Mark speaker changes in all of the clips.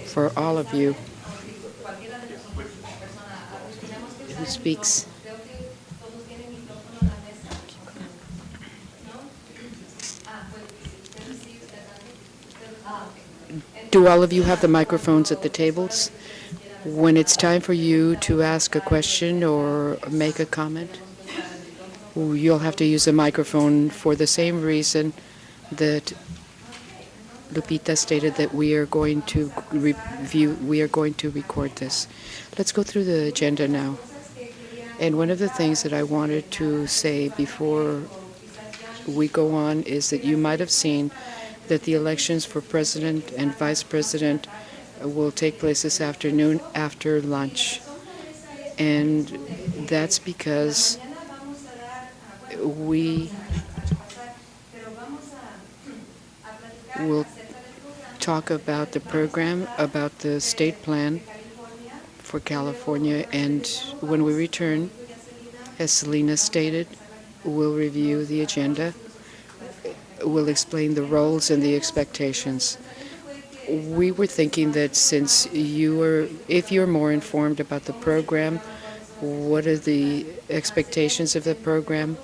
Speaker 1: for all of you who speaks. Do all of you have the microphones at the tables? When it's time for you to ask a question or make a comment, you'll have to use a microphone for the same reason that Lupita stated that we are going to record this. Let's go through the agenda now. And one of the things that I wanted to say before we go on is that you might have seen that the elections for president and vice president will take place this afternoon after lunch. And that's because we will talk about the program, about the state plan for California, and when we return, as Selena stated, we'll review the agenda, we'll explain the roles and the expectations. We were thinking that since if you're more informed about the program, what are the expectations of the program,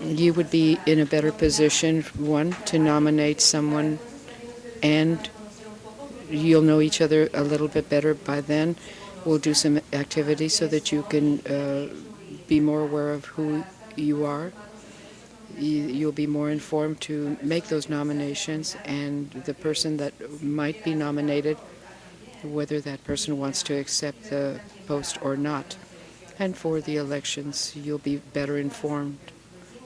Speaker 1: you would be in a better position, one, to nominate someone, and you'll know each other a little bit better by then. We'll do some activities so that you can be more aware of who you are. You'll be more informed to make those nominations, and the person that might be nominated, whether that person wants to accept the post or not. And for the elections, you'll be better informed.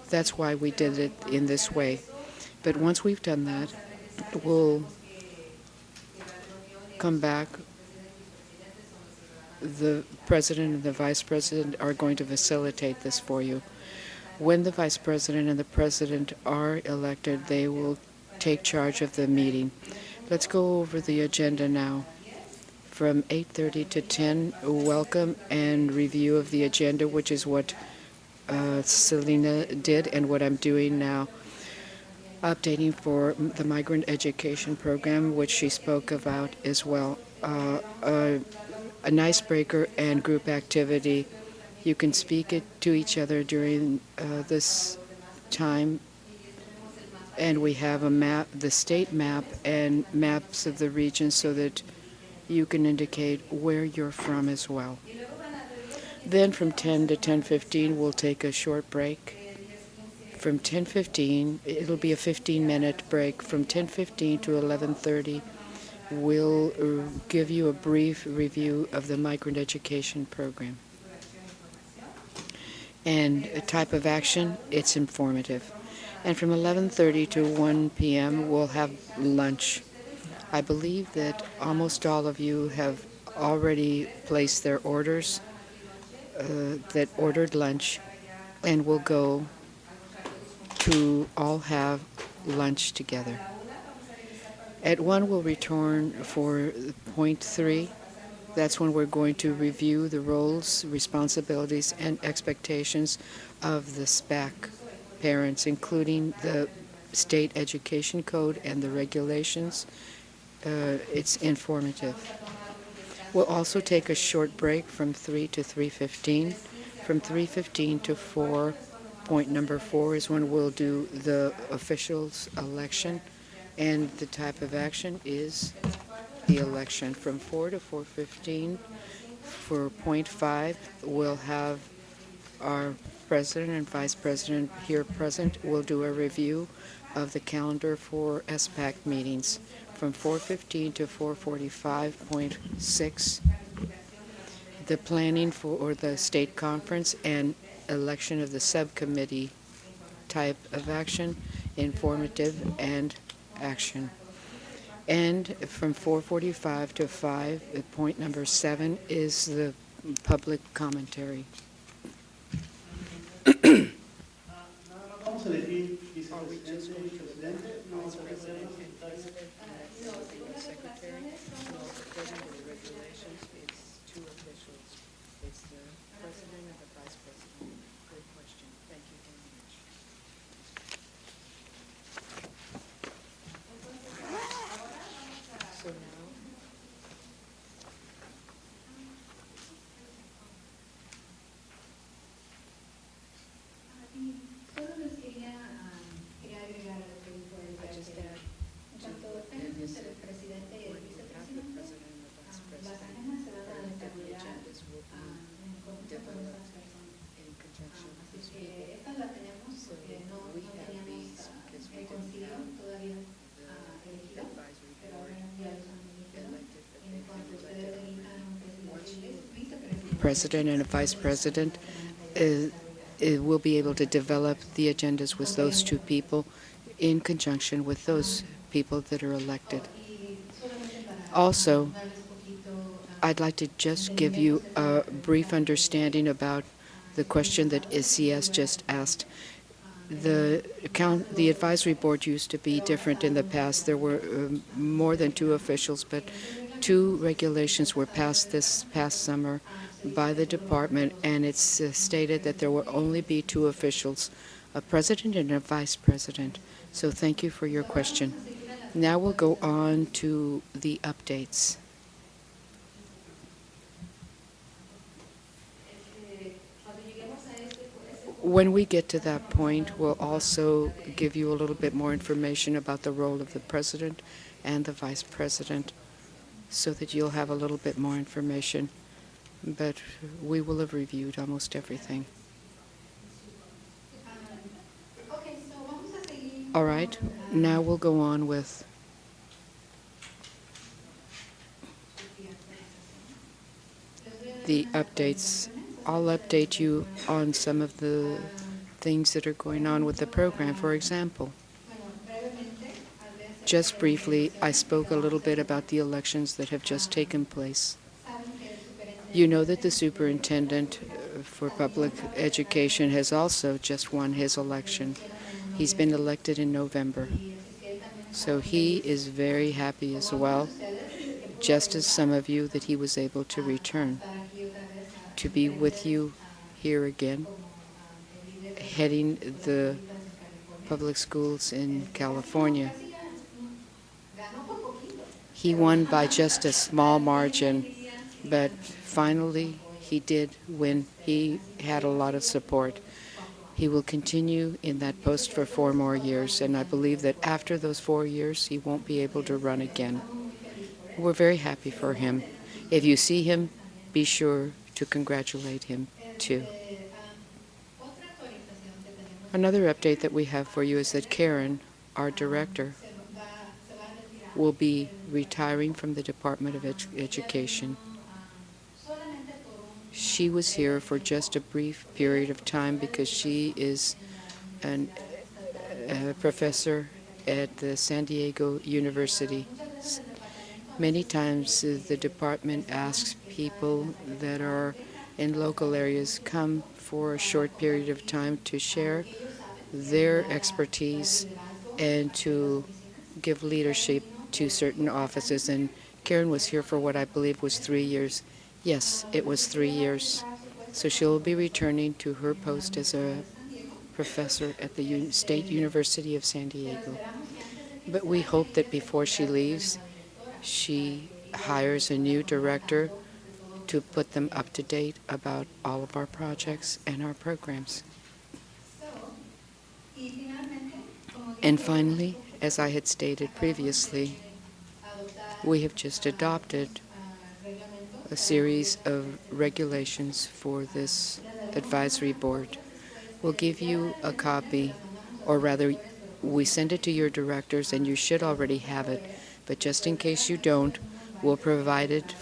Speaker 1: That's why we did it in this way. But once we've done that, we'll come back. The president and the vice president are going to facilitate this for you. When the vice president and the president are elected, they will take charge of the meeting. Let's go over the agenda now. From 8:30 to 10, welcome and review of the agenda, which is what Selena did and what I'm doing now. Updating for the Migrant Education Program, which she spoke about as well. An icebreaker and group activity. You can speak it to each other during this time. And we have a map, the state map, and maps of the region so that you can indicate where you're from as well. Then from 10 to 10:15, we'll take a short break. From 10:15, it'll be a 15-minute break. From 10:15 to 11:30, we'll give you a brief review of the Migrant Education Program. And a type of action, it's informative. And from 11:30 to 1 p.m., we'll have lunch. I believe that almost all of you have already placed their orders, that ordered lunch, and we'll go to all have lunch together. At 1, we'll return for point 3. That's when we're going to review the roles, responsibilities, and expectations of the SPAC parents, including the state education code and the regulations. It's informative. We'll also take a short break from 3 to 3:15. From 3:15 to 4, point number 4 is when we'll do the officials election, and the type of action is the election. From 4 to 4:15, for point 5, we'll have our president and vice president here present. We'll do a review of the calendar for SPAC meetings. From 4:15 to 4:45.6, the planning for the state conference and election of the subcommittee type of action, informative and action. And from 4:45 to 5, point number 7 is the public commentary.
Speaker 2: Vamos a elegir vicepresidente y presidente. No,
Speaker 1: Secretary, no, according to the regulations, it's 2 officials. It's the president and the vice president. Good question. Thank you very much. So now president and a vice president, it will be able to develop the agendas with those two people in conjunction with those people that are elected. Also, I'd like to just give you a brief understanding about the question that ICS just asked. The advisory board used to be different in the past. There were more than two officials, but two regulations were passed this past summer by the department, and it's stated that there will only be two officials, a president and a vice president. So thank you for your question. Now we'll go on to the updates. When we get to that point, we'll also give you a little bit more information about the role of the president and the vice president so that you'll have a little bit more information. But we will have reviewed almost everything. All right, now we'll go on with the updates. I'll update you on some of the things that are going on with the program. For example, just briefly, I spoke a little bit about the elections that have just taken place. You know that the superintendent for public education has also just won his election. He's been elected in November. So he is very happy as well, just as some of you, that he was able to return to be with you here again, heading the public schools in California. He won by just a small margin, but finally he did win. He had a lot of support. He will continue in that post for 4 more years, and I believe that after those 4 years he won't be able to run again. We're very happy for him. If you see him, be sure to congratulate him too. Another update that we have for you is that Karen, our director, will be retiring from the Department of Education. She was here for just a brief period of time because she is a professor at the San Diego University. Many times the department asks people that are in local areas come for a short period of time to share their expertise and to give leadership to certain offices. And Karen was here for what I believe was 3 years. Yes, it was 3 years. So she'll be returning to her post as a professor at the State University of San Diego. But we hope that before she leaves, she hires a new director to put them up to date about all of our projects and our programs. And finally, as I had stated previously, we have just adopted a series of regulations for this advisory board. We'll give you a copy, or rather, we send it to your directors, and you should already have it. But just in case you don't, we'll provide it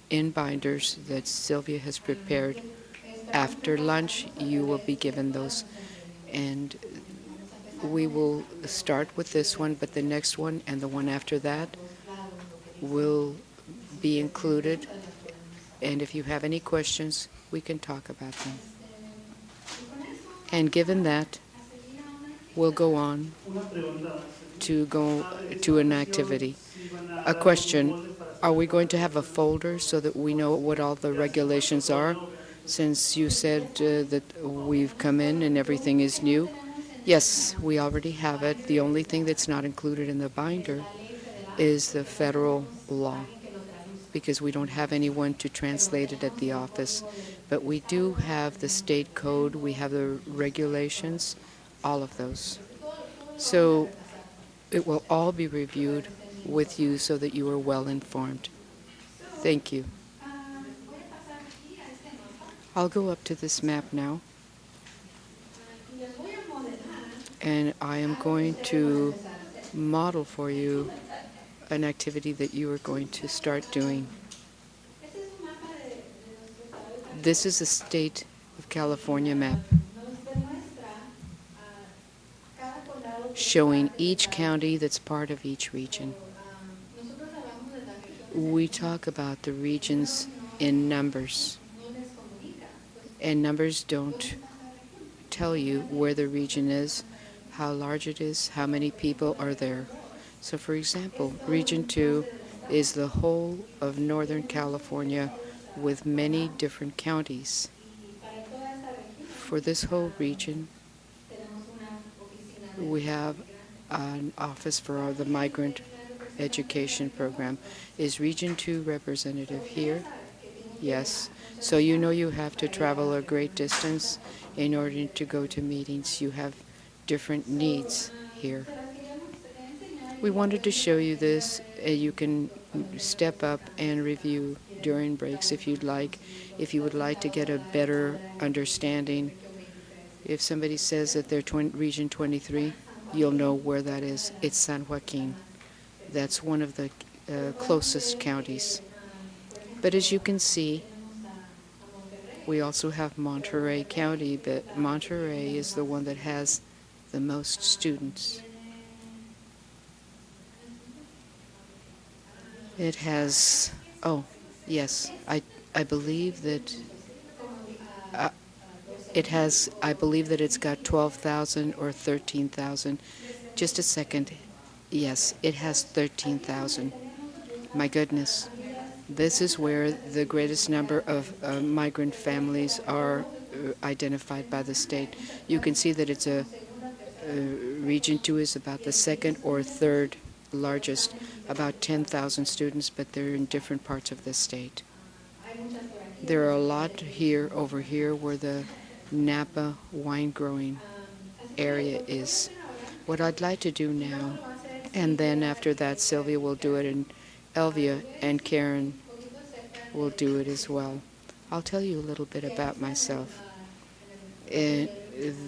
Speaker 1: in binders that Sylvia has prepared. After lunch, you will be given those. And we will start with this one, but the next one and the one after that will be included. And if you have any questions, we can talk about them. And given that, we'll go on to an activity. A question: are we going to have a folder so that we know what all the regulations are? Since you said that we've come in and everything is new. Yes, we already have it. The only thing that's not included in the binder is the federal law, because we don't have anyone to translate it at the office. But we do have the state code, we have the regulations, all of those. So it will all be reviewed with you so that you are well informed. Thank you. I'll go up to this map now, and I am going to model for you an activity that you are going to start doing. This is the state of California map showing each county that's part of each region. We talk about the regions in numbers, and numbers don't tell you where the region is, how large it is, how many people are there. So for example, Region 2 is the whole of Northern California with many different counties. For this whole region, we have an office for the Migrant Education Program. Is Region 2 representative here? Yes. So you know you have to travel a great distance in order to go to meetings. You have different needs here. We wanted to show you this. You can step up and review during breaks if you'd like. If you would like to get a better understanding, if somebody says that they're Region 23, you'll know where that is. It's San Joaquin. That's one of the closest counties. But as you can see, we also have Monterey County, but Monterey is the one that has the most students. It has, oh, yes, I believe that I believe that it's got 12,000 or 13,000. Just a second. Yes, it has 13,000. My goodness. This is where the greatest number of migrant families are identified by the state. You can see that it's Region 2 is about the second or third largest, about 10,000 students, but they're in different parts of the state. There are a lot here, over here, where the Napa wine growing area is. What I'd like to do now, and then after that Sylvia will do it, and Elvia and Karen will do it as well. I'll tell you a little bit about myself. And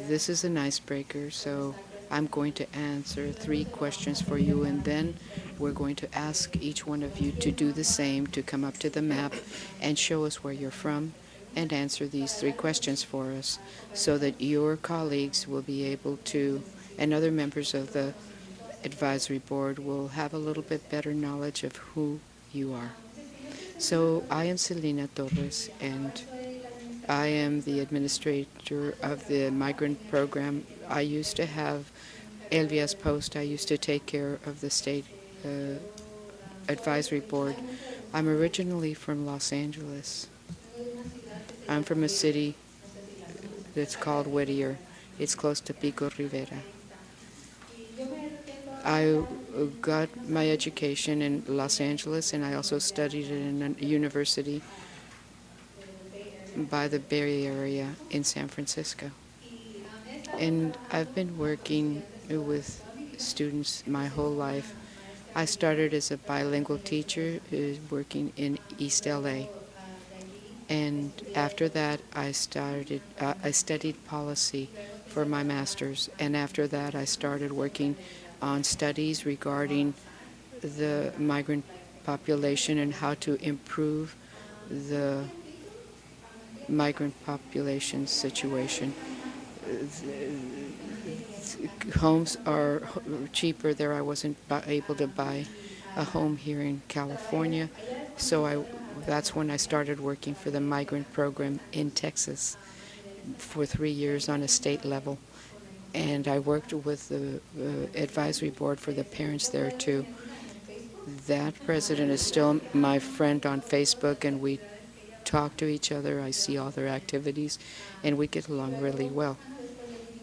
Speaker 1: this is an icebreaker, so I'm going to answer 3 questions for you, and then we're going to ask each one of you to do the same, to come up to the map and show us where you're from and answer these 3 questions for us so that your colleagues will be able to, and other members of the advisory board will have a little bit better knowledge of who you are. So I am Selena Torres, and I am the administrator of the migrant program. I used to have Elvia's post. I used to take care of the state advisory board. I'm originally from Los Angeles. I'm from a city that's called Whittier. It's close to Pico Rivera. I got my education in Los Angeles, and I also studied in a university by the Bay Area in San Francisco. And I've been working with students my whole life. I started as a bilingual teacher working in East LA. And after that, I studied policy for my master's. And after that, I started working on studies regarding the migrant population and how to improve the migrant population situation. Homes are cheaper there. I wasn't able to buy a home here in California, so that's when I started working for the migrant program in Texas for 3 years on a state level. And I worked with the advisory board for the parents there too. That president is still my friend on Facebook, and we talk to each other. I see all their activities, and we get along really well.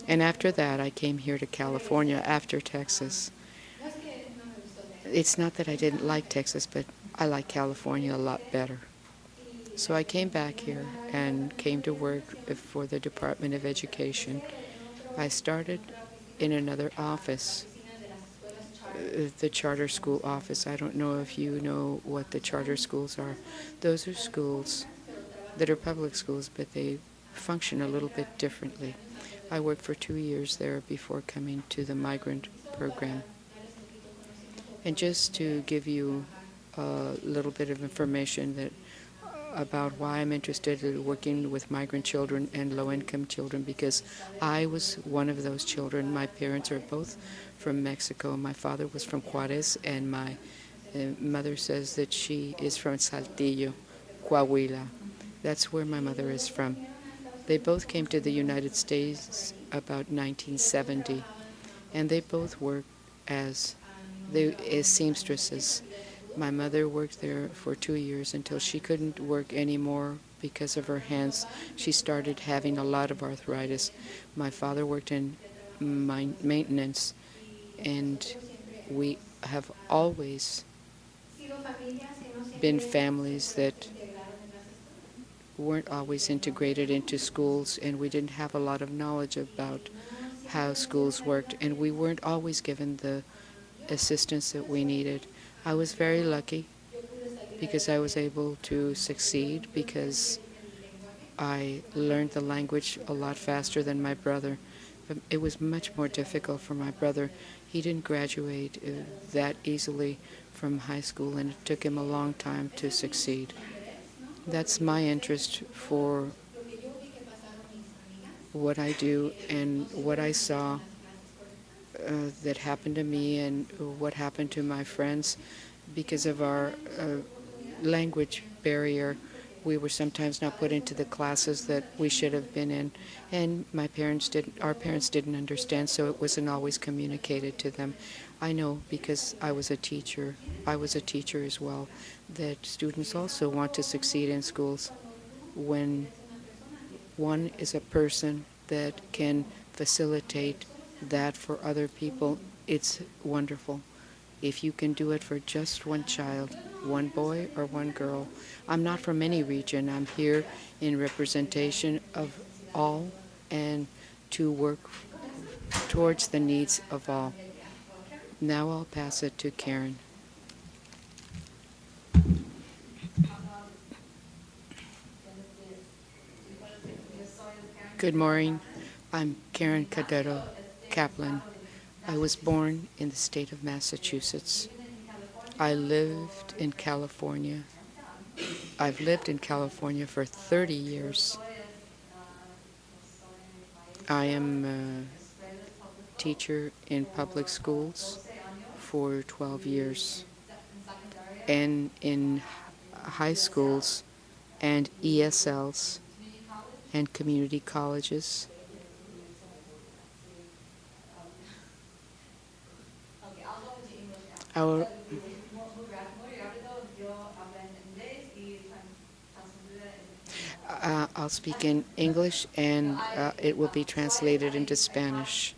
Speaker 1: And after that, I came here to California after Texas. It's not that I didn't like Texas, but I like California a lot better. So I came back here and came to work for the Department of Education. I started in another office, the charter school office. I don't know if you know what the charter schools are. Those are schools that are public schools, but they function a little bit differently. I worked for 2 years there before coming to the migrant program. And just to give you a little bit of information that about why I'm interested in working with migrant children and low-income children, because I was one of those children. My parents are both from Mexico. My father was from Juarez, and my mother says that she is from Saltillo, Coahuila. That's where my mother is from. They both came to the United States about 1970, and they both worked as seamstresses. My mother worked there for 2 years until she couldn't work anymore because of her hands. She started having a lot of arthritis. My father worked in maintenance, and we have always been families that weren't always integrated into schools, and we didn't have a lot of knowledge about how schools worked, and we weren't always given the assistance that we needed. I was very lucky because I was able to succeed because I learned the language a lot faster than my brother. But it was much more difficult for my brother. He didn't graduate that easily from high school, and it took him a long time to succeed. That's my interest for what I do and what I saw that happened to me and what happened to my friends because of our language barrier. We were sometimes not put into the classes that we should have been in, and our parents didn't understand, so it wasn't always communicated to them. I know because I was a teacher as well, that students also want to succeed in schools. When one is a person that can facilitate that for other people, it's wonderful. If you can do it for just one child, one boy or one girl. I'm not from any region. I'm here in representation of all and to work towards the needs of all. Now I'll pass it to Karen. Good morning. I'm Karen Cadero Kaplan. I was born in the state of Massachusetts. I lived in California. I've lived in California for 30 years. I am a teacher in public schools for 12 years and in high schools and ESLs and community colleges. Our, I'll speak in English and it will be translated into Spanish.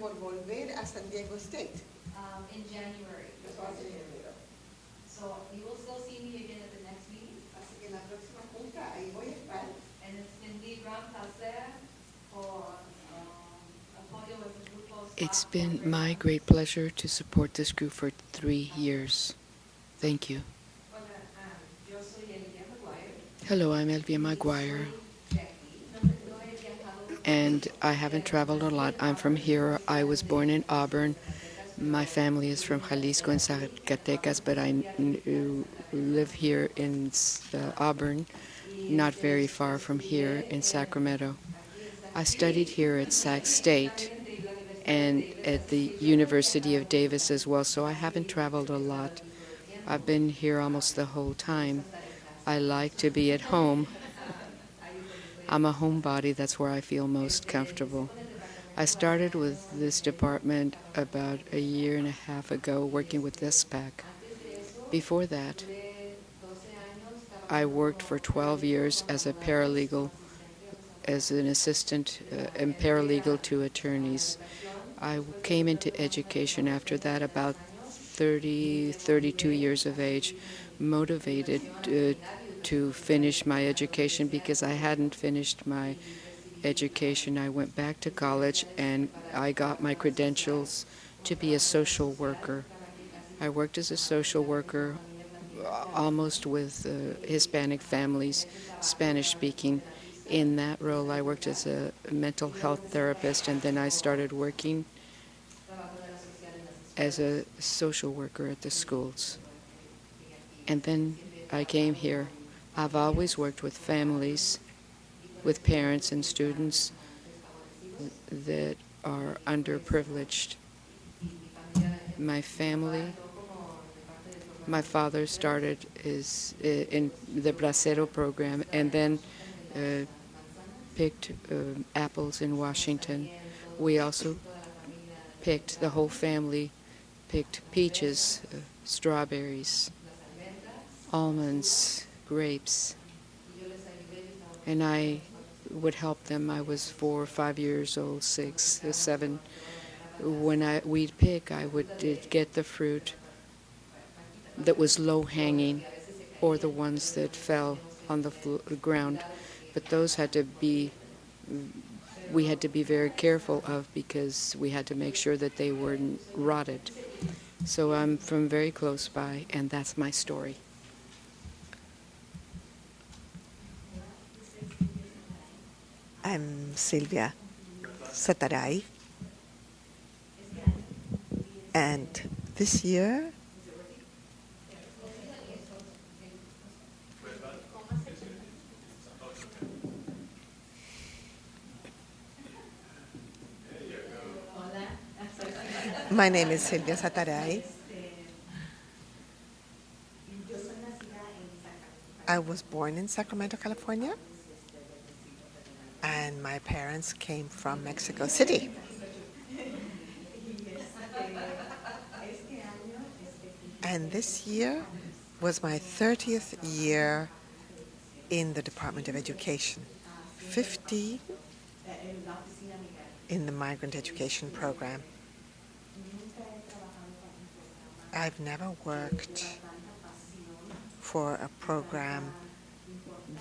Speaker 3: Por volver a San Diego State.
Speaker 4: In January. So you will still see me again at the next meeting.
Speaker 3: Así que en la próxima junta ahí voy a estar.
Speaker 4: And it's been mi gran placer
Speaker 1: It's been my great pleasure to support this group for 3 years. Thank you.
Speaker 5: Yo soy Elvia Maguire.
Speaker 1: Hello, I'm Elvia Maguire,
Speaker 5: De aquí. No he viajado
Speaker 1: and I haven't traveled a lot. I'm from here. I was born in Auburn. My family is from Jalisco and Zacatecas, but live here in Auburn, not very far from here in Sacramento. I studied here at Sac State and at the University of Davis as well, so I haven't traveled a lot. I've been here almost the whole time. I like to be at home. I'm a homebody. That's where I feel most comfortable. I started with this department about a year and a half ago working with SPAC. Before that, I worked for 12 years as a paralegal, as an assistant and paralegal to attorneys. I came into education after that about 32 years of age, motivated to finish my education because I hadn't finished my education. I went back to college and I got my credentials to be a social worker. I worked as a social worker almost with Hispanic families, Spanish speaking. In that role, I worked as a mental health therapist, and then I started working as a social worker at the schools. And then I came here. I've always worked with families, with parents and students that are underprivileged. My family, my father started in the Bracero program and then picked apples in Washington. We also picked, the whole family picked peaches, strawberries, almonds, grapes, and I would help them. I was 4 or 5 years old, 6 or 7. When we'd pick, I would get the fruit that was low-hanging or the ones that fell on the ground. But those we had to be very careful of because we had to make sure that they weren't rotted. So I'm from very close by, and that's my story.
Speaker 3: I'm Sylvia Sataray, and this year my name is Sylvia Sataray. I was born in Sacramento, California, and my parents came from Mexico City. And this year was my 30th year in the Department of Education, 50 in the Migrant Education program. I've never worked for a program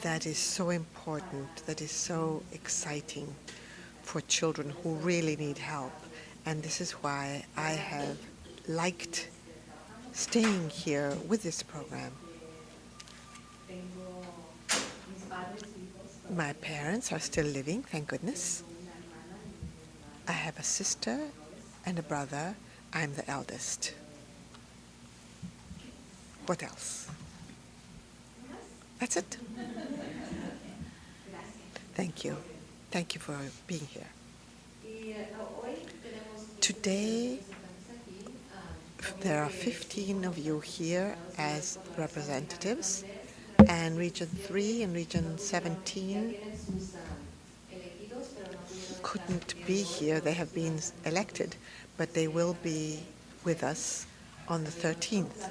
Speaker 3: that is so important, that is so exciting for children who really need help. And this is why I have liked staying here with this program. My parents are still living, thank goodness. I have a sister and a brother. I'm the eldest. What else? That's it. Thank you. Thank you for being here. Today, there are 15 of you here as representatives, and Region 3 and Region 17 couldn't be here. They have been elected, but they will be with us on the 13th.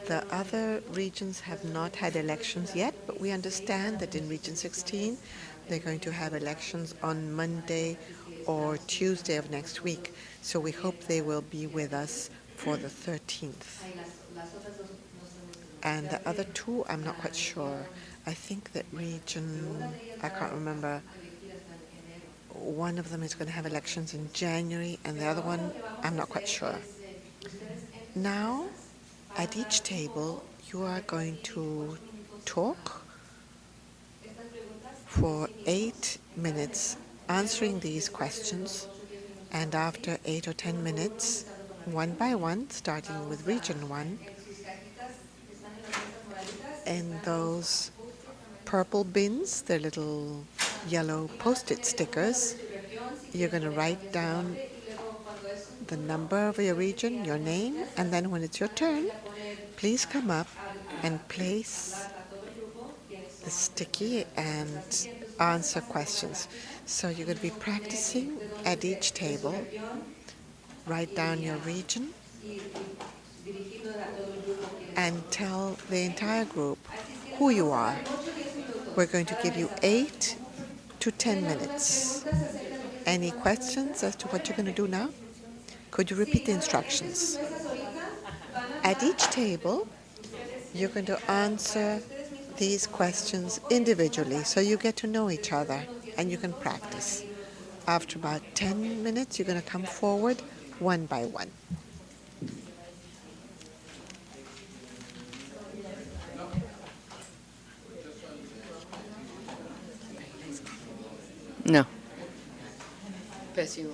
Speaker 3: The other regions have not had elections yet, but we understand that in Region 16, they're going to have elections on Monday or Tuesday of next week. So we hope they will be with us for the 13th. And the other two, I'm not quite sure. I think that region, I can't remember one of them is going to have elections in January, and the other one, I'm not quite sure. Now, at each table, you are going to talk for 8 minutes answering these questions, and after 8 or 10 minutes, one by one, starting with Region 1, in those purple bins, they're little yellow post-it stickers, you're going to write down the number of your region, your name, and then when it's your turn, please come up and place the sticky and answer questions. So you're going to be practicing at each table. Write down your region and tell the entire group who you are. We're going to give you 8 to 10 minutes. Any questions as to what you're going to do now? Could you repeat the instructions? At each table, you're going to answer these questions individually so you get to know each other and you can practice. After about 10 minutes, you're going to come forward one by one.
Speaker 1: No. Passing.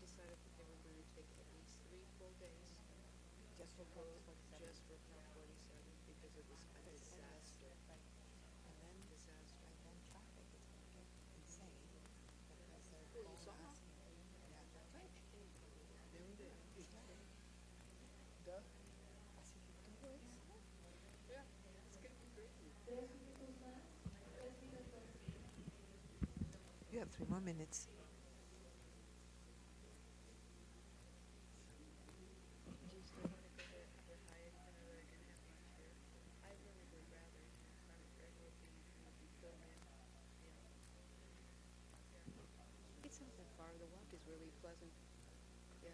Speaker 1: decided that they were going to take at least 3 full days
Speaker 3: Just for Prop 47.
Speaker 1: just for Prop 47 because it was a disaster.
Speaker 3: And then,
Speaker 1: Disaster.
Speaker 3: and then traffic is going to get insane because they're
Speaker 1: Well, you
Speaker 3: all
Speaker 1: saw how?
Speaker 3: asking. Yeah,
Speaker 1: Right. There we go. Duh.
Speaker 3: I said, you do it.
Speaker 1: Yeah, it's going to be crazy.
Speaker 3: You have 3 more minutes.
Speaker 1: Geez, do I want to go there for Hyatt even though they're going to have lunch here? I really would rather kind of regular be filled in. Yeah. Yeah. It's not that far. The walk is really pleasant. Yeah.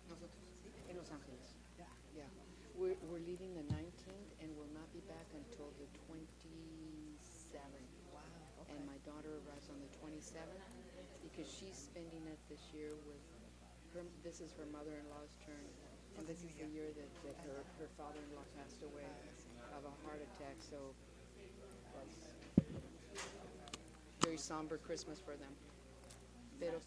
Speaker 1: Nosotros, en Los Ángeles. Yeah. We're leaving the 19th and will not be back until the 27th.
Speaker 3: Wow. Okay.
Speaker 1: And my daughter arrives on the 27th because she's spending it this year with her. This is her mother-in-law's turn, and
Speaker 3: the
Speaker 1: this
Speaker 3: new
Speaker 1: is the year that her father-in-law passed away of a heart attack. So that's very somber Christmas for them. Pero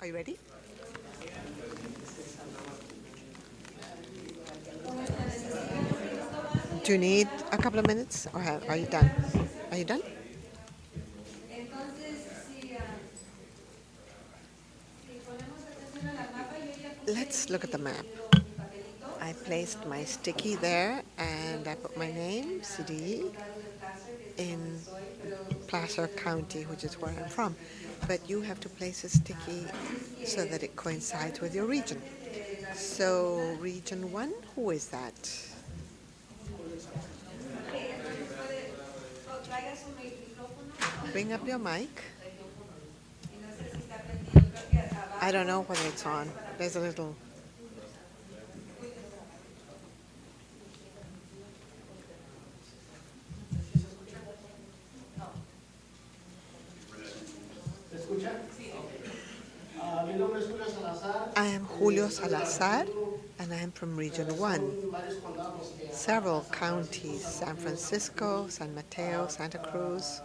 Speaker 3: Are you ready? Do you need a couple of minutes, or are you done? Are you done?
Speaker 4: Entonces, si ponemos atención a la mapa, yo ya puse
Speaker 3: Let's look at the map.
Speaker 4: mi papelito.
Speaker 3: I placed my sticky there, and I put my name, CD, in Placer County, which is where I'm from. But you have to place a sticky so that it coincides with your region. So, Region 1, who is that?
Speaker 5: Traiga su micrófono
Speaker 3: Bring up your mic.
Speaker 5: y no sé si está prendido, creo que abajo.
Speaker 3: I don't know whether it's on. There's a little.
Speaker 2: ¿Se escucha? Sí. Mi nombre es Julio Salazar.
Speaker 3: I am Julio Salazar, and I am from Region 1.
Speaker 2: Son varios condados que
Speaker 3: Several counties, San Francisco, San Mateo, Santa Cruz,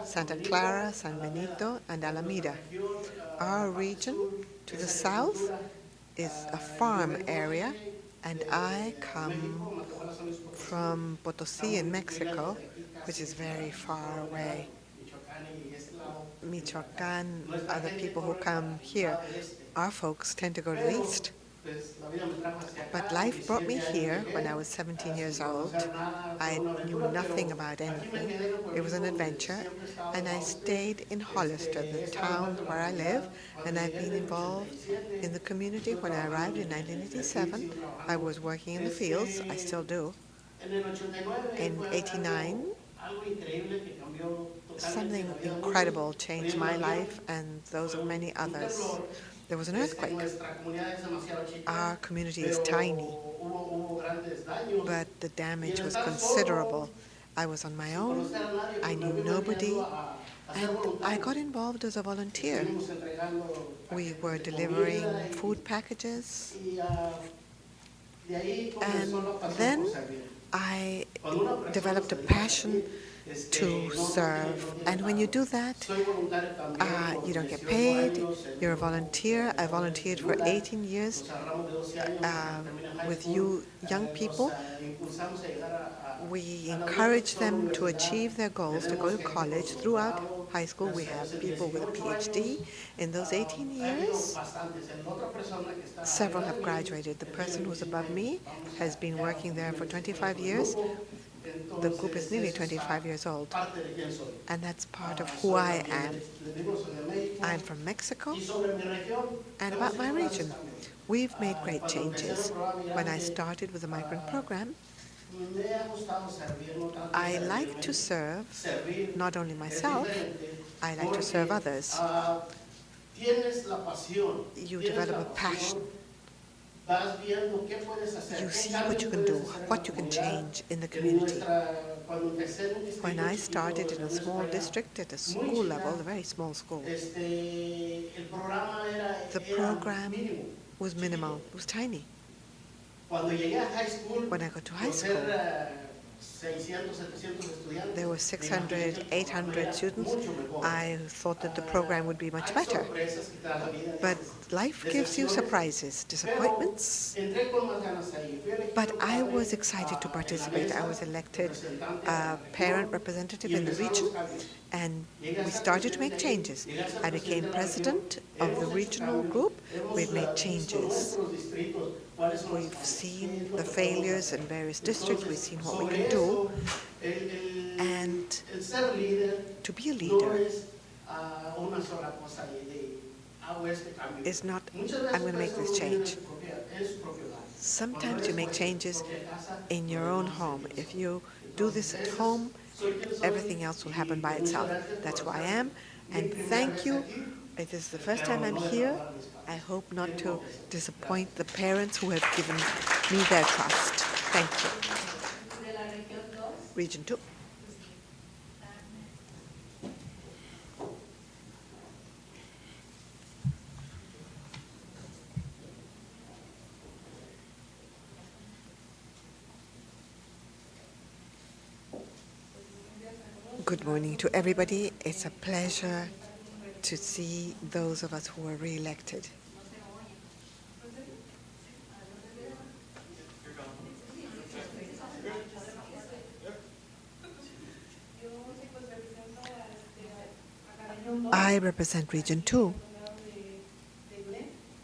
Speaker 3: Santa Clara, San Benito, and Alameda. Our region to the south is a farm area, and I come from Potosí in Mexico, which is very far away. Michoacán, other people who come here, our folks tend to go to the east. But life brought me here when I was 17 years old. I knew nothing about anything. It was an adventure. And I stayed in Hollister, the town where I live, and I've been involved in the community. When I arrived in 1987, I was working in the fields. I still do. In 89, something incredible changed my life and those of many others. There was an earthquake. Our community is tiny, but the damage was considerable. I was on my own, I knew nobody, and I got involved as a volunteer. We were delivering food packages, and then I developed a passion to serve. And when you do that, you don't get paid, you're a volunteer. I volunteered for 18 years with you young people. We encourage them to achieve their goals, to go to college. Throughout high school, we have people with a PhD. In those 18 years, several have graduated. The person who's above me has been working there for 25 years. The group is nearly 25 years old, and that's part of who I am. I'm from Mexico, and about my region, we've made great changes. When I started with the migrant program, I like to serve not only myself, I like to serve others. You develop a passion. You see what you can do, what you can change in the community. When I started in a small district at a school level, a very small school, the program was minimal, it was tiny. When I got to high school, there were 600, 800 students. I thought that the program would be much better. But life gives you surprises, disappointments. But I was excited to participate. I was elected parent representative in the region, and we started to make changes. I became president of the regional group. We've made changes. We've seen the failures in various districts. We've seen what we can do. And to be a leader is not, I'm going to make this change. Sometimes you make changes in your own home. If you do this at home, everything else will happen by itself. That's who I am. And thank you. It is the first time I'm here. I hope not to disappoint the parents who have given me their trust. Thank you. Region 2. Good morning to everybody. It's a pleasure to see those of us who are re-elected. I represent Region 2,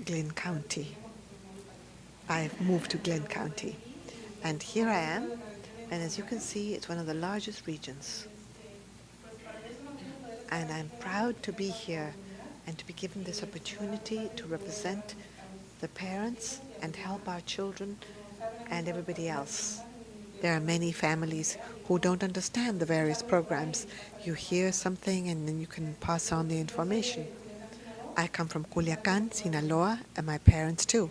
Speaker 3: Glenn County. I've moved to Glenn County, and here I am, and as you can see, it's one of the largest regions. And I'm proud to be here and to be given this opportunity to represent the parents and help our children and everybody else. There are many families who don't understand the various programs. You hear something and then you can pass on the information. I come from Culiacan, Sinaloa, and my parents too.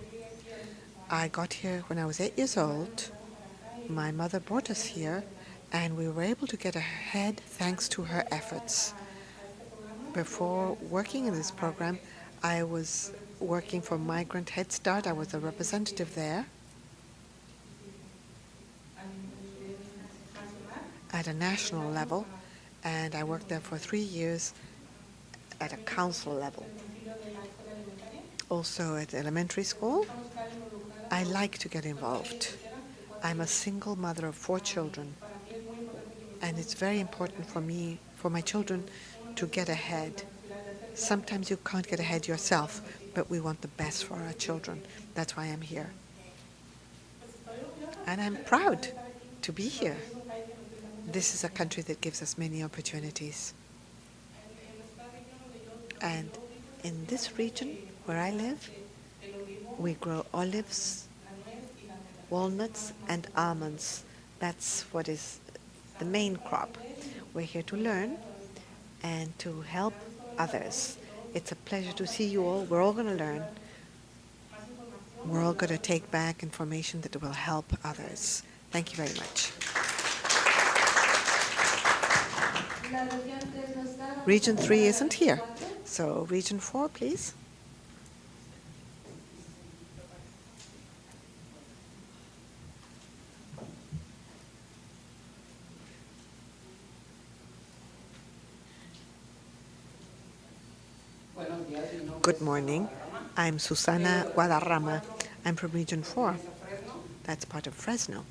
Speaker 3: I got here when I was 8 years old. My mother brought us here, and we were able to get ahead thanks to her efforts. Before working in this program, I was working for Migrant Head Start. I was a representative there at a national level, and I worked there for 3 years at a council level. Also at elementary school, I like to get involved. I'm a single mother of 4 children, and it's very important for me, for my children, to get ahead. Sometimes you can't get ahead yourself, but we want the best for our children. That's why I'm here. And I'm proud to be here. This is a country that gives us many opportunities. And in this region where I live, we grow olives, walnuts, and almonds. That's what is the main crop. We're here to learn and to help others. It's a pleasure to see you all. We're all going to learn. We're all going to take back information that will help others. Thank you very much. Region 3 isn't here. So Region 4, please. Good morning. I'm Susana Guadarrama. I'm from Region 4. That's part of Fresno.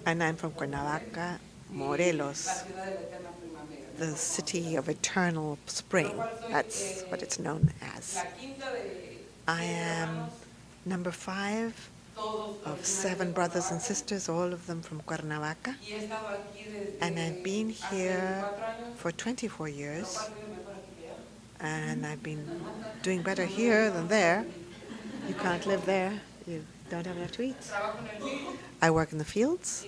Speaker 3: And I'm from Cuernavaca, Morelos, the city of eternal spring. That's what it's known as. I am number 5 of 7 brothers and sisters, all of them from Cuernavaca. And I've been here for 24 years. And I've been doing better here than there. You can't live there. You don't have enough to eat. I work in the fields.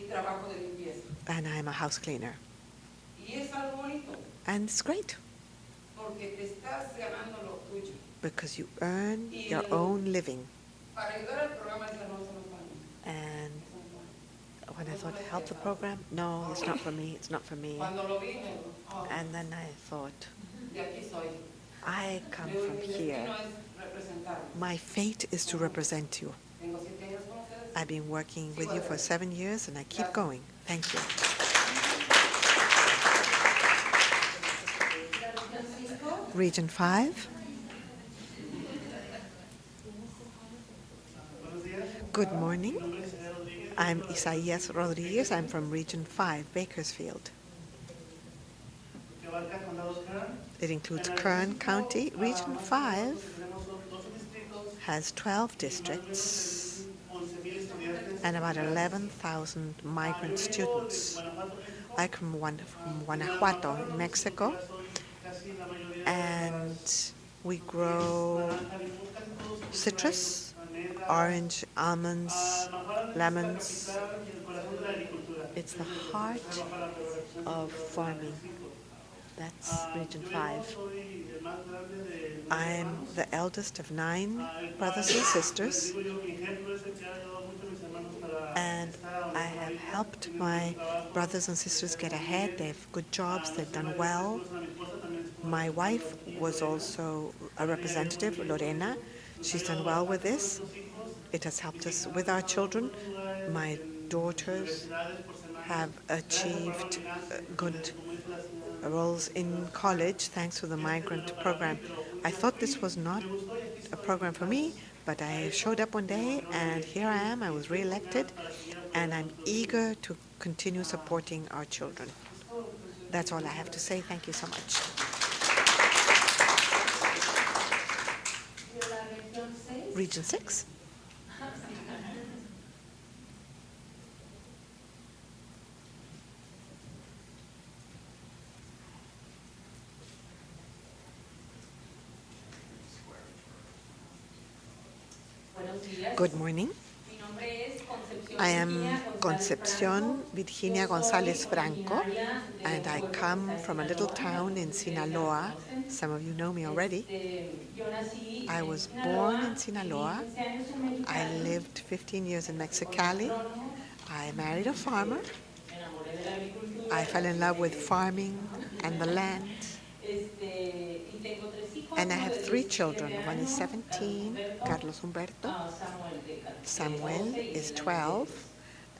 Speaker 3: And I'm a house cleaner. And it's great. Because you earn your own living. And when I thought, help the program? No, it's not for me, it's not for me. And then I thought, I come from here. My fate is to represent you. I've been working with you for 7 years and I keep going. Thank you. Region 5. Good morning. I'm Isaías Rodriguez. I'm from Region 5, Bakersfield. It includes Kern County. Region 5 has 12 districts and about 11,000 migrant students. I come from Guanajuato, in Mexico, and we grow citrus, orange, almonds, lemons. It's the heart of farming. That's Region 5. I'm the eldest of 9 brothers and sisters, and I have helped my brothers and sisters get ahead. They have good jobs, they've done well. My wife was also a representative, Lorena. She's done well with this. It has helped us with our children. My daughters have achieved good roles in college thanks to the migrant program. I thought this was not a program for me, but I showed up one day and here I am. I was re-elected and I'm eager to continue supporting our children. That's all I have to say. Thank you so much. Region 6. Good morning.
Speaker 5: Mi nombre es Concepción
Speaker 3: I am
Speaker 5: Virginia González
Speaker 3: Concepcion
Speaker 5: Franco.
Speaker 3: Virginia
Speaker 5: Yo soy
Speaker 3: González Franco,
Speaker 5: originaria de
Speaker 3: and I
Speaker 5: un pueblo que
Speaker 3: come
Speaker 5: está en
Speaker 3: from a little
Speaker 5: Sinaloa,
Speaker 3: town in
Speaker 5: algunos de ustedes ya me
Speaker 3: Sinaloa.
Speaker 5: conocen.
Speaker 3: Some of you know me already.
Speaker 5: Yo nací
Speaker 3: I
Speaker 5: en
Speaker 3: was born
Speaker 5: Sinaloa,
Speaker 3: in
Speaker 5: viví
Speaker 3: Sinaloa.
Speaker 5: 15 años en
Speaker 3: I
Speaker 5: Mexicali,
Speaker 3: lived 15 years in
Speaker 5: me casé con un
Speaker 3: Mexicali.
Speaker 5: agrónomo,
Speaker 3: I married a farmer.
Speaker 5: me enamoré de la agricultura.
Speaker 3: I fell in love with farming and the land.
Speaker 5: Y tengo 3 hijos,
Speaker 3: And I
Speaker 5: uno
Speaker 3: have
Speaker 5: de
Speaker 3: 3
Speaker 5: 17
Speaker 3: children. One is
Speaker 5: años,
Speaker 3: 17, Carlos Humberto.
Speaker 5: Samuel de 12
Speaker 3: Samuel
Speaker 5: y
Speaker 3: is
Speaker 5: Elena de
Speaker 3: 12.
Speaker 5: 10.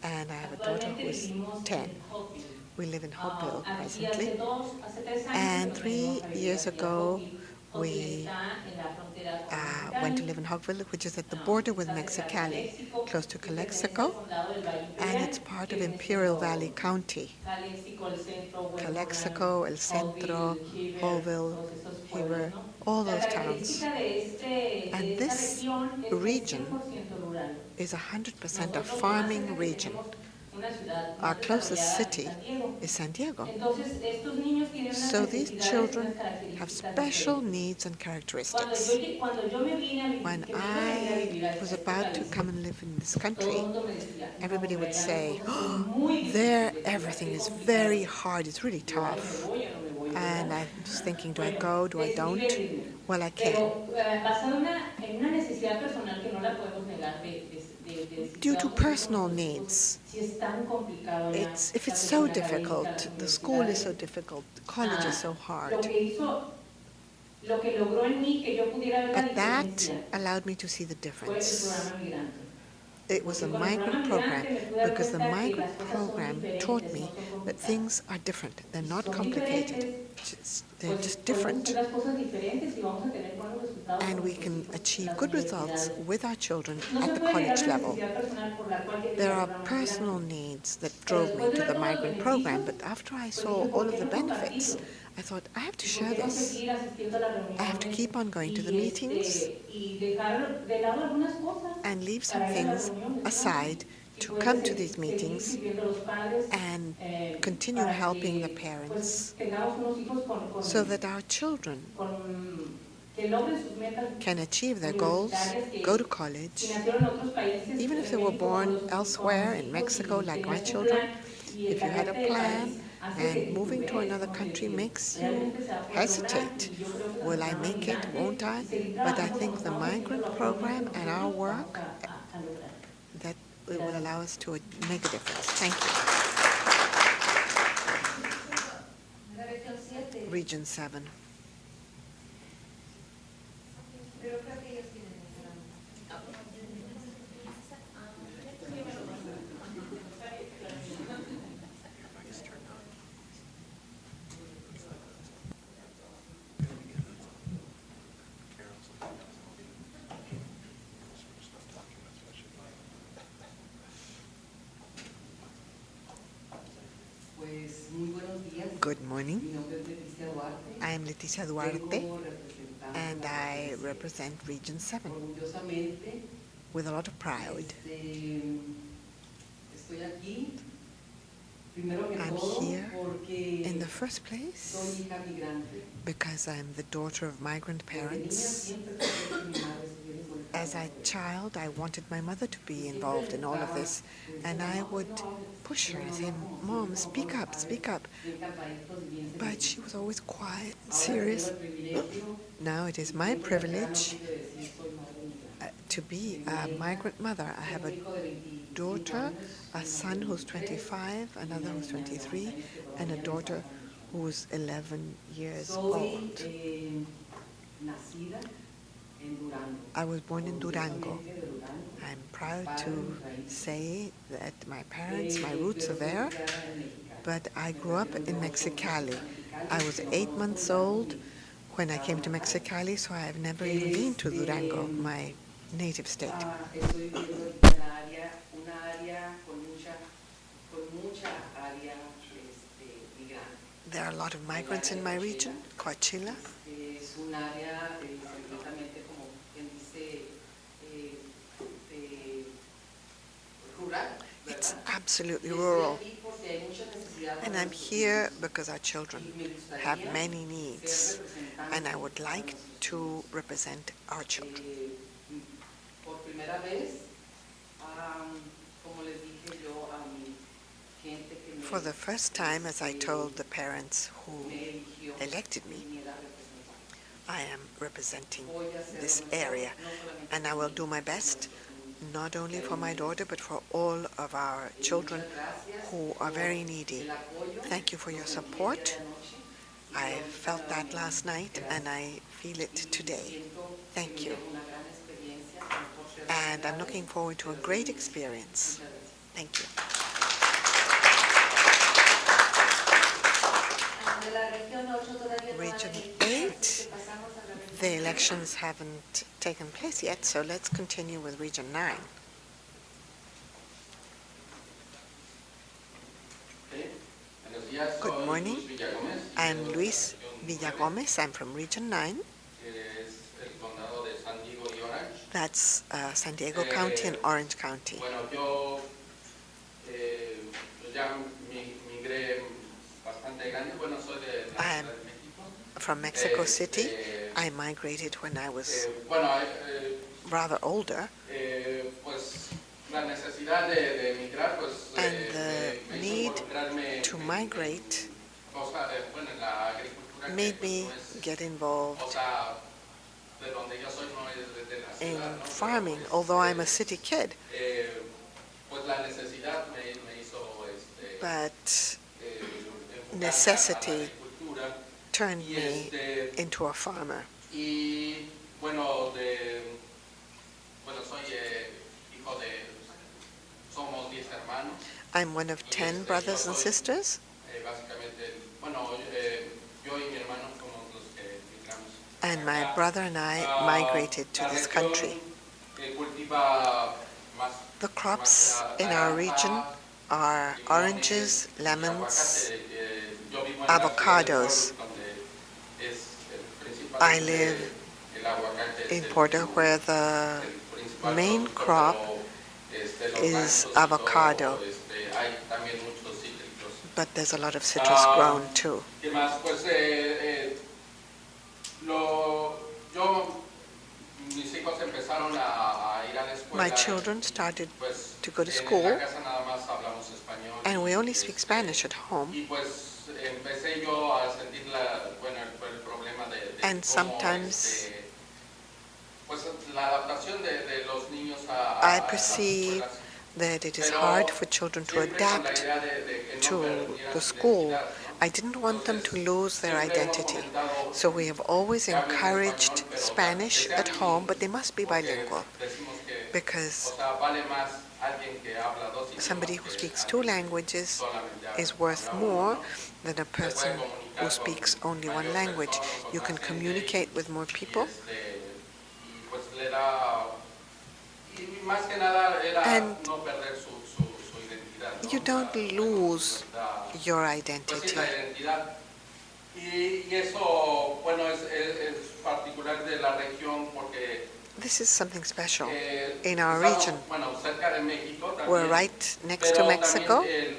Speaker 3: And I have a daughter
Speaker 5: Actualmente
Speaker 3: who is
Speaker 5: vivimos
Speaker 3: 10.
Speaker 5: en Hopkins.
Speaker 3: We live in Hopeville
Speaker 5: Aquí
Speaker 3: presently.
Speaker 5: hace 3 años
Speaker 3: And
Speaker 5: que nos
Speaker 3: 3
Speaker 5: venimos a vivir
Speaker 3: years
Speaker 5: aquí a
Speaker 3: ago,
Speaker 5: Hopkins.
Speaker 3: we
Speaker 5: Está en la frontera con
Speaker 3: went to
Speaker 5: Mexicali.
Speaker 3: live in Hopeville, which is at the border with
Speaker 5: Está cerca de
Speaker 3: Mexicali,
Speaker 5: Calexico,
Speaker 3: close to
Speaker 5: y pertenece al
Speaker 3: Calexico,
Speaker 5: condado del Valle
Speaker 3: and
Speaker 5: Imperial,
Speaker 3: it's part
Speaker 5: que
Speaker 3: of
Speaker 5: viene
Speaker 3: Imperial
Speaker 5: siendo
Speaker 3: Valley County.
Speaker 5: Calexico, el centro, Westmoreland,
Speaker 3: Calexico, El Centro,
Speaker 5: Hopeville,
Speaker 3: Hopeville,
Speaker 5: todos esos pueblos,
Speaker 3: Heber,
Speaker 5: ¿no?
Speaker 3: all
Speaker 5: La
Speaker 3: those towns.
Speaker 5: característica de
Speaker 3: And
Speaker 5: esta
Speaker 3: this
Speaker 5: región es que es
Speaker 3: region
Speaker 5: 100% rural.
Speaker 3: is 100% a
Speaker 5: Nosotros lo más
Speaker 3: farming
Speaker 5: cerca que
Speaker 3: region.
Speaker 5: tenemos una ciudad
Speaker 3: Our
Speaker 5: más
Speaker 3: closest
Speaker 5: desarrollada es
Speaker 3: city
Speaker 5: San Diego.
Speaker 3: is San Diego.
Speaker 5: Entonces, estos niños tienen unas
Speaker 3: So these
Speaker 5: necesidades y
Speaker 3: children
Speaker 5: unas
Speaker 3: have
Speaker 5: características
Speaker 3: special
Speaker 5: diferentes.
Speaker 3: needs and characteristics.
Speaker 5: Cuando yo me vine a vivir,
Speaker 3: When
Speaker 5: que me iba a venir a
Speaker 3: I
Speaker 5: vivir a
Speaker 3: was
Speaker 5: este
Speaker 3: about to
Speaker 5: país,
Speaker 3: come and live in this
Speaker 5: todo el
Speaker 3: country,
Speaker 5: mundo me decía, no,
Speaker 3: everybody would
Speaker 5: allá las
Speaker 3: say,
Speaker 5: cosas son
Speaker 3: oh,
Speaker 5: muy
Speaker 3: there
Speaker 5: difíciles,
Speaker 3: everything
Speaker 5: qué
Speaker 3: is
Speaker 5: complicado.
Speaker 3: very hard, it's really
Speaker 5: Yo, ay,
Speaker 3: tough.
Speaker 5: me voy o no me voy,
Speaker 3: And
Speaker 5: ¿verdad?
Speaker 3: I was thinking, do I
Speaker 5: Bueno,
Speaker 3: go, do I
Speaker 5: decidí
Speaker 3: don't?
Speaker 5: venirme.
Speaker 3: Well, I can.
Speaker 5: Pero basado en una necesidad personal que no la podemos negar de decir
Speaker 3: Due
Speaker 5: que
Speaker 3: to
Speaker 5: vamos a ir con
Speaker 3: personal
Speaker 5: nuestros hijos,
Speaker 3: needs,
Speaker 5: si es tan complicado ya
Speaker 3: if
Speaker 5: la
Speaker 3: it's so
Speaker 5: cuestión académica,
Speaker 3: difficult,
Speaker 5: las
Speaker 3: the school is so
Speaker 5: universidades,
Speaker 3: difficult, college is so
Speaker 5: lo
Speaker 3: hard.
Speaker 5: que hizo, lo que logró en mí que yo pudiera ver la
Speaker 3: But that
Speaker 5: diferencia
Speaker 3: allowed me to see the
Speaker 5: fue el
Speaker 3: difference.
Speaker 5: programa migrante.
Speaker 3: It was a
Speaker 5: Porque con el
Speaker 3: migrant
Speaker 5: programa
Speaker 3: program
Speaker 5: migrante me pude dar
Speaker 3: because the
Speaker 5: cuenta que
Speaker 3: migrant
Speaker 5: las cosas son
Speaker 3: program
Speaker 5: diferentes,
Speaker 3: taught
Speaker 5: no
Speaker 3: me
Speaker 5: son
Speaker 3: that
Speaker 5: complicadas.
Speaker 3: things are different. They're not
Speaker 5: Son
Speaker 3: complicated.
Speaker 5: diferentes,
Speaker 3: They're
Speaker 5: pues
Speaker 3: just
Speaker 5: podemos
Speaker 3: different.
Speaker 5: hacer las cosas diferentes y vamos a tener buenos resultados
Speaker 3: And
Speaker 5: con
Speaker 3: we
Speaker 5: nuestros
Speaker 3: can
Speaker 5: hijos en
Speaker 3: achieve
Speaker 5: las
Speaker 3: good results
Speaker 5: universidades.
Speaker 3: with our children
Speaker 5: No
Speaker 3: at
Speaker 5: se
Speaker 3: the
Speaker 5: puede negar
Speaker 3: college
Speaker 5: la
Speaker 3: level.
Speaker 5: necesidad personal por la cual yo
Speaker 3: There
Speaker 5: quería
Speaker 3: are
Speaker 5: el programa
Speaker 3: personal
Speaker 5: migrante.
Speaker 3: needs that
Speaker 5: Pero
Speaker 3: drove me
Speaker 5: después de
Speaker 3: to
Speaker 5: ver
Speaker 3: the
Speaker 5: todos los
Speaker 3: migrant program,
Speaker 5: beneficios,
Speaker 3: but after I
Speaker 5: pues
Speaker 3: saw
Speaker 5: dije,
Speaker 3: all
Speaker 5: ¿por
Speaker 3: of
Speaker 5: qué
Speaker 3: the
Speaker 5: no
Speaker 3: benefits,
Speaker 5: compartirlo?
Speaker 3: I thought, I have to
Speaker 5: ¿Y por
Speaker 3: share
Speaker 5: qué no
Speaker 3: this.
Speaker 5: seguir asistiendo a las reuniones
Speaker 3: I have to keep on going to the meetings
Speaker 5: y dejar de lado algunas cosas
Speaker 3: and leave some
Speaker 5: para ir a las
Speaker 3: things
Speaker 5: reuniones, ¿no?
Speaker 3: aside
Speaker 5: Y
Speaker 3: to
Speaker 5: poder
Speaker 3: come to these
Speaker 5: seguir
Speaker 3: meetings
Speaker 5: sirviendo a los padres
Speaker 3: and continue
Speaker 5: para
Speaker 3: helping the
Speaker 5: que
Speaker 3: parents
Speaker 5: pues, tengamos unos hijos
Speaker 3: so that our children
Speaker 5: que logren sus metas
Speaker 3: can achieve their goals,
Speaker 5: universitarias que
Speaker 3: go to
Speaker 5: si
Speaker 3: college,
Speaker 5: nacieron en otros países,
Speaker 3: even if
Speaker 5: en
Speaker 3: they were
Speaker 5: México,
Speaker 3: born
Speaker 5: los-
Speaker 3: elsewhere
Speaker 5: con
Speaker 3: in
Speaker 5: hijos
Speaker 3: Mexico,
Speaker 5: y
Speaker 3: like my
Speaker 5: tenías un
Speaker 3: children.
Speaker 5: plan, y el
Speaker 3: If you had a
Speaker 5: cambiarte de
Speaker 3: plan
Speaker 5: país hace que
Speaker 3: and moving to
Speaker 5: titubees,
Speaker 3: another
Speaker 5: ¿no?
Speaker 3: country
Speaker 5: Que
Speaker 3: makes you
Speaker 5: realmente se va a poder lograr,
Speaker 3: hesitate.
Speaker 5: y yo creo que con
Speaker 3: Will
Speaker 5: el
Speaker 3: I
Speaker 5: programa
Speaker 3: make it?
Speaker 5: migrante
Speaker 3: Won't I?
Speaker 5: y seguir
Speaker 3: But I
Speaker 5: trabajando
Speaker 3: think
Speaker 5: como
Speaker 3: the
Speaker 5: estamos
Speaker 3: migrant
Speaker 5: haciéndolo
Speaker 3: program
Speaker 5: actualmente
Speaker 3: and our
Speaker 5: nosotros,
Speaker 3: work,
Speaker 5: vamos a lograr.
Speaker 3: that it will allow us to make a difference. Thank you.
Speaker 5: La región 7.
Speaker 3: Region 7.
Speaker 5: Pero creo que ellos tienen el programa.
Speaker 6: Pues muy buenos días.
Speaker 3: Good morning.
Speaker 6: Mi nombre es Leticia Duarte.
Speaker 3: I am Leticia Duarte,
Speaker 6: Vengo representando
Speaker 3: and
Speaker 6: la
Speaker 3: I
Speaker 6: provincia.
Speaker 3: represent Region 7
Speaker 6: Orgullosamente,
Speaker 3: with a lot of pride.
Speaker 6: Estoy aquí, primero que
Speaker 3: I'm
Speaker 6: todo,
Speaker 3: here
Speaker 6: porque
Speaker 3: in the first
Speaker 6: soy
Speaker 3: place
Speaker 6: hija migrante.
Speaker 3: because I'm the daughter of migrant
Speaker 6: Desde niña
Speaker 3: parents.
Speaker 6: siempre quise que mi madre estuviera involucrada
Speaker 3: As a
Speaker 6: en esto.
Speaker 3: child, I wanted my mother to be involved in all of this, and I would push her and say, Mom, speak up, speak up.
Speaker 6: Bien calladitos y bien
Speaker 3: But
Speaker 6: serios.
Speaker 3: she was always quiet and
Speaker 6: Ahora
Speaker 3: serious.
Speaker 6: tengo el privilegio
Speaker 3: Now it is
Speaker 6: y
Speaker 3: my
Speaker 6: siempre acá no
Speaker 3: privilege
Speaker 6: quiero decir soy madre migrante.
Speaker 3: to be a migrant mother. I have a
Speaker 6: Tengo un hijo de 25
Speaker 3: daughter,
Speaker 6: años,
Speaker 3: a
Speaker 6: una
Speaker 3: son
Speaker 6: de
Speaker 3: who's
Speaker 6: 23,
Speaker 3: 25, another who's 23, and a daughter who's 11 years
Speaker 6: Soy
Speaker 3: old.
Speaker 6: nacida en Durango.
Speaker 3: I was born in Durango.
Speaker 6: Orgullosamente de Durango.
Speaker 3: I'm proud to say that my parents, my roots are there, but I grew up in Mexicali. I was 8 months old when I came to Mexicali, so I have never even been to Durango, my native state.
Speaker 6: Estoy viviendo ahorita en una área con mucha área migrante.
Speaker 3: There are a lot of migrants in my region, Coachella.
Speaker 6: Es un área completamente, como quien dice, rural.
Speaker 3: It's
Speaker 6: ¿verdad?
Speaker 3: absolutely
Speaker 6: Y estoy
Speaker 3: rural.
Speaker 6: aquí porque hay muchas necesidades
Speaker 3: And
Speaker 6: de
Speaker 3: I'm
Speaker 6: nuestros
Speaker 3: here
Speaker 6: hijos.
Speaker 3: because our children
Speaker 6: Y me gustaría
Speaker 3: have many
Speaker 6: ser
Speaker 3: needs,
Speaker 6: representante
Speaker 3: and I would
Speaker 6: para
Speaker 3: like
Speaker 6: nuestros
Speaker 3: to represent our children.
Speaker 6: Por primera primera vez, como les dije yo a mi gente que
Speaker 3: For the first time, as I told the parents who
Speaker 6: me eligió,
Speaker 3: elected me,
Speaker 6: viniera a representar.
Speaker 3: I am representing
Speaker 6: Voy a hacer
Speaker 3: this
Speaker 6: lo mejor,
Speaker 3: area,
Speaker 6: no solamente
Speaker 3: and I
Speaker 6: por
Speaker 3: will
Speaker 6: mí,
Speaker 3: do my
Speaker 6: sino
Speaker 3: best,
Speaker 6: por todos
Speaker 3: not only for my
Speaker 6: mis
Speaker 3: daughter, but for all of our children
Speaker 6: Muchas gracias
Speaker 3: who are
Speaker 6: por
Speaker 3: very needy.
Speaker 6: el apoyo.
Speaker 3: Thank you for
Speaker 6: Lo
Speaker 3: your
Speaker 6: sentí el día
Speaker 3: support.
Speaker 6: de anoche y
Speaker 3: I
Speaker 6: hoy
Speaker 3: felt that
Speaker 6: nuevamente.
Speaker 3: last night,
Speaker 6: Gracias.
Speaker 3: and I feel it
Speaker 6: Y
Speaker 3: today.
Speaker 6: siento
Speaker 3: Thank
Speaker 6: que me
Speaker 3: you.
Speaker 6: llevo una gran experiencia, a lo mejor ser
Speaker 3: And I'm
Speaker 6: grande,
Speaker 3: looking forward to a
Speaker 6: pero
Speaker 3: great
Speaker 6: sin-
Speaker 3: experience.
Speaker 6: Muchas gracias.
Speaker 3: Thank you.
Speaker 4: De la región 8 todavía no
Speaker 3: Region
Speaker 4: han
Speaker 3: 8,
Speaker 4: así que pasamos a la región
Speaker 3: the
Speaker 4: 9.
Speaker 3: elections haven't taken place yet, so let's continue with Region 9. Good morning. I'm Luis Villagomez. I'm from Region 9. That's San Diego County and Orange County.
Speaker 7: Bueno, yo ya migré bastante grande. Bueno, soy de la
Speaker 3: I'm
Speaker 7: Ciudad de México.
Speaker 3: from Mexico City. I migrated when I was
Speaker 7: Bueno,
Speaker 3: rather older,
Speaker 7: pues la necesidad de emigrar, pues
Speaker 3: and the
Speaker 7: me hizo
Speaker 3: need
Speaker 7: involucrarme
Speaker 3: to migrate
Speaker 7: bueno, en la agricultura
Speaker 3: made
Speaker 7: que
Speaker 3: me
Speaker 7: no es,
Speaker 3: get
Speaker 7: o
Speaker 3: involved
Speaker 7: sea, de donde yo soy no es de la
Speaker 3: in
Speaker 7: ciudad, ¿no?
Speaker 3: farming,
Speaker 7: Pero,
Speaker 3: although I'm a city kid.
Speaker 7: Pues la necesidad me hizo
Speaker 3: But
Speaker 7: enfocarme a la
Speaker 3: necessity
Speaker 7: agricultura.
Speaker 3: turned
Speaker 7: Y
Speaker 3: me into a farmer.
Speaker 7: y bueno, soy hijo de, somos 10 hermanos.
Speaker 3: I'm one of
Speaker 7: Y
Speaker 3: 10
Speaker 7: yo
Speaker 3: brothers and
Speaker 7: soy,
Speaker 3: sisters,
Speaker 7: básicamente, bueno, yo y mi hermano somos los que migramos.
Speaker 3: and my
Speaker 7: acá.
Speaker 3: brother and I
Speaker 7: Ah,
Speaker 3: migrated to
Speaker 7: la
Speaker 3: this
Speaker 7: región,
Speaker 3: country.
Speaker 7: cultiva más,
Speaker 3: The crops
Speaker 7: más
Speaker 3: in our
Speaker 7: naranja,
Speaker 3: region are
Speaker 7: limones
Speaker 3: oranges,
Speaker 7: y
Speaker 3: lemons,
Speaker 7: aguacate. Yo vivo en la ciudad de
Speaker 3: avocados.
Speaker 7: Puebla, donde es el
Speaker 3: I
Speaker 7: principal,
Speaker 3: live
Speaker 7: el aguacate es
Speaker 3: in
Speaker 7: el-
Speaker 3: Porter, where the
Speaker 7: el principal
Speaker 3: main
Speaker 7: producto,
Speaker 3: crop
Speaker 7: pero, los
Speaker 3: is
Speaker 7: ranchos y
Speaker 3: avocado.
Speaker 7: todo, hay también muchos cítricos.
Speaker 3: but there's a lot of citrus grown too.
Speaker 7: ¿Qué más? Pues mis hijos empezaron a ir a la escuela.
Speaker 3: My children started
Speaker 7: Pues,
Speaker 3: to go to
Speaker 7: en
Speaker 3: school,
Speaker 7: la casa nada más hablamos español.
Speaker 3: and we only
Speaker 7: y,
Speaker 3: speak Spanish at home.
Speaker 7: Y pues empecé yo a sentir el problema de
Speaker 3: And
Speaker 7: cómo,
Speaker 3: sometimes
Speaker 7: pues la adaptación de los niños a
Speaker 3: I
Speaker 7: las
Speaker 3: perceive
Speaker 7: escuelas.
Speaker 3: that it is
Speaker 7: Pero
Speaker 3: hard for children to
Speaker 7: siempre con la
Speaker 3: adapt
Speaker 7: idea de que no
Speaker 3: to
Speaker 7: perdieran
Speaker 3: the
Speaker 7: su
Speaker 3: school.
Speaker 7: identidad, ¿no?
Speaker 3: I didn't want them to lose their
Speaker 7: Siempre hemos
Speaker 3: identity.
Speaker 7: comentado
Speaker 3: So we have always
Speaker 7: que hablen
Speaker 3: encouraged
Speaker 7: español, pero,
Speaker 3: Spanish
Speaker 7: que sean
Speaker 3: at home, but
Speaker 7: bilingües,
Speaker 3: they must be
Speaker 7: porque
Speaker 3: bilingual,
Speaker 7: decimos que,
Speaker 3: because
Speaker 7: o sea, vale más alguien que habla dos idiomas
Speaker 3: somebody who
Speaker 7: que
Speaker 3: speaks
Speaker 7: alguien
Speaker 3: 2
Speaker 7: que
Speaker 3: languages
Speaker 7: solamente
Speaker 3: is worth
Speaker 7: habla
Speaker 3: more
Speaker 7: uno, ¿no?
Speaker 3: than a
Speaker 7: Se puede
Speaker 3: person
Speaker 7: comunicar
Speaker 3: who
Speaker 7: con
Speaker 3: speaks only one
Speaker 7: mayor
Speaker 3: language.
Speaker 7: persona, con
Speaker 3: You
Speaker 7: más
Speaker 3: can
Speaker 7: gente,
Speaker 3: communicate with more people,
Speaker 7: y pues le da, y más que nada era
Speaker 3: And
Speaker 7: no perder su identidad, ¿no?
Speaker 3: you don't
Speaker 7: O sea,
Speaker 3: lose
Speaker 7: pues la-
Speaker 3: your
Speaker 7: pues sí,
Speaker 3: identity.
Speaker 7: la identidad. Y eso, bueno, es particular de la región porque
Speaker 3: This is something special.
Speaker 7: eh,
Speaker 3: In our
Speaker 7: estamos,
Speaker 3: region,
Speaker 7: bueno, cerca de México también,
Speaker 3: we're right next
Speaker 7: pero
Speaker 3: to Mexico,
Speaker 7: también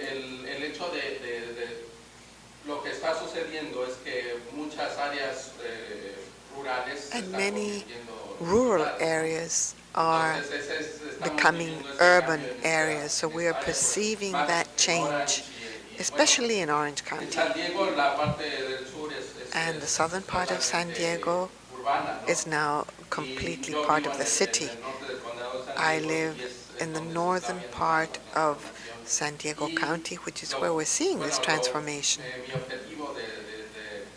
Speaker 7: el hecho de lo que está sucediendo es que muchas áreas rurales se
Speaker 3: and
Speaker 7: están
Speaker 3: many
Speaker 7: convirtiendo en
Speaker 3: rural
Speaker 7: ciudades, ¿no?
Speaker 3: areas are
Speaker 7: Entonces, estamos
Speaker 3: becoming
Speaker 7: viviendo ese
Speaker 3: urban
Speaker 7: cambio en
Speaker 3: areas, so we are
Speaker 7: áreas,
Speaker 3: perceiving
Speaker 7: más
Speaker 3: that
Speaker 7: en
Speaker 3: change,
Speaker 7: Orange y,
Speaker 3: especially in Orange
Speaker 7: bueno, en
Speaker 3: County.
Speaker 7: San Diego, la parte del sur
Speaker 3: And the southern part of San Diego
Speaker 7: urbana, ¿no?
Speaker 3: is now
Speaker 7: Y
Speaker 3: completely
Speaker 7: yo
Speaker 3: part
Speaker 7: vivo
Speaker 3: of the
Speaker 7: en
Speaker 3: city.
Speaker 7: el norte del condado de San
Speaker 3: I
Speaker 7: Diego,
Speaker 3: live
Speaker 7: y es
Speaker 3: in the
Speaker 7: donde se está
Speaker 3: northern
Speaker 7: viendo
Speaker 3: part
Speaker 7: la
Speaker 3: of
Speaker 7: transformación.
Speaker 3: San Diego
Speaker 7: Y
Speaker 3: County, which is
Speaker 7: lo-
Speaker 3: where we're seeing this
Speaker 7: bueno,
Speaker 3: transformation.
Speaker 7: mi objetivo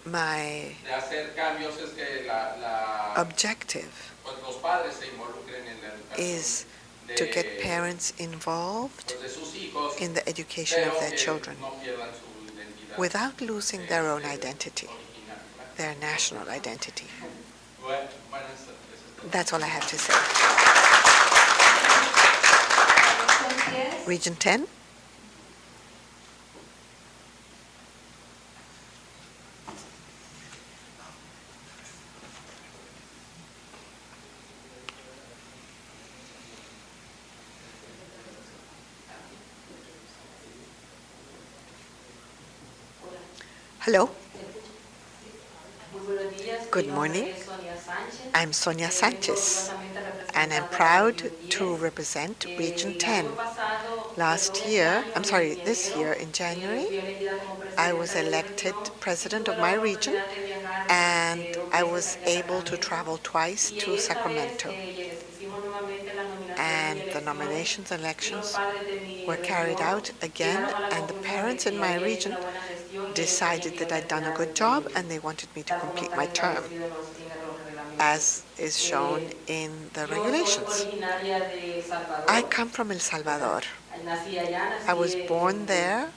Speaker 3: My
Speaker 7: de hacer cambios es que
Speaker 3: objective
Speaker 7: pues los padres se involucren en la educación
Speaker 3: is to get parents involved
Speaker 7: pues de sus hijos,
Speaker 3: in the education of
Speaker 7: pero
Speaker 3: their
Speaker 7: que
Speaker 3: children
Speaker 7: no pierdan su identidad
Speaker 3: without losing their own identity,
Speaker 7: original, ¿verdad?
Speaker 3: their national identity.
Speaker 7: Bueno, eso es todo.
Speaker 3: That's all I have to say.
Speaker 4: Región 10.
Speaker 3: Region 10, hello,
Speaker 5: Muy buenos días.
Speaker 3: Good
Speaker 5: Mi nombre
Speaker 3: morning.
Speaker 5: es Sonia Sánchez.
Speaker 3: I'm Sonia
Speaker 5: Vengo
Speaker 3: Sanchez.
Speaker 5: orgullosamente a
Speaker 3: and I'm proud to represent Region 10. This year in January, I was elected president of my region, and I was able to travel twice to Sacramento. And the nominations elections were carried out again, and the parents in my region decided that I'd done a good job and they wanted me to complete my term, as is shown in the regulations. I come from El Salvador. I was born there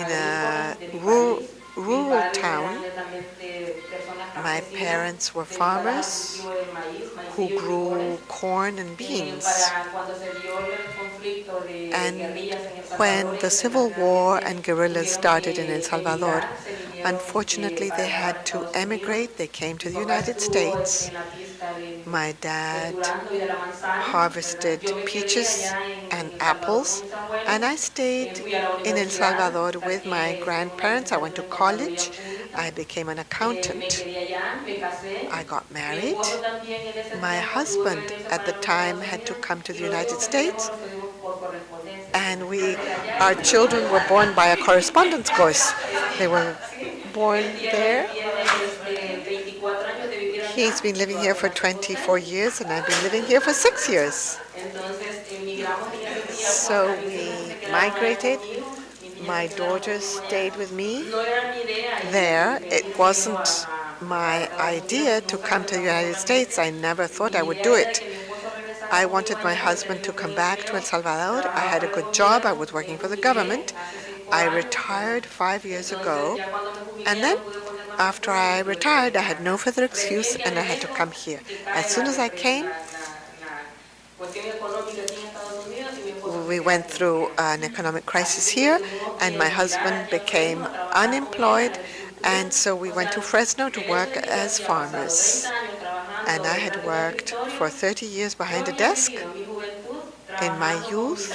Speaker 3: in a rural town. My parents were farmers who grew corn and beans. And when the Civil War and guerrillas started in El Salvador, unfortunately they had to emigrate. They came to the United States. My dad harvested peaches and apples, and I stayed in El Salvador with my grandparents. I went to college. I became an accountant. I got married. My husband at the time had to come to the United States, and our children were born by a correspondence course. They were born there. He's been living here for 24 years, and I've been living here for 6 years. So we migrated. My daughters stayed with me there. It wasn't my idea to come to the United States. I never thought I would do it. I wanted my husband to come back to El Salvador. I had a good job. I was working for the government. I retired 5 years ago, and then after I retired, I had no further excuse, and I had to come here. As soon as I came, we went through an economic crisis here, and my husband became unemployed, and so we went to Fresno to work as farmers. And I had worked for 30 years behind a desk. In my youth,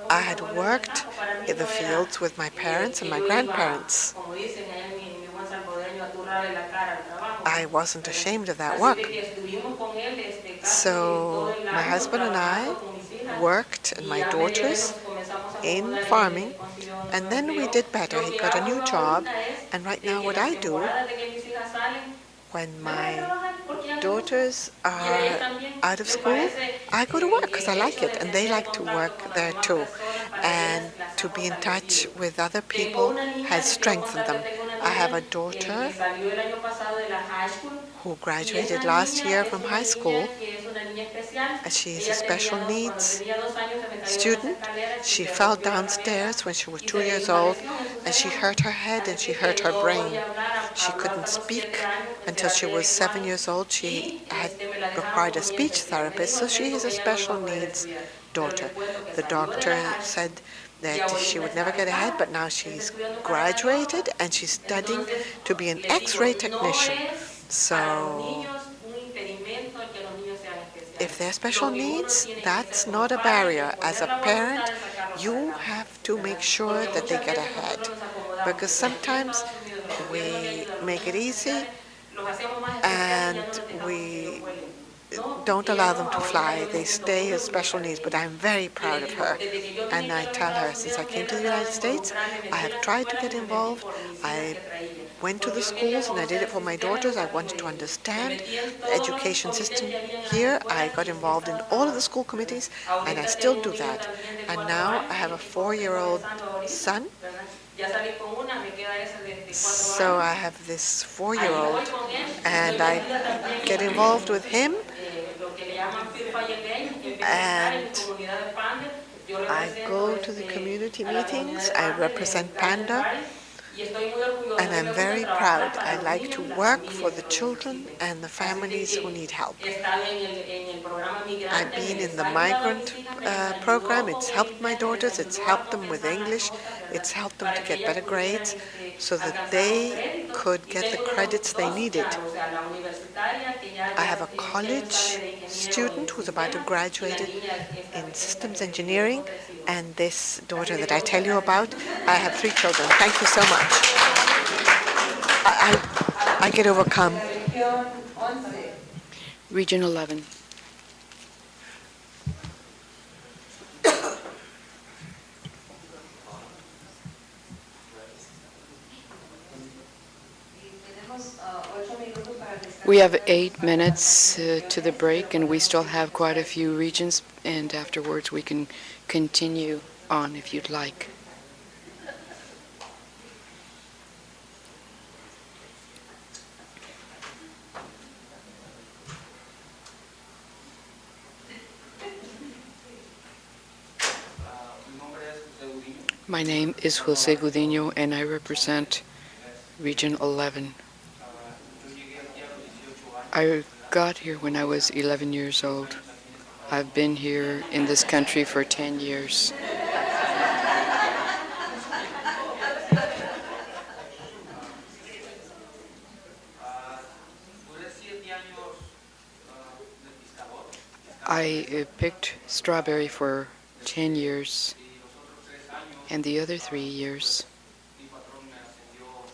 Speaker 3: I had worked in the fields with my parents and my grandparents. I wasn't ashamed of that work. So my husband and I worked, and my daughters, in farming, and then we did better. He got a new job, and right now what I do, when my daughters are out of school, I go to work because I like it, and they like to work there too. And to be in touch with other people has strengthened them. I have a daughter who graduated last year from high school. She's a special needs student. She fell downstairs when she was 2 years old, and she hurt her head and she hurt her brain. She couldn't speak until she was 7 years old. She had required a speech therapist, so she is a special needs daughter. The doctor said that she would never get ahead, but now she's graduated and she's studying to be an X-ray technician. So if they're special needs, that's not a barrier. As a parent, you have to make sure that they get ahead, because sometimes we make it easy and we don't allow them to fly. They stay as special needs, but I'm very proud of her. And I tell her, since I came to the United States, I have tried to get involved. I went to the schools, and I did it for my daughters. I wanted to understand the education system here. I got involved in all of the school committees, and I still do that. And now I have a 4-year-old son. So I have this 4-year-old, and I get involved with him, and I go to the community meetings. I represent Panda, and I'm very proud. I like to work for the children and the families who need help. I've been in the migrant program. It's helped my daughters. It's helped them with English. It's helped them to get better grades so that they could get the credits they needed. I have a college student who's about to graduate in systems engineering, and this daughter that I tell you about. I have 3 children. Thank you so much. I get overcome.
Speaker 1: Region 11. We have 8 minutes to the break, and we still have quite a few regions, and afterwards we can continue on if you'd like. My name is Jose Gudino, and I represent Region 11. I got here when I was 11 years old. I've been here in this country for 10 years. I picked strawberry for 10 years, and the other 3 years,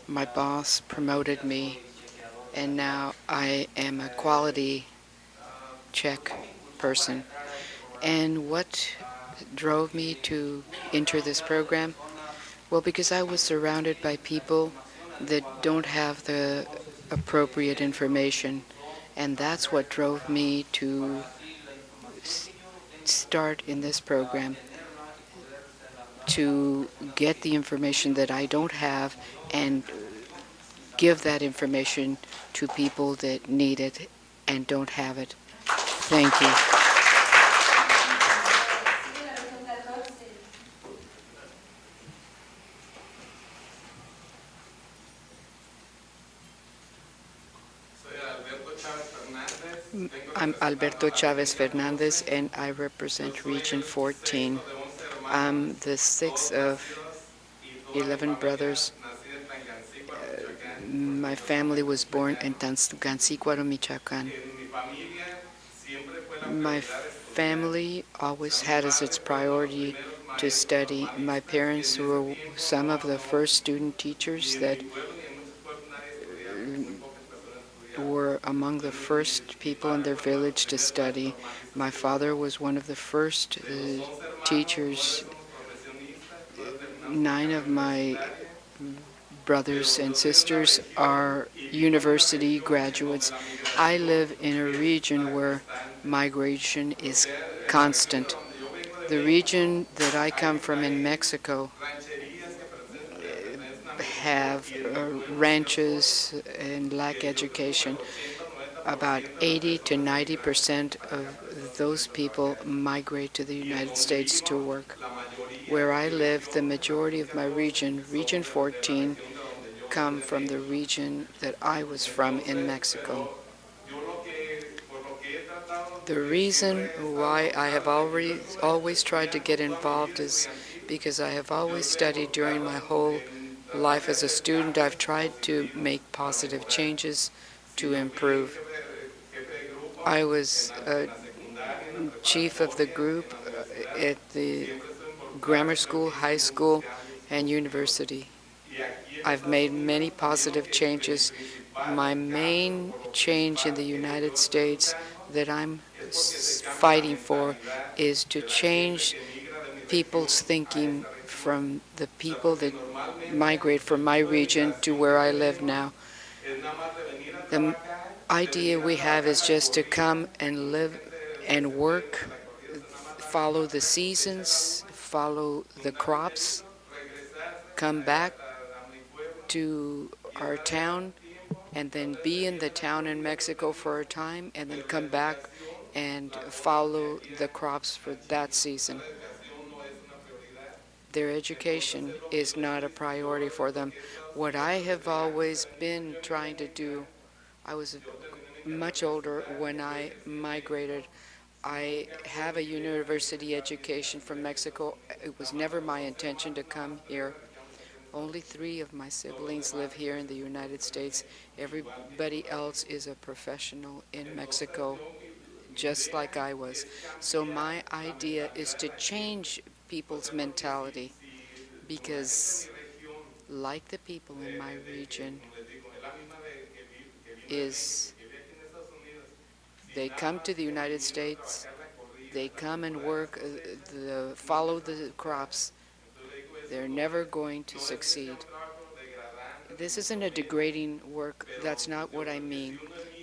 Speaker 1: my boss promoted me, and now I am a quality check person. And what drove me to enter this program? Well, because I was surrounded by people that don't have the appropriate information, and that's what drove me to start in this program, to get the information that I don't have and give that information to people that need it and don't have it. Thank you. I'm Alberto Chavez Fernandez, and I represent Region 14. I'm the sixth of 11 brothers. My family was born in Gansícuaro, Michoacán. My family always had as its priority to study. My parents were some of the first student teachers that were among the first people in their village to study. My father was one of the first teachers. 9 of my brothers and sisters are university graduates. I live in a region where migration is constant. The region that I come from in Mexico have ranches and lack education. About 80 to 90% of those people migrate to the United States to work. Where I live, the majority of my region, Region 14, come from the region that I was from in Mexico. The reason why I have always tried to get involved is because I have always studied during my whole life as a student. I've tried to make positive changes to improve. I was chief of the group at the grammar school, high school, and university. I've made many positive changes. My main change in the United States that I'm fighting for is to change people's thinking from the people that migrate from my region to where I live now. The idea we have is just to come and live and work, follow the seasons, follow the crops, come back to our town, and then be in the town in Mexico for a time, and then come back and follow the crops for that season. Their education is not a priority for them. What I have always been trying to do, I was much older when I migrated. I have a university education from Mexico. It was never my intention to come here. Only 3 of my siblings live here in the United States. Everybody else is a professional in Mexico, just like I was. So my idea is to change people's mentality, because like the people in my region is They come to the United States, they come and work, follow the crops. They're never going to succeed. This isn't a degrading work, that's not what I mean.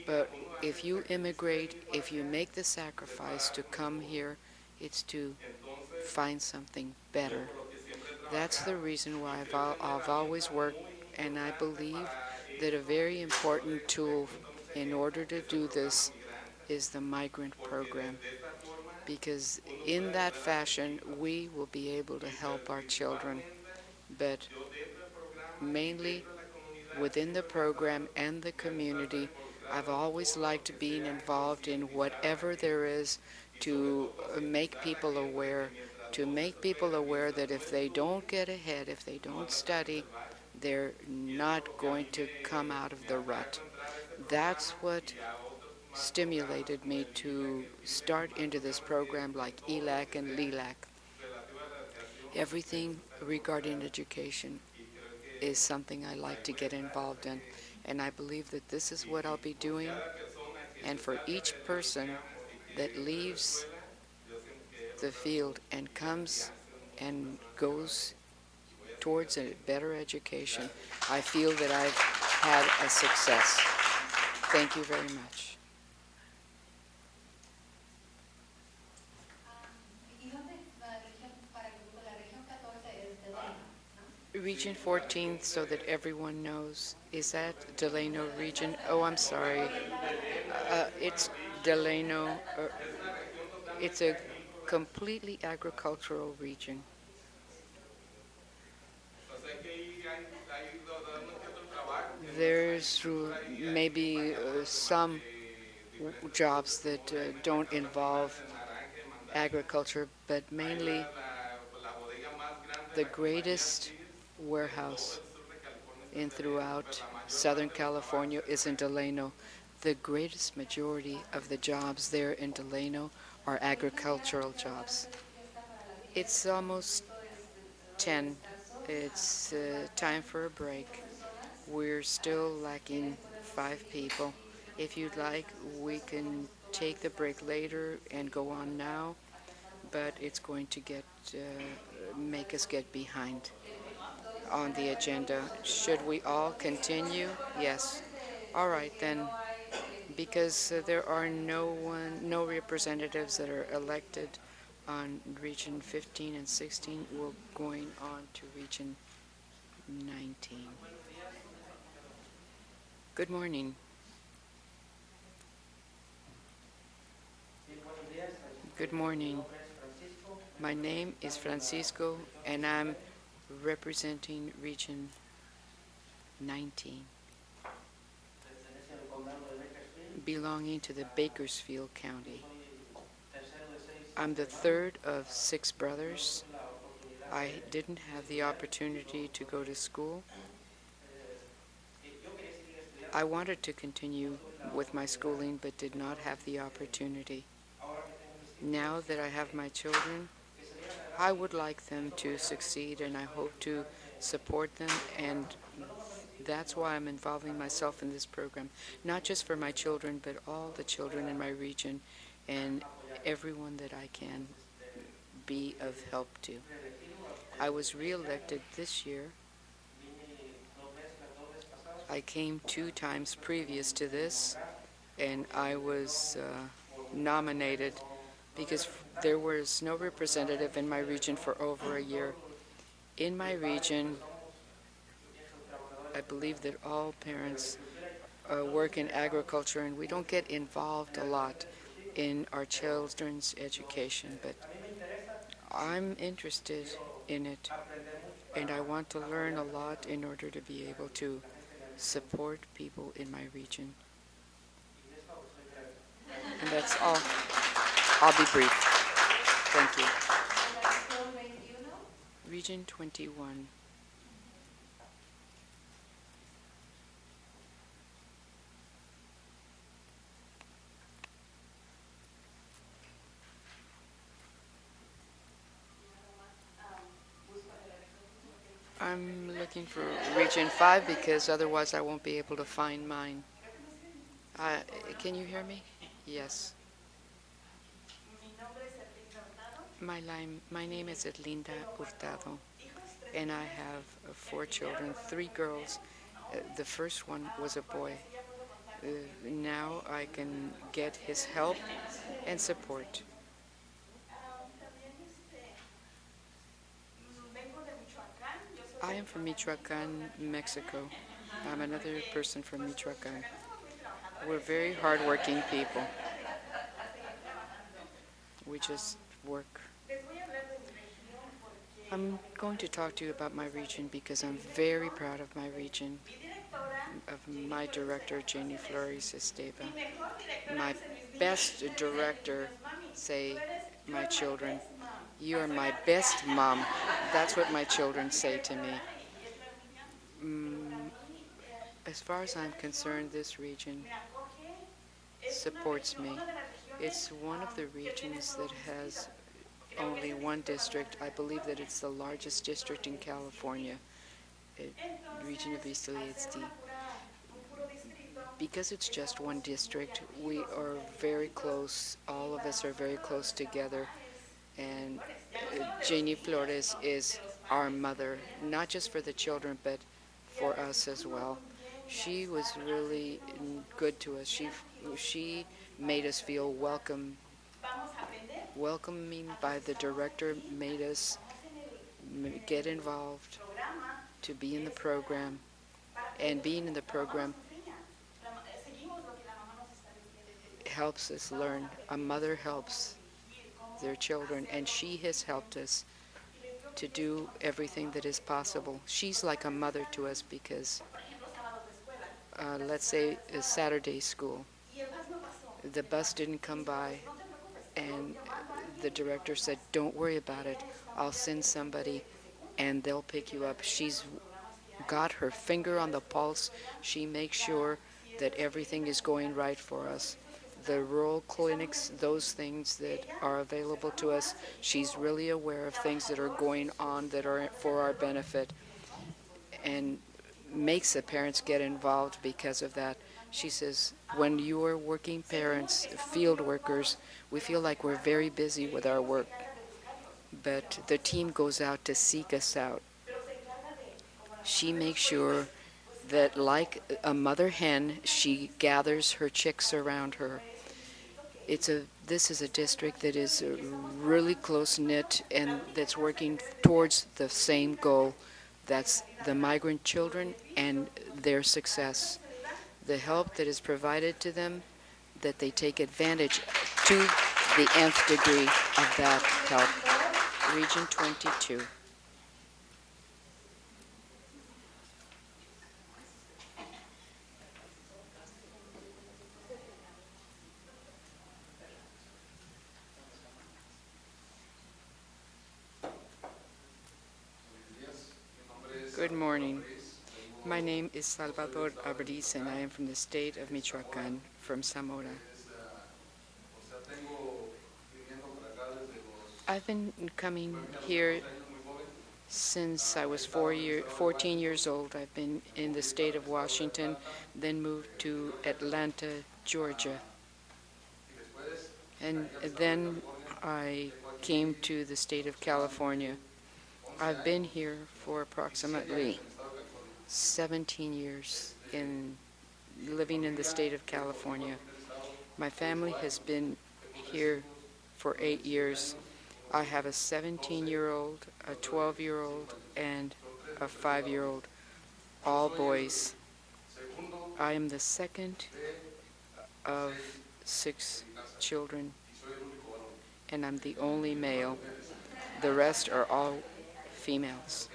Speaker 1: But if you immigrate, if you make the sacrifice to come here, it's to find something better. That's the reason why I've always worked, and I believe that a very important tool in order to do this is the migrant program, because in that fashion we will be able to help our children, but mainly within the program and the community. I've always liked being involved in whatever there is to make people aware, that if they don't get ahead, if they don't study, they're not going to come out of the rut. That's what stimulated me to start into this program like ELAC and LELAC. Everything regarding education is something I like to get involved in, and I believe that this is what I'll be doing. And for each person that leaves the field and comes and goes towards a better education, I feel that I've had a success. Thank you very much.
Speaker 4: ¿Y dónde la región para el grupo? La región 14 es Delano, ¿no?
Speaker 1: Region 14, so that everyone knows. Is that Delano region? Oh, I'm sorry. It's Delano. It's a completely agricultural region. There's maybe some jobs that don't involve agriculture, but mainly the greatest warehouse in throughout Southern California is in Delano. The greatest majority of the jobs there in Delano are agricultural jobs. It's almost 10. It's time for a break. We're still lacking 5 people. If you'd like, we can take the break later and go on now, but it's going to make us get behind on the agenda. Should we all continue? Yes. All right then, because there are no representatives that are elected on Region 15 and 16, we're going on to Region 19. Good morning. Good morning. My name is Francisco, and I'm representing Region 19, belonging to the Bakersfield County. I'm the third of 6 brothers. I didn't have the opportunity to go to school. I wanted to continue with my schooling, but did not have the opportunity. Now that I have my children, I would like them to succeed, and I hope to support them, and that's why I'm involving myself in this program, not just for my children, but all the children in my region and everyone that I can be of help to. I was re-elected this year. I came 2 times previous to this, and I was nominated because there was no representative in my region for over a year. In my region, I believe that all parents work in agriculture, and we don't get involved a lot in our children's education, but I'm interested in it, and I want to learn a lot in order to be able to support people in my region. And that's all. I'll be brief. Thank you. Region 21. I'm looking for Region 5 because otherwise I won't be able to find mine. Can you hear me? Yes. My name is Edlinda Hurtado, and I have four children, three girls. The first one was a boy. Now I can get his help and support. I am from Michoacan, Mexico. I'm another person from Michoacan. We're very hardworking people. We just work. I'm going to talk to you about my region because I'm very proud of my region, of my director, Janie Flores Esteva. My best director, say my children, you are my best mom. That's what my children say to me. Mm, as far as I'm concerned, this region supports me. It's one of the regions that has only one district. I believe that it's the largest district in California, region of East Elieste. Because it's just one district, we are very close. All of us are very close together. And Janie Flores is our mother, not just for the children, but for us as well. She was really good to us. She made us feel welcoming by the director, made us get involved, to be in the program, and being in the program helps us learn. A mother helps their children, and she has helped us to do everything that is possible. She's like a mother to us because, let's say, a Saturday school. The bus didn't come by, and the director said, "Don't worry about it. I'll send somebody, and they'll pick you up." She's got her finger on the pulse. She makes sure that everything is going right for us. The rural clinics, those things that are available to us, she's really aware of things that are going on that are for our benefit, and makes the parents get involved because of that. She says, when you are working parents, field workers, we feel like we're very busy with our work, but the team goes out to seek us out. She makes sure that, like a mother hen, she gathers her chicks around her. This is a district that is really close-knit and that's working towards the same goal. That's the migrant children and their success. The help that is provided to them, that they take advantage to the nth degree of that help. Region 22. Good morning. My name is Salvador Abriz, and I am from the state of Michoacan, from Zamora. I've been coming here since I was 14 years old. I've been in the state of Washington, then moved to Atlanta, Georgia. And then I came to the state of California. I've been here for approximately 17 years living in the state of California. My family has been here for 8 years. I have a 17-year-old, a 12-year-old, and a 5-year-old, all boys. I am the second of 6 children, and I'm the only male. The rest are all females.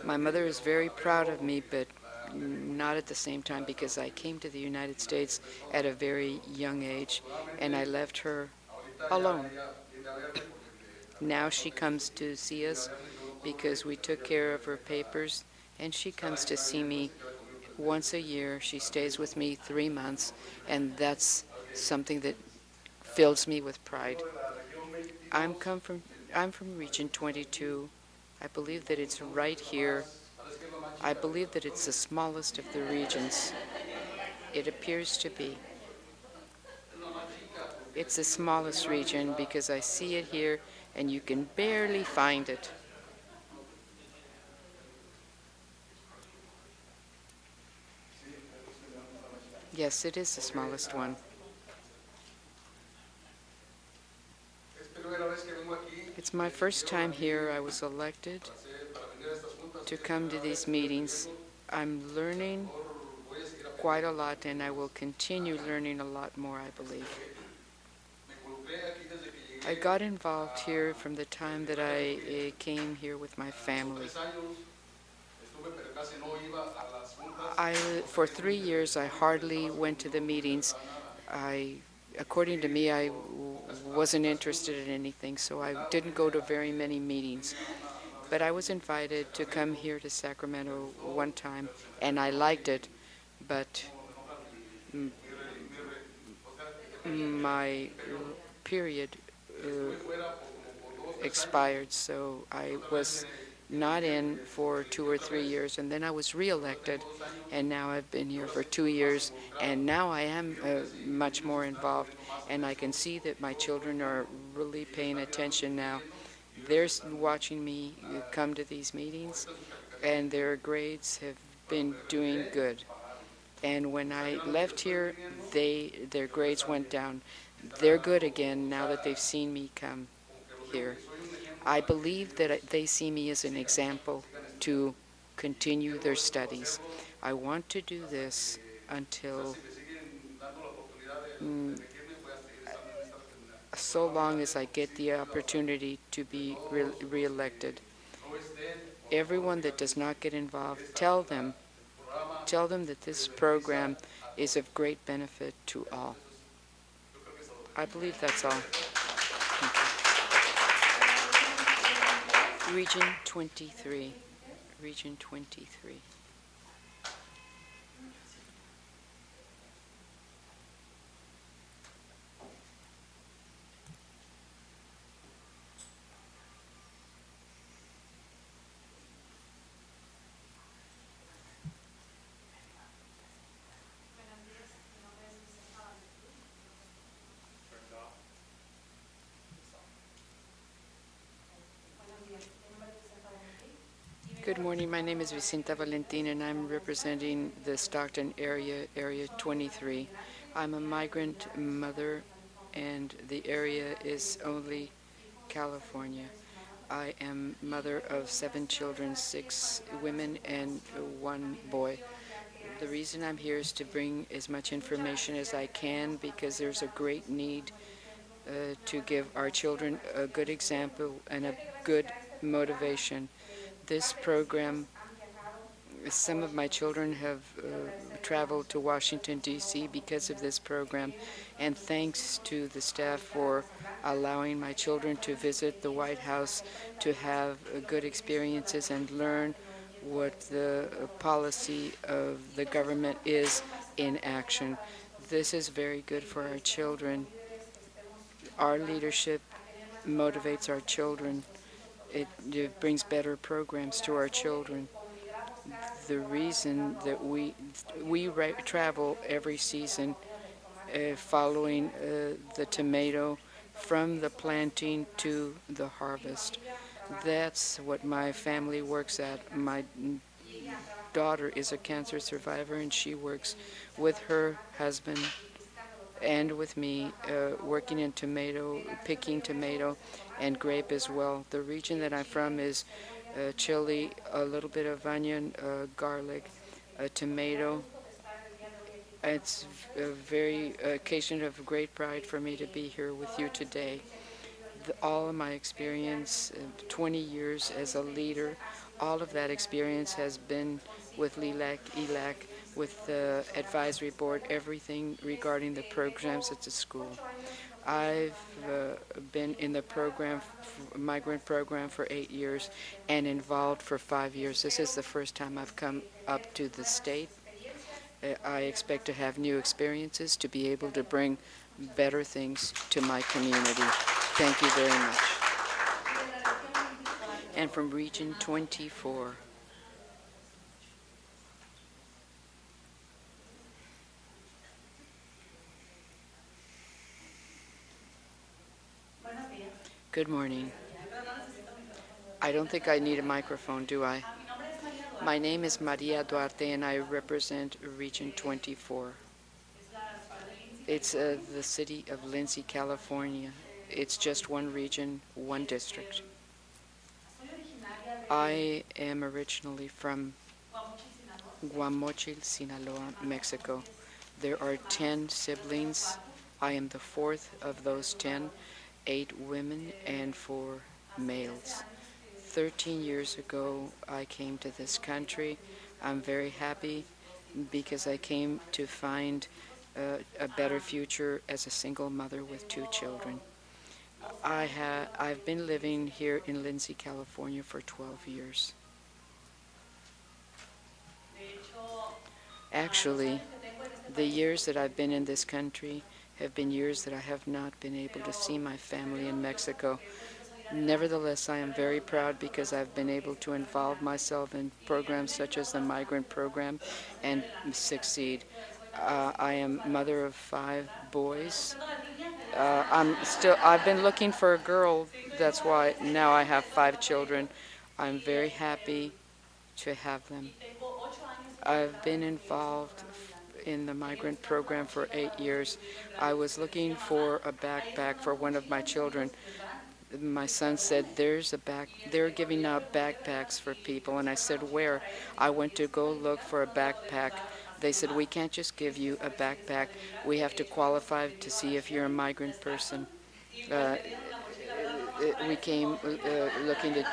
Speaker 1: My mother is very proud of me, but not at the same time, because I came to the United States at a very young age, and I left her alone. Now she comes to see us because we took care of her papers, and she comes to see me once a year. She stays with me 3 months, and that's something that fills me with pride. I'm from Region 22. I believe that it's right here. I believe that it's the smallest of the regions. It appears to be. It's the smallest region because I see it here and you can barely find it. Yes, it is the smallest one. It's my first time here. I was elected to come to these meetings. I'm learning quite a lot, and I will continue learning a lot more, I believe. I got involved here from the time that I came here with my family. For 3 years, I hardly went to the meetings. According to me, I wasn't interested in anything, so I didn't go to very many meetings. But I was invited to come here to Sacramento one time, and I liked it, but my period expired, so I was not in for 2 or 3 years, and then I was reelected, and now I've been here for 2 years, and now I am much more involved, and I can see that my children are really paying attention now. They're watching me come to these meetings, and their grades have been doing good. And when I left here, their grades went down. They're good again now that they've seen me come here. I believe that they see me as an example to continue their studies. I want to do this until so long as I get the opportunity to be reelected. Everyone that does not get involved, tell them that this program is of great benefit to all. I believe that's all. Region 23. Region 23. Good morning. My name is Vicenta Valentin, and I'm representing the Stockton area, Area 23. I'm a migrant mother, and the area is only California. I am mother of 7 children, 6 women and 1 boy. The reason I'm here is to bring as much information as I can because there's a great need to give our children a good example and a good motivation. This program, some of my children have traveled to Washington, D.C. because of this program, and thanks to the staff for allowing my children to visit the White House to have good experiences and learn what the policy of the government is in action. This is very good for our children. Our leadership motivates our children. It brings better programs to our children. The reason that we travel every season following the tomato from the planting to the harvest. That's what my family works at. My daughter is a cancer survivor, and she works with her husband and with me, working in tomato, picking tomato and grape as well. The region that I'm from is chili, a little bit of onion, garlic, tomato. It's a very occasion of great pride for me to be here with you today. All of my experience, 20 years as a leader, all of that experience has been with LELAC, ELAC, with the advisory board, everything regarding the programs at the school. I've been in the program, migrant program, for 8 years and involved for 5 years. This is the first time I've come up to the state. I expect to have new experiences to be able to bring better things to my community. Thank you very much. And from Region 24. Good morning. I don't think I need a microphone, do I? My name is Maria Duarte and I represent Region 24. It's the city of Lindsay, California. It's just one region, one district. I am originally from Guamochil, Sinaloa, Mexico. There are 10 siblings. I am the fourth of those 10, 8 women and 4 males. 13 years ago, I came to this country. I'm very happy because I came to find a better future as a single mother with 2 children. I've been living here in Lindsay, California for 12 years. Actually, the years that I've been in this country have been years that I have not been able to see my family in Mexico. Nevertheless, I am very proud because I've been able to involve myself in programs such as the Migrant Program and succeed. I am mother of 5 boys. I've been looking for a girl, that's why now I have 5 children. I'm very happy to have them. I've been involved in the migrant program for 8 years. I was looking for a backpack for one of my children. My son said, they're giving out backpacks for people. And I said, where? I went to go look for a backpack. They said, we can't just give you a backpack. We have to qualify to see if you're a migrant person. We came looking to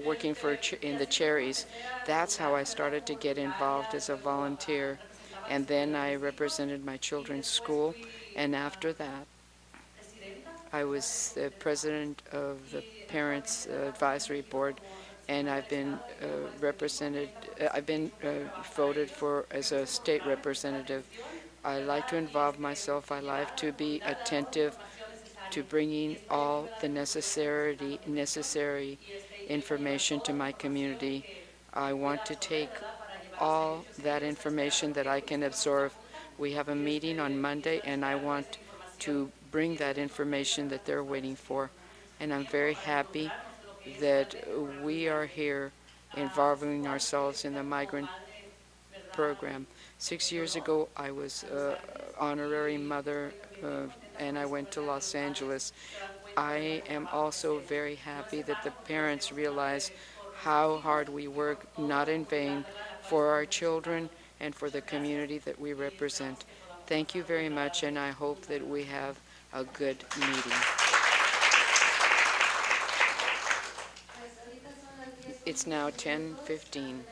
Speaker 1: working in the Cherries. That's how I started to get involved as a volunteer. And then I represented my children's school. And after that, I was the president of the Parents Advisory Board, and I've been voted for as a state representative. I like to involve myself. I like to be attentive to bringing all the necessary information to my community. I want to take all that information that I can absorb. We have a meeting on Monday, and I want to bring that information that they're waiting for. And I'm very happy that we are here involving ourselves in the migrant program. 6 years ago, I was honorary mother and I went to Los Angeles. I am also very happy that the parents realize how hard we work, not in vain, for our children and for the community that we represent. Thank you very much, and I hope that we have a good meeting. It's now 10:15.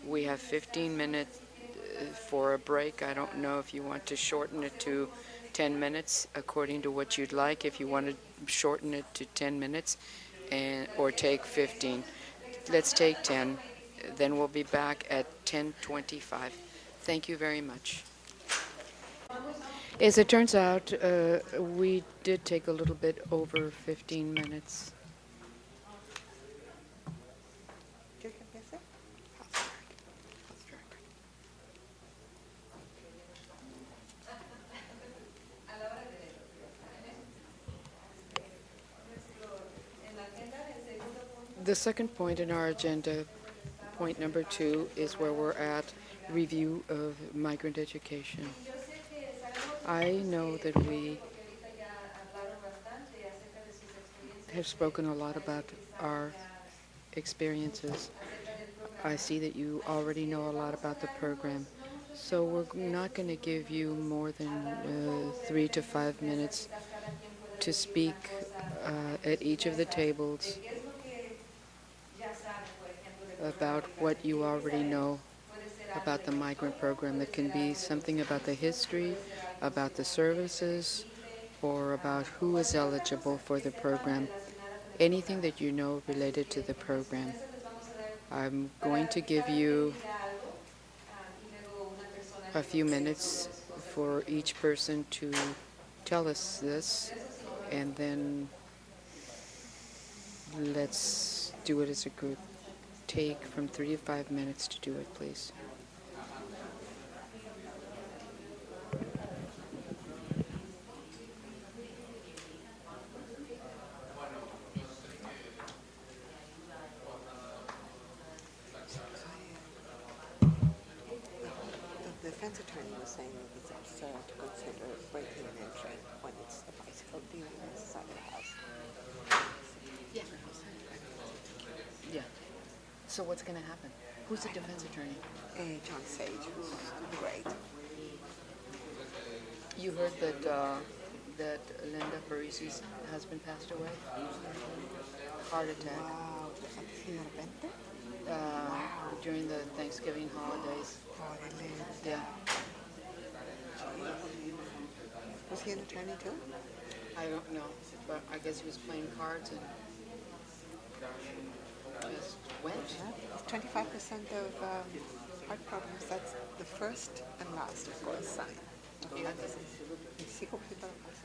Speaker 1: We have 15 minutes for a break. I don't know if you want to shorten it to 10 minutes according to what you'd like. If you want to shorten it to 10 minutes or take 15. Let's take 10. Then we'll be back at 10:25. Thank you very much. As it turns out, we did take a little bit over 15 minutes.
Speaker 3: ¿Quieres que empiece?
Speaker 1: The second point in our agenda, point number 2, is where we're at, review of migrant education. I know that we have spoken a lot about our experiences. I see that you already know a lot about the program. So we're not going to give you more than 3 to 5 minutes to speak at each of the tables about what you already know about the migrant program. That can be something about the history, about the services, or about who is eligible for the program. Anything that you know related to the program. I'm going to give you a few minutes for each person to tell us this, and then let's do it as a group. Take from 3 to 5 minutes to do it, please.
Speaker 7: Bueno,
Speaker 3: defense attorney was saying that it's absurd to consider breaking and entering when it's a bicycle dealer inside the house.
Speaker 1: Yeah. Yeah. So what's going to happen? Who's the defense attorney?
Speaker 3: John Sage, who's great.
Speaker 1: You heard that that Linda Parisi's husband passed away? Heart attack.
Speaker 3: Wow, Señor Bente?
Speaker 1: During the Thanksgiving holidays. Yeah.
Speaker 3: Was he an attorney too?
Speaker 1: I don't know, but I guess he was playing cards and just went.
Speaker 3: 25% of heart problems, that's the first and last, of course, sign of heart disease. Y sí, poquito lo pasa.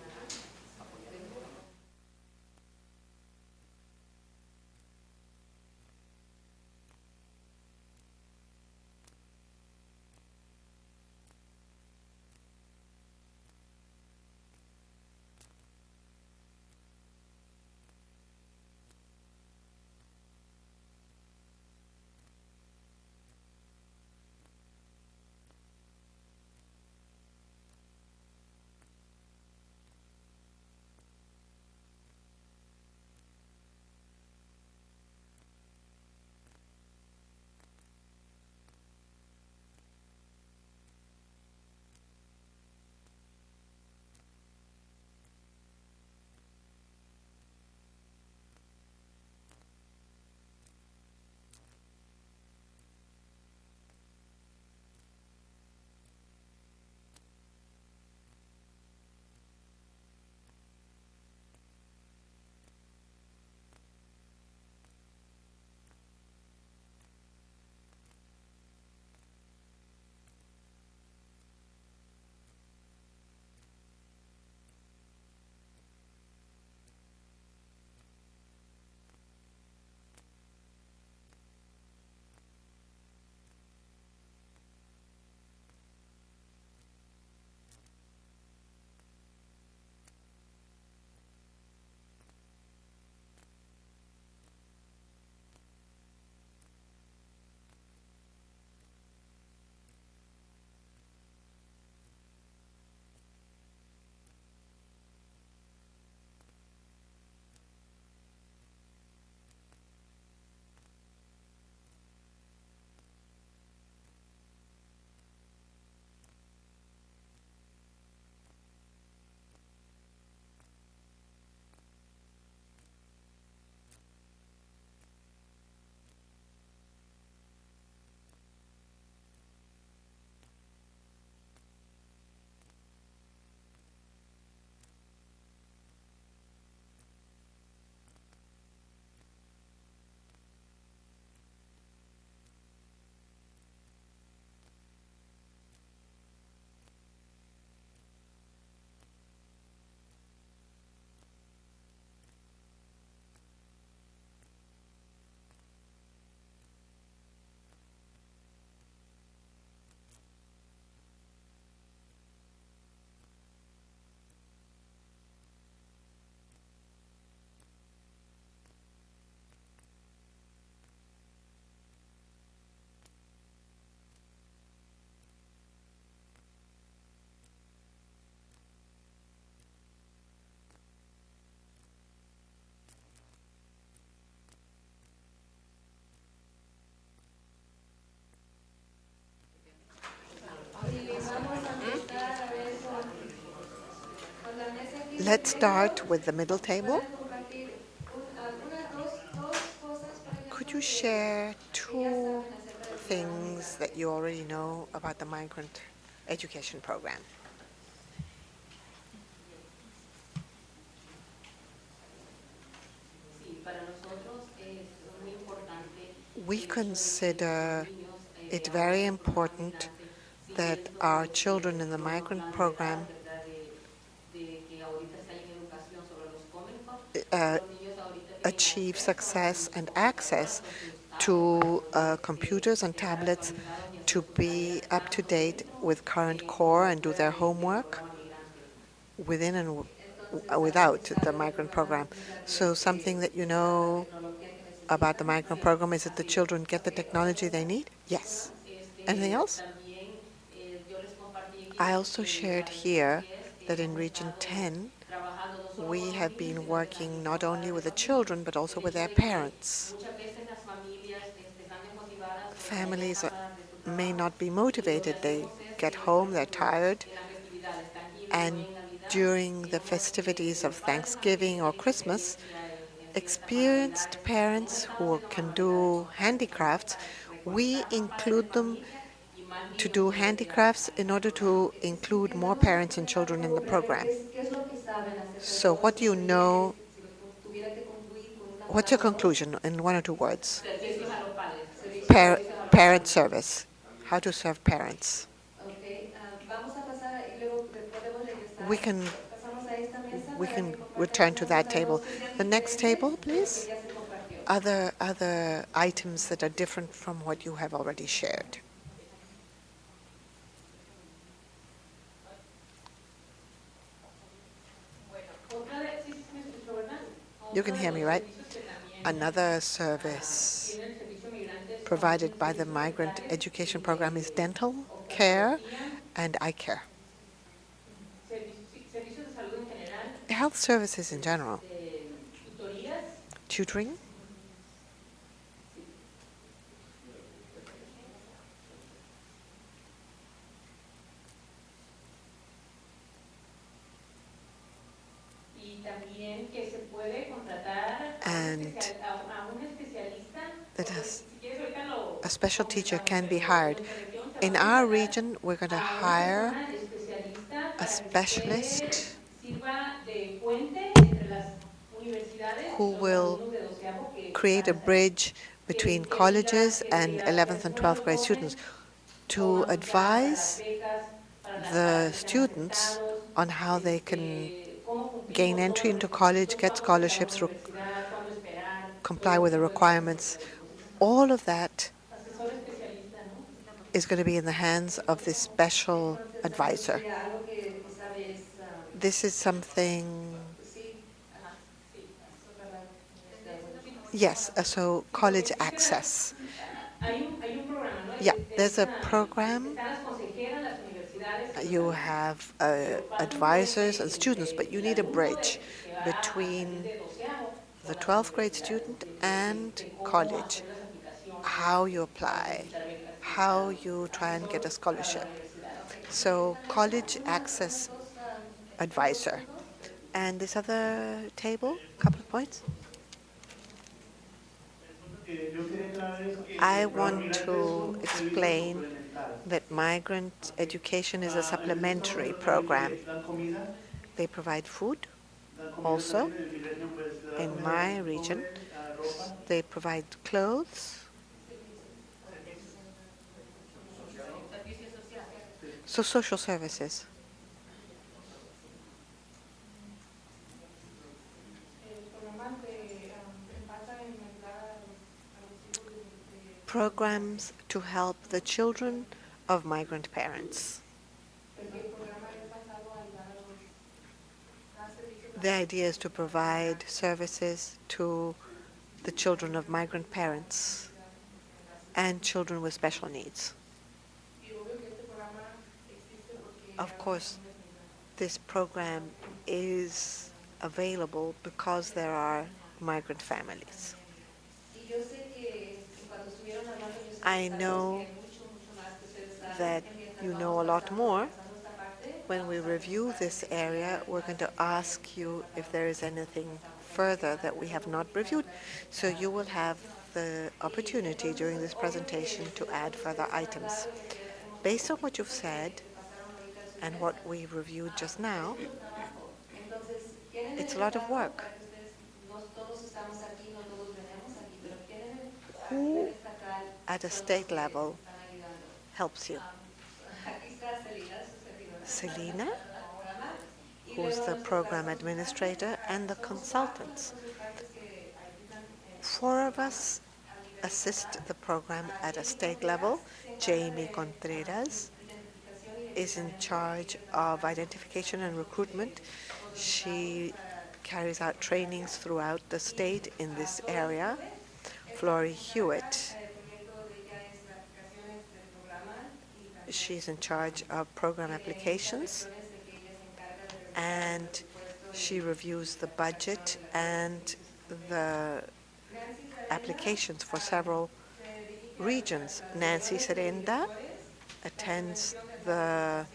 Speaker 3: Let's start with the middle table. Could you share two things that you already know about the migrant education program? We consider it very important that our children in the migrant program achieve success and access to computers and tablets to be up to date with current core and do their homework within and without the migrant program. So something that you know about the migrant program is that the children get the technology they need? Yes. Anything else? I also shared here that in Region 10,
Speaker 5: trabajado no solo
Speaker 3: we
Speaker 5: con los
Speaker 3: have
Speaker 5: niños,
Speaker 3: been
Speaker 5: sino también
Speaker 3: working
Speaker 5: con
Speaker 3: not
Speaker 5: los
Speaker 3: only
Speaker 5: padres
Speaker 3: with
Speaker 5: de
Speaker 3: the
Speaker 5: familia.
Speaker 3: children, but also
Speaker 5: El
Speaker 3: with
Speaker 5: hecho
Speaker 3: their
Speaker 5: de que
Speaker 3: parents.
Speaker 5: muchas veces las familias están desmotivadas porque ya llegan
Speaker 3: Families
Speaker 5: cansadas de su
Speaker 3: may
Speaker 5: trabajo
Speaker 3: not be
Speaker 5: y lo que
Speaker 3: motivated. They
Speaker 5: hacemos es
Speaker 3: get
Speaker 5: que, por
Speaker 3: home, they're
Speaker 5: ejemplo,
Speaker 3: tired,
Speaker 5: en las festividades Thanksgiving o
Speaker 3: and
Speaker 5: en Navidad,
Speaker 3: during the
Speaker 5: digamos
Speaker 3: festivities
Speaker 5: que
Speaker 3: of
Speaker 5: los padres de familia
Speaker 3: Thanksgiving
Speaker 5: que
Speaker 3: or
Speaker 5: tienen
Speaker 3: Christmas,
Speaker 5: experiencia en ciertas
Speaker 3: experienced
Speaker 5: manualidades, no
Speaker 3: parents
Speaker 5: estamos
Speaker 3: who
Speaker 5: haciendo
Speaker 3: can
Speaker 5: manualidades
Speaker 3: do
Speaker 5: como tal, sino es
Speaker 3: handicrafts,
Speaker 5: para
Speaker 3: we
Speaker 5: reconectar más padres de
Speaker 3: include them
Speaker 5: familia y más
Speaker 3: to
Speaker 5: niños
Speaker 3: do
Speaker 5: poder ir al
Speaker 3: handicrafts in order
Speaker 5: programa.
Speaker 3: to include more parents and children in the program.
Speaker 4: ¿Qué es lo que saben acerca de
Speaker 3: So
Speaker 4: todo
Speaker 3: what
Speaker 4: esto?
Speaker 3: do you
Speaker 4: Sería
Speaker 3: know?
Speaker 4: si lo tuviera que concluir con una
Speaker 3: What's your
Speaker 4: palabra o dos.
Speaker 3: conclusion in one or two words?
Speaker 5: Servicios a los padres.
Speaker 3: Par-
Speaker 5: Servicios a los
Speaker 3: parent
Speaker 5: padres.
Speaker 3: service. How to serve parents.
Speaker 4: Ok, vamos a pasar y luego podemos regresar.
Speaker 3: We can
Speaker 4: Pasamos a esta mesa
Speaker 3: we
Speaker 4: para
Speaker 3: can
Speaker 4: que
Speaker 3: return to that
Speaker 4: compartamos
Speaker 3: table.
Speaker 4: algo que sea
Speaker 3: The next table,
Speaker 4: diferente de lo
Speaker 3: please.
Speaker 4: que ya se compartió.
Speaker 3: Other items that are different from what you have already shared.
Speaker 5: Otra de, sí, sí, me escuchó, ¿verdad?
Speaker 3: You can
Speaker 5: Otro de
Speaker 3: hear me,
Speaker 5: los
Speaker 3: right?
Speaker 5: servicios que también,
Speaker 3: Another service
Speaker 5: tiene el servicio migrantes
Speaker 3: provided by the Migrant Education Program is dental care and eye care.
Speaker 5: servicios de salud en general,
Speaker 3: Health services in general.
Speaker 5: tutorías,
Speaker 3: Tutoring,
Speaker 5: y también que se puede contratar
Speaker 3: And
Speaker 5: a un especialista.
Speaker 3: that
Speaker 5: Porque
Speaker 3: has
Speaker 5: si quieres, ahorita lo
Speaker 3: a special teacher
Speaker 5: comentamos,
Speaker 3: can be
Speaker 5: pero
Speaker 3: hired.
Speaker 5: en nuestra región se
Speaker 3: In
Speaker 5: va a
Speaker 3: our
Speaker 5: contratar
Speaker 3: region, we're going to
Speaker 5: a una
Speaker 3: hire
Speaker 5: persona especialista
Speaker 3: a
Speaker 5: para que
Speaker 3: specialist
Speaker 5: usted sirva de puente entre las universidades
Speaker 3: who
Speaker 5: y los
Speaker 3: will
Speaker 5: alumnos de doceavo que
Speaker 3: create a
Speaker 5: van a salir.
Speaker 3: bridge between colleges and 11th and 12th grade students to advise the students on how they can gain entry into college, get scholarships, comply with the requirements. All of that
Speaker 5: Asesor especialista, ¿no?
Speaker 3: is going to be in the hands of this special advisor.
Speaker 4: Sería algo que sabe es,
Speaker 3: This is something,
Speaker 4: sí,
Speaker 5: Sí.
Speaker 3: yes, so college access.
Speaker 5: Hay un programa, ¿no?
Speaker 3: Yeah, there's a program.
Speaker 5: Están las consejeras, las universidades.
Speaker 3: You have advisors and students, but you need a bridge between the 12th grade student and college. How you apply, how you try and get a scholarship. So college access advisor. And this other table, couple of points.
Speaker 2: Yo quería aclarar es que
Speaker 3: I
Speaker 2: el programa
Speaker 3: want
Speaker 2: Migrante es
Speaker 3: to
Speaker 2: un servicio
Speaker 3: explain
Speaker 2: suplementario.
Speaker 3: that migrant education is a
Speaker 2: El
Speaker 3: supplementary
Speaker 2: servicio
Speaker 3: program.
Speaker 2: dan comida,
Speaker 3: They provide food.
Speaker 2: dan comida
Speaker 3: Also,
Speaker 2: también, en mi región, pues, dan
Speaker 3: in
Speaker 2: comida,
Speaker 3: my
Speaker 2: comer,
Speaker 3: region,
Speaker 2: ropa.
Speaker 3: They provide clothes. So social services. Programs to help the children of migrant parents. The idea is to provide services to the children of migrant parents and children with special needs. Of course, this program is available because there are migrant families. I know that you know a lot more. When we review this area, we're going to ask you if there is anything further that we have not reviewed. So you will have the opportunity during this presentation to add further items. Based on what you've said and what we reviewed just now, it's a lot of work. Who at a state level helps you? Selena, who's the program administrator, and the consultants. 4 of us assist the program at a state level. Jamie Contreras is in charge of identification and recruitment. She carries out trainings throughout the state in this area. Flory Hewitt She's in charge of program applications, and she reviews the budget and the applications for several regions. Nancy Serenda attends the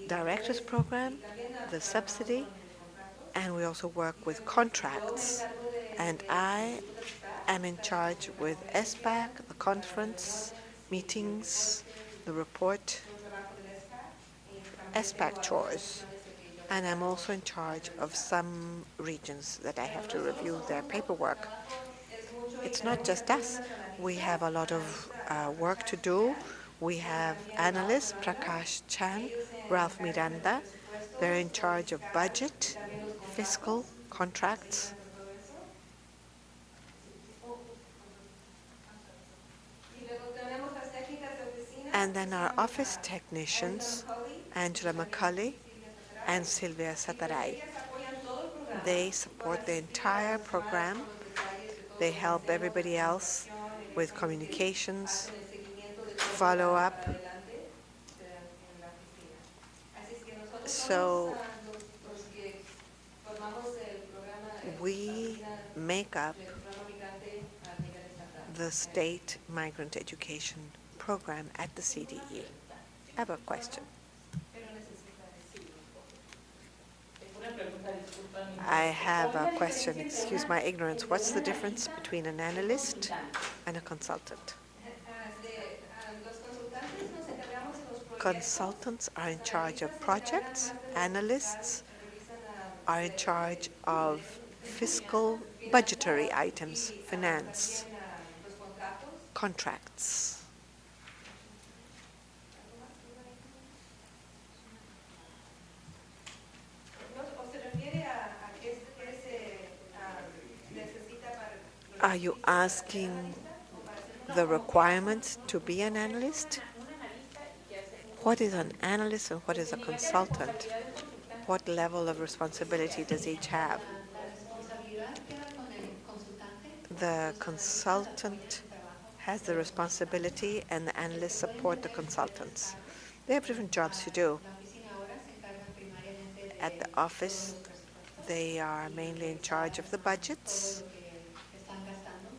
Speaker 3: director's program, the subsidy, and we also work with contracts. And I am in charge with SPAC, the conference, meetings, the report, SPAC chores. And I'm also in charge of some regions that I have to review their paperwork. It's not just us. We have a lot of work to do. We have analysts, Prakash Chan, Ralph Miranda. They're in charge of budget, fiscal, contracts. And then our office technicians, Angela McCulley and Sylvia Sataray. They support the entire program. They help everybody else with communications, follow up. So we make up the state migrant education program at the CDE. I have a question. I have a question. Excuse my ignorance. What's the difference between an analyst and a consultant? Consultants are in charge of projects. Analysts are in charge of fiscal, budgetary items, finance, contracts. Are you asking the requirements to be an analyst? What is an analyst and what is a consultant? What level of responsibility does each have? The consultant has the responsibility and the analysts support the consultants. They have different jobs to do. At the office, they are mainly in charge of the budgets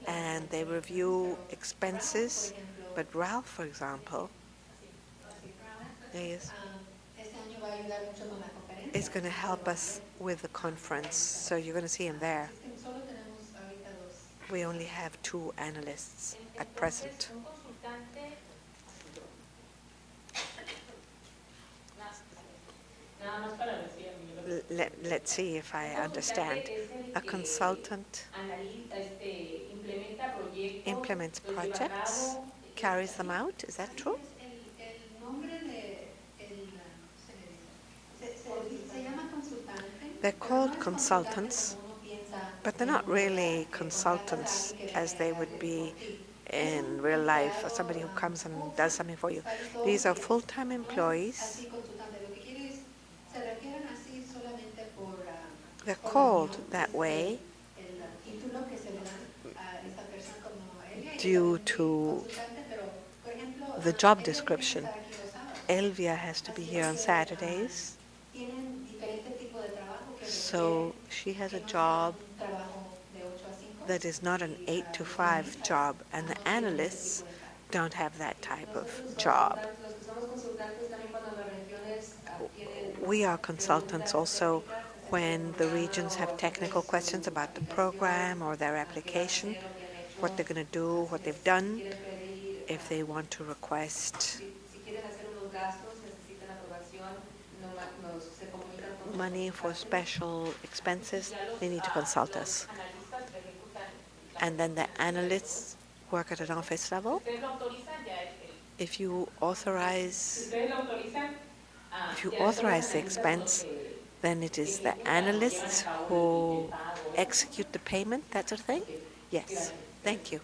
Speaker 3: and they review expenses. But Ralph, for example, is going to help us with the conference, so you're going to see him there. We only have 2 analysts at present. Let's see if I understand. A consultant implements projects, carries them out. Is that true? They're called consultants, but they're not really consultants as they would be in real life, or somebody who comes and does something for you. These are full-time employees. They're called that way due to the job description. Elvia has to be here on Saturdays, so she has a job that is not an 8 to 5 job, and the analysts don't have that type of job. We are consultants also when the regions have technical questions about the program or their application, what they're going to do, what they've done. If they want to request money for special expenses, they need to consult us. And then the analysts work at an office level. If you authorize the expense, then it is the analysts who execute the payment, that sort of thing? Yes. Thank you.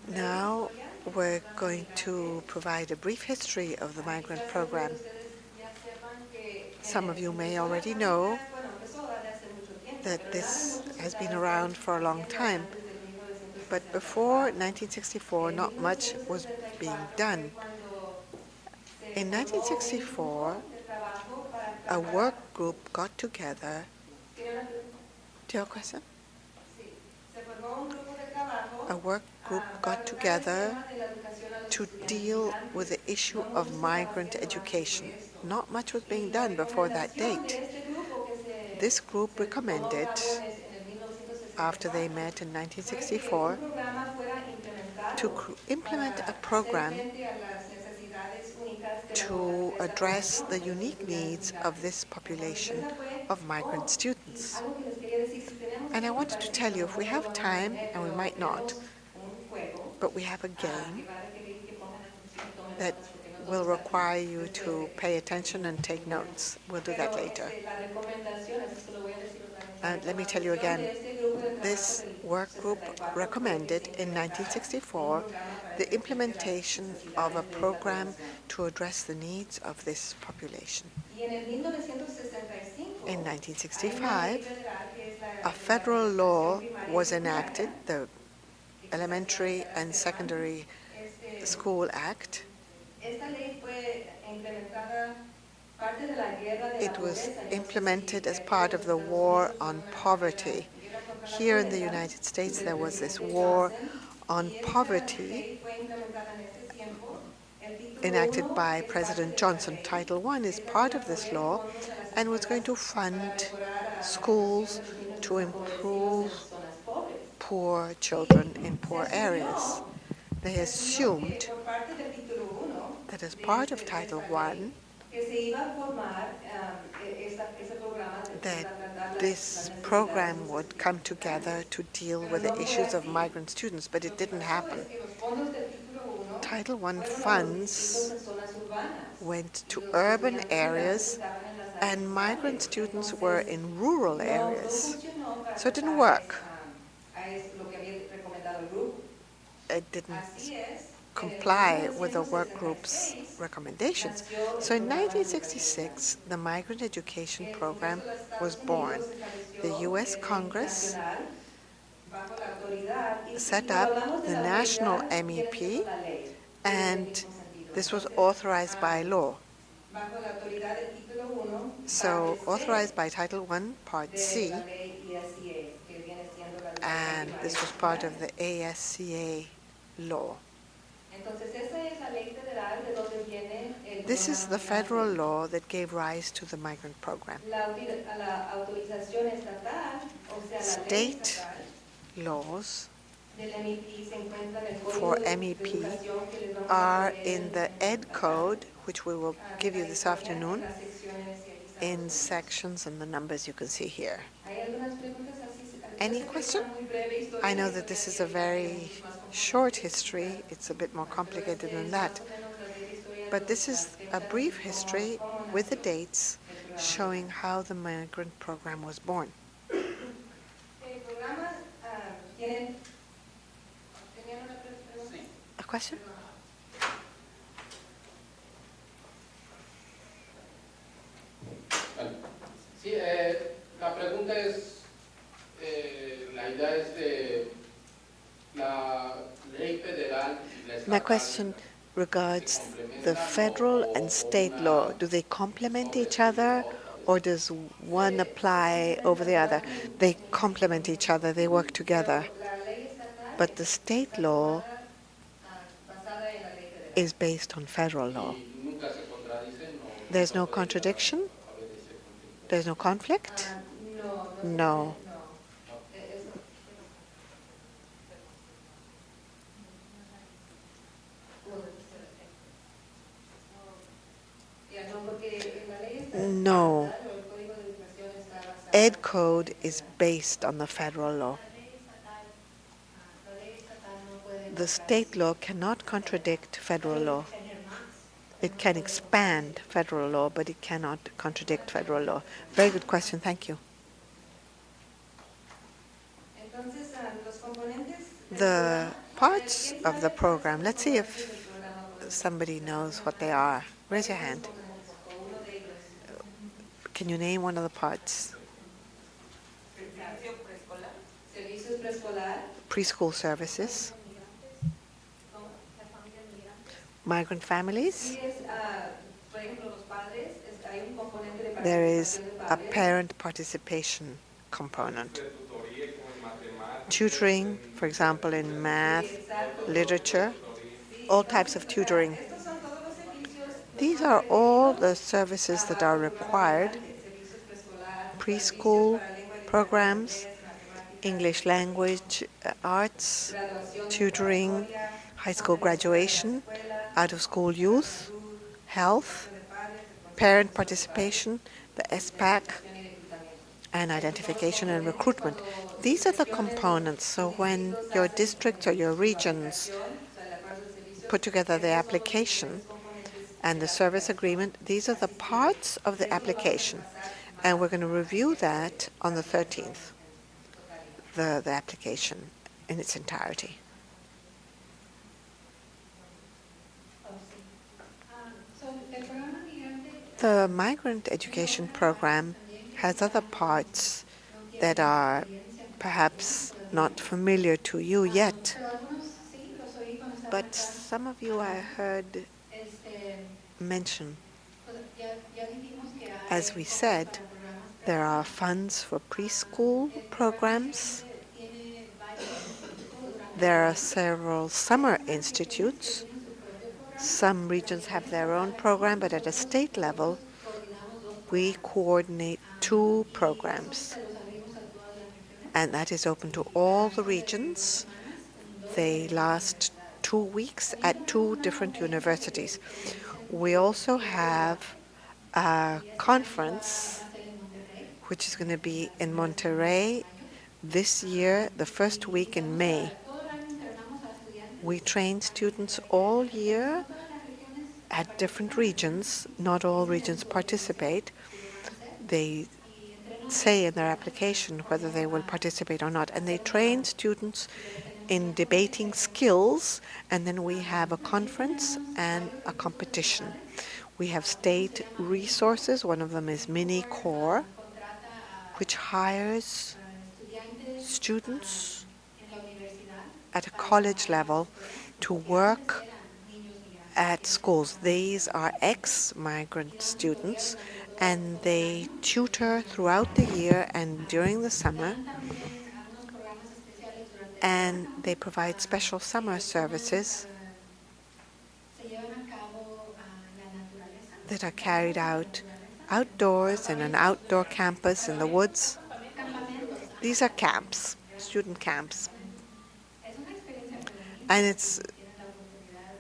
Speaker 3: Now we're going to provide a brief history of the migrant program. Some of you may already know that this has been around for a long time. But before 1964, not much was being done. In 1964, a work group got together. Do you have a question? A work group got together to deal with the issue of migrant education. Not much was being done before that date. This group recommended, after they met in 1964, to implement a program to address the unique needs of this population of migrant students. And I wanted to tell you, if we have time, and we might not, but we have a game that will require you to pay attention and take notes. We'll do that later. And let me tell you again, this work group recommended in 1964 the implementation of a program to address the needs of this population. In 1965, a federal law was enacted, the Elementary and Secondary School Act. It was implemented as part of the war on poverty. Here in the United States, there was this war on poverty enacted by President Johnson. Title I is part of this law and was going to fund schools to improve poor children in poor areas. They assumed that as part of Title I, that this program would come together to deal with the issues of migrant students, but it didn't happen. Title I funds went to urban areas, and migrant students were in rural areas. So it didn't work. It didn't comply with the work group's recommendations. So in 1966, the Migrant Education Program was born. The U.S. Congress set up the National MEP, and this was authorized by law. So authorized by Title I, Part C, and this was part of the ASCA law. This is the federal law that gave rise to the migrant program. State laws for MEP are in the Ed Code, which we will give you this afternoon, in sections and the numbers you can see here. Any question? I know that this is a very short history. It's a bit more complicated than that. But this is a brief history with the dates showing how the migrant program was born. A question?
Speaker 7: Sí, la pregunta es, la idea es de la ley federal.
Speaker 3: My question regards the federal and state law. Do they complement each other, or does one apply over the other? They complement each other, they work together. But the state law is based on federal law. There's no contradiction? There's no conflict? No. No. Ed Code is based on the federal law. The state law cannot contradict federal law. It can expand federal law, but it cannot contradict federal law. Very good question. Thank you. The parts of the program, let's see if somebody knows what they are. Raise your hand. Can you name one of the parts? preschool services, migrant families. There is a parent participation component. Tutoring, for example, in math, literature, all types of tutoring. These are all the services that are required. Preschool programs, English language, arts, tutoring, high school graduation, out-of-school youth, health, parent participation, the SPAC, and identification and recruitment. These are the components. So when your districts or your regions put together the application and the service agreement, these are the parts of the application. And we're going to review that on the 13th, the application in its entirety. The migrant education program has other parts that are perhaps not familiar to you yet, but some of you I heard mention. As we said, there are funds for preschool programs. There are several summer institutes. Some regions have their own program, but at a state level, we coordinate 2 programs. And that is open to all the regions. They last 2 weeks at 2 different universities. We also have a conference which is going to be in Monterrey this year, the first week in May. We train students all year at different regions. Not all regions participate. They say in their application whether they will participate or not. And they train students in debating skills, and then we have a conference and a competition. We have state resources. One of them is Mini Core, which hires students at a college level to work at schools. These are ex-migrant students, and they tutor throughout the year and during the summer, and they provide special summer services that are carried out outdoors in an outdoor campus in the woods. These are camps, student camps. And it's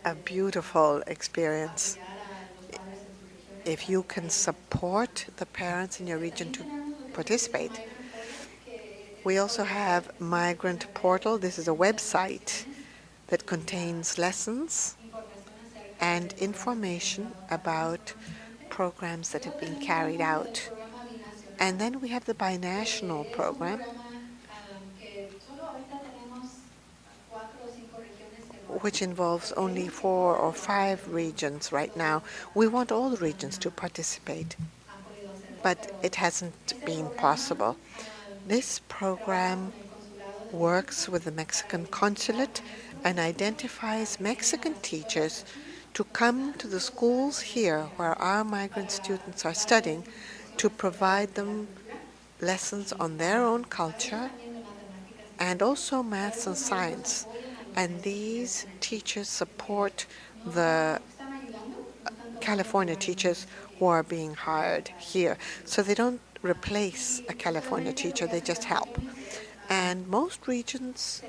Speaker 3: a beautiful experience. If you can support the parents in your region to participate. We also have Migrant Portal. This is a website that contains lessons and information about programs that have been carried out. And then we have the binational program, which involves only 4 or 5 regions right now. We want all the regions to participate, but it hasn't been possible. This program works with the Mexican consulate and identifies Mexican teachers to come to the schools here where our migrant students are studying to provide them lessons on their own culture and also maths and science. And these teachers support the California teachers who are being hired here. So they don't replace a California teacher, they just help. And most regions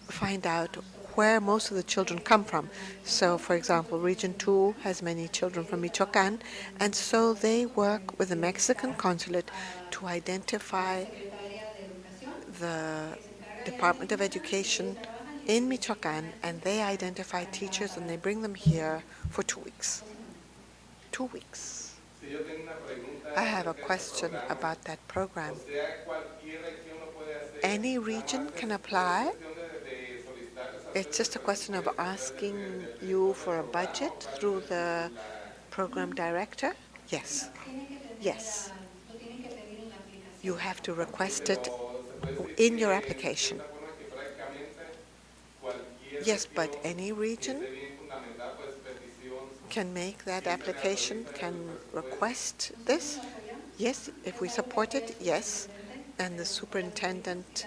Speaker 3: find out where most of the children come from. So, for example, Region 2 has many children from Michoacan, and so they work with the Mexican consulate to identify the Department of Education in Michoacan, and they identify teachers and they bring them here for 2 weeks. 2 weeks. I have a question about that program. Any region can apply? It's just a question of asking you for a budget through the program director? Yes. Yes. You have to request it in your application. Yes, but any region can make that application, can request this. Yes, if we support it, yes. And the superintendent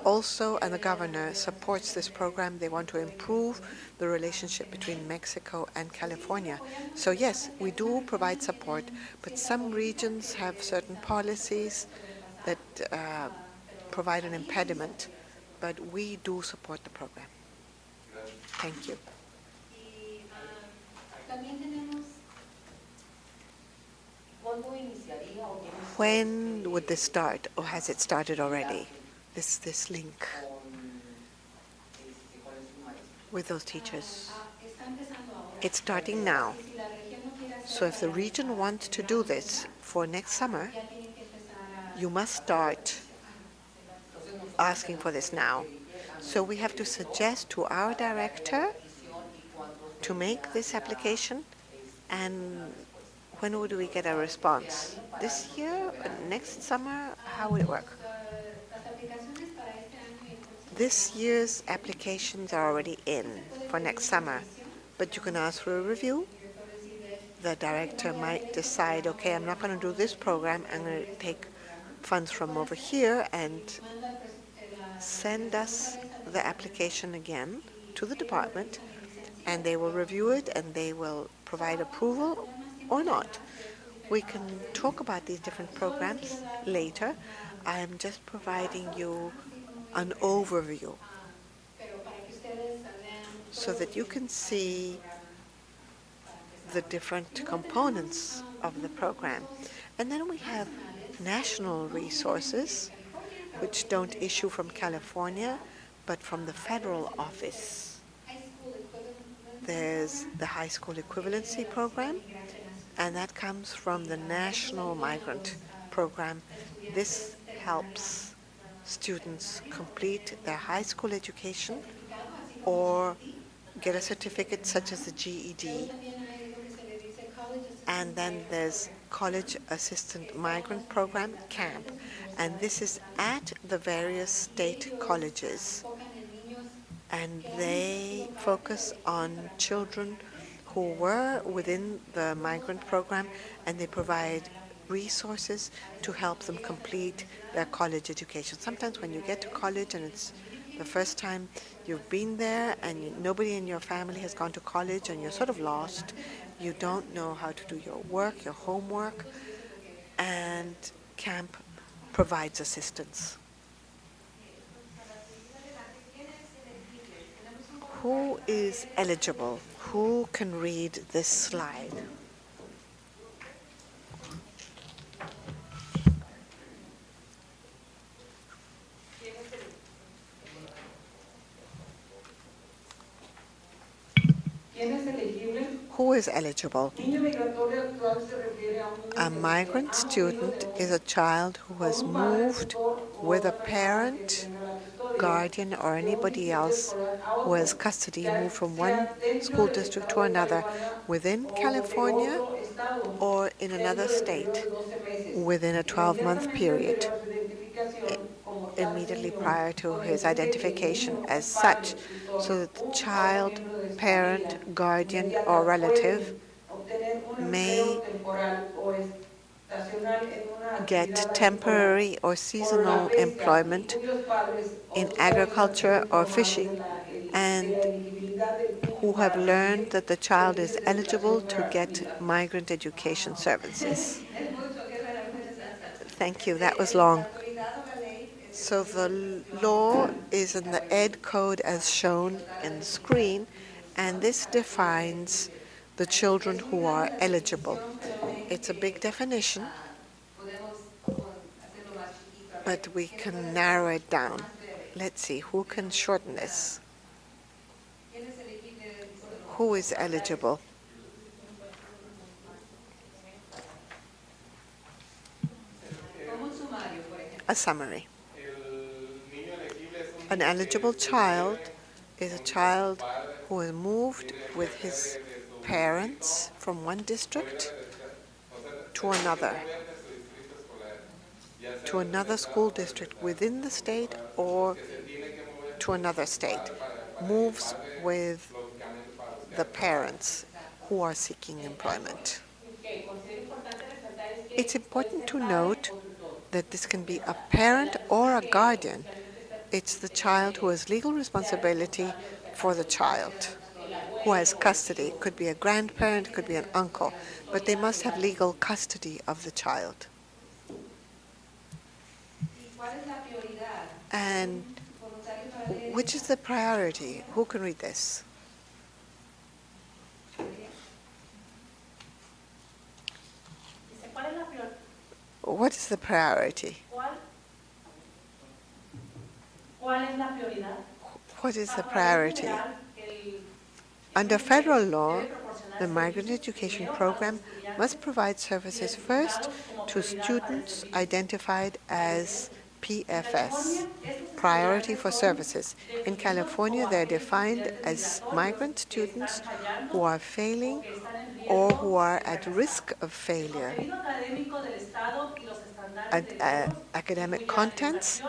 Speaker 3: also and the governor supports this program. They want to improve the relationship between Mexico and California. So yes, we do provide support, but some regions have certain policies that provide an impediment, but we do support the program. Thank you.
Speaker 4: Y también tenemos
Speaker 6: ¿Cuándo iniciaría o tiene usted,
Speaker 3: When would this start, or has it started already? This link
Speaker 6: con esos maestros?
Speaker 3: with those teachers.
Speaker 4: está empezando ahora.
Speaker 3: It's starting now.
Speaker 4: Y si la región no quiere hacer
Speaker 3: So if the region wants to do this for next summer,
Speaker 4: ya tienen que empezar a
Speaker 3: you must start asking for this now. So we have to suggest to our director to make this application, and when would we get a response? This year, next summer, how would it work?
Speaker 4: las aplicaciones para este año y el próximo.
Speaker 3: This year's applications are already in for next summer, but you can ask for a review. The director might decide, okay, I'm not going to do this program, I'm going to take funds from over here and send us the application again to the department, and they will review it and they will provide approval or not. We can talk about these different programs later. I am just providing you an overview so that you can see the different components of the program. And then we have national resources, which don't issue from California, but from the federal office. There's the high school equivalency program, and that comes from the National Migrant Program. This helps students complete their high school education or get a certificate such as the GED. And then there's College Assistant Migrant Program, CAMP, and this is at the various state colleges. And they focus on children who were within the migrant program, and they provide resources to help them complete their college education. Sometimes when you get to college and it's the first time you've been there and nobody in your family has gone to college and you're sort of lost, you don't know how to do your work, your homework, and CAMP provides assistance. Who is eligible? Who can read this slide?
Speaker 6: ¿Quién es elegible?
Speaker 3: Who is eligible?
Speaker 6: Niño migratorio actual se refiere a un niño
Speaker 3: A migrant student is a child who has moved with a parent, guardian, or anybody else who has custody, moved from one school district to another within California or in another state within a 12-month period, immediately prior to his identification as such, so that the child, parent, guardian, or relative may get temporary or seasonal employment in agriculture or fishing, and who have learned that the child is eligible to get migrant education services. Thank you. That was long. So the law is in the Ed Code as shown in the screen, and this defines the children who are eligible. It's a big definition, but we can narrow it down. Let's see, who can shorten this? Who is eligible? A summary. An eligible child is a child who has moved with his parents from one district to another. to another school district within the state or to another state moves with the parents who are seeking employment.
Speaker 5: que considero importante resaltar es que
Speaker 3: It's
Speaker 5: puede
Speaker 3: important
Speaker 5: ser
Speaker 3: to
Speaker 5: padre
Speaker 3: note
Speaker 5: o tutor.
Speaker 3: that this can be a parent or a guardian. It's the child who has legal responsibility for the child, who has custody. It could be a grandparent, it could be an uncle, but they must have legal custody of the child. And which is the priority? Who can read this?
Speaker 5: Dice, ¿cuál es la prioridad?
Speaker 3: What is the priority?
Speaker 5: ¿Cuál es la prioridad?
Speaker 3: What is the priority? Under federal law, the Migrant Education Program must provide services first to students identified as PFS, Priority for Services. In California, they're defined as migrant students who are failing or who are at risk of failure. Academic contents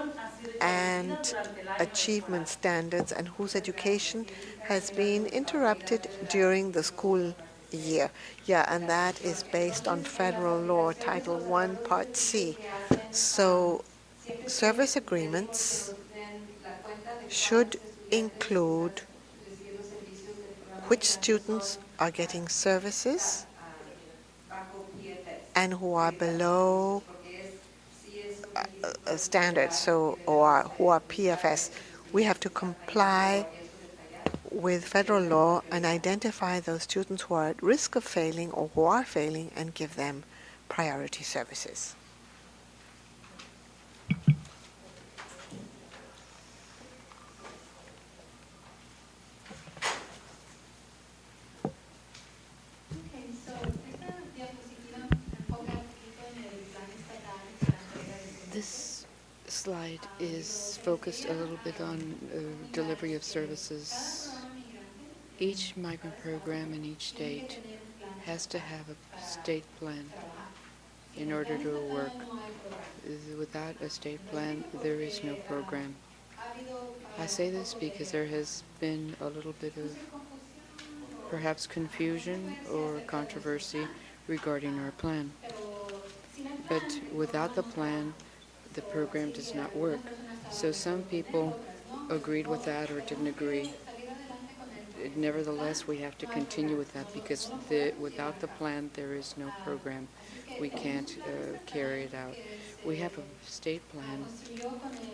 Speaker 3: and achievement standards, and whose education has been interrupted during the school year. Yeah, and that is based on federal law, Title I, Part C. So service agreements should include which students are getting services and who are below standards, so or who are PFS. We have to comply with federal law and identify those students who are at risk of failing or who are failing and give them priority services.
Speaker 4: Okay, so esta diapositiva enfoca un poquito en el plan estatal de la entrega de servicios.
Speaker 1: This slide is focused a little bit on delivery of services. Each migrant program in each state has to have a state plan in order to work. Without a state plan, there is no program. I say this because there has been a little bit of perhaps confusion or controversy regarding our plan. But without the plan, the program does not work. So some people agreed with that or didn't agree. Nevertheless, we have to continue with that because without the plan, there is no program. We can't carry it out. We have a state plan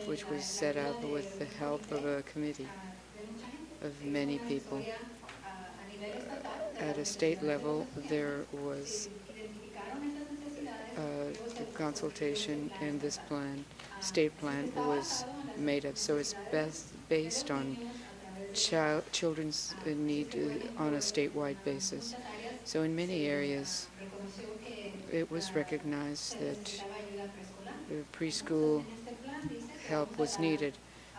Speaker 1: which was set up with the help of a committee of many people. At a state level, there was a consultation, and this plan, state plan, was made up. So it's based on children's need on a statewide basis. So in many areas, it was recognized that preschool help was needed.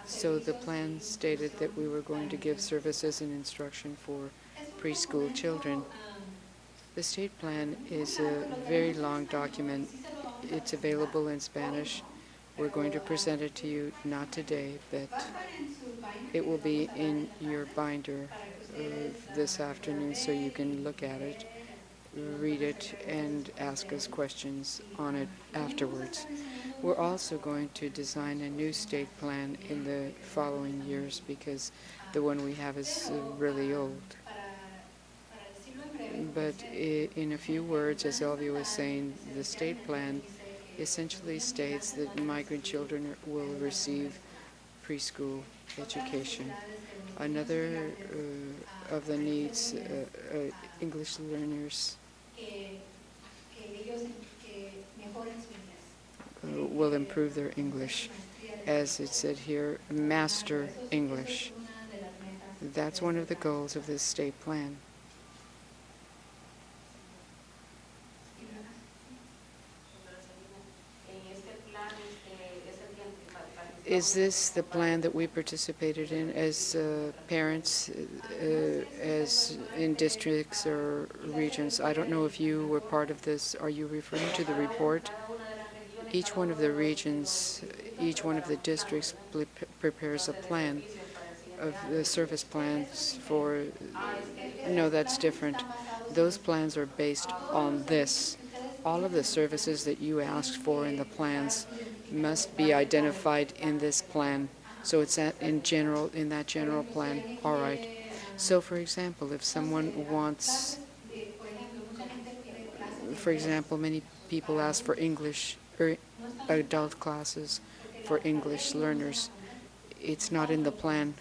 Speaker 1: So the plan stated that we were going to give services and instruction for preschool children. The state plan is a very long document. It's available in Spanish. We're going to present it to you, not today, but it will be in your binder this afternoon so you can look at it, read it, and ask us questions on it afterwards. We're also going to design a new state plan in the following years because the one we have is really old. But in a few words, as Elvia was saying, the state plan essentially states that migrant children will receive preschool education. Another of the needs, English learners will improve their English. As it said here, master English. That's one of the goals of this state plan. Is this the plan that we participated in as parents, as in districts or regions? I don't know if you were part of this. Are you referring to the report? Each one of the regions, each one of the districts prepares a plan of the service plans for, no, that's different. Those plans are based on this. All of the services that you asked for in the plans must be identified in this plan. So it's in that general plan. All right. So for example, if someone wants, for example, many people ask for English or adult classes for English learners. It's not in the plan.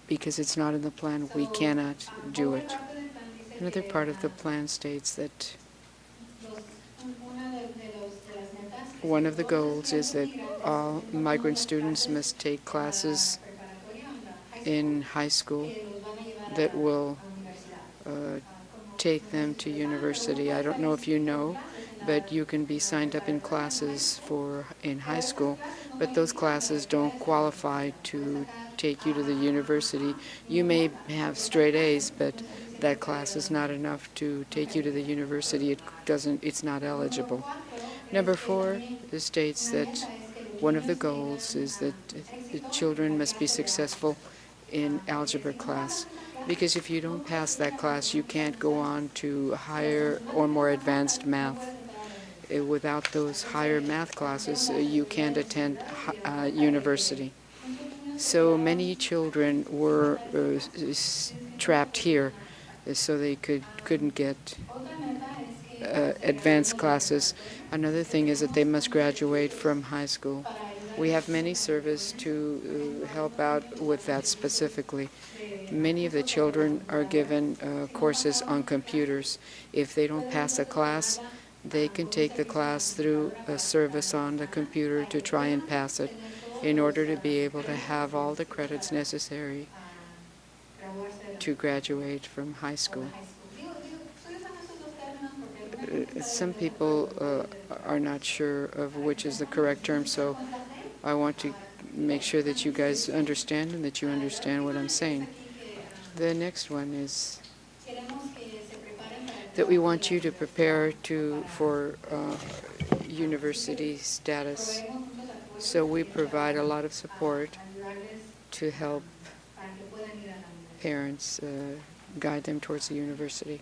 Speaker 1: Because it's not in the plan, we cannot do it. Another part of the plan states that one of the goals is that all migrant students must take classes in high school that will take them to university. I don't know if you know, but you can be signed up in classes in high school, but those classes don't qualify to take you to the university. You may have straight A's, but that class is not enough to take you to the university. It's not eligible. Number 4 states that one of the goals is that the children must be successful in algebra class, because if you don't pass that class, you can't go on to higher or more advanced math. Without those higher math classes, you can't attend university. So many children were trapped here, so they couldn't get advanced classes. Another thing is that they must graduate from high school. We have many services to help out with that specifically. Many of the children are given courses on computers. If they don't pass a class, they can take the class through a service on the computer to try and pass it in order to be able to have all the credits necessary to graduate from high school. Some people are not sure of which is the correct term, so I want to make sure that you guys understand and that you understand what I'm saying. The next one is that we want you to prepare for university status. So we provide a lot of support to help parents guide them towards the university.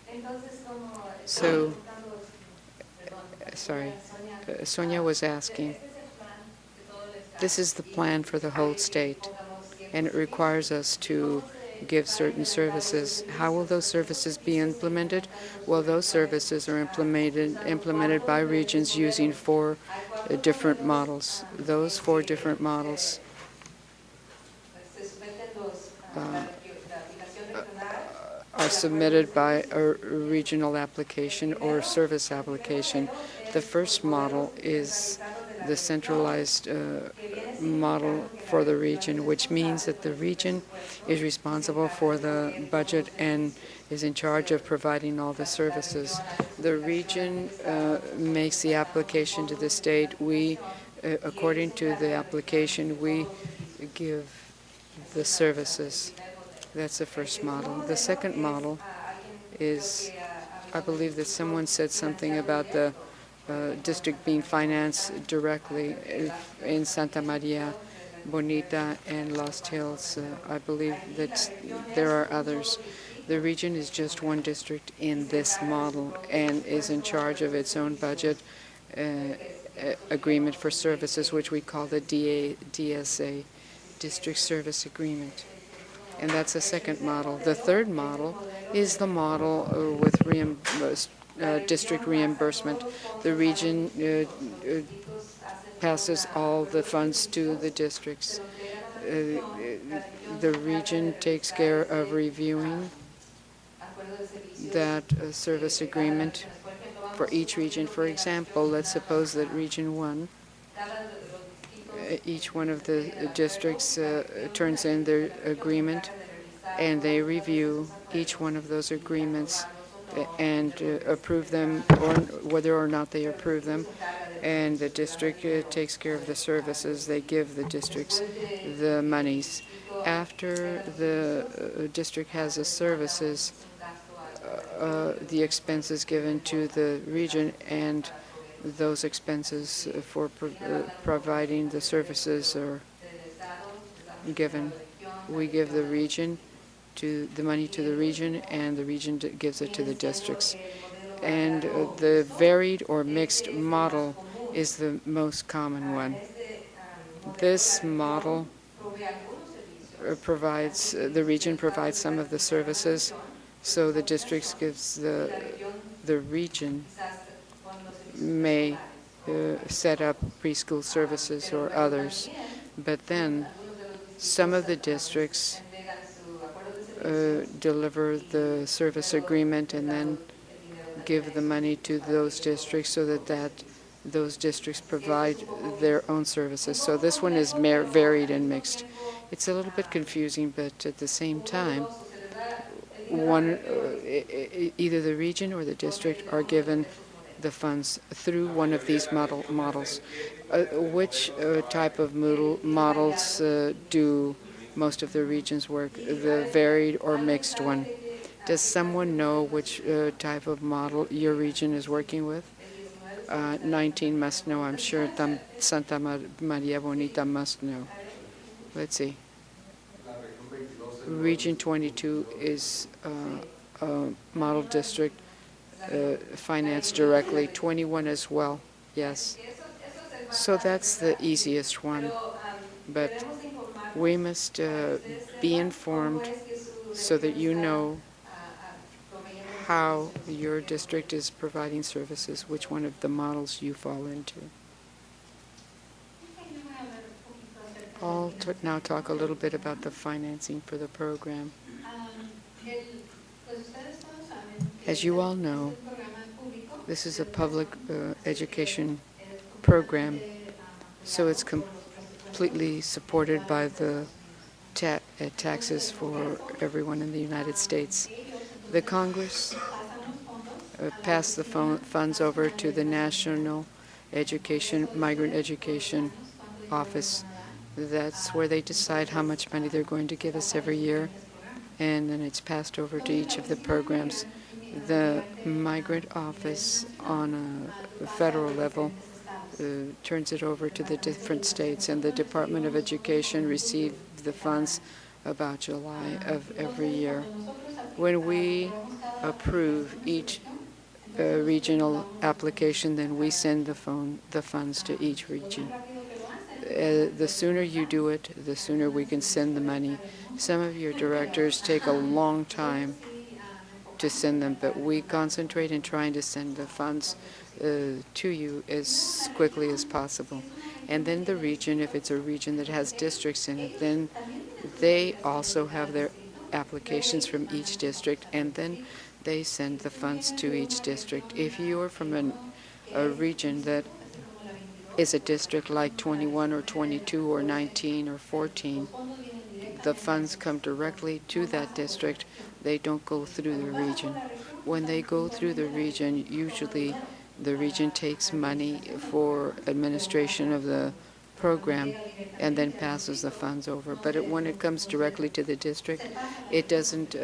Speaker 1: So, Sonia was asking, this is the plan for the whole state, and it requires us to give certain services. How will those services be implemented? Well, those services are implemented by regions using 4 different models. Those 4 different models are submitted by a regional application or service application. The first model is the centralized model for the region, which means that the region is responsible for the budget and is in charge of providing all the services. The region makes the application to the state. We, according to the application, we give the services. That's the first model. The second model is, I believe that someone said something about the district being financed directly in Santa Maria, Bonita, and Lost Hills. I believe that there are others. The region is just one district in this model and is in charge of its own budget agreement for services, which we call the DSA, District Service Agreement. And that's the second model. The third model is the model with district reimbursement. The region passes all the funds to the districts. The region takes care of reviewing that service agreement for each region. For example, let's suppose that Region 1, each one of the districts turns in their agreement, and they review each one of those agreements and approve them, or whether or not they approve them. And the district takes care of the services. They give the districts the monies. After the district has the services, the expenses given to the region, and those expenses for providing the services are given. We give the region the money to the region, and the region gives it to the districts. And the varied or mixed model is the most common one. This model provides, the region provides some of the services, so the districts gives the region may set up preschool services or others, but then some of the districts deliver the service agreement and then give the money to those districts so that those districts provide their own services. So this one is varied and mixed. It's a little bit confusing, but at the same time, either the region or the district are given the funds through one of these models. Which type of models do most of the regions work? The varied or mixed one? Does someone know which type of model your region is working with? 19 must know. I'm sure Santa Maria Bonita must know. Let's see. Region 22 is a model district financed directly. 21 as well, yes. So that's the easiest one. But we must be informed so that you know how your district is providing services, which one of the models you fall into. I'll now talk a little bit about the financing for the program. As you all know, this is a public education program, so it's completely supported by the taxes for everyone in the United States. The Congress passed the funds over to the National Migrant Education Office. That's where they decide how much money they're going to give us every year, and then it's passed over to each of the programs. The Migrant Office on a federal level turns it over to the different states, and the Department of Education receives the funds about July of every year. When we approve each regional application, then we send the funds to each region. The sooner you do it, the sooner we can send the money. Some of your directors take a long time to send them, but we concentrate in trying to send the funds to you as quickly as possible. And then the region, if it's a region that has districts in it, then they also have their applications from each district, and then they send the funds to each district. If you're from a region that is a district like 21 or 22 or 19 or 14, the funds come directly to that district. They don't go through the region. When they go through the region, usually the region takes money for administration of the program and then passes the funds over. But when it comes directly to the district, it doesn't,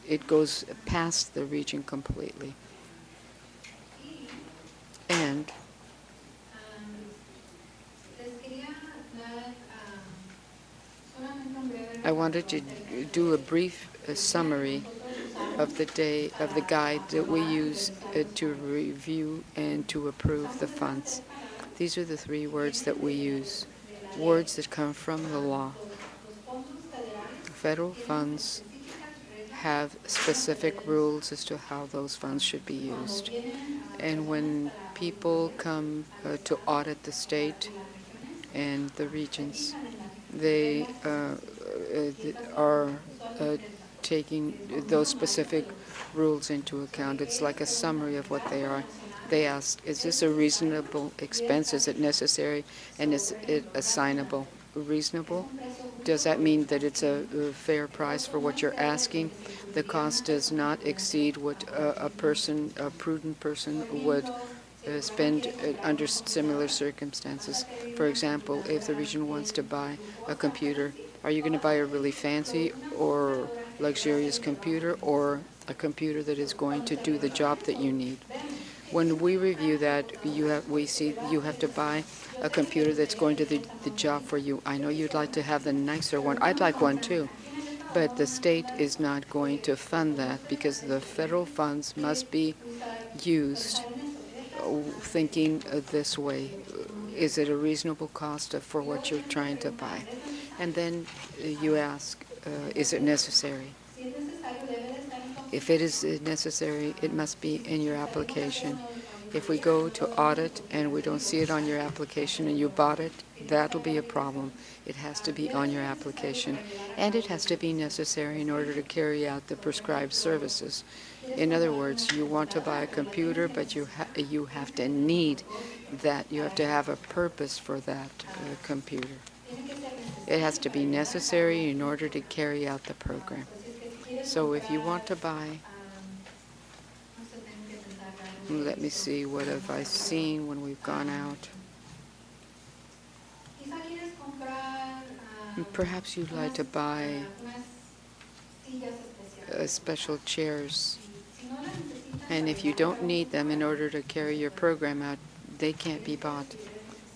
Speaker 1: it goes past the region completely. And I wanted to do a brief summary of the guide that we use to review and to approve the funds. These are the three words that we use, words that come from the law. Federal funds have specific rules as to how those funds should be used. And when people come to audit the state and the regions, they are taking those specific rules into account. It's like a summary of what they are. They ask, is this a reasonable expense? Is it necessary? And is it assignable? Reasonable? Does that mean that it's a fair price for what you're asking? The cost does not exceed what a prudent person would spend under similar circumstances. For example, if the region wants to buy a computer, are you going to buy a really fancy or luxurious computer, or a computer that is going to do the job that you need? When we review that, we see you have to buy a computer that's going to the job for you. I know you'd like to have the nicer one. I'd like one too. But the state is not going to fund that because the federal funds must be used thinking this way. Is it a reasonable cost for what you're trying to buy? And then you ask, is it necessary? If it is necessary, it must be in your application. If we go to audit and we don't see it on your application and you bought it, that'll be a problem. It has to be on your application, and it has to be necessary in order to carry out the prescribed services. In other words, you want to buy a computer, but you have to need that. You have to have a purpose for that computer. It has to be necessary in order to carry out the program. So if you want to buy, let me see, what have I seen when we've gone out? Perhaps you'd like to buy special chairs. And if you don't need them in order to carry your program out, they can't be bought.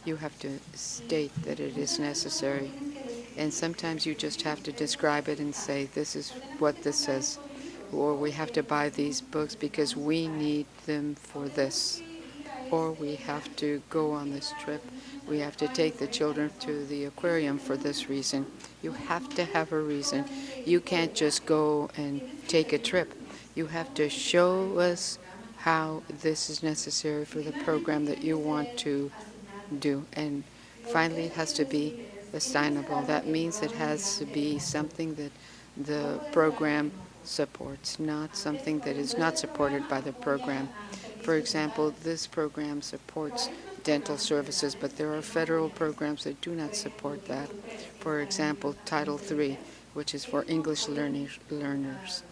Speaker 1: You have to state that it is necessary. And sometimes you just have to describe it and say, this is what this says. Or we have to buy these books because we need them for this. Or we have to go on this trip. We have to take the children to the aquarium for this reason. You have to have a reason. You can't just go and take a trip. You have to show us how this is necessary for the program that you want to do. And finally, it has to be assignable. That means it has to be something that the program supports, not something that is not supported by the program. For example, this program supports dental services, but there are federal programs that do not support that. For example, Title III, which is for English learners.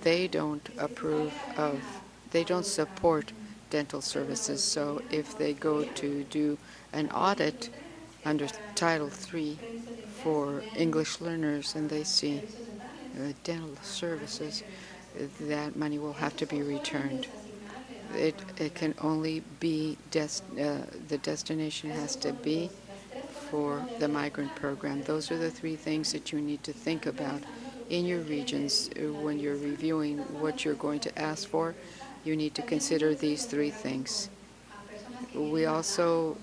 Speaker 1: They don't support dental services. So if they go to do an audit under Title III for English learners and they see dental services, that money will have to be returned. It can only be, the destination has to be for the migrant program. Those are the three things that you need to think about in your regions when you're reviewing what you're going to ask for. You need to consider these three things. We also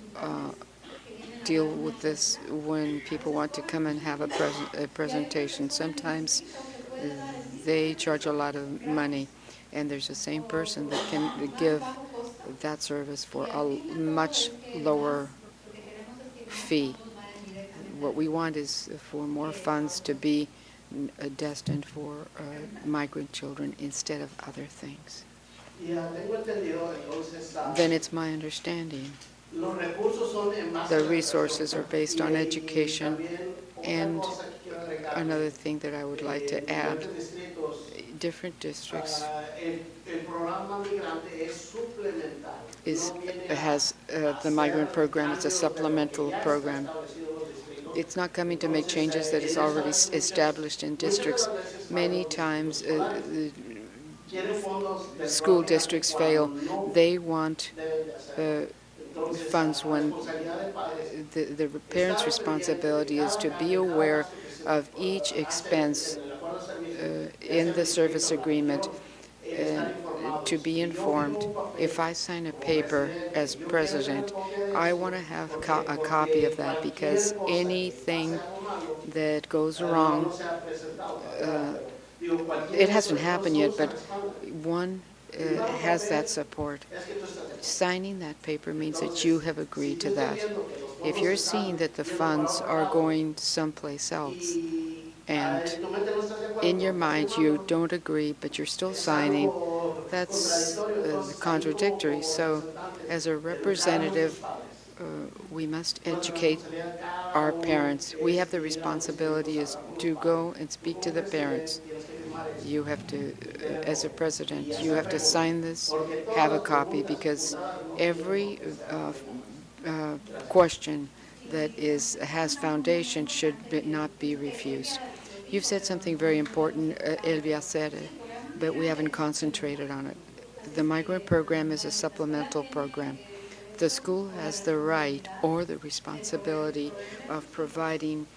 Speaker 1: deal with this when people want to come and have a presentation. Sometimes they charge a lot of money, and there's the same person that can give that service for a much lower fee. What we want is for more funds to be destined for migrant children instead of other things. Then it's my understanding the resources are based on education. And another thing that I would like to add, different districts has the migrant program. It's a supplemental program. It's not coming to make changes that is already established in districts. Many times school districts fail. They want funds when the parents' responsibility is to be aware of each expense in the service agreement, to be informed. If I sign a paper as president, I want to have a copy of that, because anything that goes wrong, it hasn't happened yet, but one has that support. Signing that paper means that you have agreed to that. If you're seeing that the funds are going someplace else, and in your mind you don't agree, but you're still signing, that's contradictory. So as a representative, we must educate our parents. We have the responsibility is to go and speak to the parents. You have to, as a president, you have to sign this, have a copy, because every question that has foundation should not be refused. You've said something very important, Elvia said it, but we haven't concentrated on it. The migrant program is a supplemental program. The school has the right or the responsibility of providing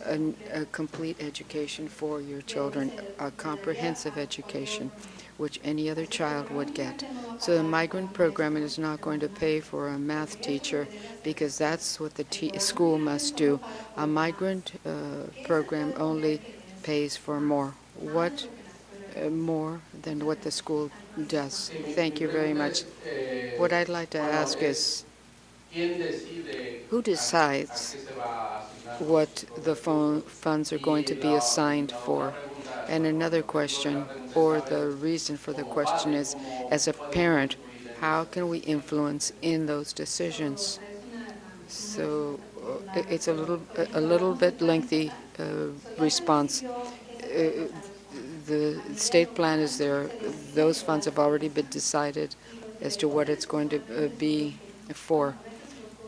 Speaker 1: a complete education for your children, a comprehensive education, which any other child would get. So the migrant program is not going to pay for a math teacher because that's what the school must do. A migrant program only pays for more. What more than what the school does? Thank you very much. What I'd like to ask is, who decides what the funds are going to be assigned for? And another question, or the reason for the question is, as a parent, how can we influence in those decisions? So it's a little bit lengthy response. The state plan is there. Those funds have already been decided as to what it's going to be for.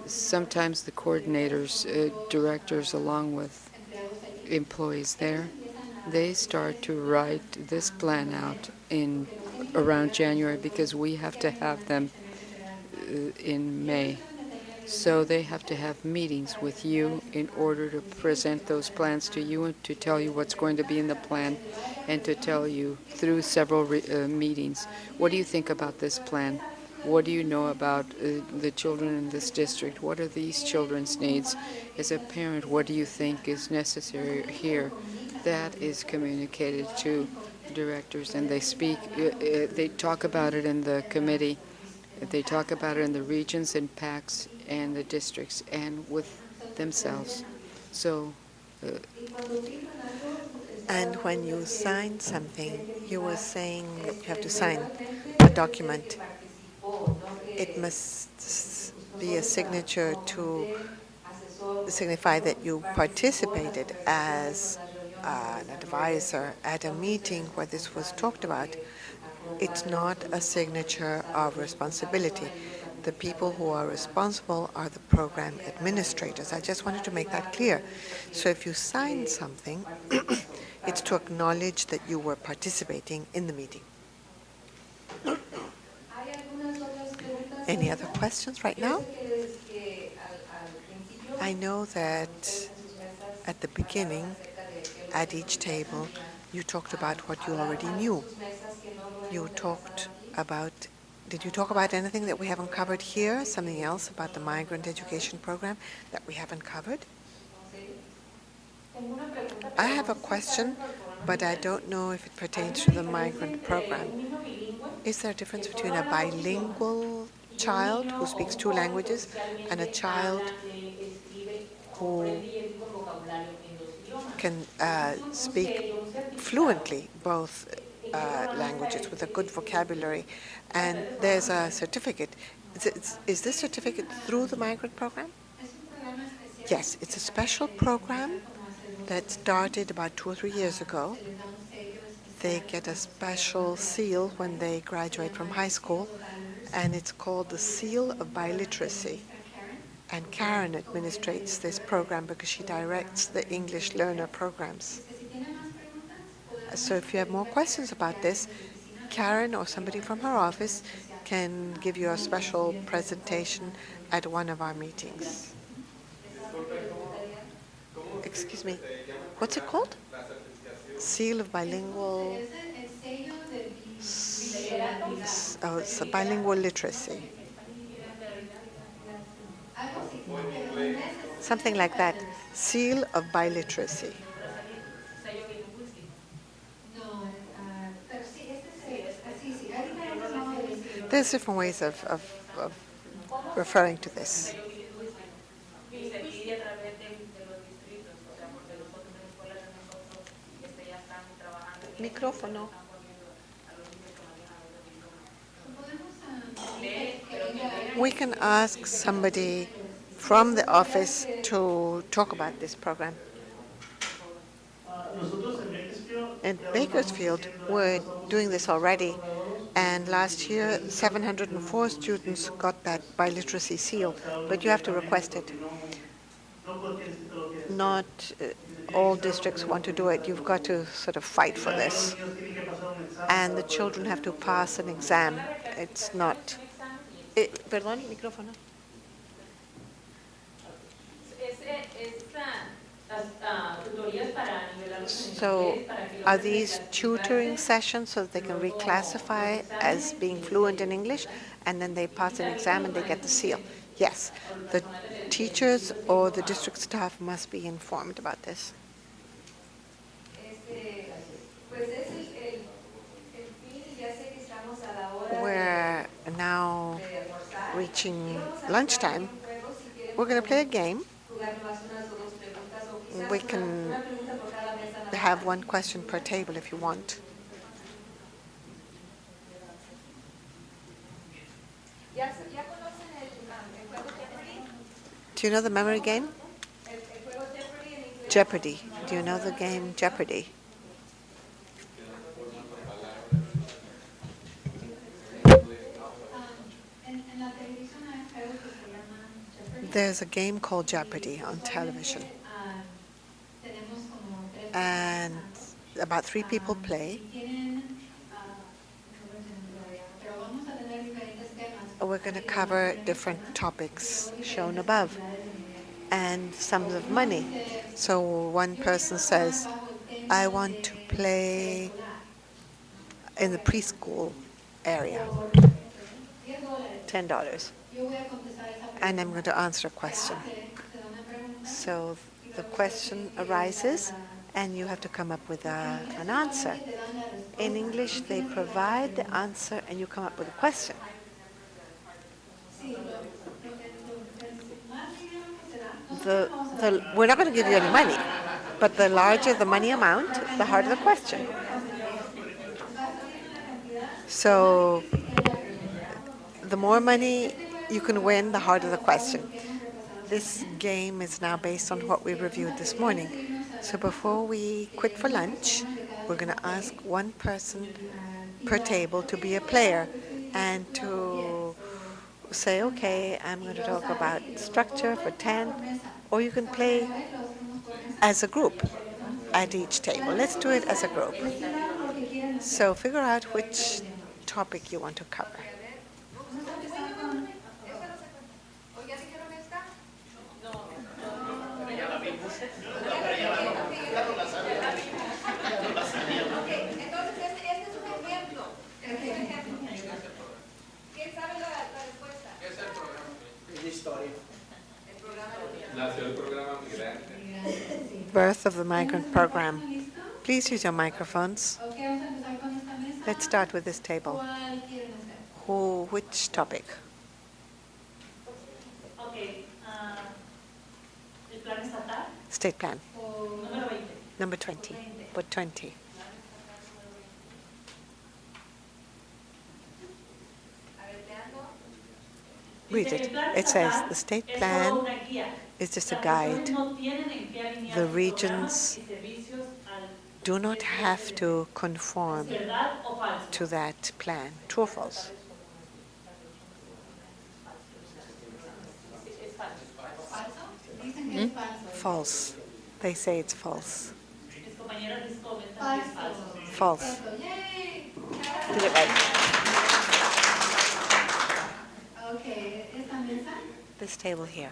Speaker 1: Sometimes the coordinators, directors, along with employees there, they start to write this plan out in around January because we have to have them in May. So they have to have meetings with you in order to present those plans to you and to tell you what's going to be in the plan and to tell you through several meetings, what do you think about this plan? What do you know about the children in this district? What are these children's needs? As a parent, what do you think is necessary here? That is communicated to directors, and they speak, they talk about it in the committee. They talk about it in the regions and PACs and the districts and with themselves. So,
Speaker 3: And when you sign something, you were saying that you have to sign a document. It must be a signature to signify that you participated as an advisor at a meeting where this was talked about. It's not a signature of responsibility. The people who are responsible are the program administrators. I just wanted to make that clear. So if you sign something, it's to acknowledge that you were participating in the meeting. Any other questions right now? I know that at the beginning, at each table, you talked about what you already knew. You talked about, did you talk about anything that we haven't covered here? Something else about the migrant education program that we haven't covered? I have a question, but I don't know if it pertains to the migrant program. Is there a difference between a bilingual child who speaks two languages and a child who can speak fluently both languages with a good vocabulary, and there's a certificate? Is this certificate through the migrant program? Yes, it's a special program that started about 2 or 3 years ago. They get a special seal when they graduate from high school, and it's called the Seal of Biliteracy. And Karen administrates this program because she directs the English learner programs. So if you have more questions about this, Karen or somebody from her office can give you a special presentation at one of our meetings. Excuse me, what's it called? Seal of Bilingual, oh, it's a bilingual literacy. Something like that. Seal of Biliteracy. There's different ways of referring to this. Micrófono. We can ask somebody from the office to talk about this program. In Bakersfield, we're doing this already, and last year 704 students got that biliteracy seal, but you have to request it. Not all districts want to do it. You've got to sort of fight for this. and the children have to pass an exam. It's not. Perdón, micrófono. So, are these tutoring sessions so that they can reclassify as being fluent in English, and then they pass an exam and they get the seal? Yes, the teachers or the district staff must be informed about this. We're now reaching lunchtime. We're going to play a game. We can have one question per table if you want. Do you know the memory game? Jeopardy. Do you know the game Jeopardy? There's a game called Jeopardy on television. And about 3 people play. We're going to cover different topics shown above and sums of money. So one person says, I want to play in the preschool area, $10. And I'm going to answer a question. So the question arises, and you have to come up with an answer. In English, they provide the answer, and you come up with a question. We're not going to give you any money, but the larger the money amount, the harder the question. So the more money you can win, the harder the question. This game is now based on what we reviewed this morning. So before we quit for lunch, we're going to ask one person per table to be a player and to say, okay, I'm going to talk about structure for 10, or you can play as a group at each table. Let's do it as a group. So figure out which topic you want to cover. Birth of the migrant program. Please use your microphones. Let's start with this table. Which topic? State plan. Number 20. What 20? Read it. It says the state plan is just a guide. The regions do not have to conform to that plan. True or false? False. They say it's false. False. Did it right. This table here.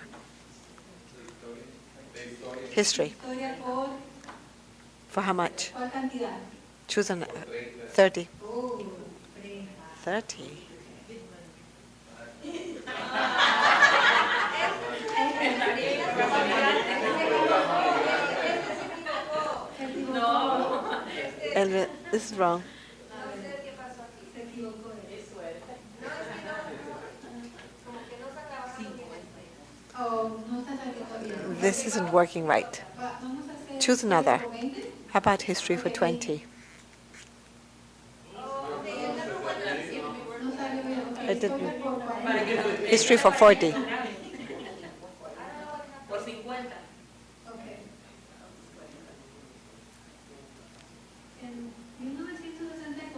Speaker 3: History. For how much? Choose an 30. 30. And this is wrong. This isn't working right. Choose another. How about history for 20? It didn't. History for 40.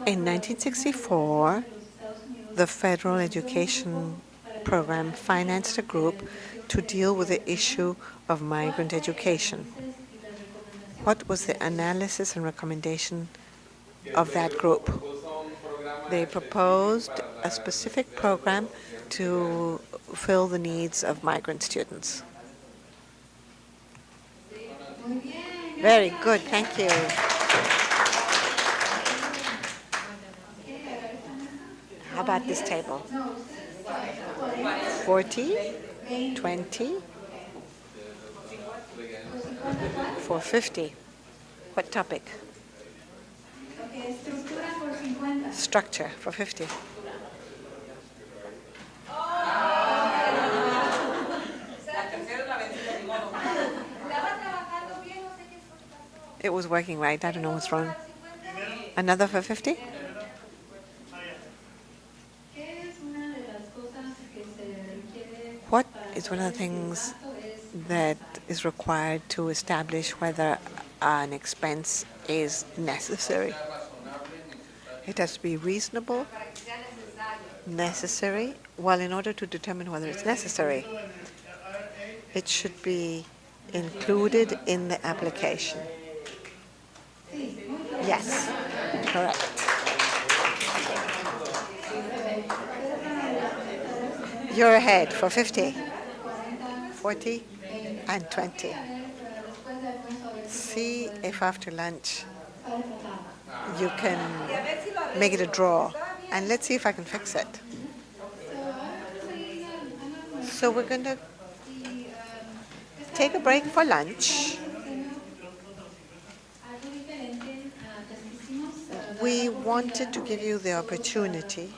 Speaker 3: In 1964, the federal education program financed a group to deal with the issue of migrant education. What was the analysis and recommendation of that group? They proposed a specific program to fill the needs of migrant students. Very good, thank you. How about this table? 40, 20, for 50. What topic?
Speaker 4: Estructura por 50.
Speaker 3: Structure for 50. It was working right. I don't know what's wrong. Another for 50? What is one of the things that is required to establish whether an expense is necessary? It has to be reasonable, necessary. Well, in order to determine whether it's necessary, it should be included in the application. Yes, correct. You're ahead for 50, 40, and 20. See if after lunch you can make it a draw. And let's see if I can fix it. So we're going to take a break for lunch. We wanted to give you the opportunity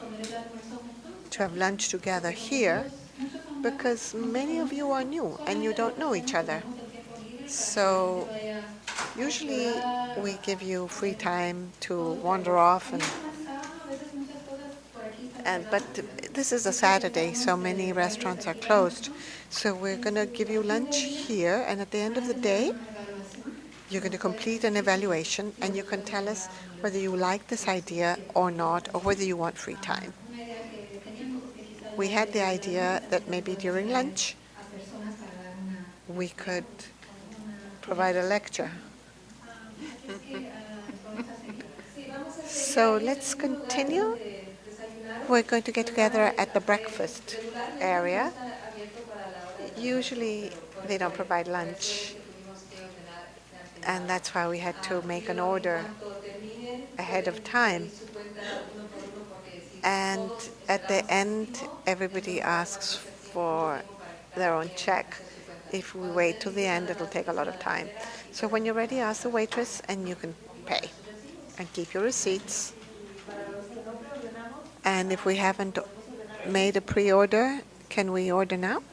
Speaker 3: to have lunch together here because many of you are new and you don't know each other. So usually we give you free time to wander off but this is a Saturday, so many restaurants are closed. So we're going to give you lunch here, and at the end of the day, you're going to complete an evaluation, and you can tell us whether you like this idea or not, or whether you want free time. We had the idea that maybe during lunch, we could provide a lecture. So let's continue. We're going to get together at the breakfast area. Usually they don't provide lunch, and that's why we had to make an order ahead of time. And at the end, everybody asks for their own check. If we wait till the end, it'll take a lot of time. So when you're ready, ask the waitress and you can pay. And keep your receipts. And if we haven't made a pre-order, can we order now?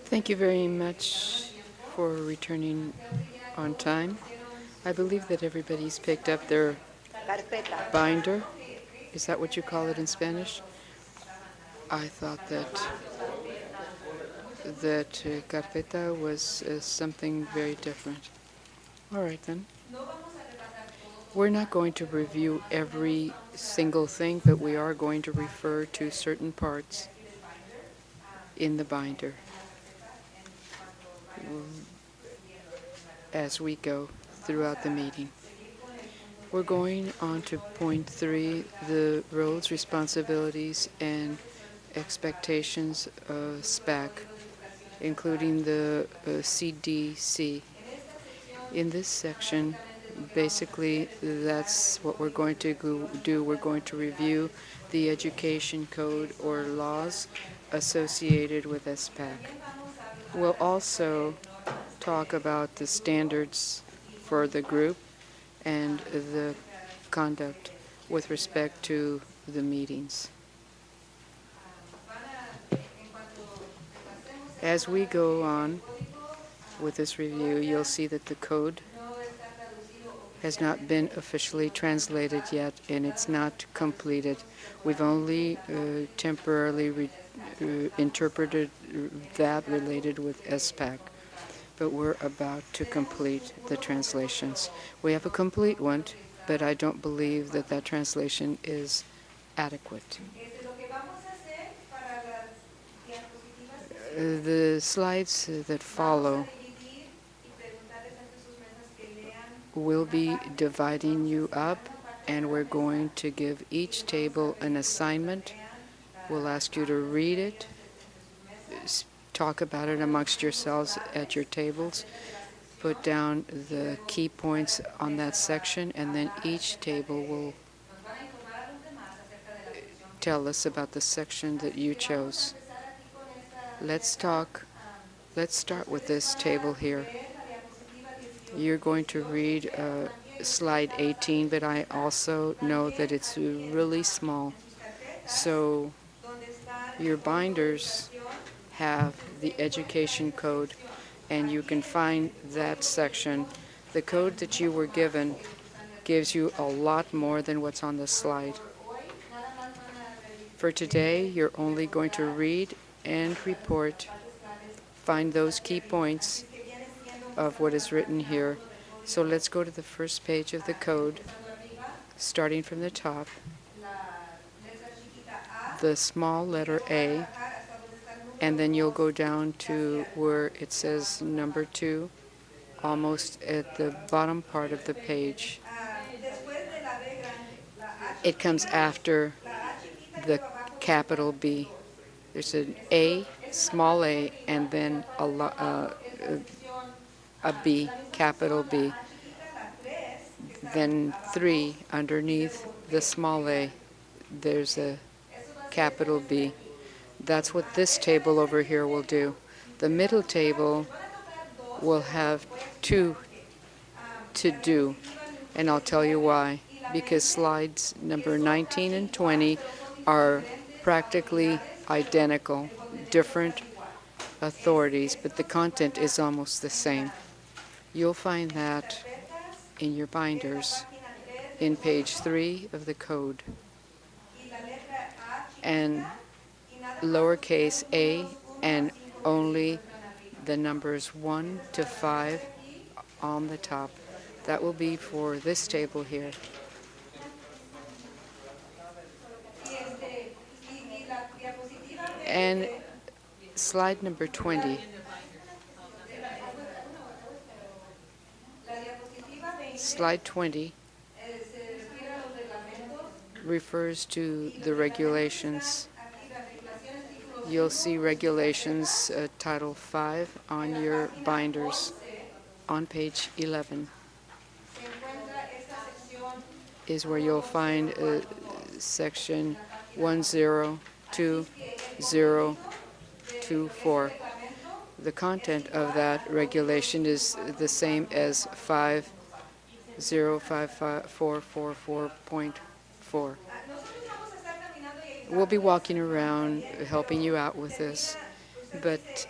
Speaker 1: Thank you very much for returning on time. I believe that everybody's picked up their binder. Is that what you call it in Spanish? I thought that carpeta was something very different. All right, then. We're not going to review every single thing, but we are going to refer to certain parts in the binder as we go throughout the meeting. We're going on to point 3, the roles, responsibilities, and expectations of SPAC, including the CDC. In this section, basically, that's what we're going to do. We're going to review the education code or laws associated with SPAC. We'll also talk about the standards for the group and the conduct with respect to the meetings. As we go on with this review, you'll see that the code has not been officially translated yet, and it's not completed. We've only temporarily interpreted that related with SPAC, but we're about to complete the translations. We have a complete one, but I don't believe that that translation is adequate. The slides that follow will be dividing you up, and we're going to give each table an assignment. We'll ask you to read it, talk about it amongst yourselves at your tables, put down the key points on that section, and then each table will tell us about the section that you chose. Let's start with this table here. You're going to read slide 18, but I also know that it's really small. So your binders have the education code, and you can find that section. The code that you were given gives you a lot more than what's on the slide. For today, you're only going to read and report, find those key points of what is written here. So let's go to the first page of the code, starting from the top. The small letter A, and then you'll go down to where it says number 2, almost at the bottom part of the page. It comes after the capital B. There's an A, small a, and then a B, capital B. Then 3 underneath the small a, there's a capital B. That's what this table over here will do. The middle table will have 2 to do, and I'll tell you why. Because slides number 19 and 20 are practically identical, different authorities, but the content is almost the same. You'll find that in your binders in page 3 of the code. And lowercase a and only the numbers 1 to 5 on the top. That will be for this table here. And slide number 20. Slide 20 refers to the regulations. You'll see regulations Title 5 on your binders on page 11 is where you'll find section 102.024. The content of that regulation is the same as 5055444.4. We'll be walking around helping you out with this, but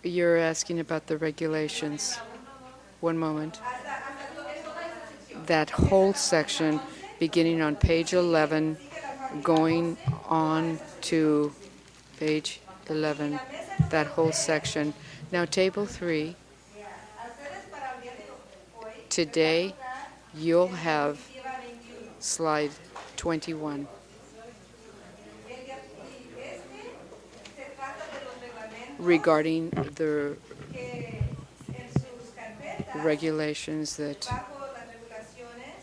Speaker 1: you're asking about the regulations. One moment. That whole section, beginning on page 11, going on to page 11, that whole section. Now, table 3, today you'll have slide 21. Regarding the regulations that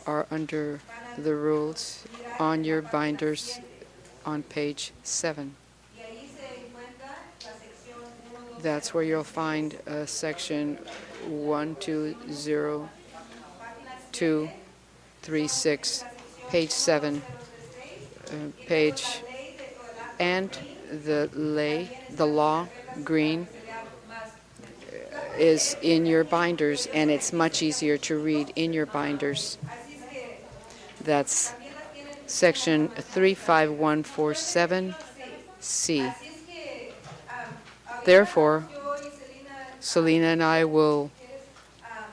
Speaker 1: are under the rules on your binders on page 7. That's where you'll find section 120.236, page 7, and the law, green, is in your binders, and it's much easier to read in your binders. That's section 35147C. Therefore, Selena and I will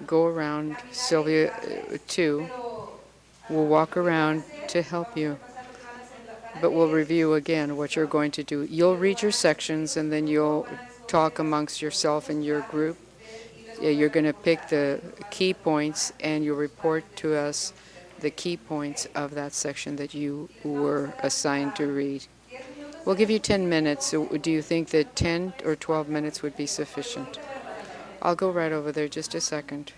Speaker 1: go around, Sylvia too, will walk around to help you. But we'll review again what you're going to do. You'll read your sections and then you'll talk amongst yourself and your group. You're going to pick the key points and you'll report to us the key points of that section that you were assigned to read. We'll give you 10 minutes. So do you think that 10 or 12 minutes would be sufficient? I'll go right over there just a second.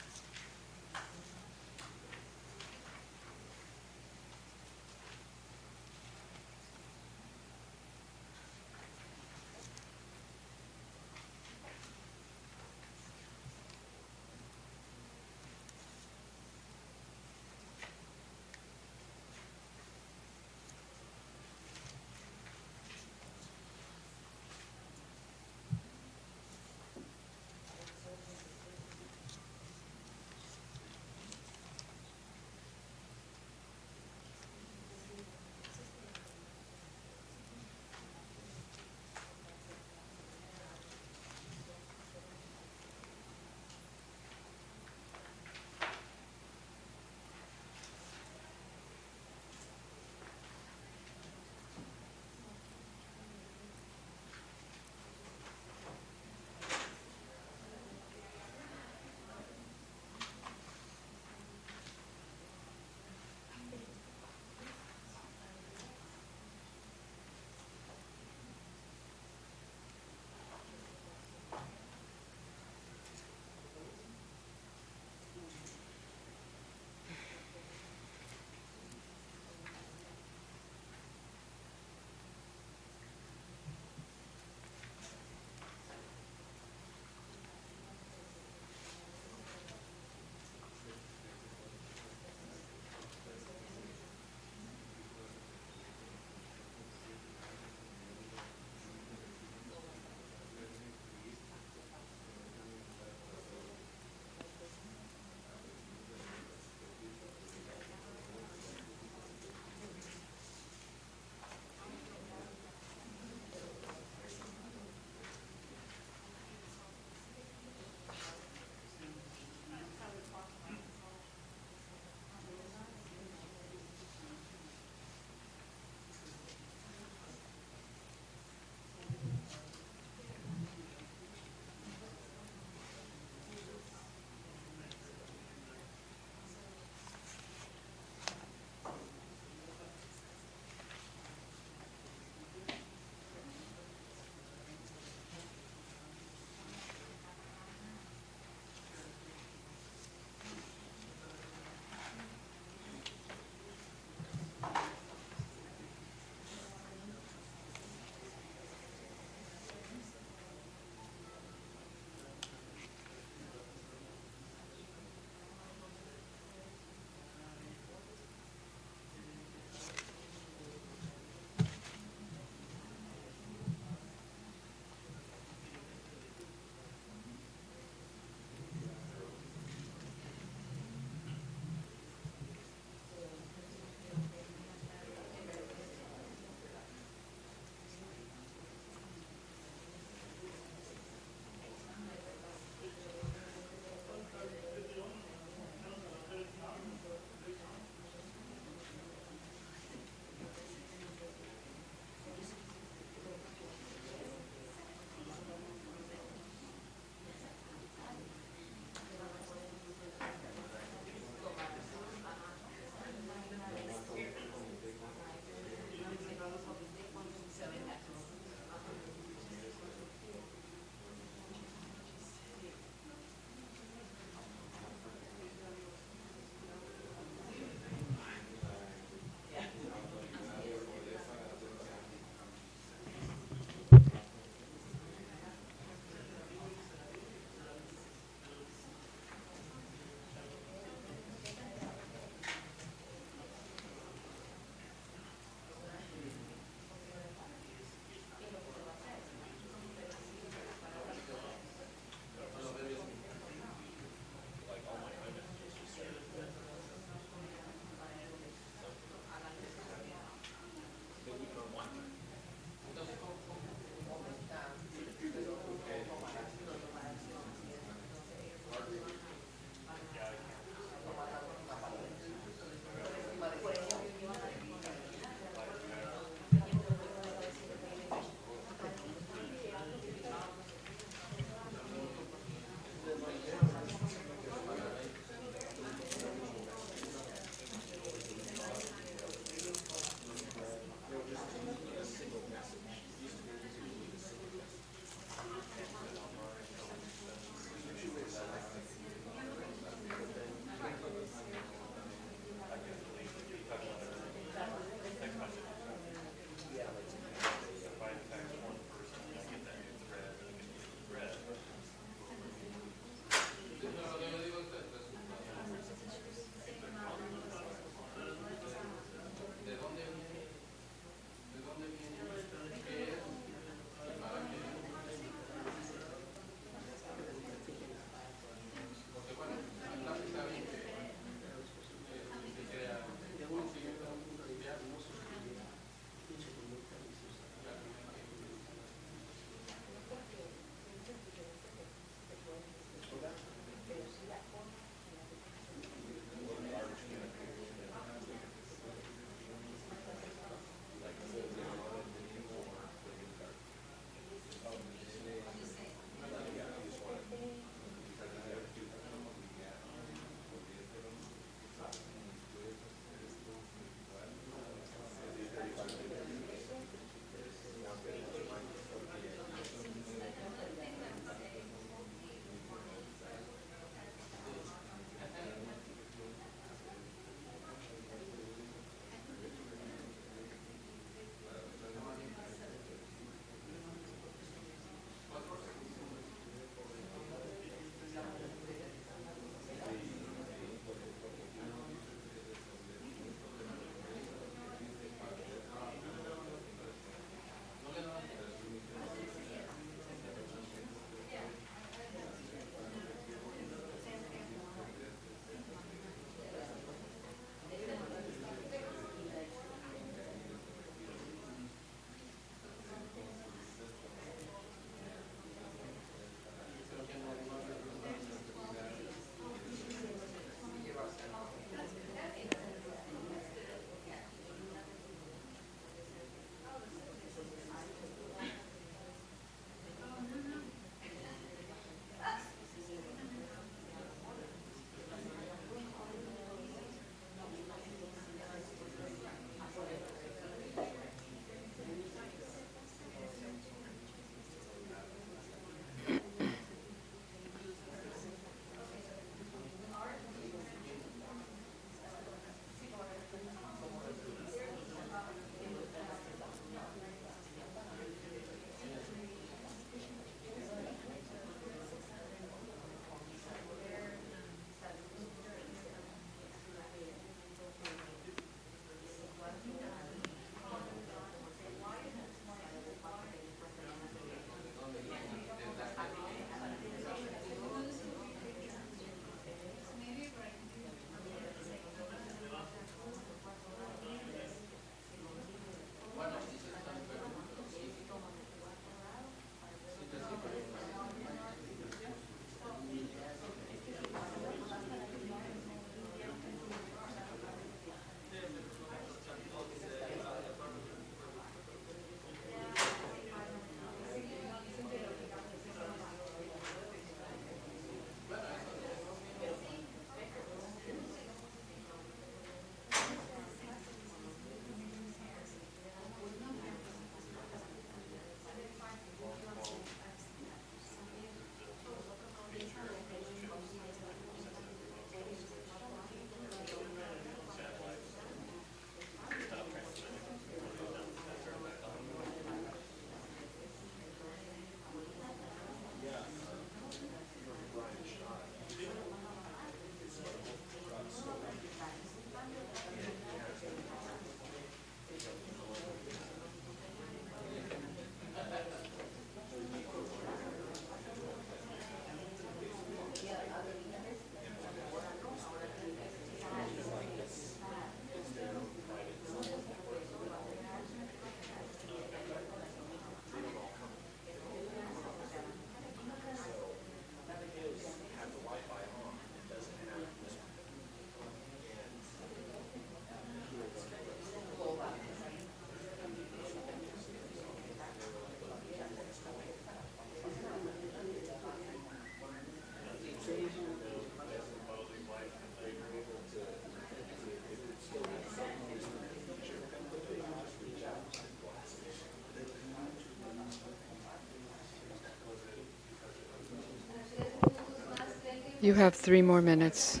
Speaker 1: You have 3 more minutes.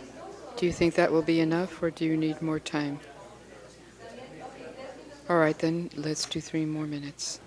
Speaker 1: Do you think that will be enough, or do you need more time? All right, then let's do 3 more minutes.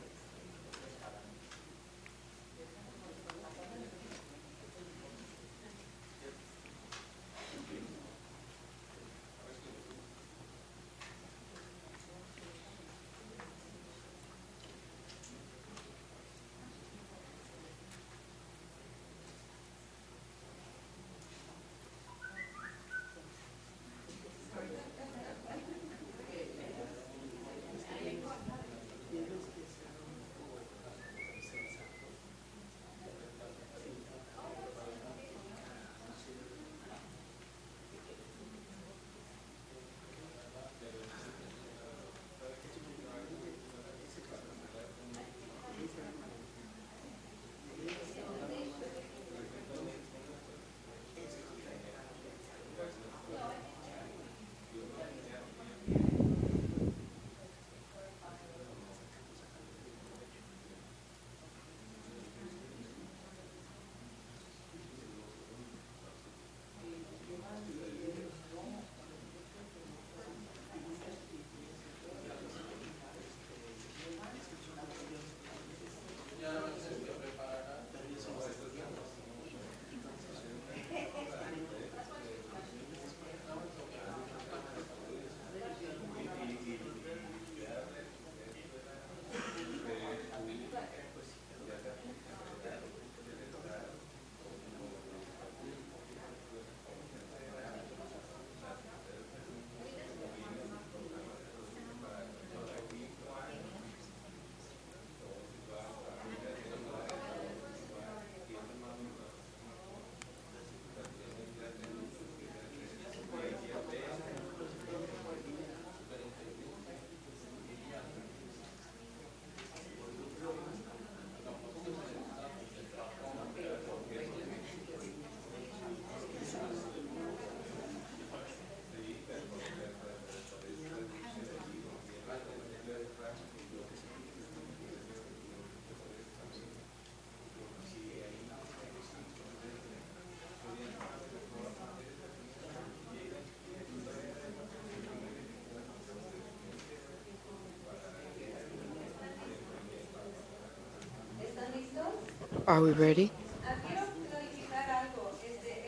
Speaker 1: Are we ready?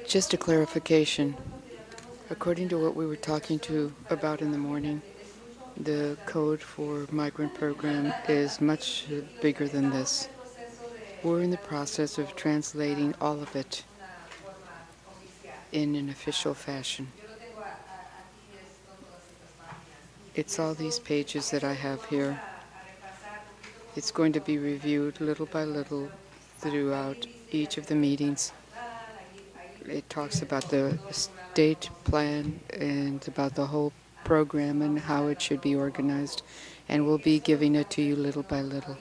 Speaker 1: Just a clarification. According to what we were talking about in the morning, the code for migrant program is much bigger than this. We're in the process of translating all of it in an official fashion. It's all these pages that I have here. It's going to be reviewed little by little throughout each of the meetings. It talks about the state plan and about the whole program and how it should be organized, and we'll be giving it to you little by little.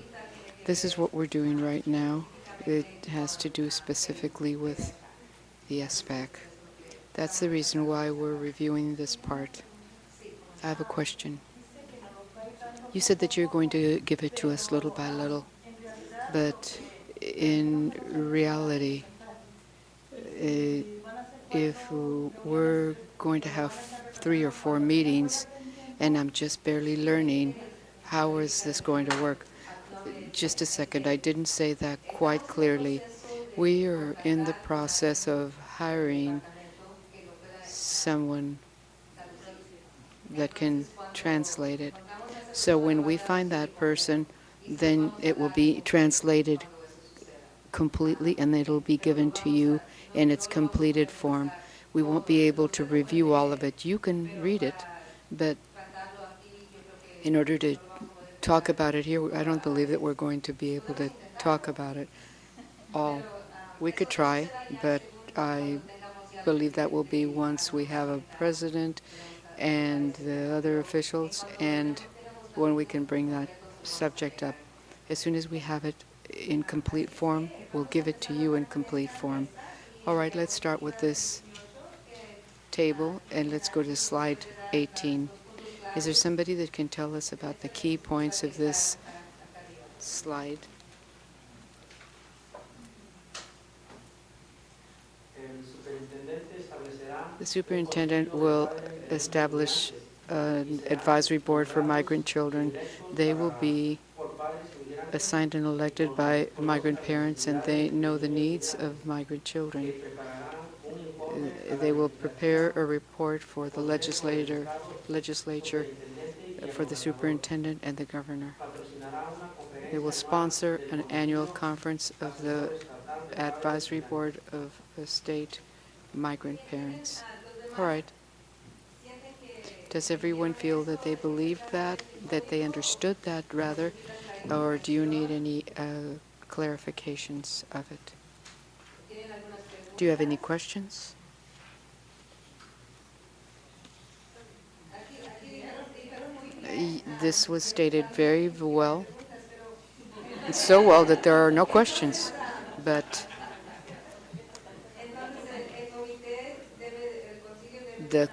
Speaker 1: This is what we're doing right now. It has to do specifically with the SPAC. That's the reason why we're reviewing this part. I have a question. You said that you're going to give it to us little by little, but in reality, if we're going to have 3 or 4 meetings and I'm just barely learning, how is this going to work? Just a second, I didn't say that quite clearly. We are in the process of hiring someone that can translate it. So when we find that person, then it will be translated completely and it'll be given to you in its completed form. We won't be able to review all of it. You can read it, but in order to talk about it here, I don't believe that we're going to be able to talk about it all. We could try, but I believe that will be once we have a president and the other officials, and when we can bring that subject up. As soon as we have it in complete form, we'll give it to you in complete form. All right, let's start with this table, and let's go to slide 18. Is there somebody that can tell us about the key points of this slide?
Speaker 8: El superintendente
Speaker 1: The superintendent will establish an advisory board for migrant children. They will be assigned and elected by migrant parents, and they know the needs of migrant children. They will prepare a report for the legislature, for the superintendent and the governor. They will sponsor an annual conference of the advisory board of the state migrant parents. All right. Does everyone feel that they believed that they understood that rather, or do you need any clarifications of it? Do you have any questions? This was stated very well, so well that there are no questions, but the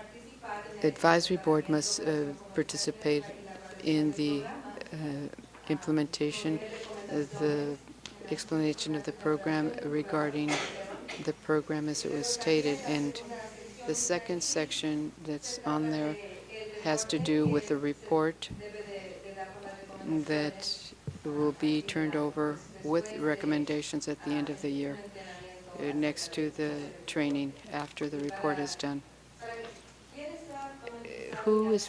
Speaker 1: advisory board must participate in the implementation, the explanation of the program regarding the program as it was stated. And the second section that's on there has to do with the report that will be turned over with recommendations at the end of the year, next to the training after the report is done. Who is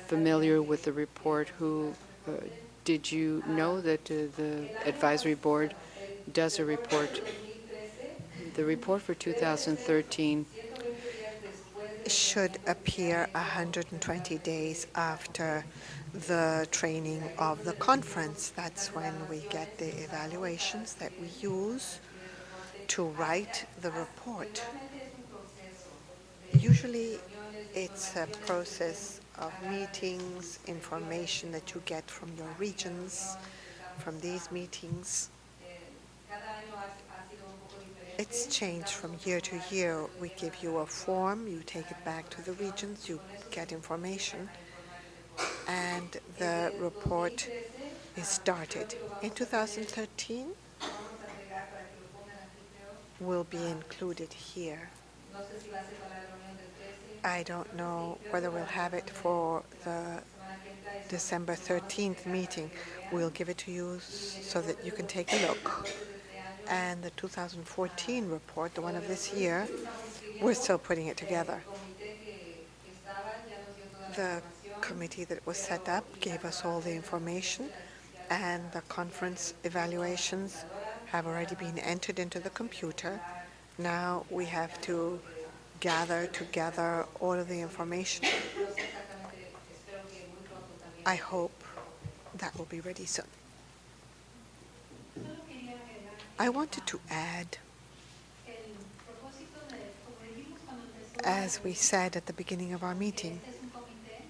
Speaker 1: familiar with the report? Did you know that the advisory board does a report? The report for 2013
Speaker 3: should appear 120 days after the training of the conference. That's when we get the evaluations that we use to write the report. Usually it's a process of meetings, information that you get from your regions, from these meetings. It's changed from year to year. We give you a form, you take it back to the regions, you get information, and the report is started. In 2013, will be included here. I don't know whether we'll have it for the December 13th meeting. We'll give it to you so that you can take a look. And the 2014 report, the one of this year, we're still putting it together. The committee that was set up gave us all the information, and the conference evaluations have already been entered into the computer. Now we have to gather together all of the information. I hope that will be ready soon. I wanted to add, as we said at the beginning of our meeting,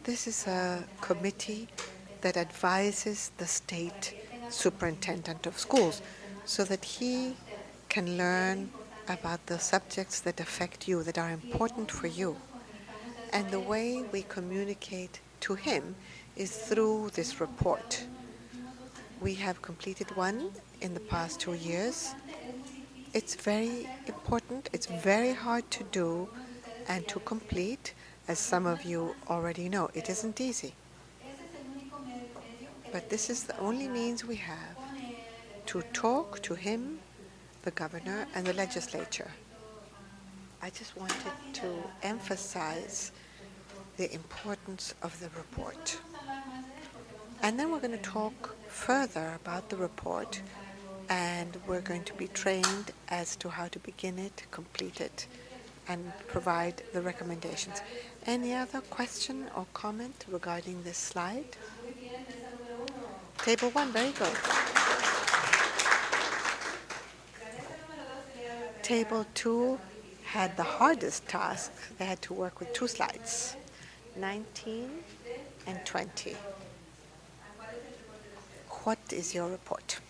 Speaker 3: this is a committee that advises the state superintendent of schools so that he can learn about the subjects that affect you, that are important for you. And the way we communicate to him is through this report. We have completed one in the past 2 years. It's very important. It's very hard to do and to complete, as some of you already know. It isn't easy. But this is the only means we have to talk to him, the governor, and the legislature. I just wanted to emphasize the importance of the report. And then we're going to talk further about the report, and we're going to be trained as to how to begin it, complete it, and provide the recommendations. Any other question or comment regarding this slide? Table 1, very good. Table 2 had the hardest task. They had to work with 2 slides, 19 and 20. What is your report?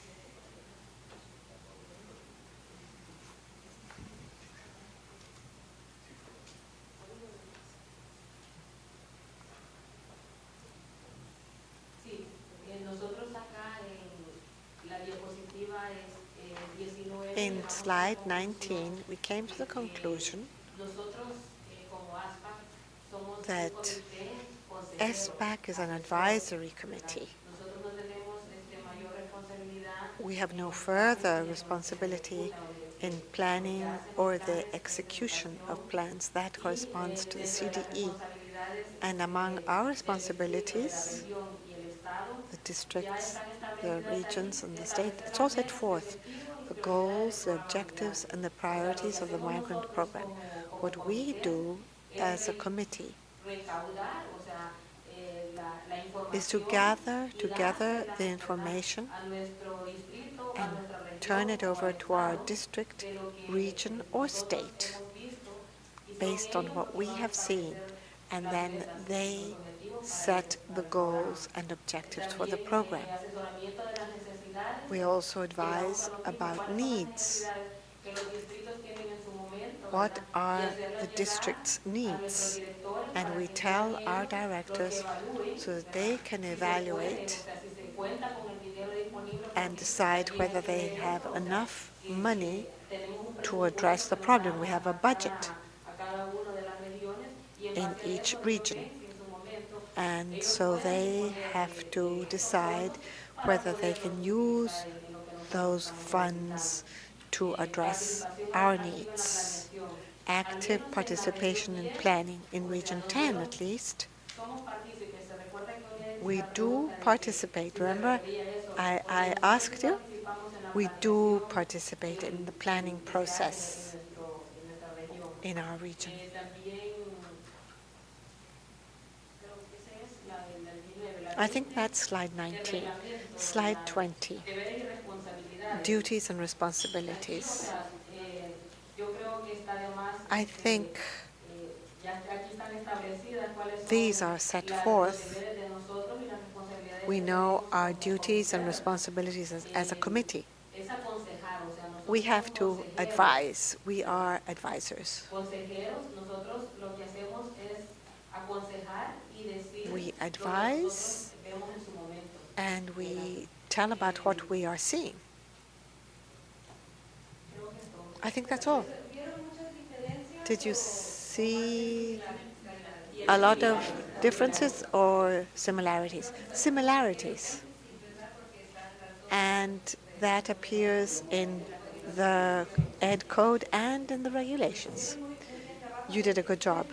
Speaker 5: Sí, nosotros acá en la diapositiva es 19.
Speaker 3: In slide 19, we came to the conclusion
Speaker 5: Nosotros
Speaker 3: that SPAC is an advisory committee.
Speaker 6: Nosotros no tenemos mayor responsabilidad
Speaker 3: We have no further responsibility in planning or the execution of plans. That corresponds to the CDE. And among our responsibilities, the districts, the regions, and the state, it's all set forth, the goals, the objectives, and the priorities of the migrant program. What we do as a committee
Speaker 6: recaudar, o sea, la
Speaker 3: is to
Speaker 6: información
Speaker 3: gather together the information
Speaker 6: a nuestro distrito, a
Speaker 3: and
Speaker 6: nuestra región,
Speaker 3: turn it
Speaker 6: o
Speaker 3: over
Speaker 6: al
Speaker 3: to our
Speaker 6: estado,
Speaker 3: district,
Speaker 6: de lo que
Speaker 3: region, or
Speaker 6: nosotros
Speaker 3: state
Speaker 6: hemos visto, y son
Speaker 3: based on
Speaker 6: ellos
Speaker 3: what
Speaker 6: los que
Speaker 3: we
Speaker 6: van a
Speaker 3: have seen,
Speaker 6: establecer
Speaker 3: and
Speaker 6: las
Speaker 3: then
Speaker 6: metas,
Speaker 3: they
Speaker 6: los objetivos
Speaker 3: set
Speaker 6: para
Speaker 3: the
Speaker 6: el programa.
Speaker 3: goals and objectives for the
Speaker 6: También,
Speaker 3: program.
Speaker 6: asesoramiento de las necesidades.
Speaker 3: We also
Speaker 6: Llegamos a
Speaker 3: advise
Speaker 6: lo mismo,
Speaker 3: about
Speaker 6: cuáles son las
Speaker 3: needs.
Speaker 6: necesidades que los distritos tienen en su momento,
Speaker 3: What
Speaker 6: ¿verdad? Y
Speaker 3: are
Speaker 6: hacerlas
Speaker 3: the
Speaker 6: llegar
Speaker 3: district's
Speaker 6: a nuestros
Speaker 3: needs?
Speaker 6: directores
Speaker 3: And
Speaker 6: para
Speaker 3: we
Speaker 6: que
Speaker 3: tell
Speaker 6: sean
Speaker 3: our
Speaker 6: ellos los que
Speaker 3: directors
Speaker 6: evalúen,
Speaker 3: so that
Speaker 6: ¿verdad?
Speaker 3: they can
Speaker 6: Si se puede, o
Speaker 3: evaluate
Speaker 6: sea, si se cuenta con el dinero disponible,
Speaker 3: and
Speaker 6: porque
Speaker 3: decide
Speaker 6: también
Speaker 3: whether
Speaker 6: hay que
Speaker 3: they
Speaker 6: ver
Speaker 3: have
Speaker 6: eso, o sea,
Speaker 3: enough
Speaker 6: que
Speaker 3: money
Speaker 6: tenemos un
Speaker 3: to address the
Speaker 6: presupuesto que nos
Speaker 3: problem.
Speaker 6: dan
Speaker 3: We have a
Speaker 6: a
Speaker 3: budget
Speaker 6: cada una de las regiones, y en
Speaker 3: in
Speaker 6: base a
Speaker 3: each
Speaker 6: eso
Speaker 3: region.
Speaker 6: ellos ven si en su momento
Speaker 3: And
Speaker 6: ellos
Speaker 3: so
Speaker 6: pueden
Speaker 3: they
Speaker 6: disponer
Speaker 3: have to
Speaker 6: de
Speaker 3: decide
Speaker 6: fondos para
Speaker 3: whether they
Speaker 6: poderlos
Speaker 3: can
Speaker 6: utilizar
Speaker 3: use
Speaker 6: en lo que nosotros
Speaker 3: those
Speaker 6: estamos
Speaker 3: funds to address
Speaker 6: participación
Speaker 3: our
Speaker 6: activa en la
Speaker 3: needs.
Speaker 6: planeación.
Speaker 3: Active participation in planning in Region 10 at least.
Speaker 6: Somos partícipes, se recuerda que hoy es
Speaker 3: We
Speaker 6: la
Speaker 3: do
Speaker 6: pregunta de que
Speaker 3: participate.
Speaker 6: si se
Speaker 3: Remember,
Speaker 6: refería a eso.
Speaker 3: I
Speaker 6: Porque nosotros
Speaker 3: asked you?
Speaker 6: participamos en la
Speaker 3: We do
Speaker 6: planeación
Speaker 3: participate in the planning
Speaker 6: que se hace
Speaker 3: process
Speaker 6: en nuestra región.
Speaker 3: in our region.
Speaker 6: También creo que esa es la del 19, la
Speaker 3: I think that's slide 19. Slide 20.
Speaker 6: deberes y responsabilidades.
Speaker 3: Duties and
Speaker 6: Aquí, o
Speaker 3: responsibilities.
Speaker 6: sea, yo creo que está de más,
Speaker 3: I think
Speaker 6: ya aquí están establecidas cuáles son
Speaker 3: these are set
Speaker 6: los
Speaker 3: forth.
Speaker 6: deberes de nosotros y las responsabilidades
Speaker 3: We
Speaker 6: que
Speaker 3: know
Speaker 6: tenemos
Speaker 3: our
Speaker 6: como
Speaker 3: duties and
Speaker 6: comité.
Speaker 3: responsibilities as a committee.
Speaker 6: Es aconsejar, o sea, nosotros
Speaker 3: We have
Speaker 6: somos
Speaker 3: to
Speaker 6: consejeros.
Speaker 3: advise. We are advisors.
Speaker 6: Consejeros, nosotros lo que hacemos es aconsejar y decir
Speaker 3: We
Speaker 6: lo que
Speaker 3: advise
Speaker 6: nosotros vemos en su momento.
Speaker 3: And we tell about what we are seeing.
Speaker 6: Creo que es todo.
Speaker 3: I think that's all.
Speaker 4: ¿Vieron muchas diferencias?
Speaker 3: Did you see a lot of differences or similarities? Similarities. And that appears in the Ed Code and in the regulations. You did a good job.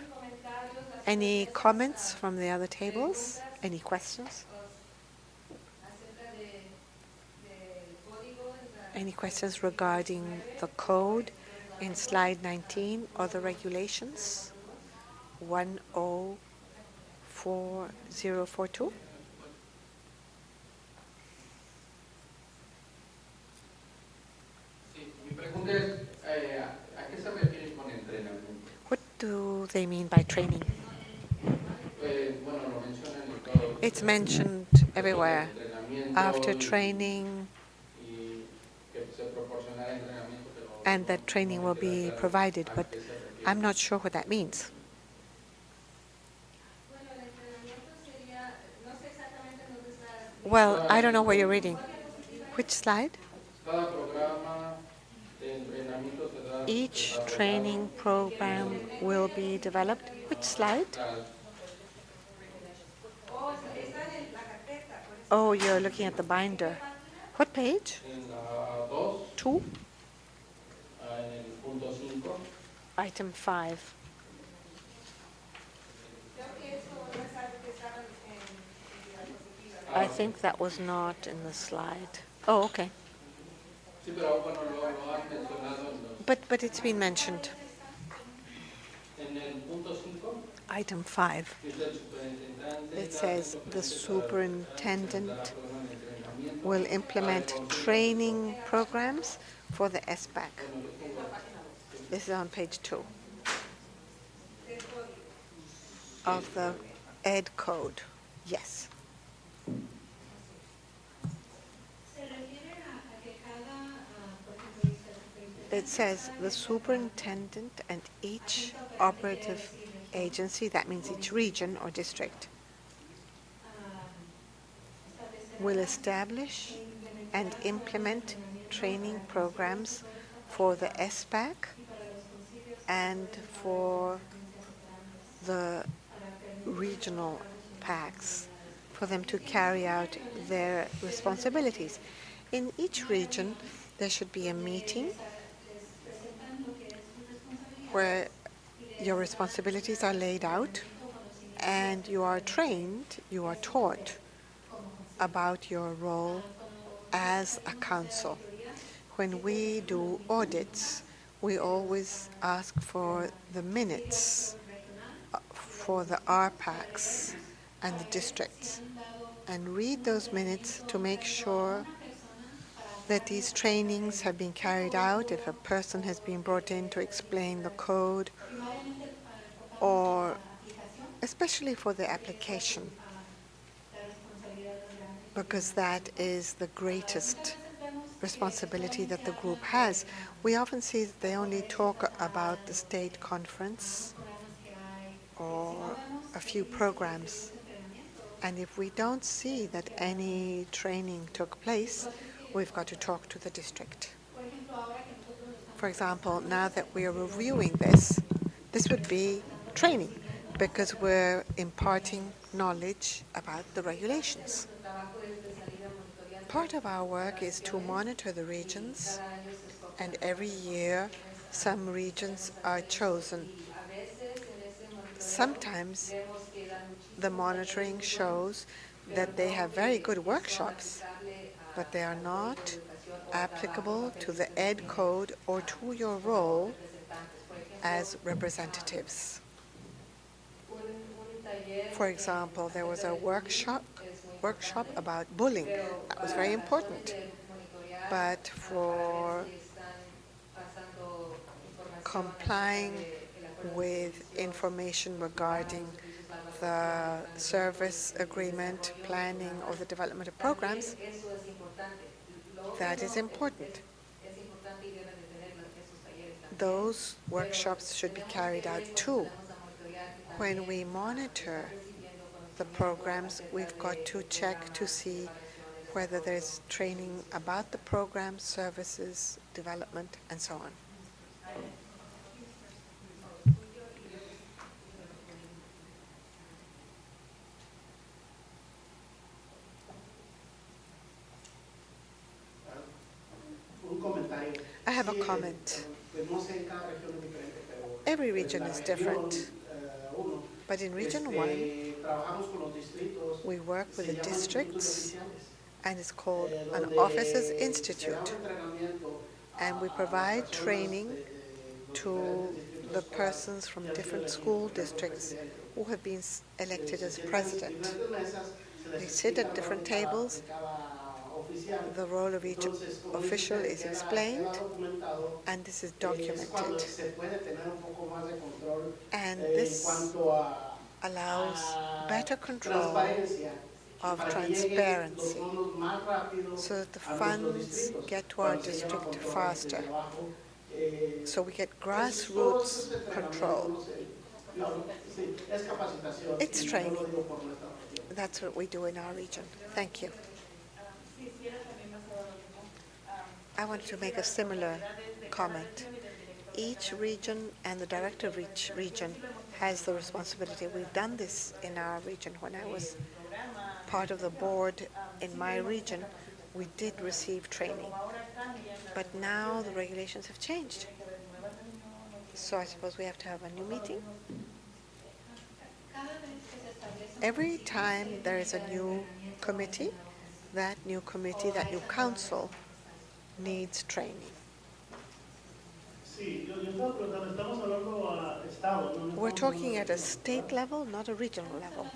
Speaker 3: Any comments from the other tables? Any questions?
Speaker 4: Acerca del código en la
Speaker 3: Any questions regarding the code in slide 19 or the regulations? 104042?
Speaker 7: Sí, mi pregunta es, ¿a qué se refiere con entrenamiento?
Speaker 3: What do they mean by training?
Speaker 7: Bueno, lo mencionan en todo.
Speaker 3: It's mentioned everywhere.
Speaker 7: Entrenamiento
Speaker 3: After
Speaker 7: y-
Speaker 3: training,
Speaker 7: y que se proporcionará entrenamiento, pero
Speaker 3: and that training will be
Speaker 7: queda claro
Speaker 3: provided,
Speaker 7: a
Speaker 3: but
Speaker 7: qué se refiere.
Speaker 3: I'm not sure what that means.
Speaker 4: Bueno, el entrenamiento sería, no sé exactamente en dónde está.
Speaker 3: Well, I don't know what you're reading. Which slide?
Speaker 7: Cada programa de entrenamiento se da
Speaker 3: Each
Speaker 7: desarrollado
Speaker 3: training program will be developed. Which slide?
Speaker 7: tras-
Speaker 4: Oh, están en la carpeta. Por eso.
Speaker 3: Oh, you're looking at the binder. What page?
Speaker 7: en la 2,
Speaker 3: 2,
Speaker 7: en el punto 5,
Speaker 3: item 5.
Speaker 4: Creo que eso no es algo que estaba en la diapositiva.
Speaker 3: I think that was not in the slide. Oh, okay.
Speaker 7: sí, pero bueno, lo han mencionado en los...
Speaker 3: But it's been mentioned.
Speaker 7: En el punto 5,
Speaker 3: Item 5.
Speaker 7: dice el superintendente...
Speaker 3: It says the superintendent
Speaker 7: entrenamiento.
Speaker 3: will implement training programs for the SPAC. This is on page 2 of the Ed Code. Yes.
Speaker 4: Se refiere a que cada, por ejemplo, dice el superintendente.
Speaker 3: It says the superintendent and each operative agency, that means each region or district, will establish and implement training programs for the SPAC and for the regional PACs for them to carry out their responsibilities. In each region, there should be a meeting where your responsibilities are laid out and you are trained, you are taught about your role as a council. When we do audits, we always ask for the minutes for the RPACs and the districts and read those minutes to make sure that these trainings have been carried out, if a person has been brought in to explain the code, or especially for the application, because that is the greatest responsibility that the group has. We often see that they only talk about the state conference or a few programs. And if we don't see that any training took place, we've got to talk to the district. For example, now that we are reviewing this would be training because we're imparting knowledge about the regulations. Part of our work is to monitor the regions, and every year some regions are chosen. Sometimes the monitoring shows that they have very good workshops, but they are not applicable to the Ed Code or to your role as representatives. For example, there was a workshop about bullying. That was very important. But for complying with information regarding the service agreement, planning, or the development of programs, that is important. Those workshops should be carried out too. When we monitor the programs, we've got to check to see whether there's training about the program, services, development, and so on. I have a comment. Every region is different. But in Region 1, we work with the districts, and it's called an Officers Institute. And we provide training to the persons from different school districts who have been elected as president. They sit at different tables. The role of each official is explained, and this is documented. And this allows better control of transparency so that the funds get to our district faster. So we get grassroots control. It's training. That's what we do in our region. Thank you. I want to make a similar comment. Each region and the director of each region has the responsibility. We've done this in our region. When I was part of the board in my region, we did receive training. But now the regulations have changed. So I suppose we have to have a new meeting. Every time there is a new committee, that new council needs training. We're talking at a state level, not a regional level.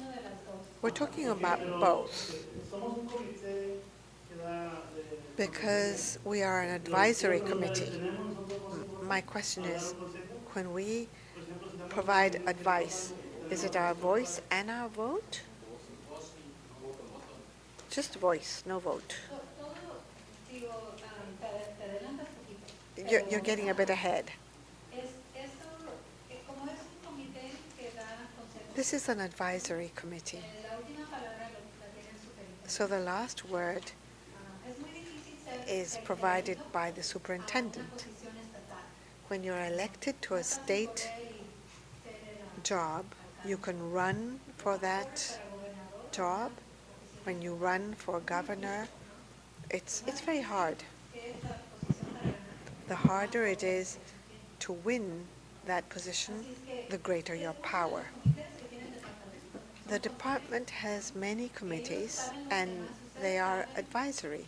Speaker 3: We're talking about both. Because we are an advisory committee. My question is, when we provide advice, is it our voice and our vote? Just voice, no vote. You're getting a bit ahead. This is an advisory committee. So the last word is provided by the superintendent. When you're elected to a state job, You can run for that job. When you run for governor, it's very hard. The harder it is to win that position, the greater your power. The department has many committees, and they are advisory.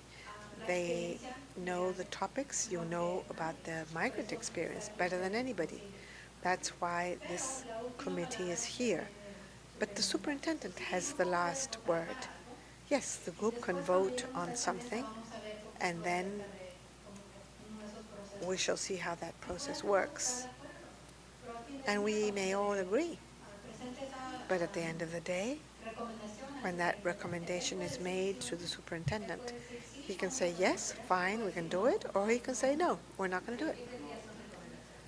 Speaker 3: They know the topics. You know about the migrant experience better than anybody. That's why this committee is here. But the superintendent has the last word. Yes, the group can vote on something, and then we shall see how that process works. And we may all agree. But at the end of the day, when that recommendation is made to the superintendent, he can say, yes, fine, we can do it, or he can say, no, we're not going to do it.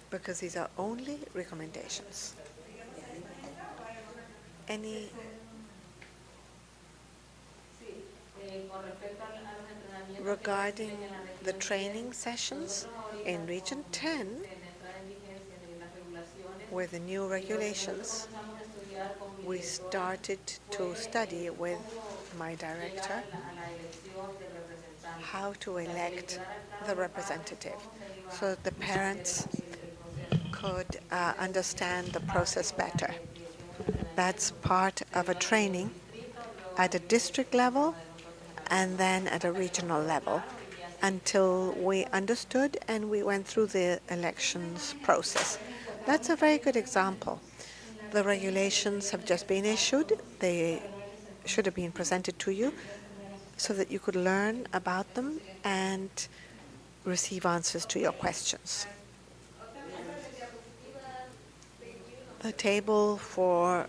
Speaker 3: Because these are only recommendations. Any regarding the training sessions in Region 10, with the new regulations, we started to study with my director how to elect the representative so that the parents could understand the process better. That's part of a training at a district level and then at a regional level until we understood and we went through the elections process. That's a very good example. The regulations have just been issued. They should have been presented to you so that you could learn about them and receive answers to your questions. The table for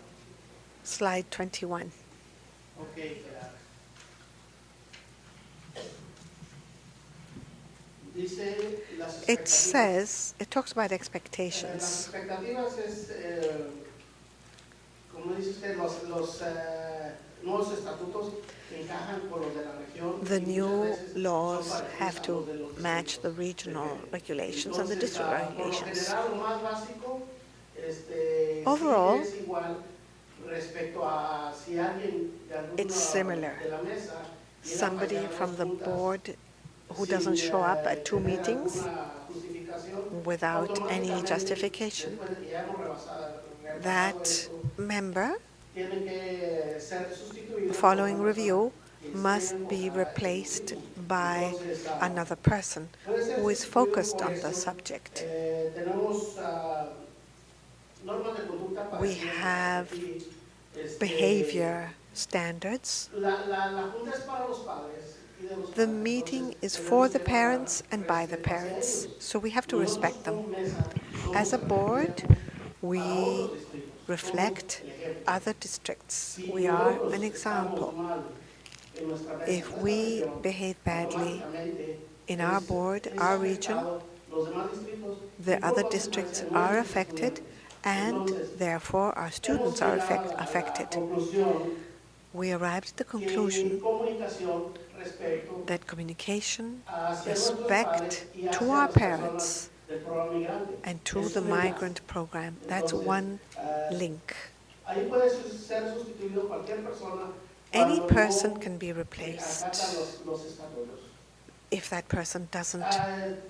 Speaker 3: slide 21.
Speaker 2: Okay, dice las
Speaker 3: It
Speaker 2: expectativas.
Speaker 3: says, it talks about
Speaker 2: Las
Speaker 3: expectations.
Speaker 2: expectativas es, como dice usted, los nuevos estatutos encajan con los de la región.
Speaker 3: The
Speaker 2: Y muchas
Speaker 3: new
Speaker 2: veces son
Speaker 3: laws
Speaker 2: parecidos
Speaker 3: have
Speaker 2: a
Speaker 3: to
Speaker 2: los de los
Speaker 3: match the
Speaker 2: distritos
Speaker 3: regional
Speaker 2: pequeños.
Speaker 3: regulations and the district
Speaker 2: Entonces, por lo
Speaker 3: regulations.
Speaker 2: general, lo más básico,
Speaker 3: Overall,
Speaker 2: sí es igual respecto a si alguien de
Speaker 3: it's
Speaker 2: alguna
Speaker 3: similar.
Speaker 2: de la mesa viene a
Speaker 3: Somebody
Speaker 2: fallar
Speaker 3: from
Speaker 2: dos
Speaker 3: the
Speaker 2: juntas
Speaker 3: board who
Speaker 2: sin,
Speaker 3: doesn't show up at two
Speaker 2: tener
Speaker 3: meetings
Speaker 2: alguna justificación,
Speaker 3: without any
Speaker 2: automáticamente,
Speaker 3: justification,
Speaker 2: después de que ya hemos rebasado
Speaker 3: that
Speaker 2: esto,
Speaker 3: member,
Speaker 2: tienen que ser sustituidos por
Speaker 3: following
Speaker 2: una
Speaker 3: review,
Speaker 2: persona que
Speaker 3: must
Speaker 2: esté
Speaker 3: be
Speaker 2: enfocada en lo
Speaker 3: replaced
Speaker 2: mismo.
Speaker 3: by
Speaker 2: Entonces,
Speaker 3: another person
Speaker 2: puede ser
Speaker 3: who is
Speaker 2: sustituido
Speaker 3: focused
Speaker 2: por
Speaker 3: on the
Speaker 2: eso.
Speaker 3: subject.
Speaker 2: Tenemos normas de conducta
Speaker 3: We
Speaker 2: parecidas
Speaker 3: have
Speaker 2: aquí.
Speaker 3: behavior standards.
Speaker 2: La junta es para los padres y de los
Speaker 3: The
Speaker 2: padres.
Speaker 3: meeting
Speaker 2: Entonces,
Speaker 3: is for
Speaker 2: tenemos
Speaker 3: the
Speaker 2: que
Speaker 3: parents
Speaker 2: guardar
Speaker 3: and by the
Speaker 2: respeto hacia
Speaker 3: parents,
Speaker 2: ellos.
Speaker 3: so we have to respect them.
Speaker 2: Nosotros como mesa
Speaker 3: As a
Speaker 2: somos
Speaker 3: board,
Speaker 2: reflejo para
Speaker 3: we
Speaker 2: otros distritos.
Speaker 3: reflect
Speaker 2: Somos el ejemplo.
Speaker 3: other districts.
Speaker 2: Si
Speaker 3: We are
Speaker 2: nosotros
Speaker 3: an
Speaker 2: estamos
Speaker 3: example.
Speaker 2: mal en nuestra mesa,
Speaker 3: If
Speaker 2: en
Speaker 3: we
Speaker 2: nuestra región,
Speaker 3: behave badly
Speaker 2: automáticamente
Speaker 3: in our
Speaker 2: es
Speaker 3: board, our region,
Speaker 2: afectado los demás distritos y
Speaker 3: the
Speaker 2: por
Speaker 3: other
Speaker 2: consecuencia
Speaker 3: districts
Speaker 2: nuestros
Speaker 3: are affected,
Speaker 2: estudiantes.
Speaker 3: and
Speaker 2: Entonces,
Speaker 3: therefore our students
Speaker 2: hemos
Speaker 3: are
Speaker 2: llegado a la
Speaker 3: affected.
Speaker 2: conclusión
Speaker 3: We arrived at the
Speaker 2: que en
Speaker 3: conclusion
Speaker 2: comunicación respecto
Speaker 3: that communication,
Speaker 2: hacia nuestros
Speaker 3: respect
Speaker 2: padres y
Speaker 3: to
Speaker 2: hacia
Speaker 3: our
Speaker 2: las personas
Speaker 3: parents
Speaker 2: del programa migrante
Speaker 3: and to
Speaker 2: es
Speaker 3: the
Speaker 2: un enlace.
Speaker 3: migrant program, that's
Speaker 2: Entonces,
Speaker 3: one link.
Speaker 2: ahí puede ser sustituido cualquier persona
Speaker 3: Any
Speaker 2: cuando
Speaker 3: person
Speaker 2: no
Speaker 3: can be replaced
Speaker 2: acata los estatutos.
Speaker 3: if that person doesn't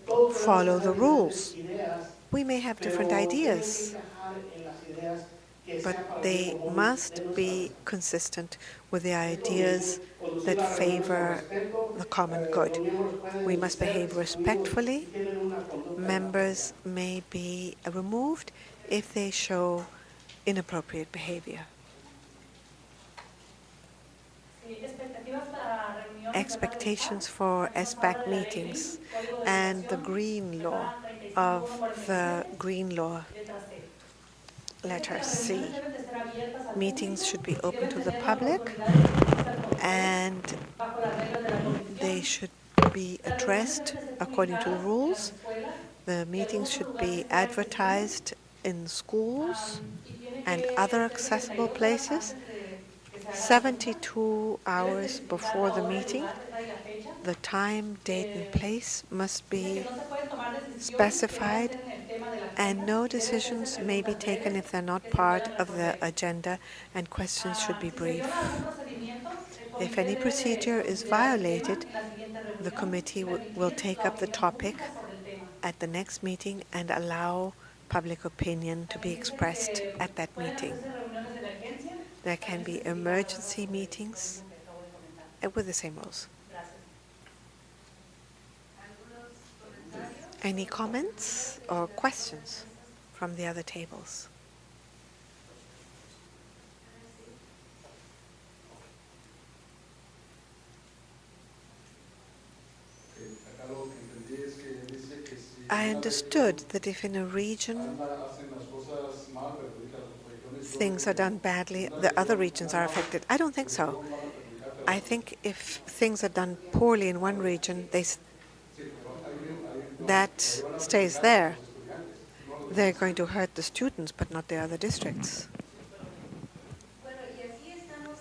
Speaker 2: Todos
Speaker 3: follow
Speaker 2: tenemos
Speaker 3: the rules.
Speaker 2: ideas,
Speaker 3: We may have different
Speaker 2: pero tienen que
Speaker 3: ideas,
Speaker 2: encajar en las ideas que
Speaker 3: but
Speaker 2: sean para el
Speaker 3: they
Speaker 2: bien común de
Speaker 3: must
Speaker 2: nuestra
Speaker 3: be
Speaker 2: mesa.
Speaker 3: consistent with the
Speaker 2: Es lo
Speaker 3: ideas
Speaker 2: mismo, conducir
Speaker 3: that
Speaker 2: las reuniones con
Speaker 3: favor
Speaker 2: respeto,
Speaker 3: the common
Speaker 2: los
Speaker 3: good.
Speaker 2: miembros pueden
Speaker 3: We must
Speaker 2: ser
Speaker 3: behave
Speaker 2: excluidos
Speaker 3: respectfully.
Speaker 2: si tienen una conducta
Speaker 3: Members
Speaker 2: inapropiada.
Speaker 3: may be removed if they show inappropriate behavior. Expectations for SPAC meetings and the green law of the green law letter C. Meetings should be open to the public and they should be addressed according to the rules. The meetings should be advertised in schools and other accessible places 72 hours before the meeting. The time, date, and place must be specified And no decisions may be taken if they're not part of the agenda, and questions should be brief. If any procedure is violated, the committee will take up the topic at the next meeting and allow public opinion to be expressed at that meeting. There can be emergency meetings with the same rules. Any comments or questions from the other tables? I understood that if in a region things are done badly, the other regions are affected. I don't think so. I think if things are done poorly in one region, that stays there. They're going to hurt the students, but not the other districts.
Speaker 8: Bueno, y así estamos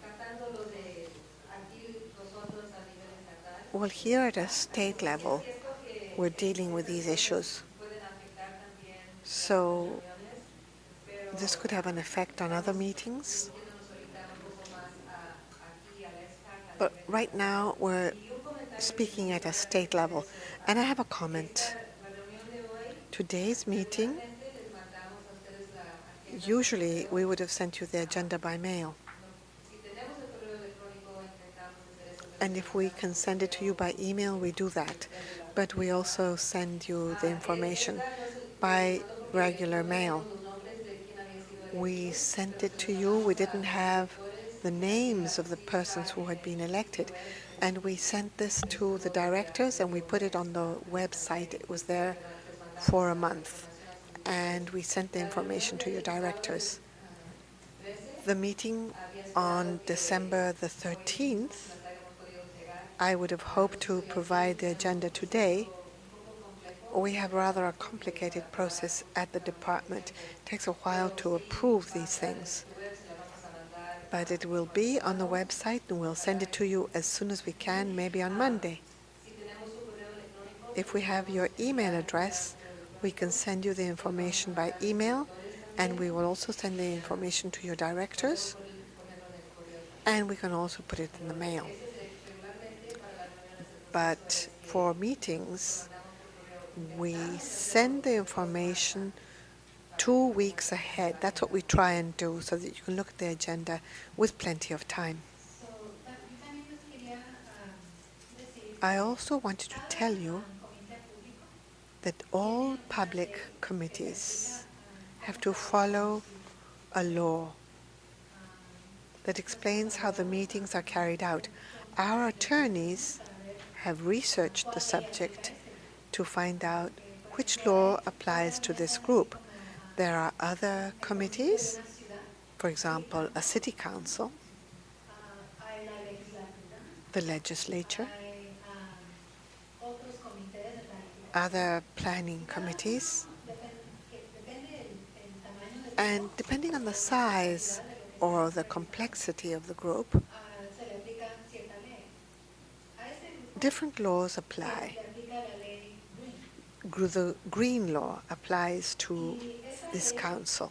Speaker 8: tratando lo de aquí nosotros a nivel estatal.
Speaker 3: Well, here at a state level, we're dealing with these issues. So this could have an effect on other meetings. But right now, we're speaking at a state level. And I have a comment. Today's meeting, usually we would have sent you the agenda by mail. And if we can send it to you by email, we do that. But we also send you the information by regular mail. We sent it to you. We didn't have the names of the persons who had been elected. And we sent this to the directors and we put it on the website. It was there for a month. And we sent the information to your directors. The meeting on December the 13th, I would have hoped to provide the agenda today. We have rather a complicated process at the department. It takes a while to approve these things. But it will be on the website and we'll send it to you as soon as we can, maybe on Monday. If we have your email address, we can send you the information by email, and we will also send the information to your directors, and we can also put it in the mail. But for meetings, we send the information 2 weeks ahead. That's what we try and do, so that you can look at the agenda with plenty of time. I also wanted to tell you that all public committees have to follow a law that explains how the meetings are carried out. Our attorneys have researched the subject to find out which law applies to this group. There are other committees, for example, a city council, the legislature, other planning committees, and depending on the size or the complexity of the group, different laws apply. The green law applies to this council.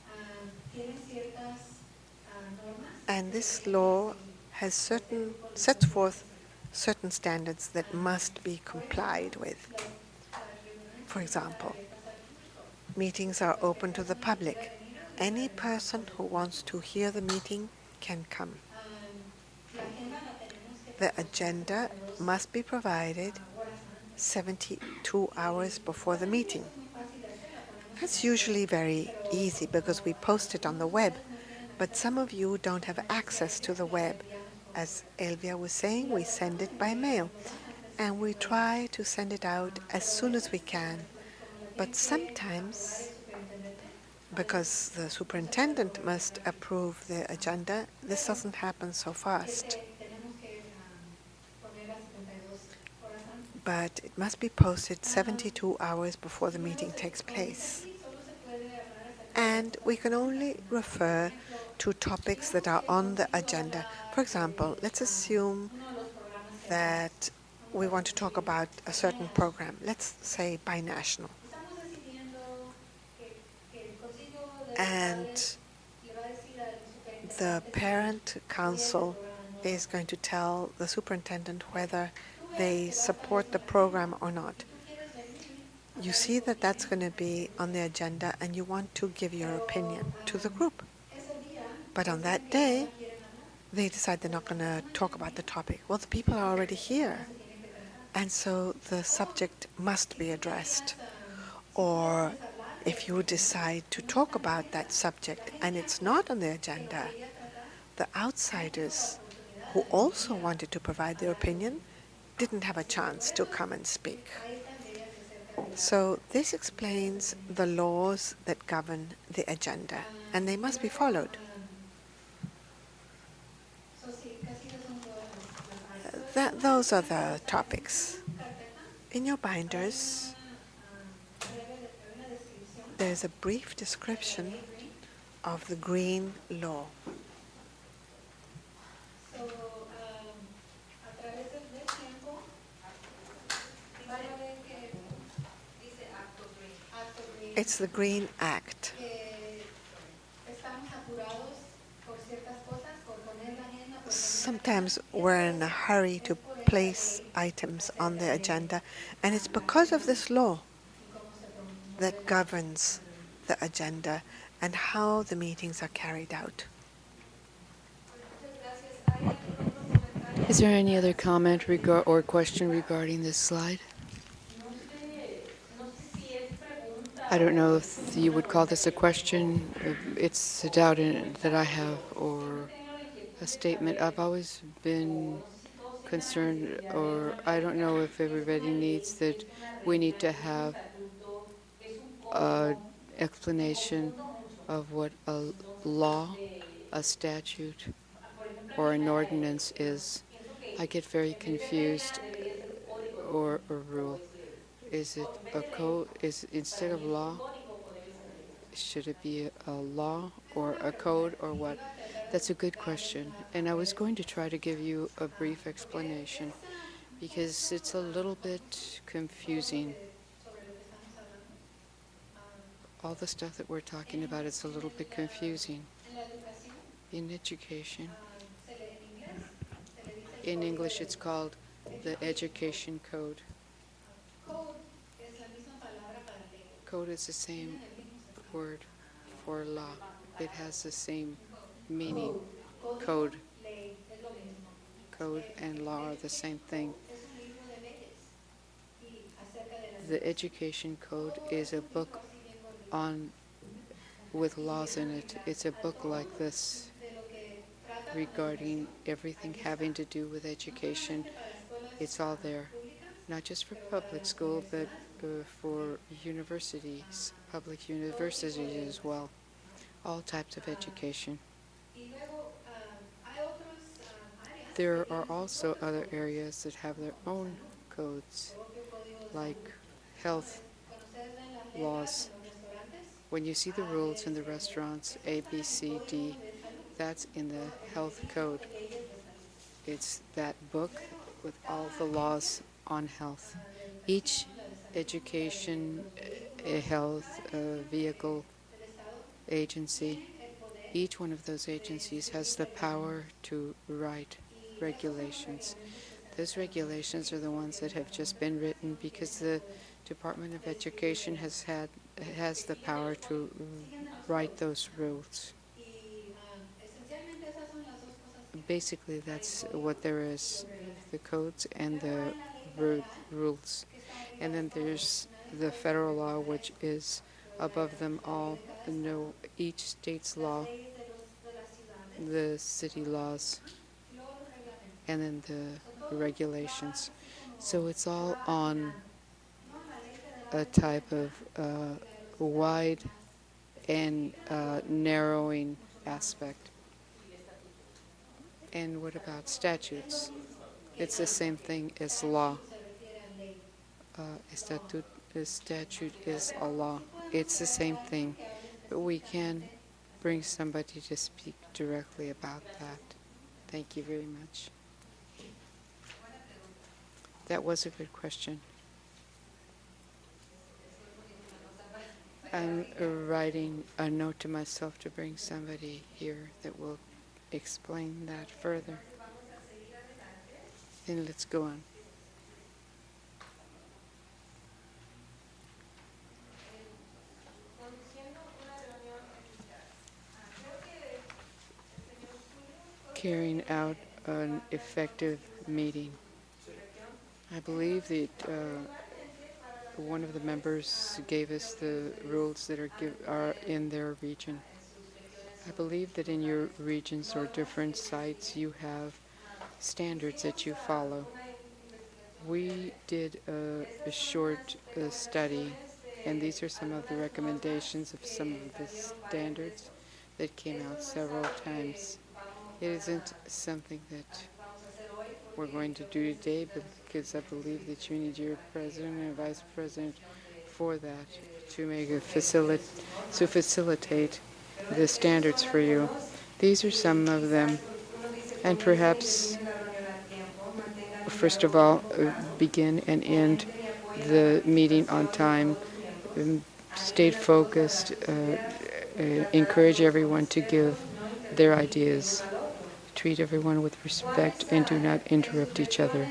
Speaker 3: And this law has sets forth certain standards that must be complied with. For example, meetings are open to the public. Any person who wants to hear the meeting can come. The agenda must be provided 72 hours before the meeting. That's usually very easy because we post it on the web, but some of you don't have access to the web. As Elvia was saying, we send it by mail, and we try to send it out as soon as we can. But sometimes, because the superintendent must approve the agenda, this doesn't happen so fast. But it must be posted 72 hours before the meeting takes place. And we can only refer to topics that are on the agenda. For example, let's assume that we want to talk about a certain program, let's say binational,
Speaker 4: estamos decidiendo que el Consejo de
Speaker 3: and
Speaker 4: Padres le va a decir al
Speaker 3: the
Speaker 4: superintendente
Speaker 3: parent council is going to tell the superintendent whether they support the program or not. You see that that's going to be on the agenda and you want to give your opinion to the group. But on that day, they decide they're not going to talk about the topic. Well, the people are already here. And so the subject must be addressed. Or if you decide to talk about that subject and it's not on the agenda, the outsiders who also wanted to provide their opinion didn't have a chance to come and speak. So this explains the laws that govern the agenda, and they must be followed. Those are the topics. In your binders, there's a brief description of the green law.
Speaker 4: So, a través del tiempo, van a ver que
Speaker 8: Dice acto green.
Speaker 4: acto green,
Speaker 3: It's the Green Act.
Speaker 4: que estamos apurados por ciertas cosas, por poner la agenda, por poner
Speaker 3: Sometimes we're in a hurry to place items on the agenda, and it's because of this law that governs the agenda and how the meetings are carried out.
Speaker 1: Is there any other comment or question regarding this slide? I don't know if you would call this a question. It's a doubt that I have, or a statement. I've always been concerned, or I don't know if everybody needs that we need to have an explanation of what a law, a statute, or an ordinance is. I get very confused, or a rule. Is it a code? Is instead of law, should it be a law or a code or what? That's a good question. And I was going to try to give you a brief explanation because it's a little bit confusing. All the stuff that we're talking about, it's a little bit confusing. In education, in English, it's called the Education Code. Code is the same word for law. It has the same meaning. Code. Code and law are the same thing. The Education Code is a book with laws in it. It's a book like this regarding everything having to do with education. It's all there, not just for public school, but for universities, public universities as well, all types of education. There are also other areas that have their own codes, like health laws. When you see the rules in the restaurants, A, B, C, D, that's in the health code. It's that book with all the laws on health. Each education, health, vehicle agency, each one of those agencies has the power to write regulations. Those regulations are the ones that have just been written because the Department of Education has the power to write those rules. Basically, that's what there is, the codes and the rules. And then there's the federal law, which is above them all. No, each state's law, the city laws, and then the regulations. So it's all on a type of wide and narrowing aspect. And what about statutes? It's the same thing as law. A statute is a law. It's the same thing, but we can bring somebody to speak directly about that. Thank you very much. That was a good question. I'm writing a note to myself to bring somebody here that will explain that further. Then let's go on.
Speaker 8: Conduciendo una reunión eficaz. Creo que el señor Julio
Speaker 1: Carrying out an effective meeting. I believe that one of the members gave us the rules that are in their region. I believe that in your regions or different sites you have standards that you follow. We did a short study, and these are some of the recommendations of some of the standards that came out several times. It isn't something that we're going to do today, but because I believe that you need your president and vice president for that to make a facilitate the standards for you. These are some of them, and perhaps first of all, begin and end the meeting on time. Stay focused. Encourage everyone to give their ideas. Treat everyone with respect and do not interrupt each other.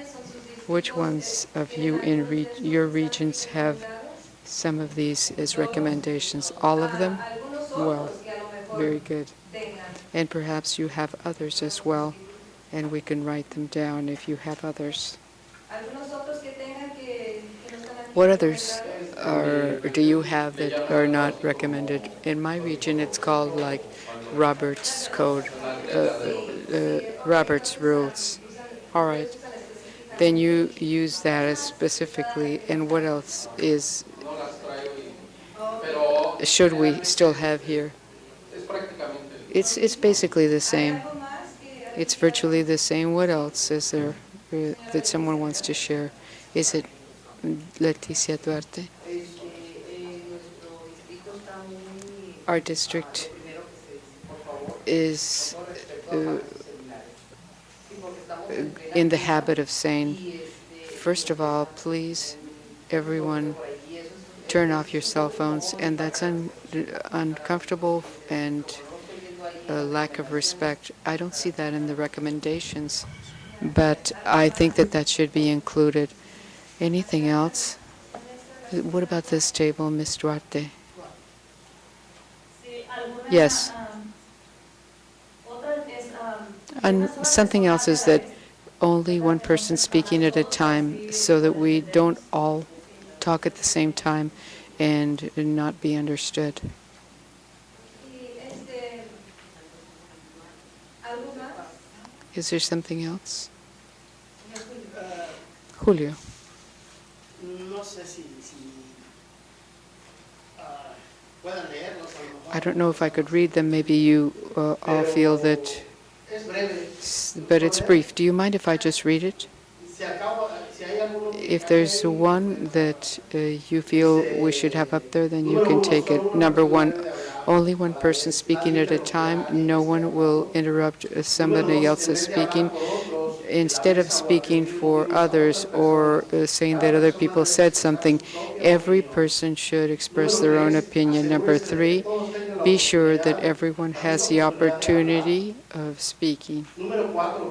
Speaker 1: Which ones of you in your regions have some of these as recommendations? All of them? Well, very good. And perhaps you have others as well, and we can write them down if you have others. What others do you have that are not recommended? In my region, it's called like Robert's Code, Robert's Rules. All right. Then you use that as specifically. And what else is should we still have here? It's basically the same. It's virtually the same. What else is there that someone wants to share? Is it Leticia Duarte? Our district is in the habit of saying, first of all, please, everyone, turn off your cell phones, and that's uncomfortable and a lack of respect. I don't see that in the recommendations, but I think that that should be included. Anything else? What about this table, Ms. Duarte? Yes. And something else is that only one person speaking at a time so that we don't all talk at the same time and not be understood. Is there something else? Julio. I don't know if I could read them. Maybe you all feel that, but it's brief. Do you mind if I just read it? If there's one that you feel we should have up there, then you can take it. Number one, only one person speaking at a time. No one will interrupt somebody else's speaking. Instead of speaking for others or saying that other people said something, every person should express their own opinion. Number three, be sure that everyone has the opportunity of speaking.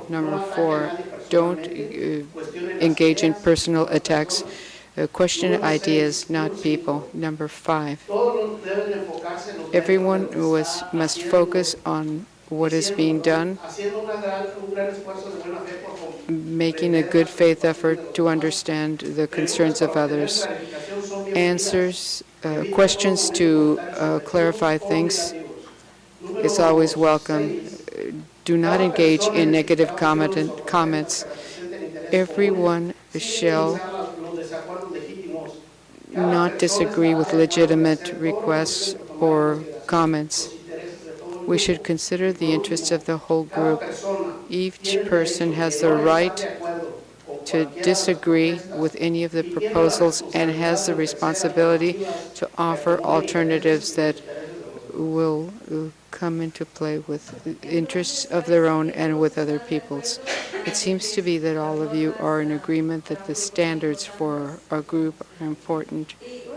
Speaker 1: Number four, don't engage in personal attacks. Question ideas, not people. Number five, everyone must focus on what is being done, making a good faith effort to understand the concerns of others. Answers, questions to clarify things is always welcome. Do not engage in negative comments. Everyone shall not disagree with legitimate requests or comments. We should consider the interests of the whole group. Each person has the right to disagree with any of the proposals and has the responsibility to offer alternatives that will come into play with interests of their own and with other people's. It seems to be that all of you are in agreement that the standards for our group are important.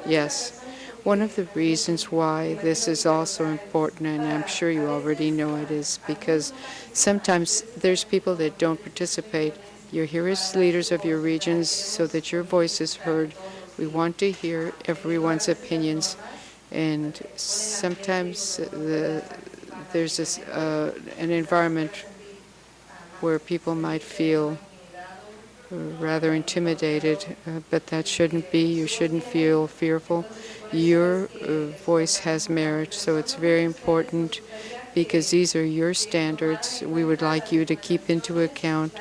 Speaker 1: Yes. One of the reasons why this is also important, and I'm sure you already know it, is because sometimes there's people that don't participate. You're here as leaders of your regions so that your voice is heard. We want to hear everyone's opinions, and sometimes there's an environment where people might feel rather intimidated, but that shouldn't be. You shouldn't feel fearful. Your voice has merit, so it's very important because these are your standards. We would like you to keep into account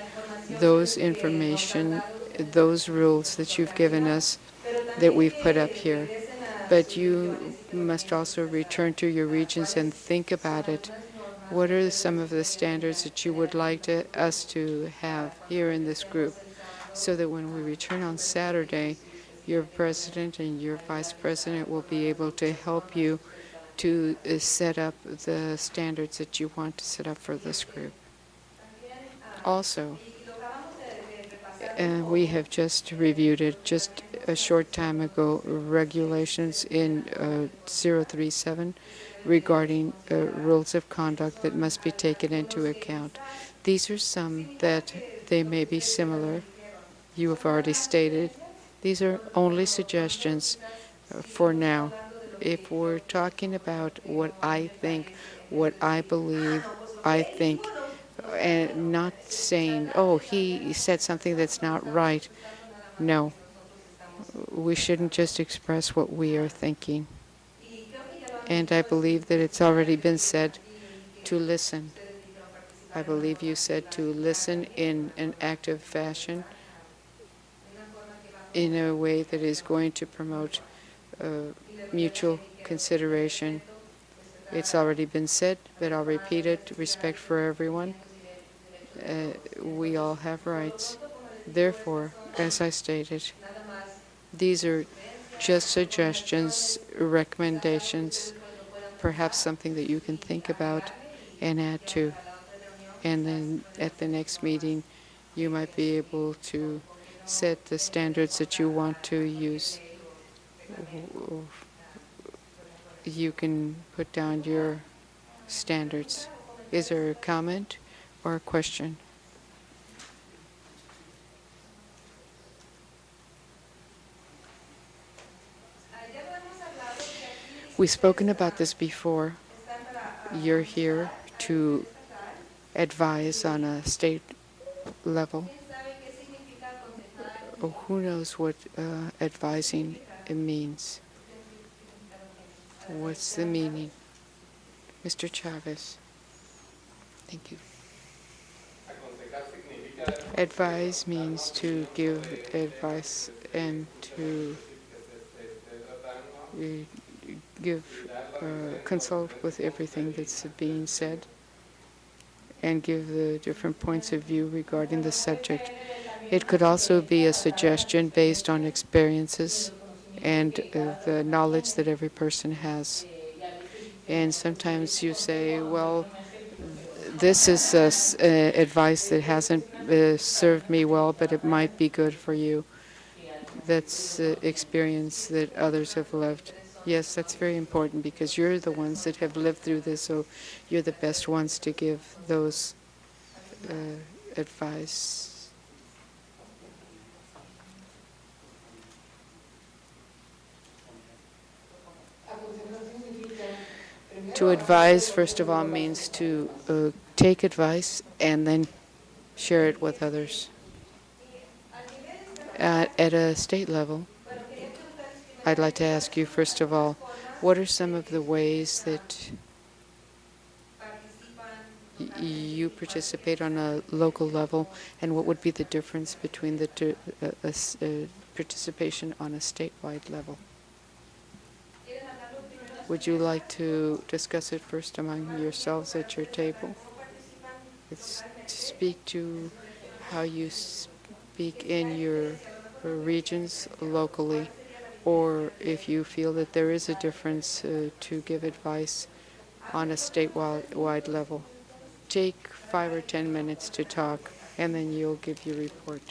Speaker 1: those information, those rules that you've given us that we've put up here. But you must also return to your regions and think about it. What are some of the standards that you would like us to have here in this group so that when we return on Saturday, your president and your vice president will be able to help you to set up the standards that you want to set up for this group? Also, we have just reviewed it just a short time ago, regulations in 037 regarding rules of conduct that must be taken into account. These are some that they may be similar. You have already stated. These are only suggestions for now. If we're talking about what I think, what I believe, I think, and not saying, oh, he said something that's not right. No, we shouldn't just express what we are thinking. And I believe that it's already been said to listen. I believe you said to listen in an active fashion, in a way that is going to promote mutual consideration. It's already been said, but I'll repeat it. Respect for everyone. We all have rights. Therefore, as I stated, these are just suggestions, recommendations, perhaps something that you can think about and add to. And then at the next meeting, you might be able to set the standards that you want to use. You can put down your standards. Is there a comment or a question? We've spoken about this before. You're here to advise on a state level. Oh, who knows what advising means? What's the meaning? Mr. Chavez. Thank you. Advise means to give advice and to consult with everything that's being said and give the different points of view regarding the subject. It could also be a suggestion based on experiences and the knowledge that every person has. And sometimes you say, well, this is advice that hasn't served me well, but it might be good for you. That's experience that others have lived. Yes, that's very important because you're the ones that have lived through this, so you're the best ones to give those advice. To advise, first of all, means to take advice and then share it with others. At a state level, I'd like to ask you, first of all, what are some of the ways that you participate on a local level, and what would be the difference between the participation on a statewide level? Would you like to discuss it first among yourselves at your table? It's to speak to how you speak in your regions locally, or if you feel that there is a difference to give advice on a statewide level. Take 5 or 10 minutes to talk, and then you'll give your report.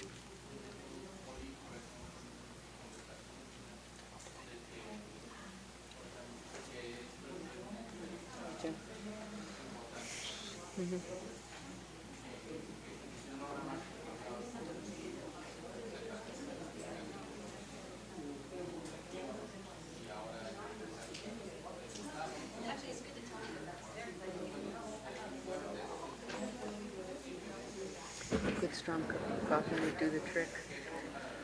Speaker 1: Good strong coffee would do the trick.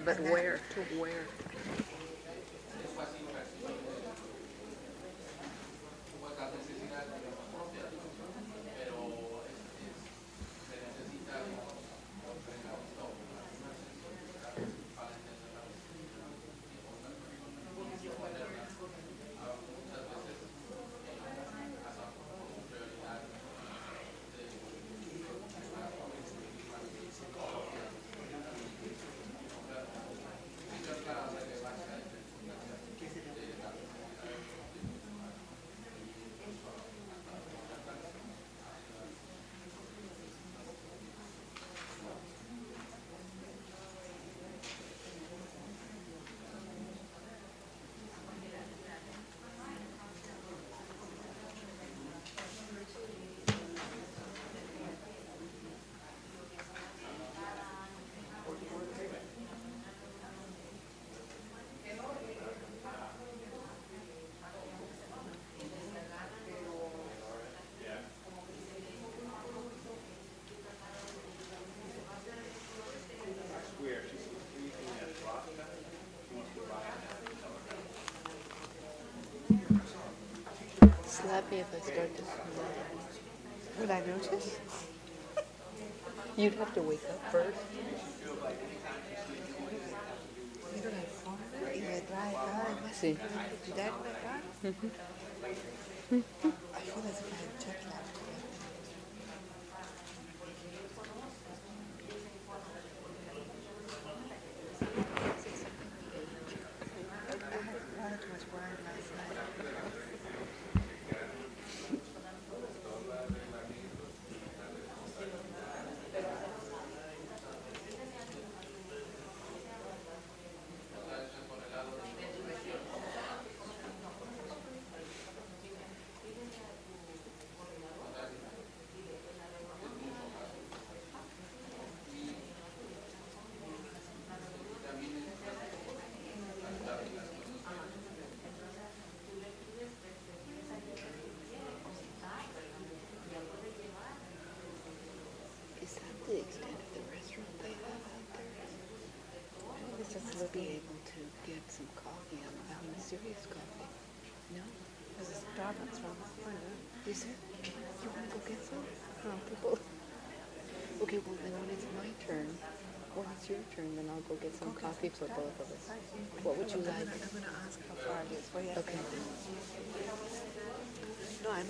Speaker 1: But where? To where? Slap me if I start to snore.
Speaker 3: Will I notice?
Speaker 1: You'd have to wake up first.
Speaker 3: Pero la forma y me trae cada vez más
Speaker 1: Sí.
Speaker 3: creatividad en la cara. I feel as if I had jet lag. I had far too much wine last night.
Speaker 1: Is that the extent of the restaurant they have out there?
Speaker 3: It's just a
Speaker 1: Must
Speaker 3: little
Speaker 1: be
Speaker 3: bit.
Speaker 1: able to get some coffee. I mean, serious coffee. No?
Speaker 3: There's a Starbucks around the corner.
Speaker 1: Is there? You want to go get some? Oh, people. Okay, well then when it's my turn, when it's your turn, then I'll go get some coffee for both of us. What would you like?
Speaker 3: I'm going to ask how far it is. Well, yes,
Speaker 1: Okay.
Speaker 3: No, I'm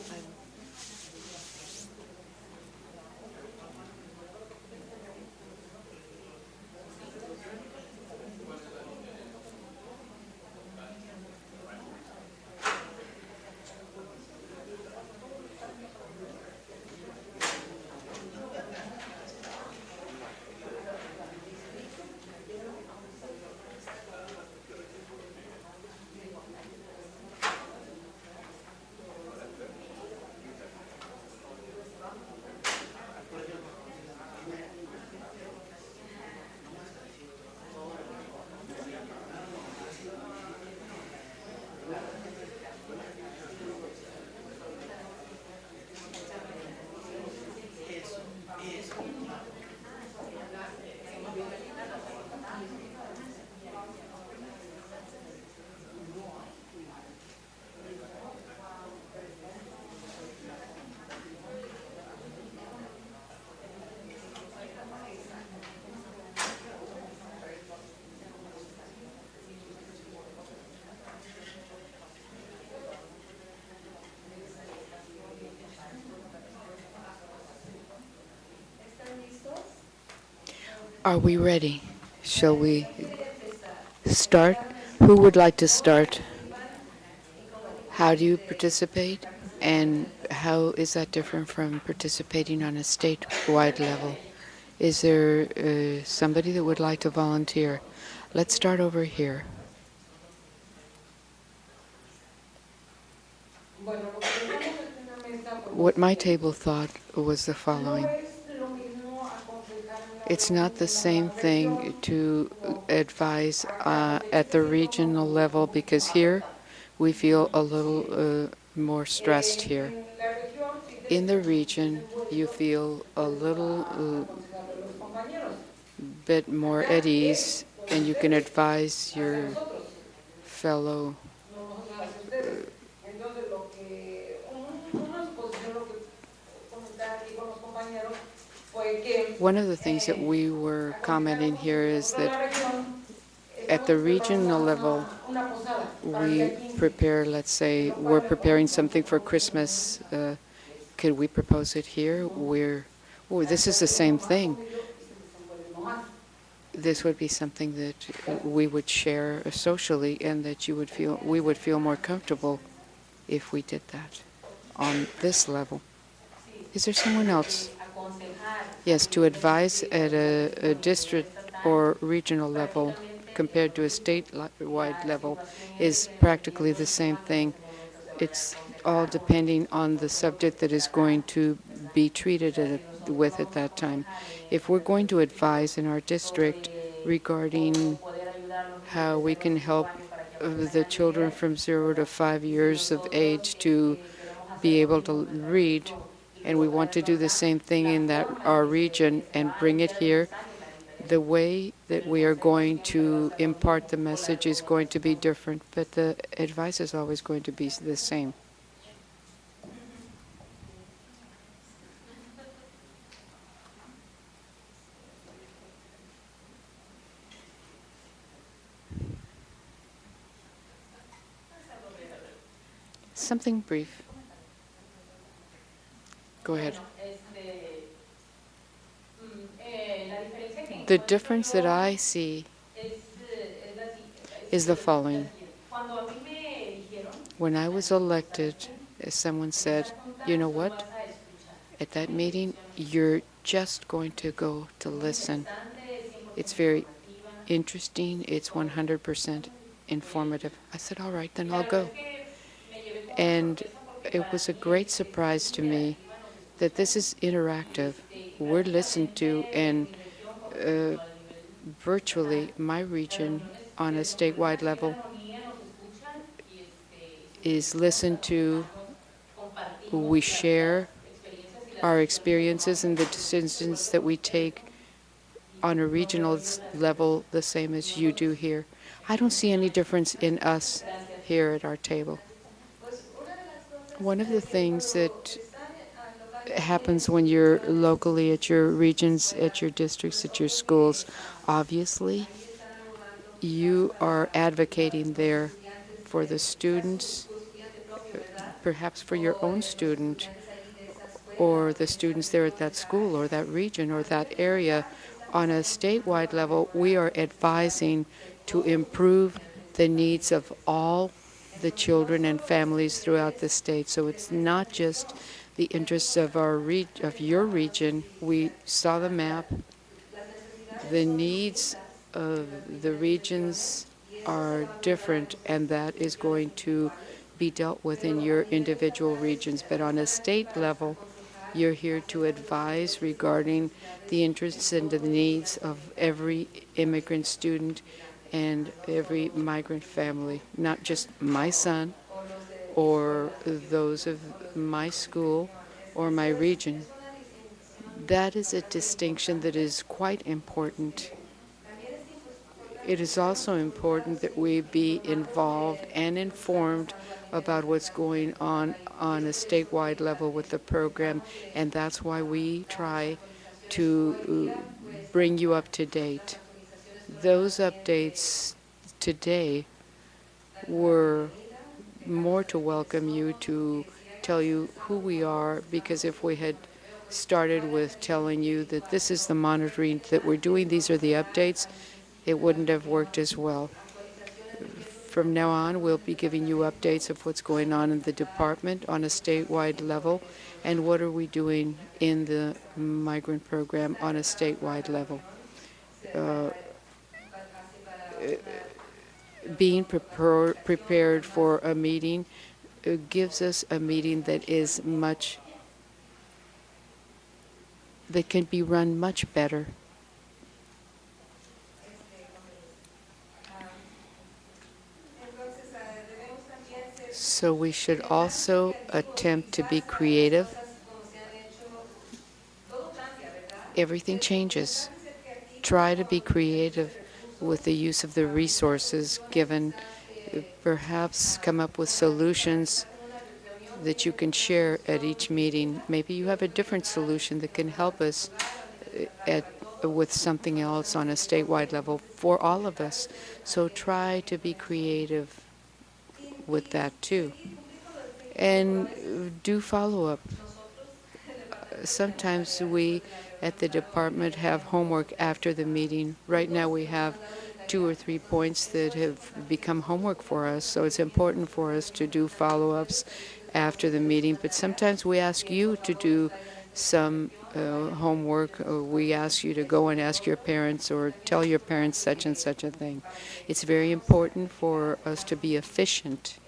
Speaker 1: Are we ready? Shall we start? Who would like to start? How do you participate? And how is that different from participating on a statewide level? Is there somebody that would like to volunteer? Let's start over here.
Speaker 8: Bueno, lo que pensamos es que una mesa, pues,
Speaker 1: What my table thought was the following.
Speaker 8: no es lo mismo aconsejar en la
Speaker 1: It's not the same thing to advise at the regional level, because here we feel a little more stressed here.
Speaker 8: en la región, sí
Speaker 1: In the region, you feel a little
Speaker 8: aconsejar a los compañeros.
Speaker 1: bit more at ease, and you can advise your
Speaker 8: Nosotros,
Speaker 1: fellow.
Speaker 8: no nosotros hacia ustedes. Entonces, lo que, una suposición, lo que comentar aquí con los compañeros fue que
Speaker 1: One of the things that we were commenting here is
Speaker 8: en la
Speaker 1: that
Speaker 8: región
Speaker 1: at the
Speaker 8: estamos
Speaker 1: regional
Speaker 8: preparando
Speaker 1: level,
Speaker 8: una posada para el
Speaker 1: we
Speaker 8: día 15.
Speaker 1: prepare, let's say, we're preparing something for Christmas. Could we propose it here? This is the same thing. This would be something that we would share socially, and that we would feel more comfortable if we did that on this level. Is there someone else? Yes, to advise at a district or regional level compared to a statewide level is practically the same thing. It's all depending on the subject that is going to be treated with at that time. If we're going to advise in our district regarding how we can help the children from 0 to 5 years of age to be able to read, and we want to do the same thing in our region and bring it here, the way that we are going to impart the message is going to be different, but the advice is always going to be the same. Something brief. Go ahead. The difference that I see is the following. When I was elected, someone said, you know what? At that meeting, you're just going to go to listen. It's very interesting. It's 100% informative. I said, all right, then I'll go. And it was a great surprise to me that this is interactive. We're listened to, and virtually my region on a statewide level is listened to. We share our experiences and the decisions that we take on a regional level the same as you do here. I don't see any difference in us here at our table. One of the things that happens when you're locally at your regions, at your districts, at your schools, obviously, you are advocating there for the students, perhaps for your own student, or the students there at that school or that region or that area. On a statewide level, we are advising to improve the needs of all the children and families throughout the state. So it's not just the interests of your region. We saw the map. The needs of the regions are different, and that is going to be dealt with in your individual regions. But on a state level, you're here to advise regarding the interests and the needs of every immigrant student and every migrant family, not just my son or those of my school or my region. That is a distinction that is quite important. It is also important that we be involved and informed about what's going on a statewide level with the program, and that's why we try to bring you up to date. Those updates today were more to welcome you, to tell you who we are, because if we had started with telling you that this is the monitoring that we're doing, these are the updates, it wouldn't have worked as well. From now on, we'll be giving you updates of what's going on in the department on a statewide level and what are we doing in the migrant program on a statewide level. Being prepared for a meeting gives us a meeting that can be run much better. So we should also attempt to be creative. Everything changes. Try to be creative with the use of the resources given. Perhaps come up with solutions that you can share at each meeting. Maybe you have a different solution that can help us with something else on a statewide level for all of us. So try to be creative with that too. And do follow-up. Sometimes we at the department have homework after the meeting. Right now we have 2 or 3 points that have become homework for us, so it's important for us to do follow-ups after the meeting. But sometimes we ask you to do some homework, or we ask you to go and ask your parents or tell your parents such and such a thing. It's very important for us to be efficient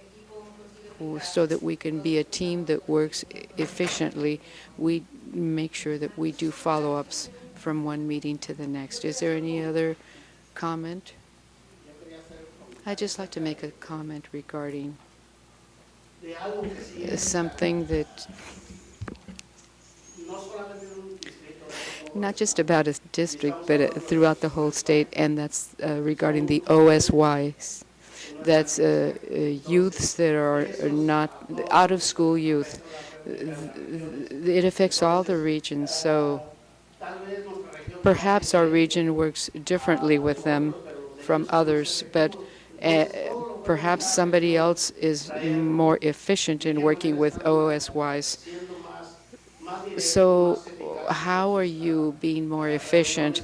Speaker 1: so that we can be a team that works efficiently. We make sure that we do follow-ups from one meeting to the next. Is there any other comment? I'd just like to make a comment regarding something that not just about a district, but throughout the whole state, and that's regarding the OSYs. That's youths that are not out-of-school youth. It affects all the regions, so perhaps our region works differently with them from others, but perhaps somebody else is more efficient in working with OSYs. So how are you being more efficient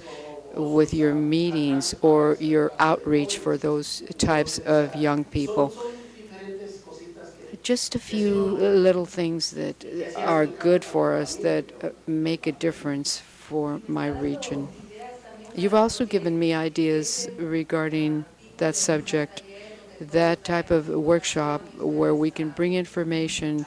Speaker 1: with your meetings or your outreach for those types of young people? Just a few little things that are good for us, that make a difference for my region. You've also given me ideas regarding that subject, that type of workshop where we can bring information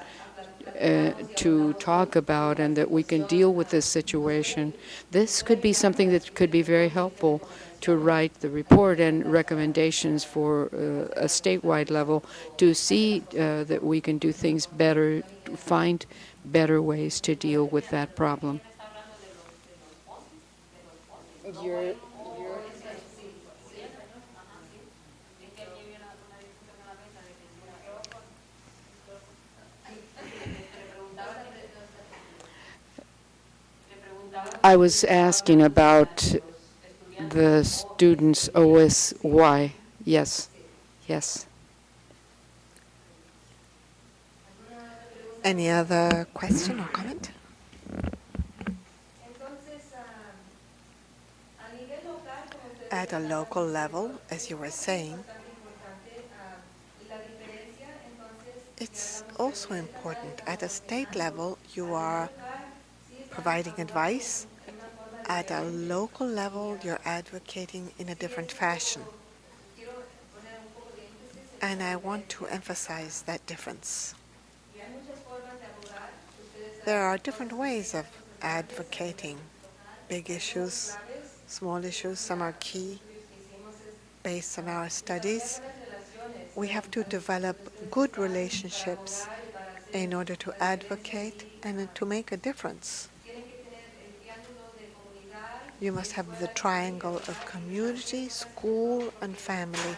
Speaker 1: to talk about and that we can deal with this situation. This could be something that could be very helpful to write the report and recommendations for a statewide level to see that we can do things better, find better ways to deal with that problem. I was asking about the students' OSY. Yes, yes.
Speaker 3: Any other question or comment? At a local level, as you were saying, it's also important. At a state level, you are providing advice. At a local level, you're advocating in a different fashion. And I want to emphasize that difference. There are different ways of advocating big issues, small issues. Some are key based on our studies. We have to develop good relationships in order to advocate and to make a difference. You must have the triangle of community, school, and family,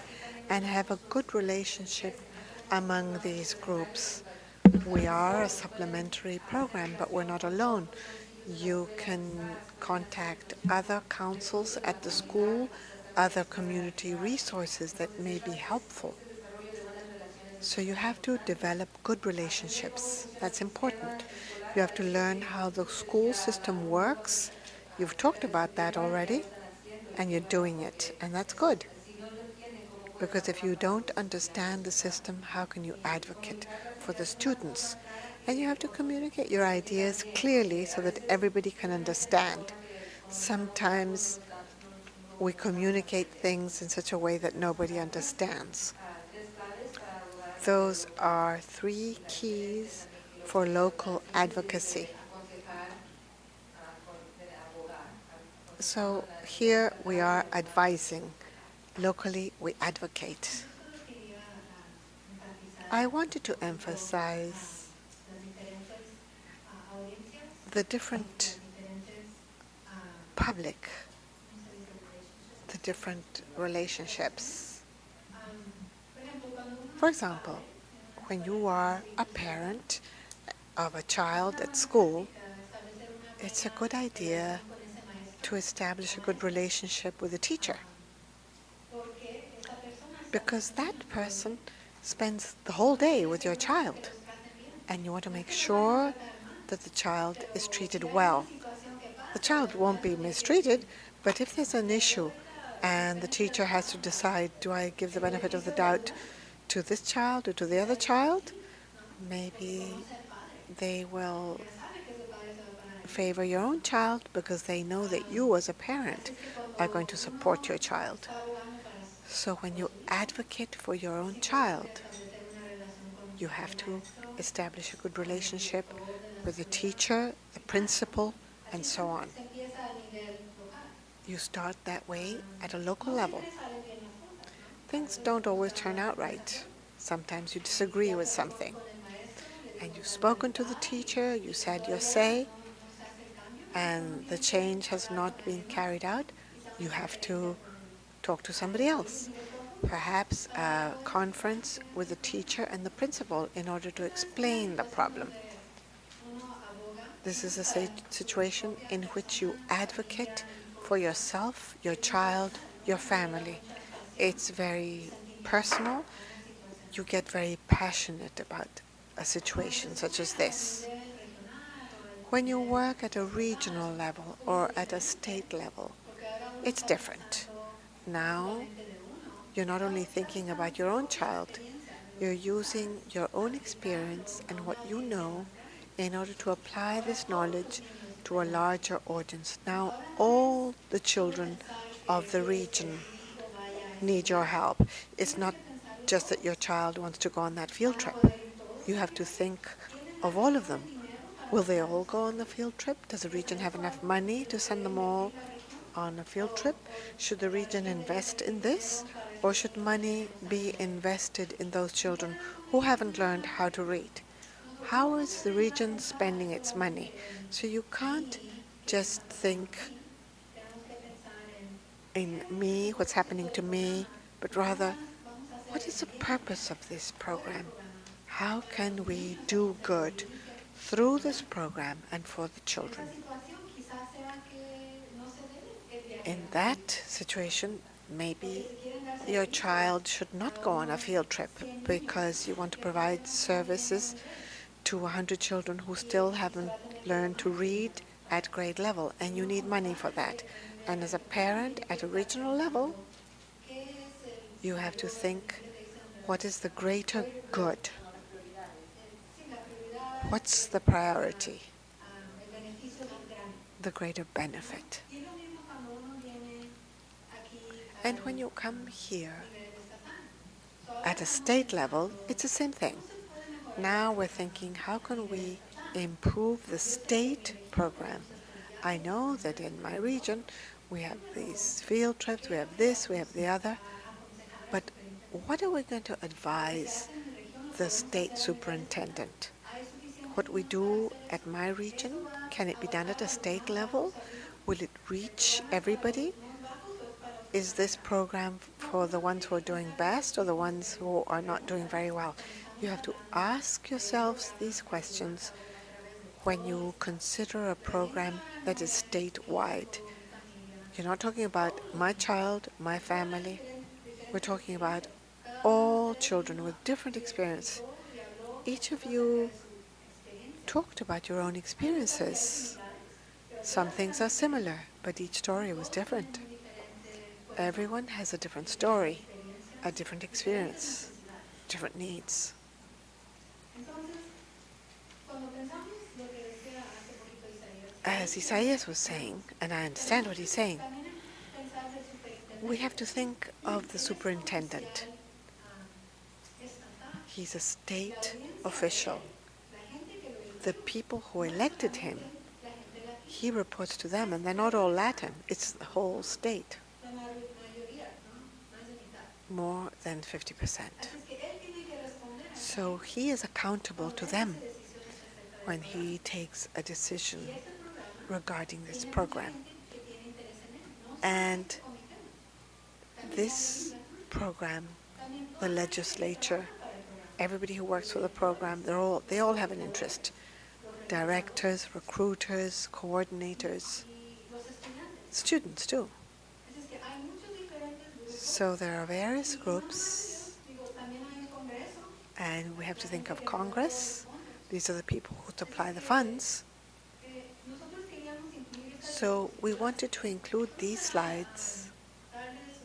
Speaker 3: and have a good relationship among these groups. We are a supplementary program, but we're not alone. You can contact other councils at the school, other community resources that may be helpful. So you have to develop good relationships. That's important. You have to learn how the school system works. You've talked about that already, and you're doing it, and that's good. Because if you don't understand the system, how can you advocate for the students? And you have to communicate your ideas clearly so that everybody can understand. Sometimes we communicate things in such a way that nobody understands. Those are 3 keys for local advocacy. So here we are advising. Locally, we advocate. I wanted to emphasize the different public, the different relationships. For example, when you are a parent of a child at school, it's a good idea to establish a good relationship with a teacher, because that person spends the whole day with your child, and you want to make sure that the child is treated well. The child won't be mistreated, but if there's an issue and the teacher has to decide, do I give the benefit of the doubt to this child or to the other child, maybe they will favor your own child because they know that you as a parent are going to support your child. So when you advocate for your own child, you have to establish a good relationship with the teacher, the principal, and so on. You start that way at a local level. Things don't always turn out right. Sometimes you disagree with something. And you've spoken to the teacher, you said your say, and the change has not been carried out. You have to talk to somebody else. Perhaps a conference with the teacher and the principal in order to explain the problem. This is a situation in which you advocate for yourself, your child, your family. It's very personal. You get very passionate about a situation such as this. When you work at a regional level or at a state level, it's different. Now, you're not only thinking about your own child, you're using your own experience and what you know in order to apply this knowledge to a larger audience. Now, all the children of the region need your help. It's not just that your child wants to go on that field trip. You have to think of all of them. Will they all go on the field trip? Does the region have enough money to send them all on a field trip? Should the region invest in this? Or should money be invested in those children who haven't learned how to read? How is the region spending its money? So you can't just think in me, what's happening to me, but rather, what is the purpose of this program? How can we do good through this program and for the children? In that situation, maybe your child should not go on a field trip because you want to provide services to 100 children who still haven't learned to read at grade level, and you need money for that. And as a parent at a regional level, you have to think, what is the greater good? What's the priority? The greater benefit. And when you come here at a state level, it's the same thing. Now we're thinking, how can we improve the state program? I know that in my region we have these field trips, we have this, we have the other, but what are we going to advise the state superintendent? What we do at my region, can it be done at a state level? Will it reach everybody? Is this program for the ones who are doing best or the ones who are not doing very well? You have to ask yourselves these questions when you consider a program that is statewide. You're not talking about my child, my family. We're talking about all children with different experience. Each of you talked about your own experiences. Some things are similar, but each story was different. Everyone has a different story. a different experience, different needs.
Speaker 4: Entonces, cuando pensamos lo que decía hace poquito Isaías,
Speaker 3: As Isaias was saying, and I understand what he's saying,
Speaker 4: también pensar del superintendente
Speaker 3: we have to think of the superintendent.
Speaker 4: estatal,
Speaker 3: He's a
Speaker 4: la
Speaker 3: state
Speaker 4: audiencia,
Speaker 3: official.
Speaker 4: la gente que lo eligió,
Speaker 3: The people who elected him,
Speaker 4: la gente latina,
Speaker 3: he reports to them, and they're not all Latin. It's the whole state,
Speaker 4: la mayoría, ¿no? Más de mitad.
Speaker 3: more than 50%.
Speaker 4: Así es que él tiene que responder a
Speaker 3: So he is accountable to them
Speaker 4: esas decisiones acerca
Speaker 3: when
Speaker 4: del
Speaker 3: he takes a decision
Speaker 4: programa. Y este programa
Speaker 3: regarding this
Speaker 4: tiene mucha
Speaker 3: program.
Speaker 4: gente que tiene interés en él, no
Speaker 3: And
Speaker 4: solamente el comité, también la
Speaker 3: this
Speaker 4: legislatura,
Speaker 3: program,
Speaker 4: también
Speaker 3: the
Speaker 4: toda la gente que
Speaker 3: legislature,
Speaker 4: trabaja para el programa.
Speaker 3: everybody who works for the program, they all have an interest. Directors, recruiters, coordinators,
Speaker 4: Y los estudiantes.
Speaker 3: students too.
Speaker 4: Así es que hay muchos diferentes grupos.
Speaker 3: So there are various
Speaker 4: Y no
Speaker 3: groups,
Speaker 4: nomás ellos, digo, también hay un congreso,
Speaker 3: and we have to think of
Speaker 4: que pone todos los
Speaker 3: Congress.
Speaker 4: fondos.
Speaker 3: These are the people who supply the funds.
Speaker 4: Nosotros queríamos incluir estas
Speaker 3: So we wanted to include these slides
Speaker 4: darles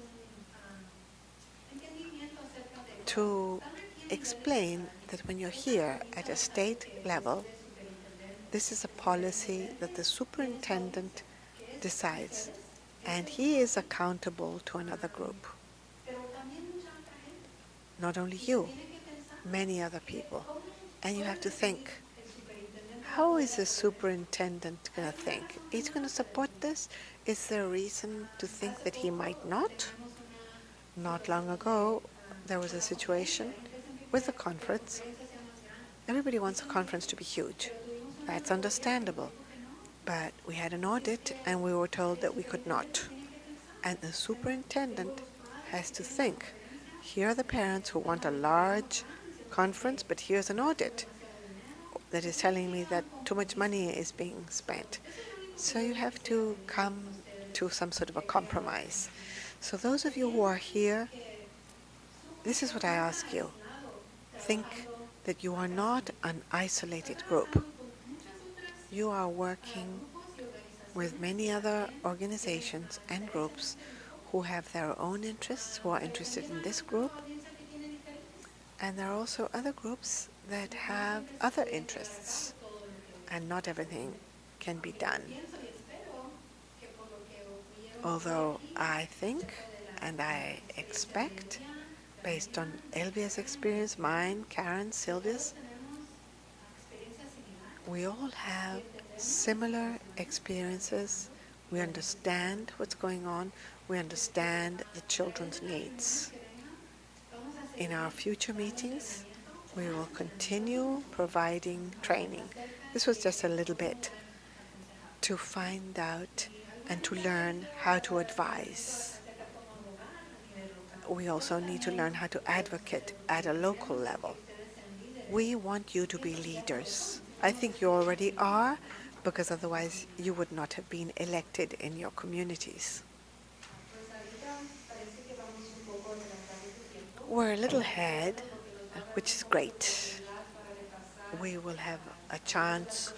Speaker 4: un entendimiento acerca de
Speaker 3: to explain that when you're here at a state level, this is a policy that the superintendent decides, and he is accountable to another group.
Speaker 4: pero también mucha otra gente.
Speaker 3: Not only you,
Speaker 4: Tiene que pensar
Speaker 3: many other people.
Speaker 4: cómo
Speaker 3: And you have to think,
Speaker 4: el superintendente
Speaker 3: how is the superintendent going to think? He's going to support this? Is there a reason to think that he might not? Not long ago, there was a situation with the conference. Everybody wants a conference to be huge. That's understandable. But we had an audit and we were told that we could not. And the superintendent has to think, here are the parents who want a large conference, but here's an audit that is telling me that too much money is being spent. So you have to come to some sort of a compromise. So those of you who are here, this is what I ask you. Think that you are not an isolated group. You are working with many other organizations and groups who have their own interests, who are interested in this group. And there are also other groups that have other interests, and not everything can be done. Although I think and I expect, based on Elvia's experience, mine, Karen's, Sylvia's, we all have similar experiences. We understand what's going on. We understand the children's needs. In our future meetings, we will continue providing training. This was just a little bit to find out and to learn how to advise. We also need to learn how to advocate at a local level. We want you to be leaders. I think you already are, because otherwise you would not have been elected in your communities. We're a little ahead, which is great. We will have a chance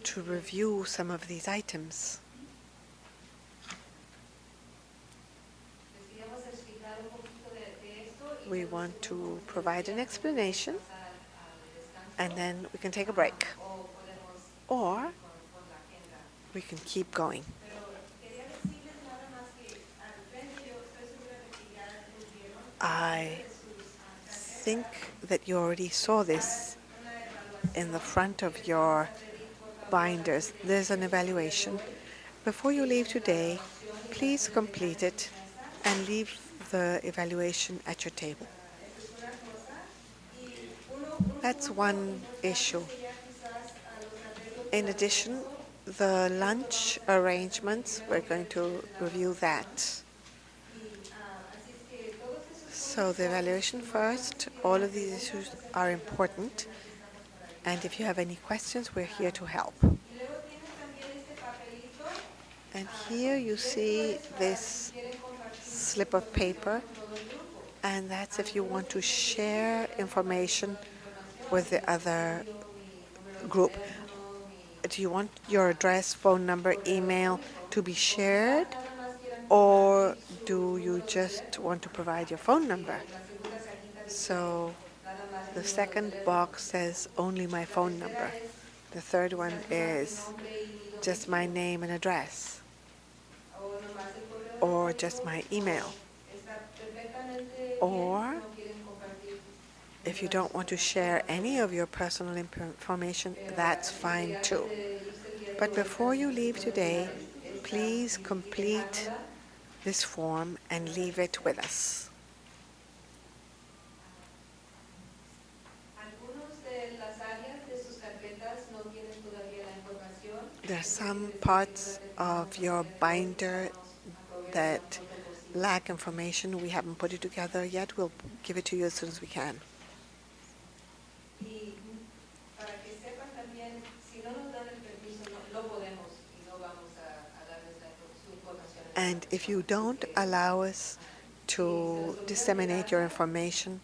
Speaker 3: to review some of these items. We want to provide an explanation, and then we can take a break. Or we can keep going. I think that you already saw this in the front of your binders. There's an evaluation. Before you leave today, please complete it and leave the evaluation at your table. That's one issue. In addition, the lunch arrangements, we're going to review that. So the evaluation first, all of these issues are important. And if you have any questions, we're here to help. And here you see this slip of paper, and that's if you want to share information with the other group. Do you want your address, phone number, email to be shared? Or do you just want to provide your phone number? So the second box says only my phone number. The third one is just my name and address, or just my email. Or if you don't want to share any of your personal information, that's fine too. But before you leave today, please complete this form and leave it with us. There are some parts of your binder that lack information. We haven't put it together yet. We'll give it to you as soon as we can. And if you don't allow us to disseminate your information,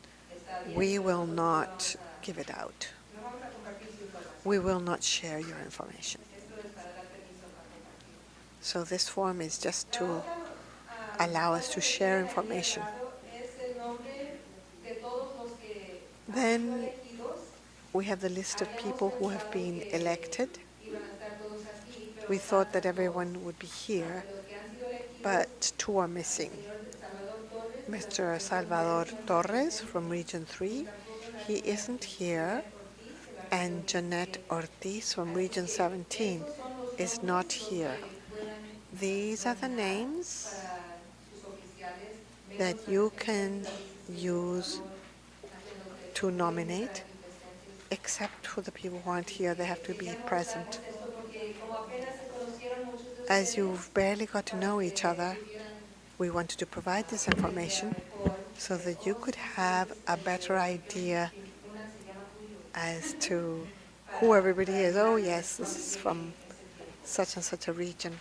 Speaker 3: we will not give it out. We will not share your information. So this form is just to allow us to share information. Then we have the list of people who have been elected. We thought that everyone would be here, but two are missing. Mr. Salvador Torres from Region 3, he isn't here, and Jeanette Ortiz from Region 17 is not here. These are the names that you can use to nominate, except for the people who aren't here. They have to be present. As you've barely got to know each other, we wanted to provide this information so that you could have a better idea as to who everybody is. Oh yes, this is from such and such a region.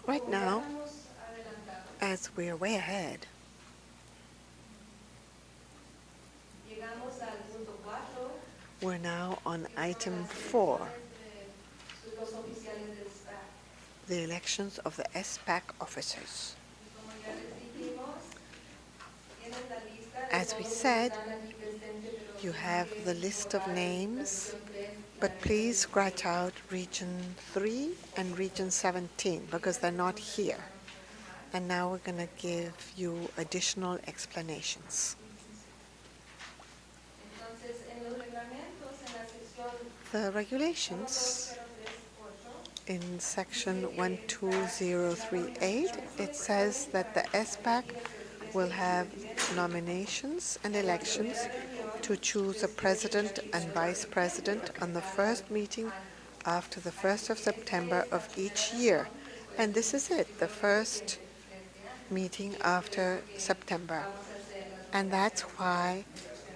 Speaker 3: Right now, as we're way ahead, we're now on item 4, the elections of the SPAC officers. As we said, you have the list of names, but please scratch out Region 3 and Region 17 because they're not here. And now we're going to give you additional explanations. The regulations in section 12038, it says that the SPAC will have nominations and elections to choose a president and vice president on the first meeting after the 1st of September of each year. And this is it, the first meeting after September. And that's why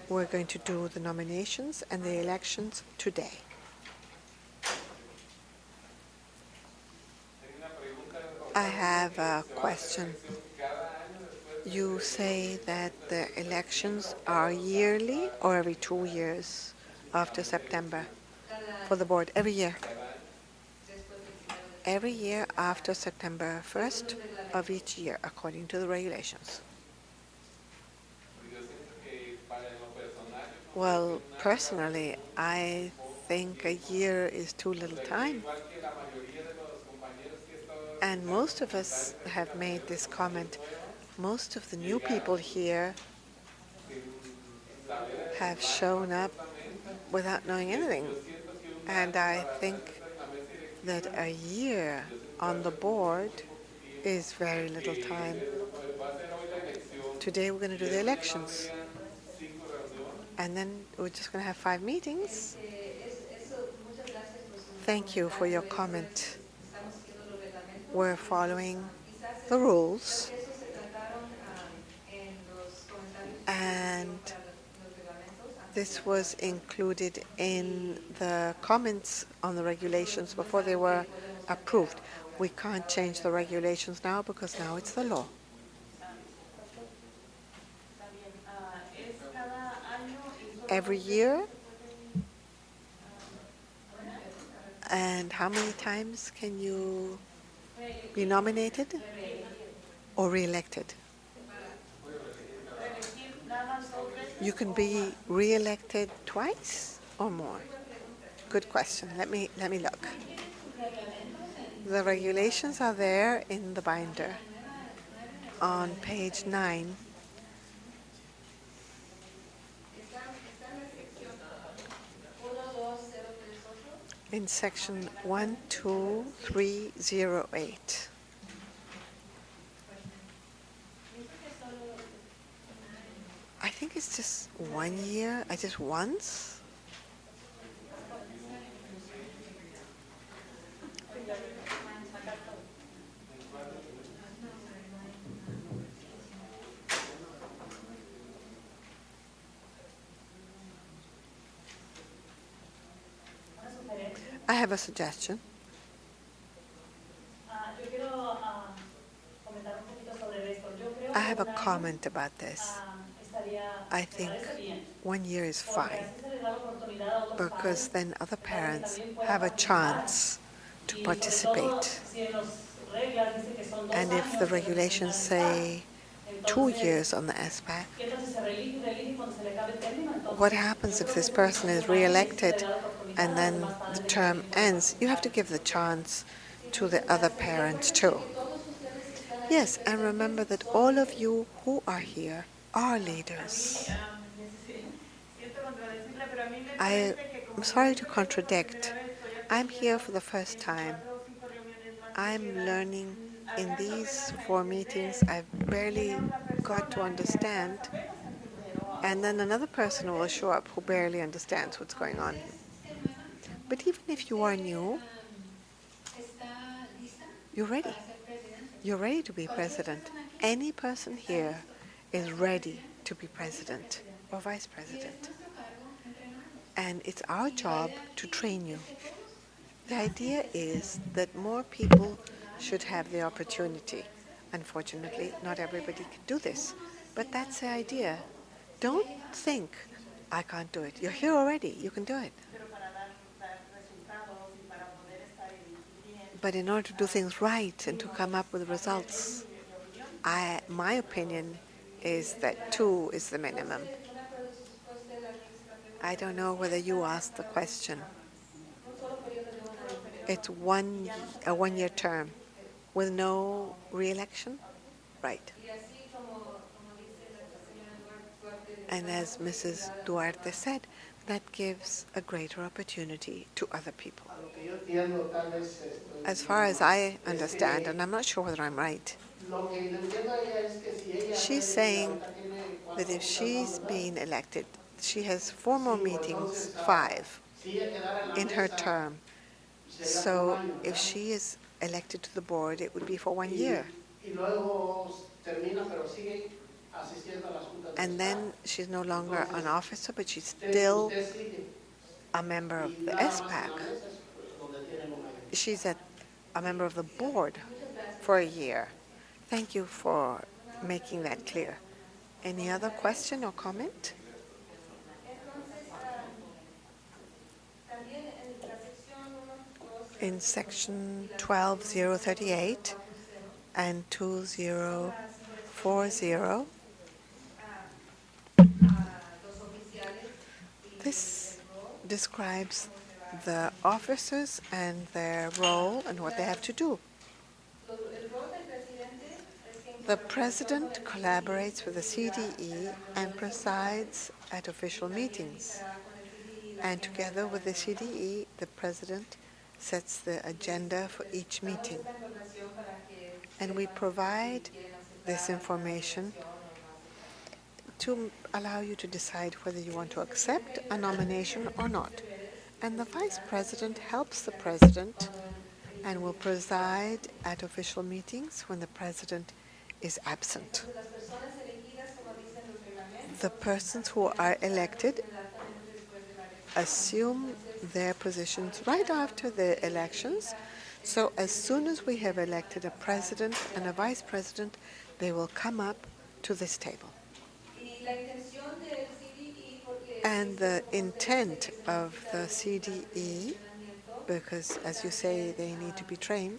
Speaker 3: we're going to do the nominations and the elections today. I have a question. You say that the elections are yearly or every 2 years after September for the board? Every year. Every year after September 1st of each year, according to the regulations. Well, personally, I think a year is too little time. And most of us have made this comment. Most of the new people here have shown up without knowing anything. And I think that a year on the board is very little time. Today we're going to do the elections. And then we're just going to have 5 meetings. Thank you for your comment. We're following the rules. And This was included in the comments on the regulations before they were approved. We can't change the regulations now because now it's the law.
Speaker 5: Está bien. ¿Es cada año y solo
Speaker 3: Every
Speaker 5: 2
Speaker 3: year.
Speaker 5: veces se pueden,
Speaker 3: And how many times can you be nominated or re-elected?
Speaker 5: reelegir nada más 2 veces?
Speaker 3: You can be re-elected twice or more. Good question. Let me look. The regulations are there in the binder on page 9. In section 12308. I think it's just 1 year, just once. I have a suggestion.
Speaker 5: Yo quiero comentar un poquito sobre esto. Yo creo
Speaker 3: I
Speaker 5: que
Speaker 3: have a
Speaker 5: un año,
Speaker 3: comment about this. I
Speaker 5: me
Speaker 3: think
Speaker 5: parece bien,
Speaker 3: 1 year is
Speaker 5: porque
Speaker 3: fine
Speaker 5: así se les da la oportunidad a otros
Speaker 3: because
Speaker 5: padres
Speaker 3: then other
Speaker 5: para que
Speaker 3: parents
Speaker 5: también puedan
Speaker 3: have a
Speaker 5: participar.
Speaker 3: chance to
Speaker 5: Y sobre todo,
Speaker 3: participate.
Speaker 5: si en las reglas dice que son 2
Speaker 3: And if
Speaker 5: años
Speaker 3: the
Speaker 5: de
Speaker 3: regulations
Speaker 5: representar el
Speaker 3: say
Speaker 5: SPAC,
Speaker 3: 2
Speaker 5: entonces,
Speaker 3: years on the SPAC,
Speaker 5: ¿qué tal si se reelige y reelige y cuando se le acabe el término? Entonces,
Speaker 3: what
Speaker 5: yo
Speaker 3: happens if
Speaker 5: creo que
Speaker 3: this
Speaker 5: es
Speaker 3: person is
Speaker 5: un año y sí se le
Speaker 3: re-elected
Speaker 5: da la oportunidad
Speaker 3: and
Speaker 5: a los
Speaker 3: then
Speaker 5: demás padres
Speaker 3: the
Speaker 5: de que
Speaker 3: term
Speaker 5: también puedan
Speaker 3: ends? You have to
Speaker 5: participar.
Speaker 3: give the chance to the other parents too. Yes, and remember that all of you who are here are leaders. I am sorry to contradict. I'm here for the first time. I'm learning in these 4 meetings. I've barely got to understand. And then another person will show up who barely understands what's going on. But even if you are new, you're ready. You're ready to be president. Any person here is ready to be president or vice president. And it's our job to train you. The idea is that more people should have the opportunity. Unfortunately, not everybody can do this. But that's the idea. Don't think, I can't do it. You're here already. You can do it. But in order to do things right and to come up with results, my opinion is that 2 is the minimum. I don't know whether you asked the question. It's a 1-year term with no re-election? Right. And as Mrs. Duarte said, that gives a greater opportunity to other people. As far as I understand, and I'm not sure whether I'm right, she's saying that if she's being elected, she has 4 more meetings, 5, in her term. So if she is elected to the board, it would be for 1 year. And then she's no longer an officer, but she's still a member of the SPAC. She's a member of the board for a year. Thank you for making that clear. Any other question or comment? In section 12038 and 2040, this describes the officers and their role and what they have to do. The president collaborates with the CDE and presides at official meetings. And together with the CDE, the president sets the agenda for each meeting. And we provide this information to allow you to decide whether you want to accept a nomination or not. And the vice president helps the president and will preside at official meetings when the president is absent. The persons who are elected assume their positions right after the elections. So as soon as we have elected a president and a vice president, they will come up to this table. And the intent of the CDE, because as you say, they need to be trained,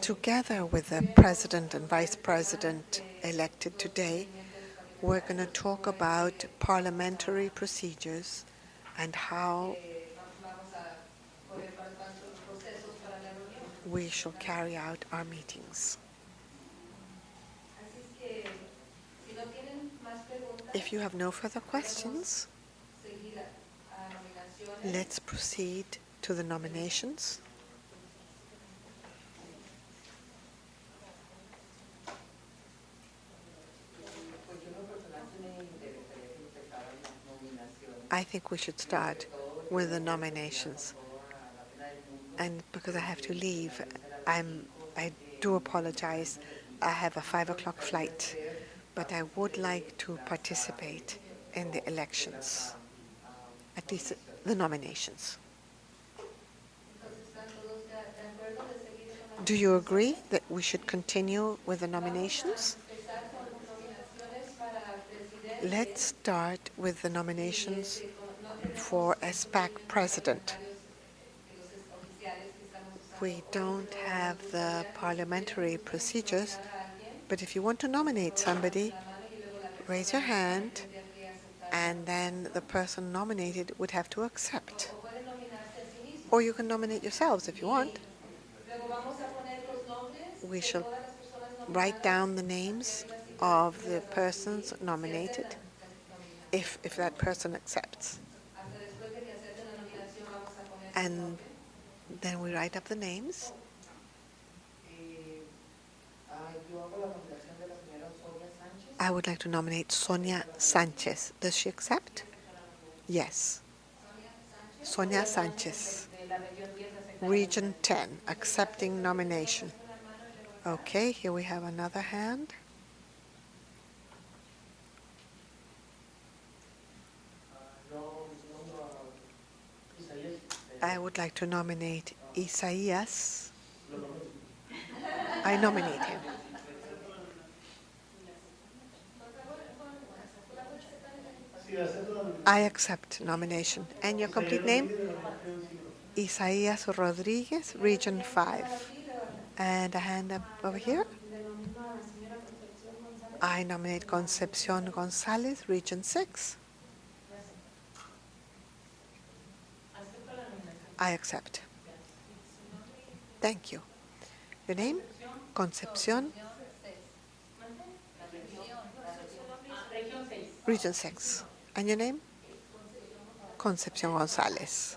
Speaker 3: together with the president and vice president elected today, we're going to talk about parliamentary procedures and how we shall carry out our meetings. If you have no further questions, let's proceed to the nominations. I think we should start with the nominations. And because I have to leave, I do apologize. I have a 5 o'clock flight, but I would like to participate in the elections, at least the nominations. Do you agree that we should continue with the nominations? Let's start with the nominations for a SPAC president. We don't have the parliamentary procedures, but if you want to nominate somebody, raise your hand, and then the person nominated would have to accept. Or you can nominate yourselves if you want. We shall write down the names of the persons nominated, if that person accepts. And then we write up the names. I would like to nominate Sonia Sanchez. Does she accept? Yes. Sonia Sanchez, Region 10, accepting nomination. Okay, here we have another hand. I would like to nominate Isaías. I nominate him. I accept nomination. And your complete name? Isaías Rodríguez, Region 5. And a hand up over here. I nominate Concepción González, Region 6. I accept. Thank you. Your name? Concepción. Region 6. And your name? Concepción González.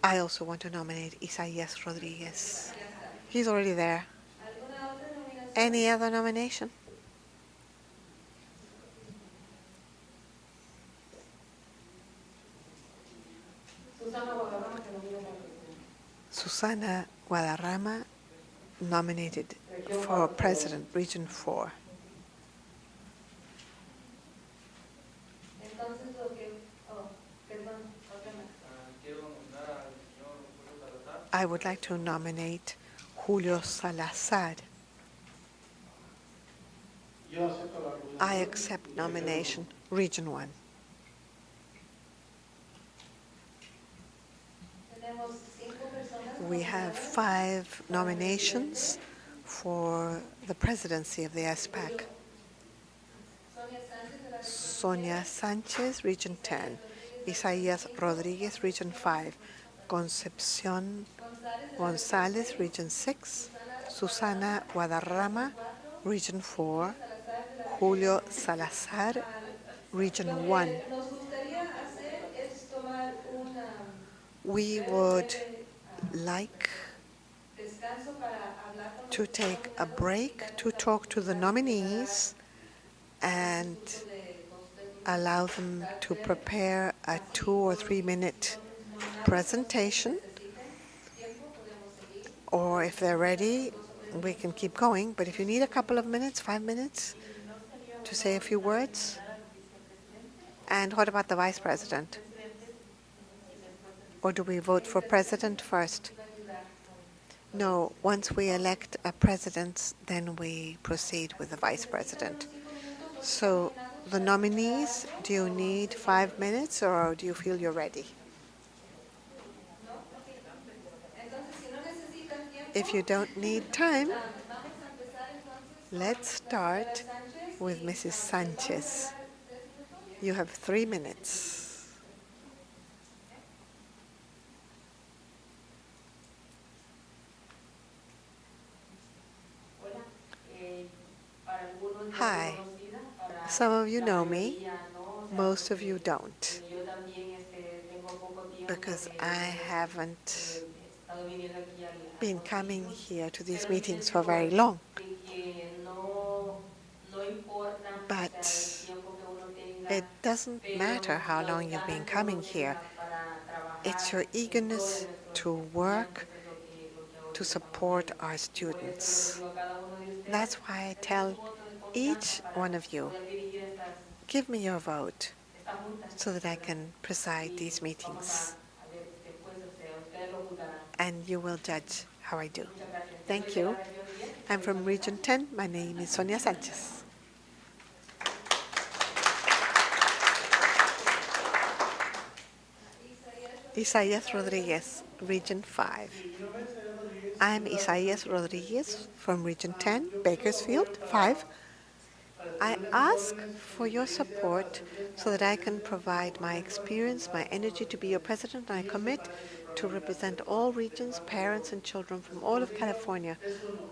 Speaker 3: I also want to nominate Isaías Rodríguez. He's already there. Any other nomination? Susana Guadarrama, nominated for President, Region 4. I would like to nominate Julio Salazar. I accept nomination, Region 1. We have 5 nominations for the presidency of the SPAC. Sonia Sanchez, Region 10. Isaías Rodríguez, Region 5. Concepción González, Region 6. Susana Guadarrama, Region 4. Julio Salazar, Region 1. We would like to take a break to talk to the nominees and allow them to prepare a 2 or 3 minute presentation, or if they're ready, we can keep going, but if you need a couple of minutes, 5 minutes, to say a few words. And what about the vice president? Or do we vote for president first? No, once we elect a president, then we proceed with the vice president. So the nominees, do you need 5 minutes or do you feel you're ready? If you don't need time, let's start with Mrs. Sanchez. You have 3 minutes. Hi. Some of you know me, most of you don't, because I haven't been coming here to these meetings for very long. But it doesn't matter how long you've been coming here. It's your eagerness to work to support our students. That's why I tell each one of you, give me your vote so that I can preside these meetings. And you will judge how I do. Thank you. I'm from Region 10. My name is Sonia Sanchez. Isaías Rodriguez, Region 5. I'm Isaías Rodriguez from Region 10, Bakersfield 5. I ask for your support so that I can provide my experience, my energy to be your president, and I commit to represent all regions, parents, and children from all of California.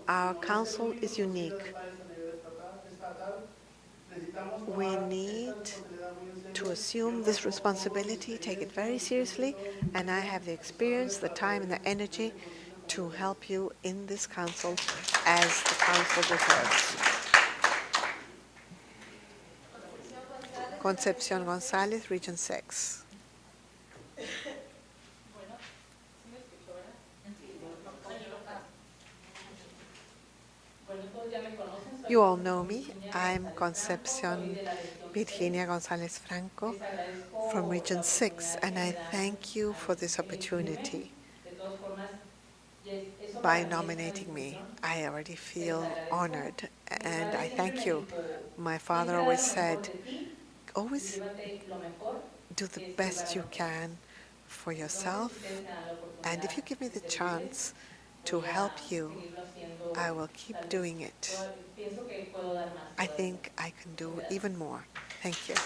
Speaker 3: Our council is unique. We need to assume this responsibility, take it very seriously, and I have the experience, the time, and the energy to help you in this council as the council deserves. Concepcion González, Region 6. You all know me. I'm Concepcion Virginia González Franco from Region 6, and I thank you for this opportunity by nominating me. I already feel honored, and I thank you. My father always said, always do the best you can for yourself, and if you give me the chance to help you, I will keep doing it. I think I can do even more. Thank you.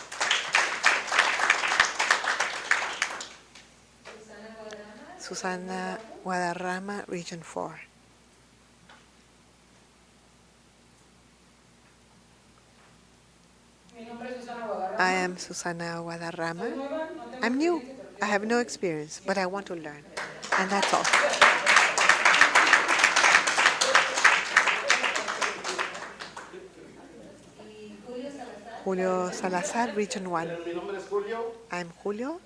Speaker 3: Susana Guadarrama, Region 4. I am Susana Guadarrama. I'm new. I have no experience, but I want to learn. And that's all. Julio Salazar, Region 1.
Speaker 2: Mi nombre es Julio.
Speaker 3: I'm Julio.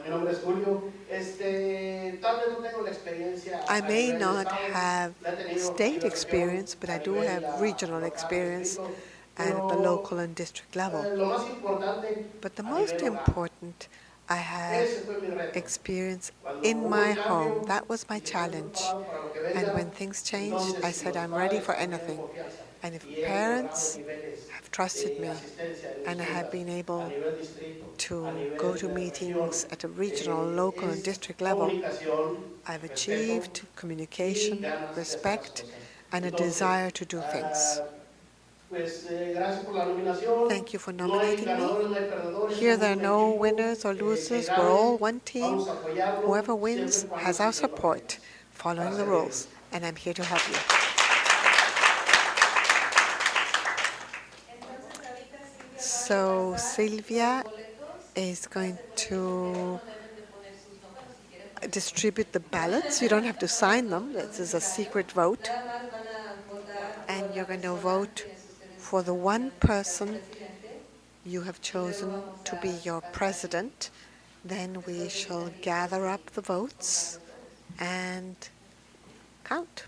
Speaker 2: Mi nombre es Julio. Tal vez no tengo la experiencia.
Speaker 3: I may not have state experience, but I do have regional experience and at the local and district level. But the most important, I have experience in my home. That was my challenge. And when things changed, I said, I'm ready for anything. And if parents have trusted me and I have been able to go to meetings at a regional, local, and district level, I've achieved communication, respect, and a desire to do things. Thank you for nominating me. Here there are no winners or losers. We're all one team. Whoever wins has our support, following the rules, and I'm here to help you. So Silvia is going to distribute the ballots. You don't have to sign them. This is a secret vote. And you're going to vote for the one person you have chosen to be your president. Then we shall gather up the votes and count.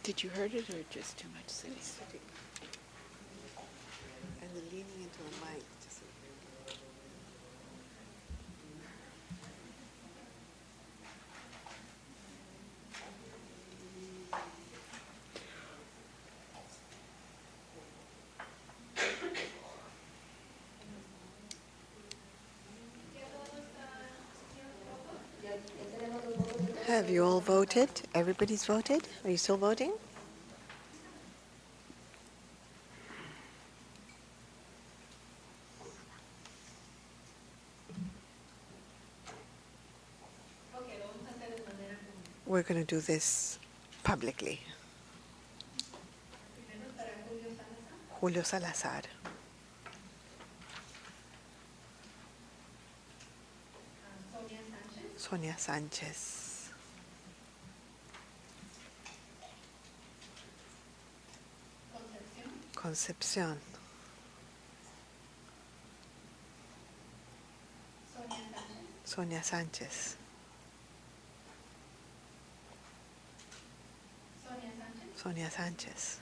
Speaker 1: Did you heard it or just too much sitting?
Speaker 3: And the leaning into the mic. Have you all voted? Everybody's voted? Are you still voting? We're going to do this publicly. Julio Salazar. Sonia Sanchez. Concepción. Sonia Sánchez. Sonia Sánchez.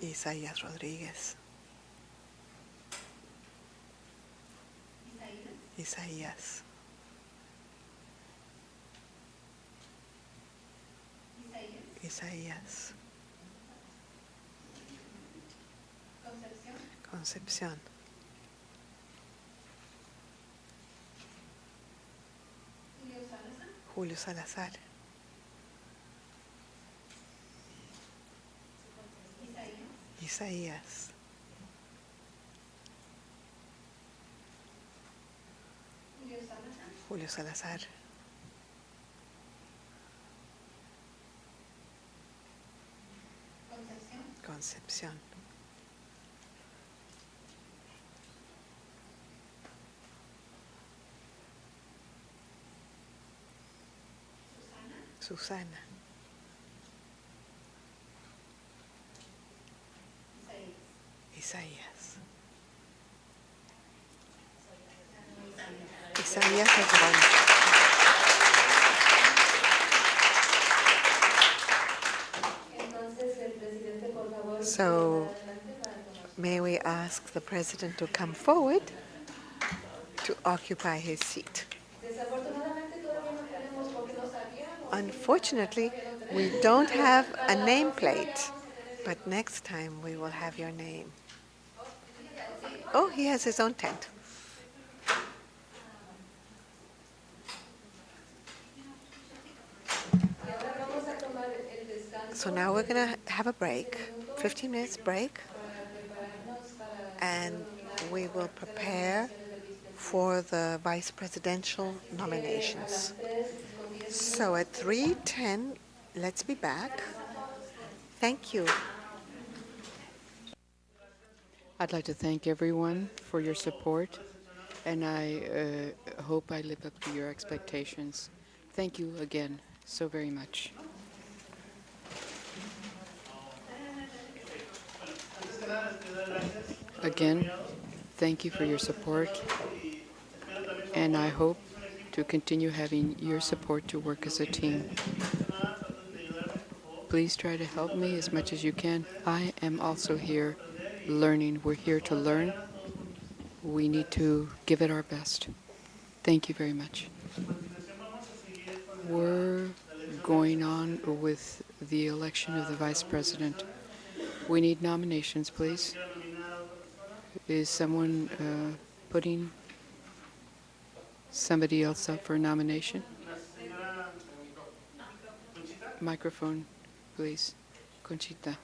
Speaker 3: Isaías Rodríguez. Isaías. Isaías. Concepción. Julio Salazar. Isaías. Julio Salazar. Concepción. Susana. Isaías. Isaías has won. So, may we ask the president to come forward to occupy his seat? Unfortunately, we don't have a nameplate, but next time we will have your name. Oh, he has his own tent. So now we're going to have a break, 15 minutes break, and we will prepare for the vice presidential nominations. So at 3:10, let's be back. Thank you.
Speaker 1: I'd like to thank everyone for your support, and I hope I live up to your expectations. Thank you again so very much. Again, thank you for your support, and I hope to continue having your support to work as a team. Please try to help me as much as you can. I am also here learning. We're here to learn. We need to give it our best. Thank you very much. going on with the election of the vice president. We need nominations, please. Is someone putting somebody else up for nomination? Microphone, please. Conchita.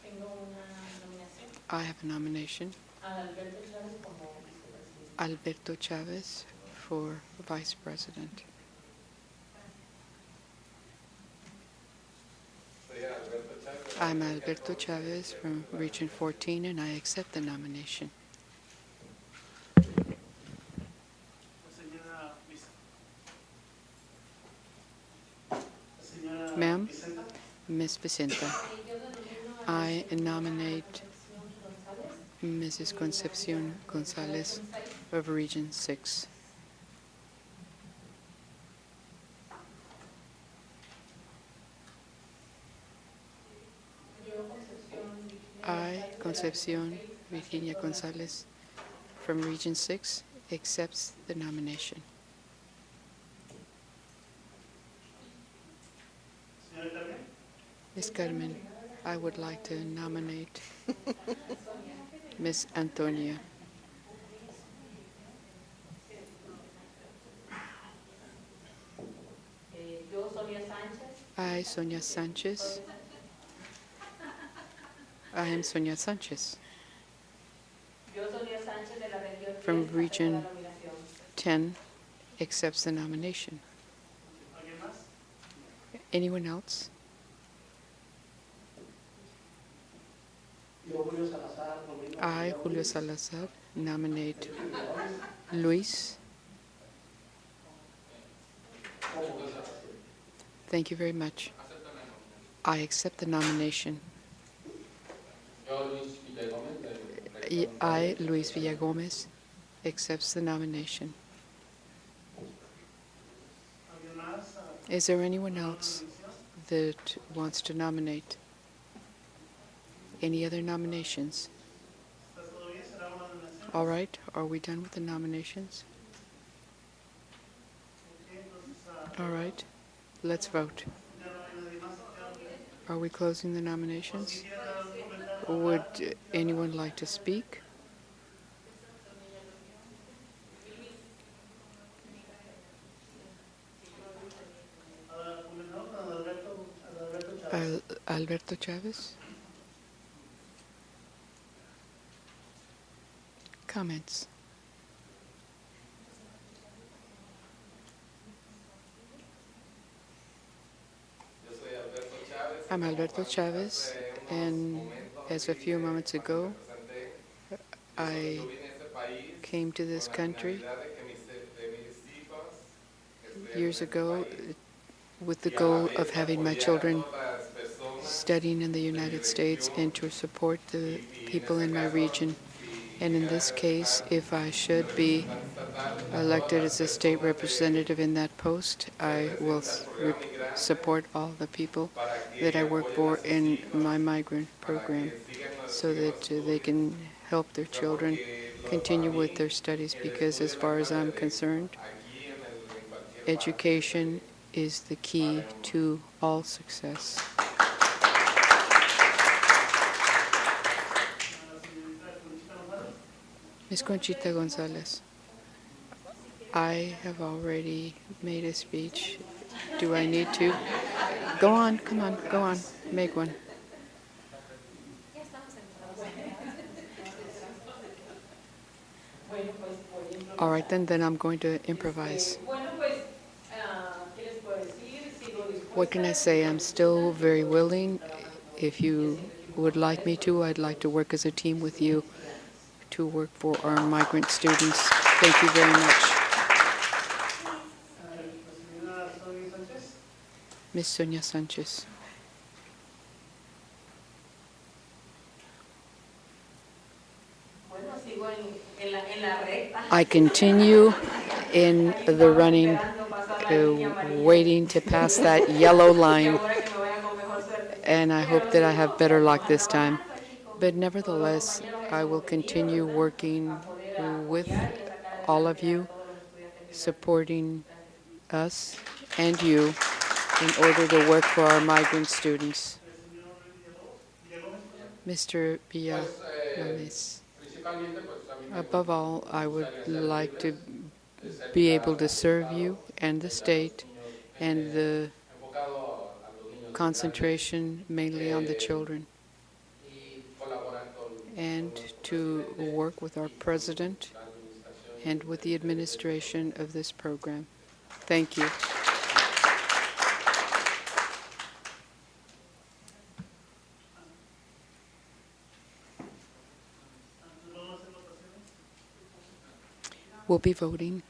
Speaker 5: Tengo una nominación
Speaker 1: I have a nomination.
Speaker 5: a Alberto Chávez como vicepresidente.
Speaker 1: Alberto Chavez for vice president. I'm Alberto Chavez from Region 14, and I accept the nomination. Ma'am, Miss Vicenta, I nominate Mrs. Concepcion Gonzalez of Region 6. I, Concepcion Virginia Gonzalez, from Region 6, accepts the nomination. Ms. Carmen, I would like to nominate Ms. Antonia.
Speaker 5: Yo, Sonia Sánchez,
Speaker 1: I, Sonia Sanchez. I am Sonia Sanchez
Speaker 5: yo, Sonia Sánchez de la región
Speaker 1: from
Speaker 5: 10,
Speaker 1: Region
Speaker 5: acepto la nominación.
Speaker 1: 10, accepts the nomination. Anyone else?
Speaker 2: Yo, Julio Salazar, nomino a
Speaker 1: I, Julio Salazar, nominate Luis. Thank you very much. I accept the nomination. I, Luis Villagomez, accepts the nomination. Is there anyone else that wants to nominate? Any other nominations? All right, are we done with the nominations? All right, let's vote. Are we closing the nominations? Would anyone like to speak? Alberto Chavez? Comments? I'm Alberto Chavez, and as a few moments ago, I came to this country years ago with the goal of having my children studying in the United States and to support the people in my region. And in this case, if I should be elected as a state representative in that post, I will support all the people that I work for in my migrant program so that they can help their children continue with their studies, because as far as I'm concerned, education is the key to all success. Ms. Conchita Gonzalez, I have already made a speech. Do I need to? Go on, come on, go on, make one.
Speaker 5: Bueno, pues voy a improvisar.
Speaker 1: All right, then I'm going to improvise.
Speaker 5: Bueno, pues, ¿qué les puedo decir? Sigo dispuesta.
Speaker 1: What can I say? I'm still very willing. If you would like me to, I'd like to work as a team with you to work for our migrant students. Thank you very much. Ms. Sonia Sanchez.
Speaker 5: Bueno, sigo en la recta.
Speaker 1: I continue in the running, waiting to pass that yellow line, and I hope that I have better luck this time. But nevertheless, I will continue working with all of you, supporting us and you in order to work for our migrant students. Mr. Villa
Speaker 7: Pues,
Speaker 1: Gomez,
Speaker 7: principalmente, pues a mí me
Speaker 1: above all, I would
Speaker 7: gustaría
Speaker 1: like to
Speaker 7: ser
Speaker 1: be
Speaker 7: cerca
Speaker 1: able to
Speaker 7: del
Speaker 1: serve
Speaker 7: Estado,
Speaker 1: you and the
Speaker 7: frente a los
Speaker 1: state
Speaker 7: niños,
Speaker 1: and the
Speaker 7: enfocado a los niños
Speaker 1: concentration mainly on the
Speaker 7: migrantes,
Speaker 1: children,
Speaker 7: y colaborar
Speaker 1: and
Speaker 7: con nuestro
Speaker 1: to
Speaker 7: presidente
Speaker 1: work with our
Speaker 7: y con
Speaker 1: president
Speaker 7: la administración
Speaker 1: and with the
Speaker 7: del
Speaker 1: administration of this program. Thank you. We'll be voting.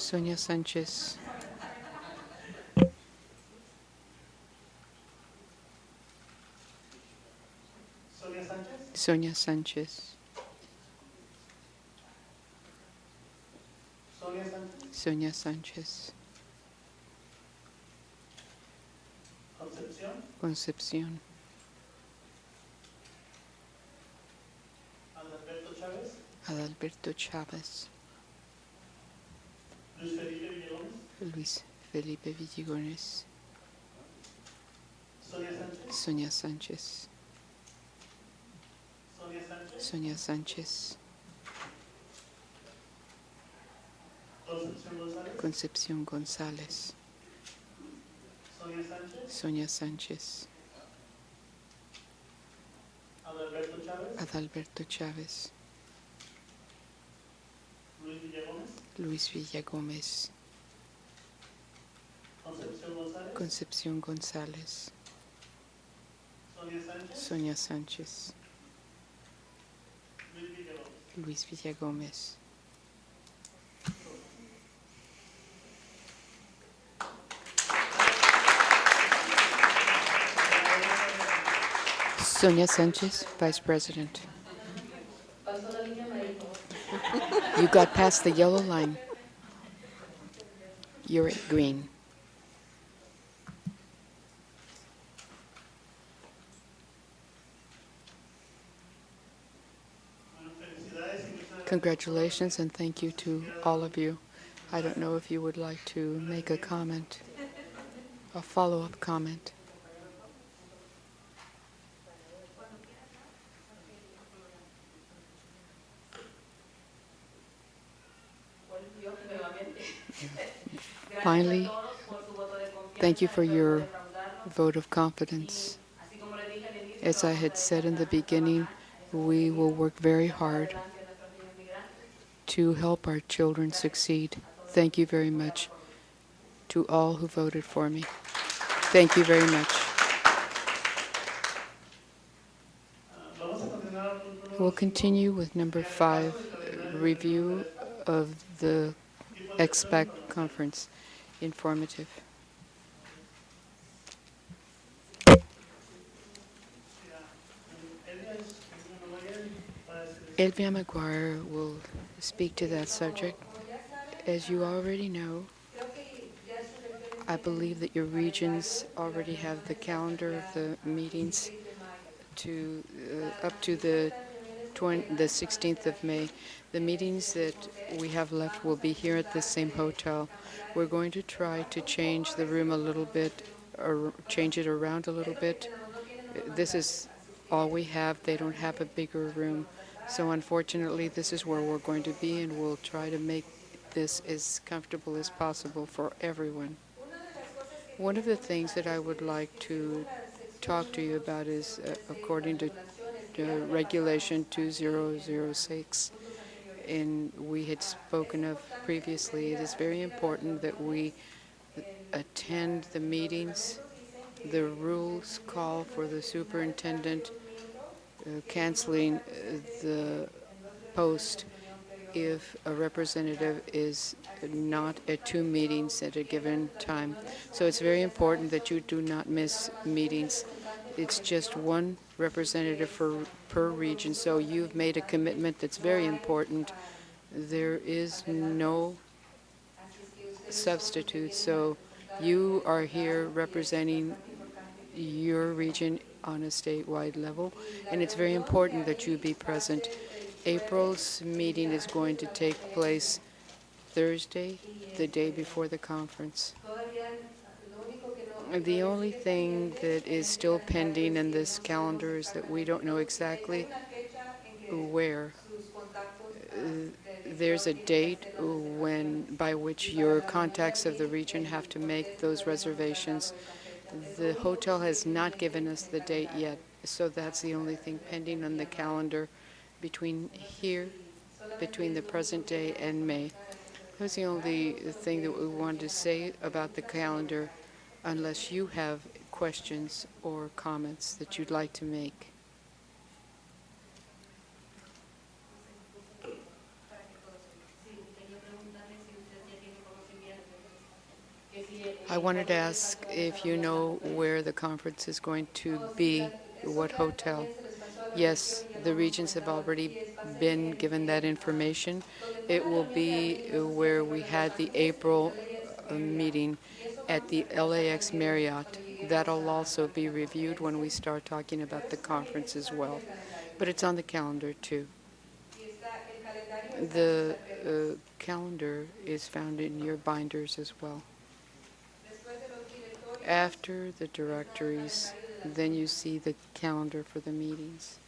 Speaker 1: Sonia Sanchez.
Speaker 2: Sonia Sánchez,
Speaker 1: Sonia Sanchez.
Speaker 2: Sonia Sánchez,
Speaker 1: Sonia Sanchez.
Speaker 2: Concepción,
Speaker 1: Concepción.
Speaker 2: Adalberto Chávez,
Speaker 1: Adalberto Chávez.
Speaker 2: Luis Felipe Villagómez,
Speaker 1: Luis Felipe Villagones.
Speaker 2: Sonia Sánchez,
Speaker 1: Sonia Sánchez.
Speaker 2: Sonia Sánchez,
Speaker 1: Sonia Sánchez.
Speaker 2: Concepción González,
Speaker 1: Concepción González.
Speaker 2: Sonia Sánchez,
Speaker 1: Sonia Sánchez.
Speaker 2: Adalberto Chávez,
Speaker 1: Adalberto Chávez.
Speaker 2: Luis Villagómez,
Speaker 1: Luis Villagómez.
Speaker 2: Concepción González,
Speaker 1: Concepción González.
Speaker 2: Sonia Sánchez,
Speaker 1: Sonia Sánchez.
Speaker 2: Luis Villagómez.
Speaker 1: Luis Villagómez. Sonia Sanchez, Vice President.
Speaker 5: Pasó la línea amarilla.
Speaker 1: You got past the yellow line. You're at green.
Speaker 2: Felicidades y muchas
Speaker 1: Congratulations and thank you to all of you. I don't know if you would like to make a comment, a follow-up comment. Finally, thank you for your vote of confidence. As I had said in the beginning, we will work very hard to help our children succeed. Thank you very much to all who voted for me. Thank you very much.
Speaker 2: Vamos a continuar al punto número
Speaker 1: We'll continue with number 5, review of the SPAC conference, informative. Elvia McGuire will speak to that subject. As you already know, I believe that your regions already have the calendar of the meetings to up to the 16th of May. The meetings that we have left will be here at the same hotel. We're going to try to change the room a little bit, or change it around a little bit. This is all we have. They don't have a bigger room. So unfortunately, this is where we're going to be, and we'll try to make this as comfortable as possible for everyone. One of the things that I would like to talk to you about is, according to Regulation 2006, and we had spoken of previously, it is very important that we attend the meetings. The rules call for the superintendent canceling the post if a representative is not at two meetings at a given time. So it's very important that you do not miss meetings. It's just one representative per region, so you've made a commitment that's very important. There is no substitute, so you are here representing your region on a statewide level, and it's very important that you be present. April's meeting is going to take place Thursday, the day before the conference. The only thing that is still pending in this calendar is that we don't know exactly where. There's a date by which your contacts of the region have to make those reservations. The hotel has not given us the date yet, so that's the only thing pending on the calendar between the present day and May. That's the only thing that we wanted to say about the calendar, unless you have questions or comments that you'd like to make. I wanted to ask if you know where the conference is going to be, what hotel. Yes, the regions have already been given that information. It will be where we had the April meeting at the LAX Marriott. That'll also be reviewed when we start talking about the conference as well. But it's on the calendar too. The calendar is found in your binders as well. After the directories, then you see the calendar for the meetings.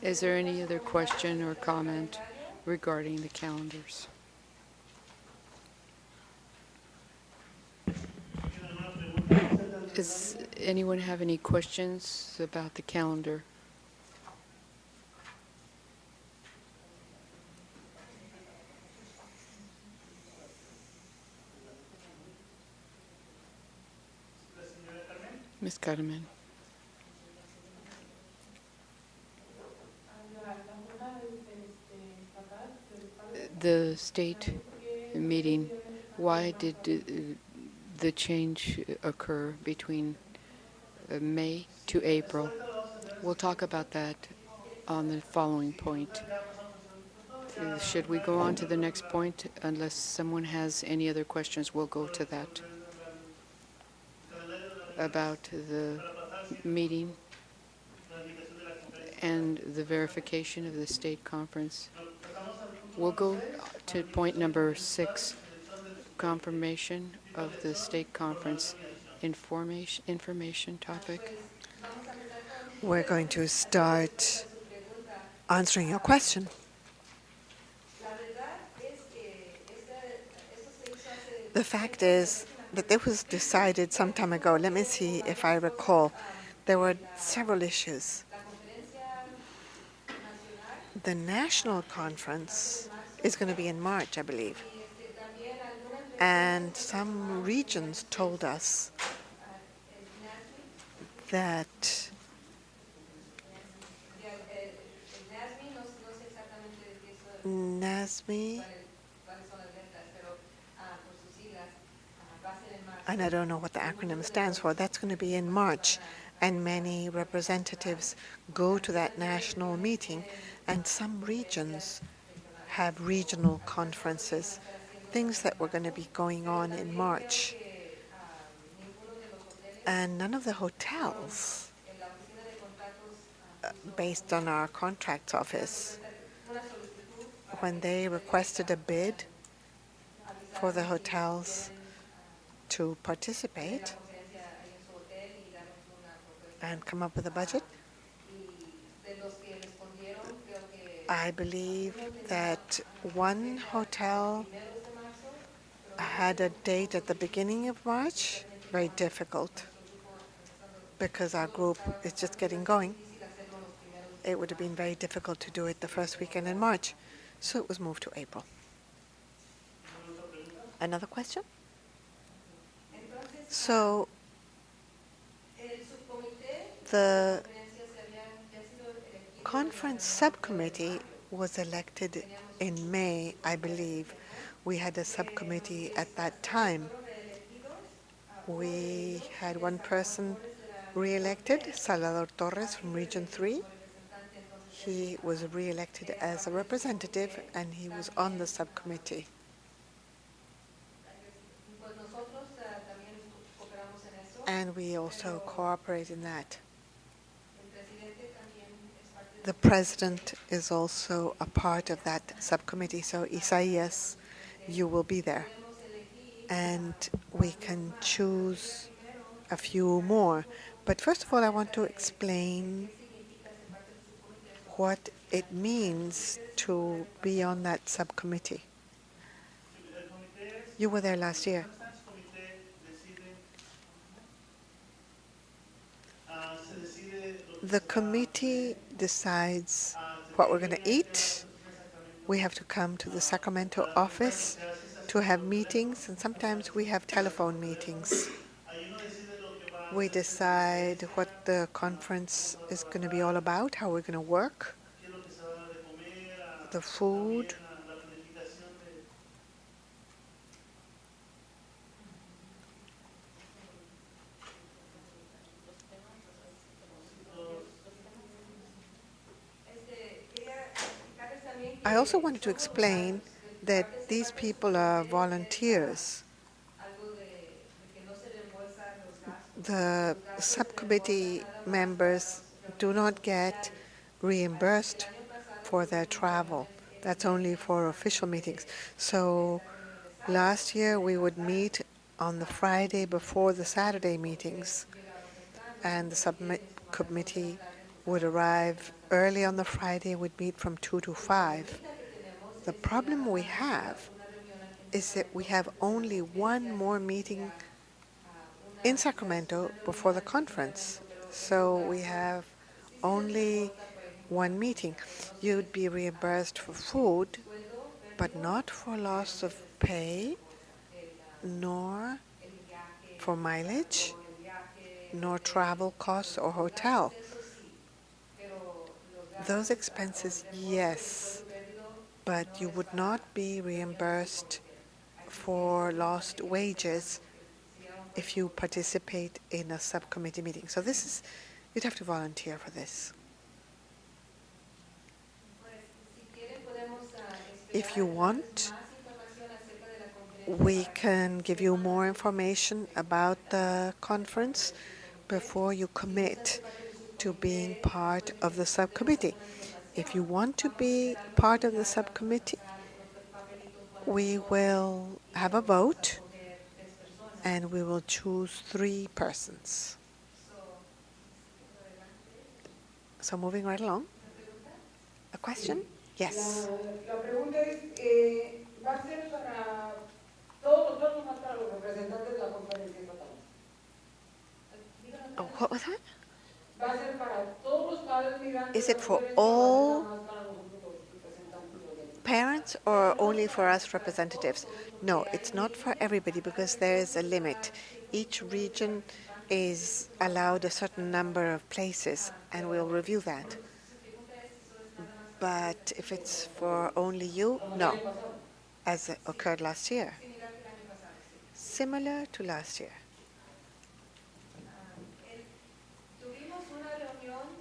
Speaker 1: Is there any other question or comment regarding the calendars? Does anyone have any questions about the calendar? Ms. Carmen. The state meeting, why did the change occur between May to April? We'll talk about that on the following point. Should we go on to the next point? Unless someone has any other questions, we'll go to that. About the meeting and the verification of the state conference. We'll go to point number 6, confirmation of the state conference information topic.
Speaker 3: We're going to start answering your question. The fact is that it was decided some time ago. Let me see if I recall. There were several issues. The national conference is going to be in March, I believe. And some regions told us that NASME, and I don't know what the acronym stands for, that's going to be in March. And many representatives go to that national meeting, and some regions have regional conferences, things that were going to be going on in March. And none of the hotels, based on our contracts office, when they requested a bid for the hotels to participate, and come up with a budget.
Speaker 8: Y de los que respondieron, creo que
Speaker 3: I believe that one hotel
Speaker 8: primeros de marzo,
Speaker 3: had a date at the beginning of March, very difficult because our group is just getting going.
Speaker 8: difícil hacerlo los primeros.
Speaker 3: It would have been very difficult to do it the first weekend in March, so it was moved to April. Another question?
Speaker 8: Entonces,
Speaker 3: So
Speaker 8: el subcomité
Speaker 3: the
Speaker 8: conferencia se había ya sido elegido.
Speaker 3: conference subcommittee was elected in May, I believe. We had a subcommittee at that time. We had one person re-elected, Salvador Torres from Region 3. He was re-elected as a representative and he was on the subcommittee.
Speaker 8: Pues nosotros también cooperamos en eso.
Speaker 3: And we also cooperate in that.
Speaker 8: El presidente también es parte de
Speaker 3: The president is also a part of that subcommittee, so Isaias, you will be there. And we can choose a few more. But first of all, I want to explain what it means to be on that subcommittee. You were there last year. The committee decides what we're going to eat. We have to come to the Sacramento office to have meetings, and sometimes we have telephone meetings. We decide what the conference is going to be all about, how we're going to work, the food. I also wanted to explain that these people are volunteers. The subcommittee members do not get reimbursed for their travel. That's only for official meetings. So last year we would meet on the Friday before the Saturday meetings, and the subcommittee would arrive early on the Friday, would meet from 2 to 5. The problem we have is that we have only one more meeting in Sacramento before the conference. So we have only one meeting. You'd be reimbursed for food, but not for loss of pay, nor for mileage, nor travel costs or hotel. Those expenses, yes, but you would not be reimbursed for lost wages if you participate in a subcommittee meeting. So this is, you'd have to volunteer for this. If you want, we can give you more information about the conference before you commit to being part of the subcommittee. If you want to be part of the subcommittee, we will have a vote and we will choose 3 persons. So moving right along. A question? Yes.
Speaker 8: La pregunta es, ¿va a ser para todos los más para los representantes de la conferencia estatal?
Speaker 3: Oh, what was that?
Speaker 8: ¿Va a ser para todos los padres migrantes?
Speaker 3: Is it for all parents or only for us representatives? No, it's not for everybody because there is a limit. Each region is allowed a certain number of places, and we'll review that. But if it's for only you, no, as occurred last year. Similar to last year.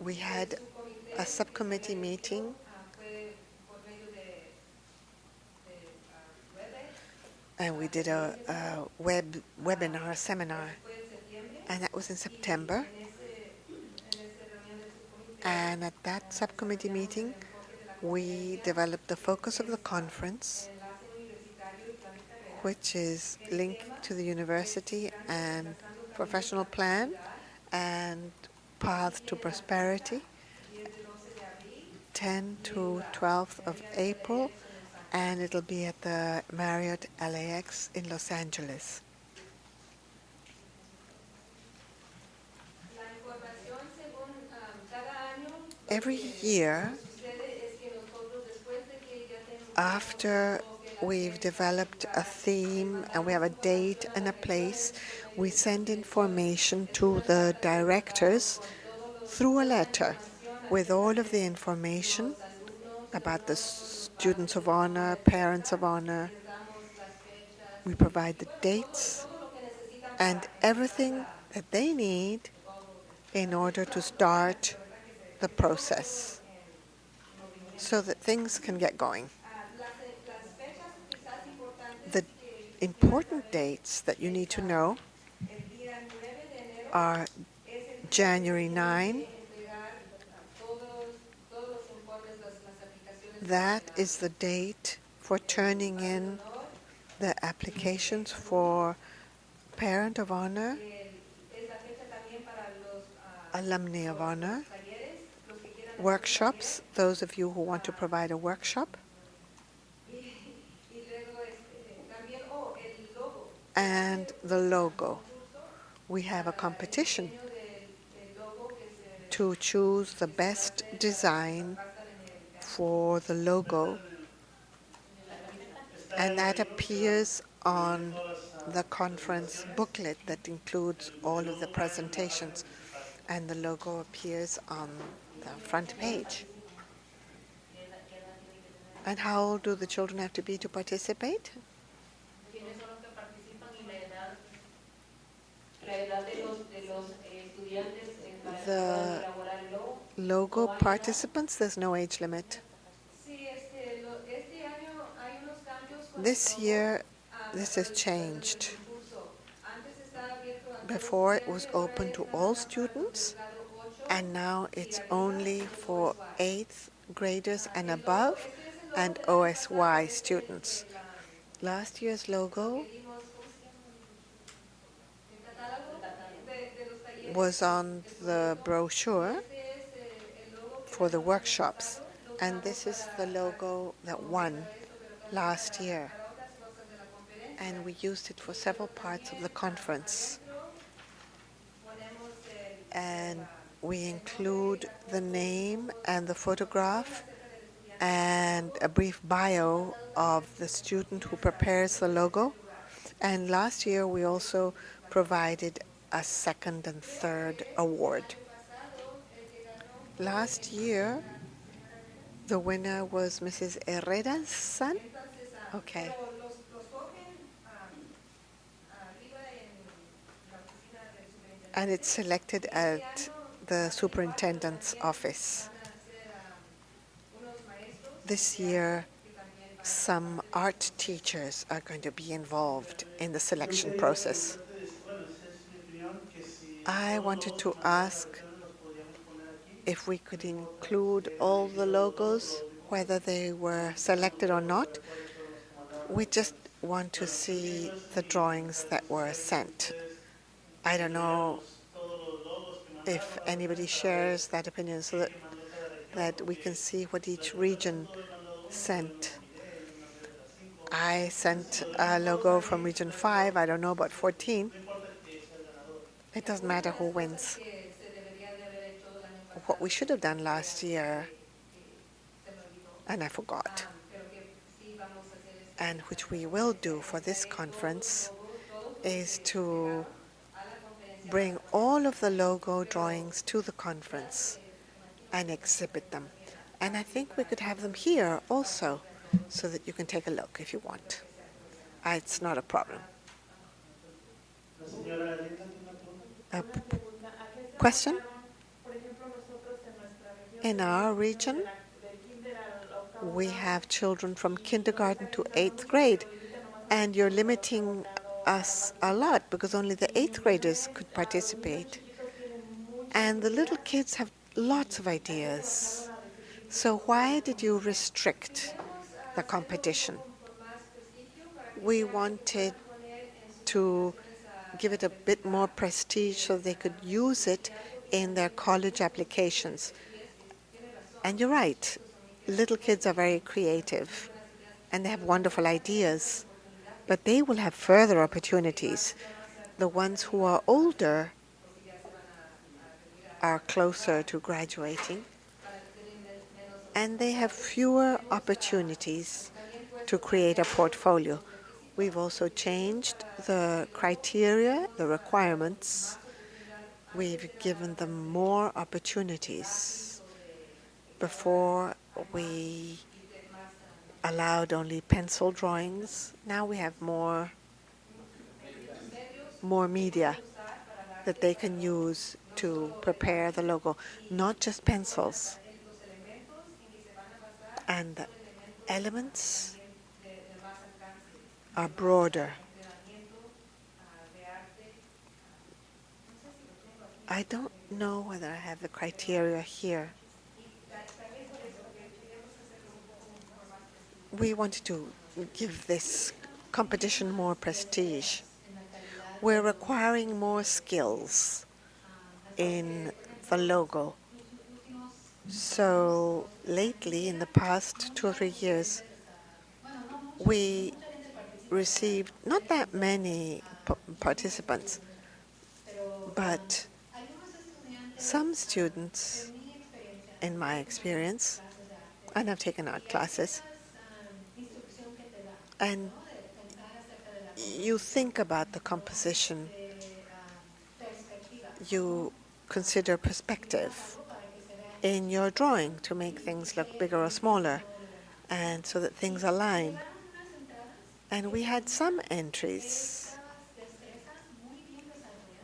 Speaker 3: We had a subcommittee meeting and we did a webinar, seminar, and that was in September. And at that subcommittee meeting, we developed the focus of the conference, which is linked to the university and professional plan and Path to Prosperity, 10 to 12th of April, and it'll be at the Marriott LAX in Los Angeles.
Speaker 8: La información según cada año,
Speaker 3: Every year,
Speaker 8: sucede es que nosotros después de que ya tenemos
Speaker 3: after we've developed a theme and we have a date and a place, we send information to the directors through a letter with all of the information about the students of honor, parents of honor. We provide the dates and everything that they need in order to start the process so that things can get going. The important dates that you need to know are January 9. That is the date for turning in the applications for Parent of Honor, Alumni of Honor, workshops, those of you who want to provide a workshop, and the logo. We have a competition to choose the best design for the logo, and that appears on the conference booklet that includes all of the presentations, and the logo appears on the front page. And how old do the children have to be to participate?
Speaker 5: ¿Quiénes son los que participan y la edad de los estudiantes para
Speaker 3: The
Speaker 5: elaborar el logo?
Speaker 3: logo participants, there's no age limit. This year, this has changed. Before it was open to all students, and now it's only for 8th graders and above and OSY students. Last year's logo was on the brochure for the workshops, and this is the logo that won last year, and we used it for several parts of the conference. And we include the name and the photograph and a brief bio of the student who prepares the logo. And last year we also provided a second and third award. Last year, the winner was Mrs. Herrera's son. Okay. And it's selected at the superintendent's office. This year, some art teachers are going to be involved in the selection process. I wanted to ask if we could include all the logos, whether they were selected or not. We just want to see the drawings that were sent. I don't know if anybody shares that opinion so that we can see what each region sent. I sent a logo from Region 5. I don't know about 14. It doesn't matter who wins. What we should have done last year, and I forgot, and which we will do for this conference, is to bring all of the logo drawings to the conference and exhibit them. And I think we could have them here also, so that you can take a look if you want. It's not a problem. A question? In our region, we have children from kindergarten to 8th grade, and you're limiting us a lot because only the 8th graders could participate. And the little kids have lots of ideas. So why did you restrict the competition? We wanted to give it a bit more prestige so they could use it in their college applications. And you're right, little kids are very creative and they have wonderful ideas, but they will have further opportunities. The ones who are older are closer to graduating, and they have fewer opportunities to create a portfolio. We've also changed the criteria, the requirements. We've given them more opportunities. Before, we allowed only pencil drawings. Now we have more media that they can use to prepare the logo, not just pencils. And the elements are broader. I don't know whether I have the criteria here. We wanted to give this competition more prestige. We're requiring more skills in the logo. So lately, in the past 2 or 3 years, we received not that many participants, but some students, in my experience, and I've taken art classes, and you think about the composition, you consider perspective in your drawing to make things look bigger or smaller, and so that things align. And we had some entries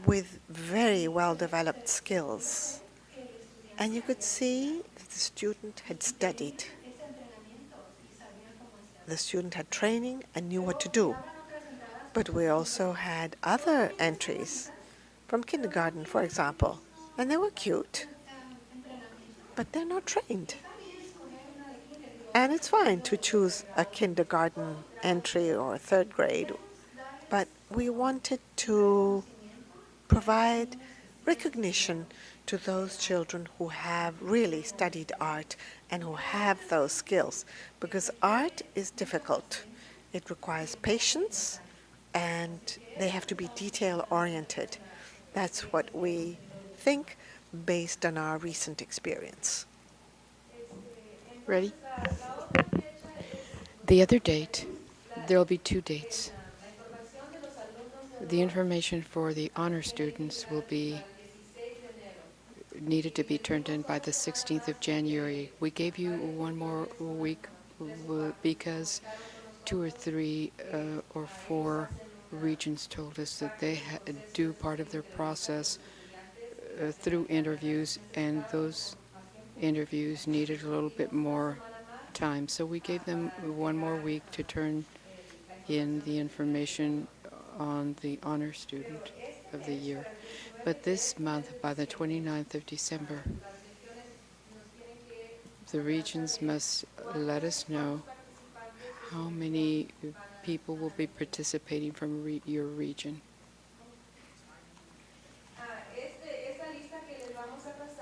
Speaker 3: with very well-developed skills. And you could see that the student had studied. The student had training and knew what to do. But we also had other entries from kindergarten, for example, and they were cute, but they're not trained. And it's fine to choose a kindergarten entry or third grade, but we wanted to provide recognition to those children who have really studied art and who have those skills, because art is difficult. It requires patience, and they have to be detail-oriented. That's what we think based on our recent experience.
Speaker 1: Ready? The other date, there'll be 2 dates. The information for the honor students will be needed to be turned in by the 16th of January. We gave you 1 more week because 2 or 3 or 4 regions told us that they do part of their process through interviews, and those interviews needed a little bit more time. So we gave them 1 more week to turn in the information on the honor student of the year. But this month, by the 29th of December, the regions must let us know how many people will be participating from your region.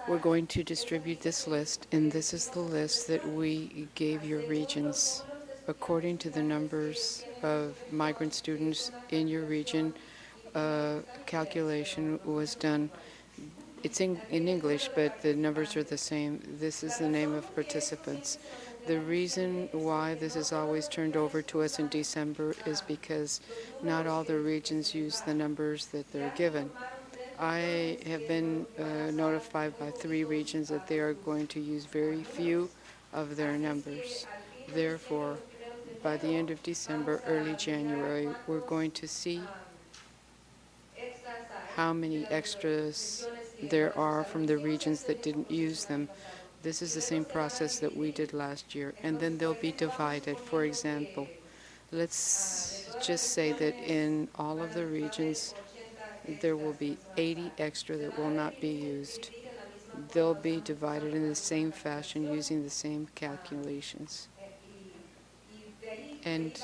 Speaker 1: We're going to distribute this list, and this is the list that we gave your regions. According to the numbers of migrant students in your region, calculation was done. It's in English, but the numbers are the same. This is the name of participants. The reason why this is always turned over to us in December is because not all the regions use the numbers that they're given. I have been notified by 3 regions that they are going to use very few of their numbers. Therefore, by the end of December, early January, we're going to see how many extras there are from the regions that didn't use them. This is the same process that we did last year, and then they'll be divided. For example, let's just say that in all of the regions, there will be 80 extra that will not be used. They'll be divided in the same fashion using the same calculations. And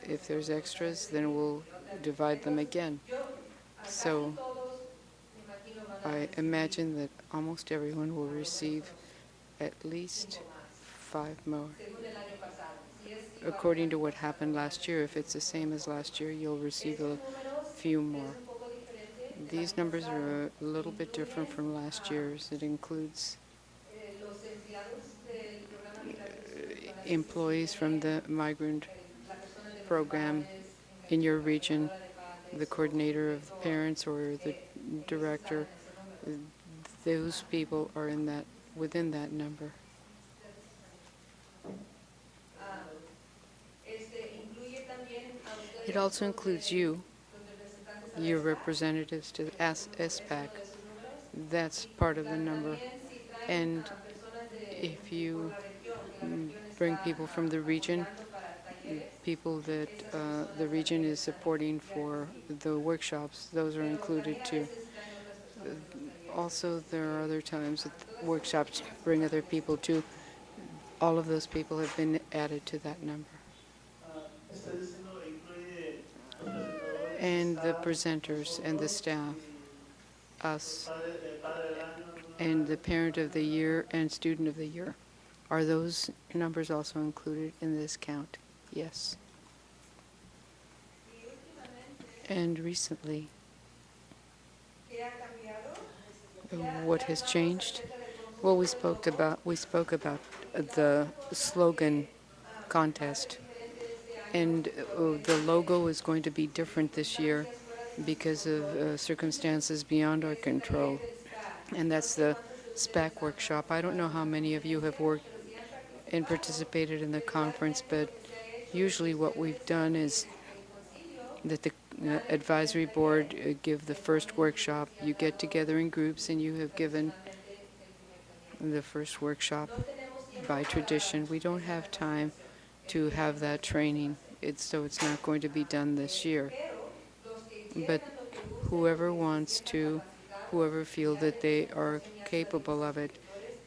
Speaker 1: if there's extras, then we'll divide them again. So I imagine that almost everyone will receive at least 5 more.
Speaker 5: según el año pasado. Si es igual,
Speaker 1: According to what happened last year, if it's the same as last year, you'll receive a
Speaker 5: esos números
Speaker 1: few
Speaker 5: es
Speaker 1: more.
Speaker 5: un poco diferente del
Speaker 1: These
Speaker 5: año
Speaker 1: numbers
Speaker 5: pasado.
Speaker 1: are a little bit different from last year's. It includes
Speaker 5: Los empleados del programa migratorio
Speaker 1: employees from the migrant
Speaker 5: la persona de los
Speaker 1: program
Speaker 5: padres,
Speaker 1: in your region,
Speaker 5: encargada de padres,
Speaker 1: the coordinator of the parents or the director. Those people are in that within that number.
Speaker 5: incluye también a ustedes
Speaker 1: It also includes you,
Speaker 5: los representantes a la
Speaker 1: your
Speaker 5: SPAC.
Speaker 1: representatives to the SPAC.
Speaker 5: Esos números.
Speaker 1: That's part of the number.
Speaker 5: También si traen
Speaker 1: And
Speaker 5: a personas de
Speaker 1: if you
Speaker 5: por la región, que la región
Speaker 1: bring
Speaker 5: está
Speaker 1: people from the region,
Speaker 5: apoyando para talleres,
Speaker 1: people that the region is supporting for the workshops, those are included too. Also, there are other times that workshops bring other people too. All of those people have been added to that number.
Speaker 2: Está diciendo incluye los presentadores,
Speaker 1: And the
Speaker 2: staff,
Speaker 1: presenters and the staff, us,
Speaker 2: padre del año,
Speaker 1: and the parent of the year and student of the year. Are those numbers also included in this count? Yes. And recently, what has changed? Well, we spoke about the slogan contest, and the logo is going to be different this year because of circumstances beyond our control, and that's the SPAC workshop. I don't know how many of you have worked and participated in the conference, but usually what we've done is that the advisory board give the first workshop. You get together in groups and you have given the first workshop by tradition. We don't have time to have that training, so it's not going to be done this year. But whoever wants to, whoever feel that they are capable of it,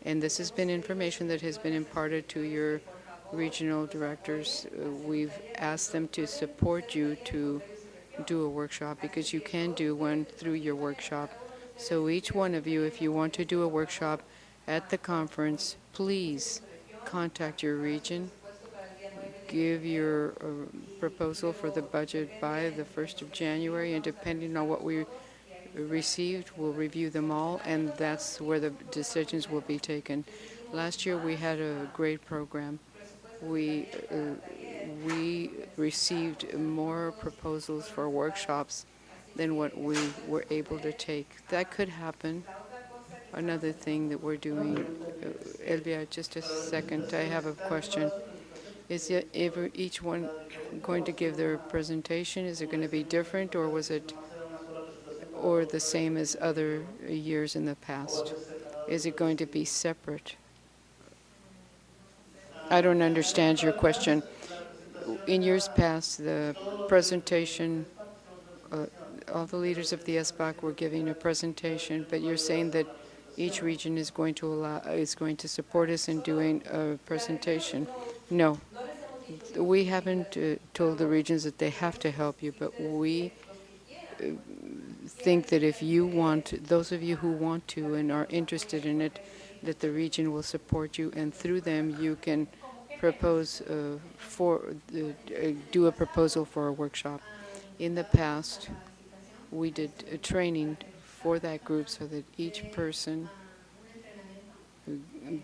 Speaker 1: and this has been information that has been imparted to your regional directors. We've asked them to support you to do a workshop because you can do one through your workshop. So each one of you, if you want to do a workshop at the conference, please contact your region, give your proposal for the budget by the 1st of January, and depending on what we received, we'll review them all, and that's where the decisions will be taken. Last year we had a great program. We received more proposals for workshops than what we were able to take. That could happen. Another thing that we're doing, Elvia, just a second, I have a question. Is each one going to give their presentation? Is it going to be different, or was it or the same as other years in the past? Is it going to be separate? I don't understand your question. In years past, the presentation, all the leaders of the SPAC were giving a presentation, but you're saying that each region is going to support us in doing a presentation. No, we haven't told the regions that they have to help you, but we think that if you want, those of you who want to and are interested in it, that the region will support you, and through them you can propose do a proposal for a workshop. In the past, we did a training for that group so that each person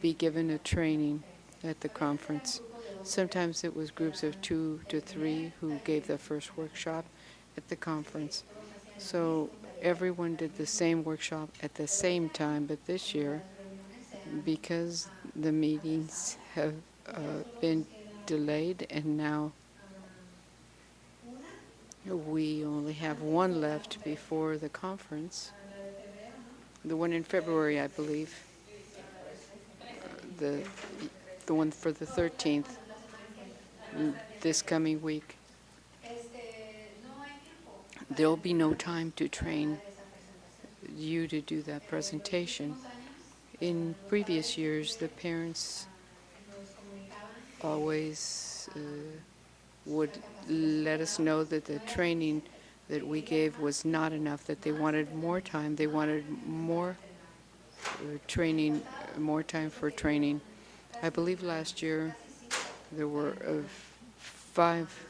Speaker 1: be given a training at the conference. Sometimes it was groups of 2 to 3 who gave the first workshop at the conference. So everyone did the same workshop at the same time, but this year, because the meetings have been delayed and now we only have one left before the conference, the one in February, I believe, the one for the 13th, this coming week. There will be no time to train you to do that presentation. In previous years, the parents always would let us know that the training that we gave was not enough, that they wanted more time, they wanted more training, more time for training. I believe last year there were 5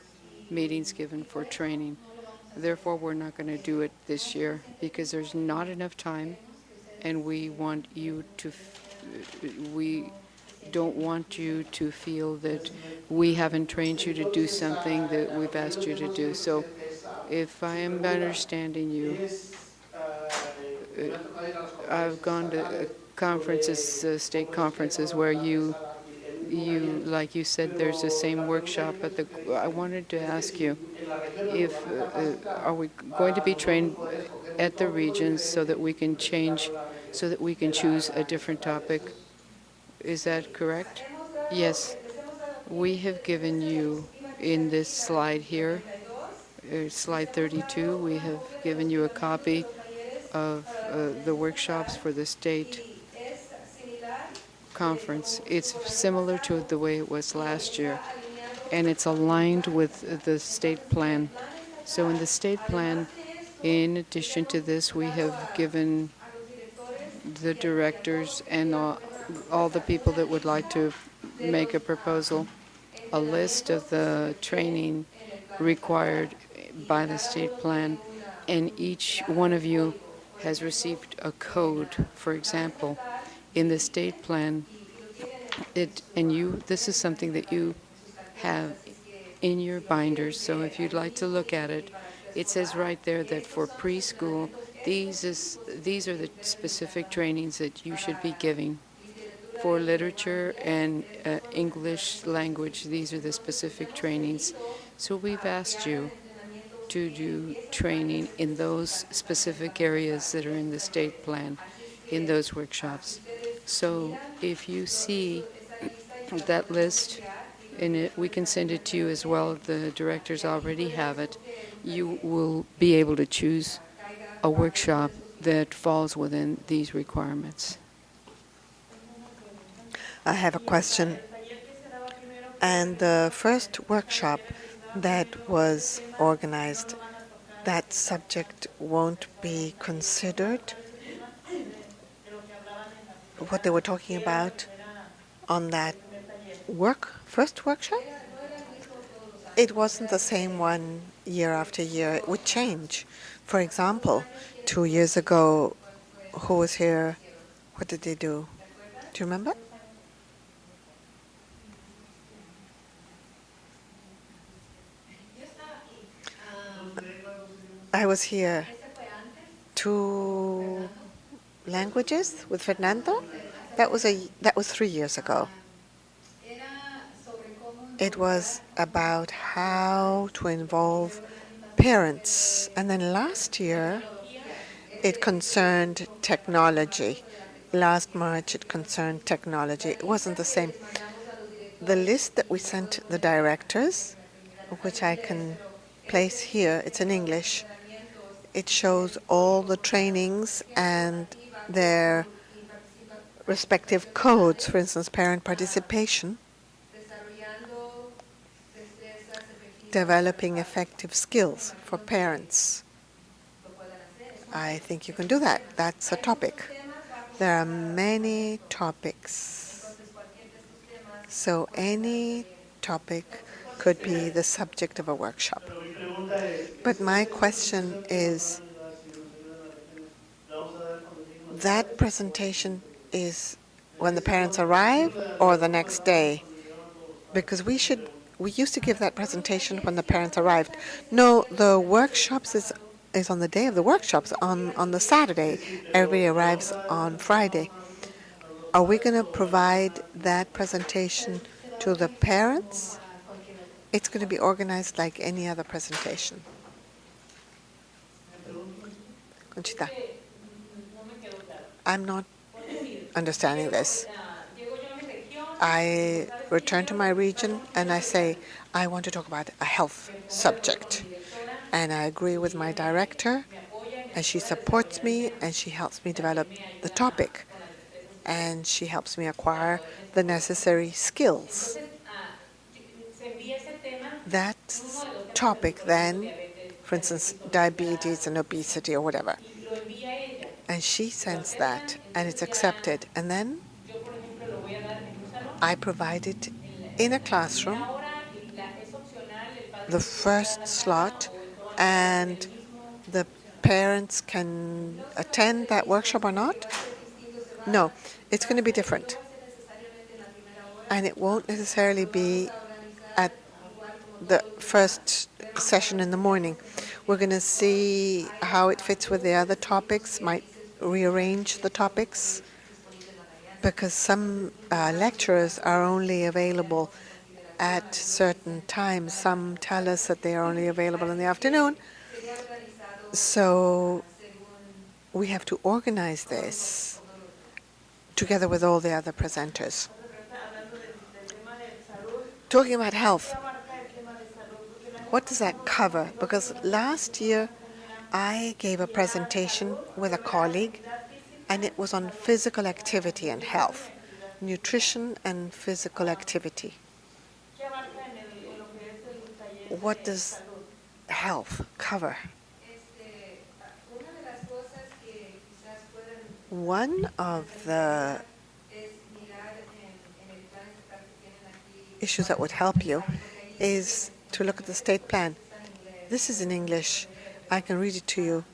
Speaker 1: meetings given for training. Therefore, we're not going to do it this year because there's not enough time, and we want you to, we don't want you to feel that we haven't trained you to do something that we've asked you to do. So, if I am understanding you, I've gone to conferences, state conferences, where you, like you said, there's the same workshop at the. I wanted to ask you if are we going to be trained at the regions so that we can change, so that we can choose a different topic? Is that correct? Yes. We have given you in this slide here, slide 32, we have given you a copy of the workshops for the state conference. It's similar to the way it was last year, and it's aligned with the state plan. So in the state plan, in addition to this, we have given the directors and all the people that would like to make a proposal a list of the training required by the state plan, and each one of you has received a code. For example, in the state plan, this is something that you have in your binders, so if you'd like to look at it, it says right there that for preschool, these are the specific trainings that you should be giving. For literature and English language, these are the specific trainings. So we've asked you to do training in those specific areas that are in the state plan, in those workshops. So if you see that list, in it, we can send it to you as well. The directors already have it. You will be able to choose a workshop that falls within these requirements.
Speaker 3: I have a question. And the first workshop that was organized, that subject won't be considered? What they were talking about on that first workshop? It wasn't the same one year after year. It would change. For example, 2 years ago, who was here? What did they do? Do you remember? I was here. 2 languages with Fernando. That was 3 years ago. It was about how to involve parents. And then last year, it concerned technology. Last March, it concerned technology. It wasn't the same. The list that we sent the directors, which I can place here, it's in English. It shows all the trainings and their respective codes, for instance, parent participation, developing effective skills for parents. I think you can do that. That's a topic. There are many topics. So any topic could be the subject of a workshop. But my question is, that presentation is when the parents arrive or the next day? Because we used to give that presentation when the parents arrived. No, the workshops is on the day of the workshops, on the Saturday. Everybody arrives on Friday. Are we going to provide that presentation to the parents? It's going to be organized like any other presentation. Conchita, I'm not understanding this. I return to my region and I say, I want to talk about a health subject. And I agree with my director, and she supports me, and she helps me develop the topic. And she helps me acquire the necessary skills. That topic then for instance, diabetes and obesity or whatever.
Speaker 6: y lo envía ella.
Speaker 3: And she sends that, and it's accepted. And then
Speaker 6: Yo, por ejemplo, lo voy a dar en un salón.
Speaker 3: I provide it in a classroom,
Speaker 6: Primera hora, es opcional, el padre
Speaker 3: the
Speaker 6: se puede quedar
Speaker 3: first
Speaker 6: a la casa
Speaker 3: slot,
Speaker 6: o el joven
Speaker 3: and
Speaker 6: el mismo.
Speaker 3: the parents can attend that workshop or not. No, it's going to be different. And it won't necessarily be at the first session in the morning. We're going to see how it fits with the other topics, might rearrange the topics, because some lecturers are only available at certain times. Some tell us that they are only available in the afternoon. So we have to organize this together with all the other presenters. Talking about health, what does that cover? Because last year I gave a presentation with a colleague, and it was on physical activity and health, nutrition and physical activity. What does health cover? One of the issues that would help you is to look at the state plan. This is in English. I can read it to you.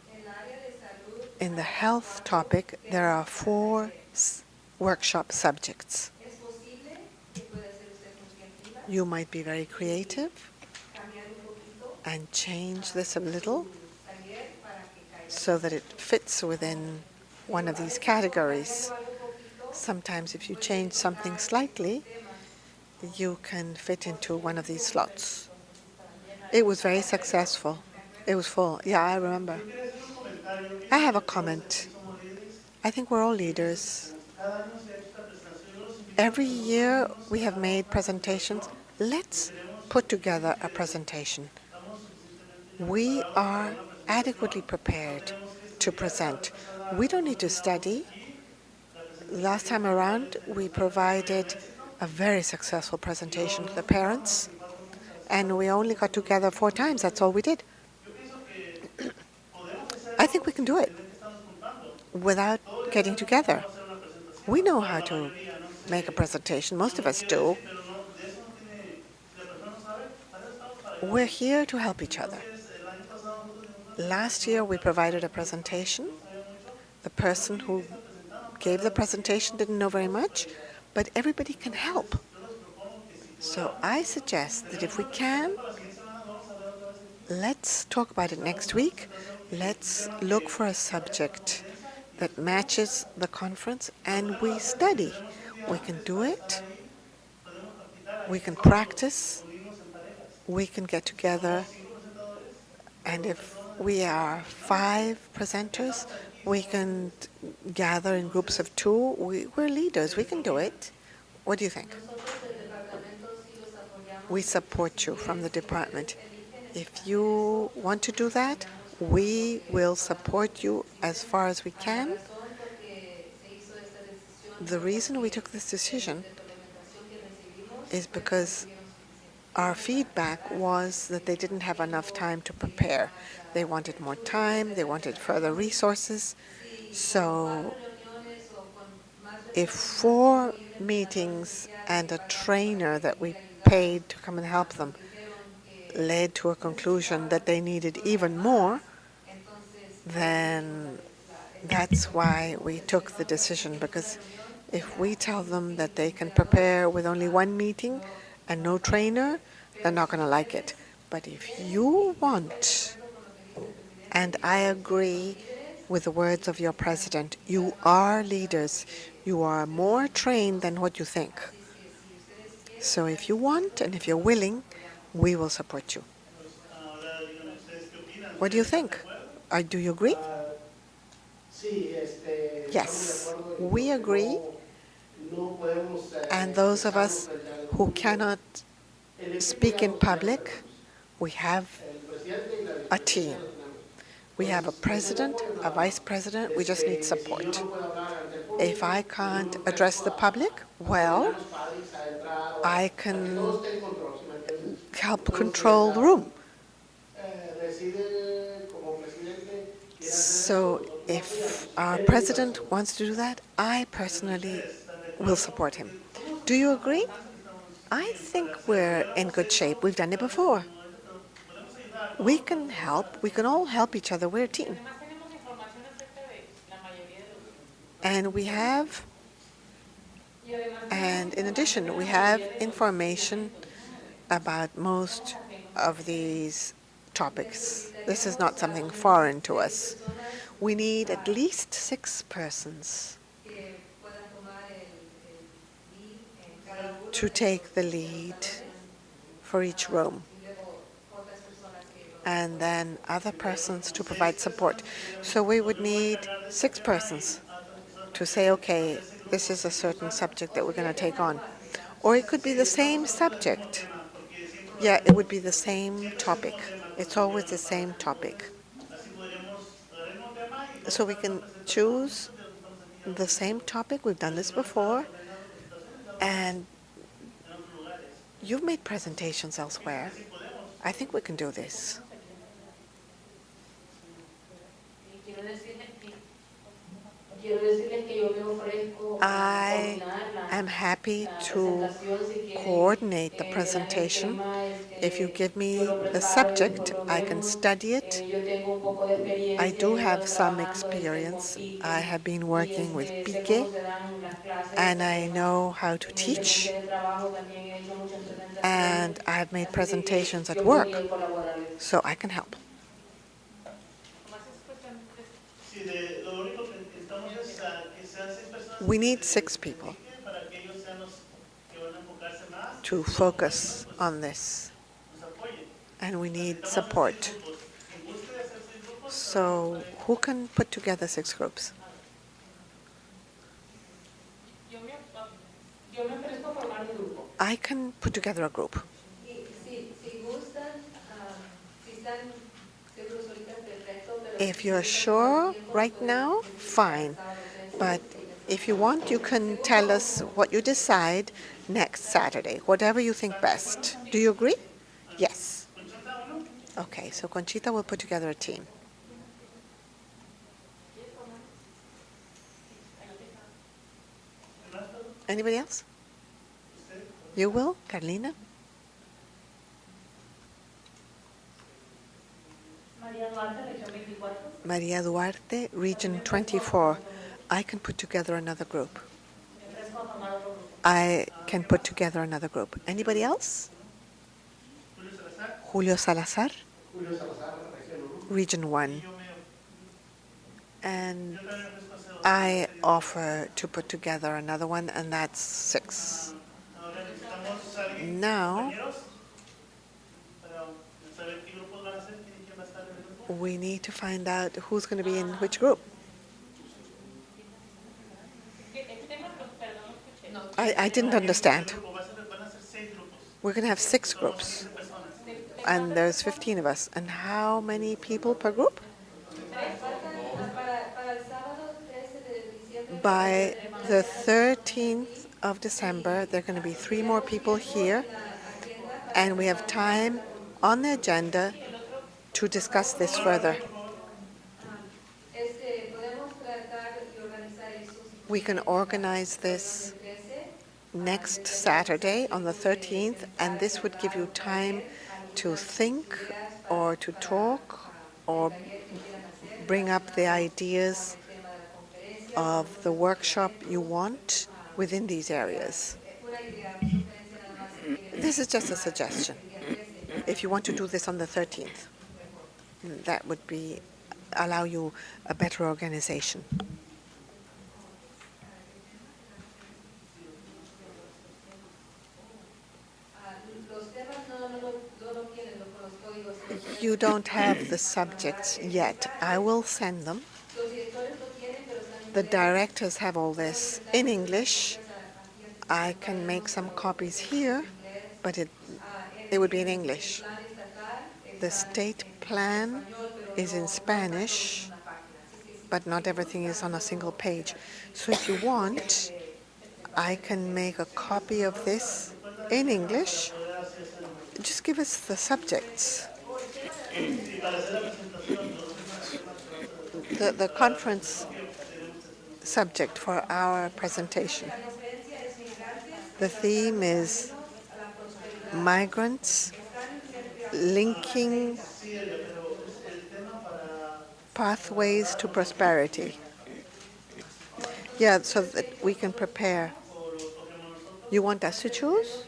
Speaker 3: In the health topic, there are 4 workshop subjects. You might be very creative and change this a little so that it fits within one of these categories. Sometimes if you change something slightly, you can fit into one of these slots. It was very successful. It was full. Yeah, I remember. I have a comment. I think we're all leaders. Every year we have made presentations. Let's put together a presentation. We are adequately prepared to present. We don't need to study. Last time around, we provided a very successful presentation to the parents, and we only got together 4 times. That's all we did. I think we can do it without getting together. We know how to make a presentation. Most of us do. We're here to help each other. Last year, we provided a presentation. The person who gave the presentation didn't know very much, but everybody can help. So I suggest that if we can, let's talk about it next week. Let's look for a subject that matches the conference, and we study. We can do it. We can practice. We can get together. And if we are 5 presenters, we can gather in groups of 2. We're leaders. We can do it. What do you think? We support you from the department. If you want to do that, we will support you as far as we can. The reason we took this decision is because our feedback was that they didn't have enough time to prepare. They wanted more time, they wanted further resources. So if 4 meetings and a trainer that we paid to come and help them led to a conclusion that they needed even more, then that's why we took the decision. Because if we tell them that they can prepare with only 1 meeting and no trainer, they're not going to like it. But if you want, and I agree with the words of your president, you are leaders. You are more trained than what you think. So if you want and if you're willing, we will support you. What do you think? Do you agree? Yes, we agree. And those of us who cannot speak in public, we have a team. We have a president, a vice president. We just need support. If I can't address the public, well, I can help control the room. So if our president wants to do that, I personally will support him. Do you agree? I think we're in good shape. We've done it before. We can help. We can all help each other. We're a team. And we have, and in addition, we have information about most of these topics. This is not something foreign to us. We need at least 6 persons to take the lead for each room, and then other persons to provide support. So we would need 6 persons to say, okay, this is a certain subject that we're going to take on. Or it could be the same subject. Yeah, it would be the same topic. It's always the same topic. So we can choose the same topic. We've done this before. And you've made presentations elsewhere. I think we can do this. I am happy to coordinate the presentation. If you give me the subject, I can study it. I do have some experience. I have been working with Pique, and I know how to teach, and I have made presentations at work, so I can help. We need 6 people to focus on this, and we need support. So who can put together 6 groups? I can put together a group. If you're sure right now, fine. But if you want, you can tell us what you decide next Saturday, whatever you think best. Do you agree? Yes. Okay, so Conchita will put together a team. Anybody else? You will, Carlina? Maria Duarte, Region 24. I can put together another group. I can put together another group. Anybody else? Julio Salazar, Region 1. And I offer to put together another one, and that's 6. Now, we need to find out who's going to be in which group. I didn't understand. We're going to have 6 groups, and there's 15 of us. And how many people per group? By the 13th of December, there are going to be 3 more people here, and we have time on the agenda to discuss this further. We can organize this next Saturday on the 13th, and this would give you time to think or to talk or bring up the ideas of the workshop you want within these areas. This is just a suggestion. If you want to do this on the 13th, that would allow you a better organization. You don't have the subjects yet. I will send them. The directors have all this in English. I can make some copies here, but it would be in English. The state plan is in Spanish, but not everything is on a single page. So if you want, I can make a copy of this in English. Just give us the subjects. the conference subject for our presentation. The theme is migrants linking pathways to prosperity. Yeah, so that we can prepare. You want us to choose?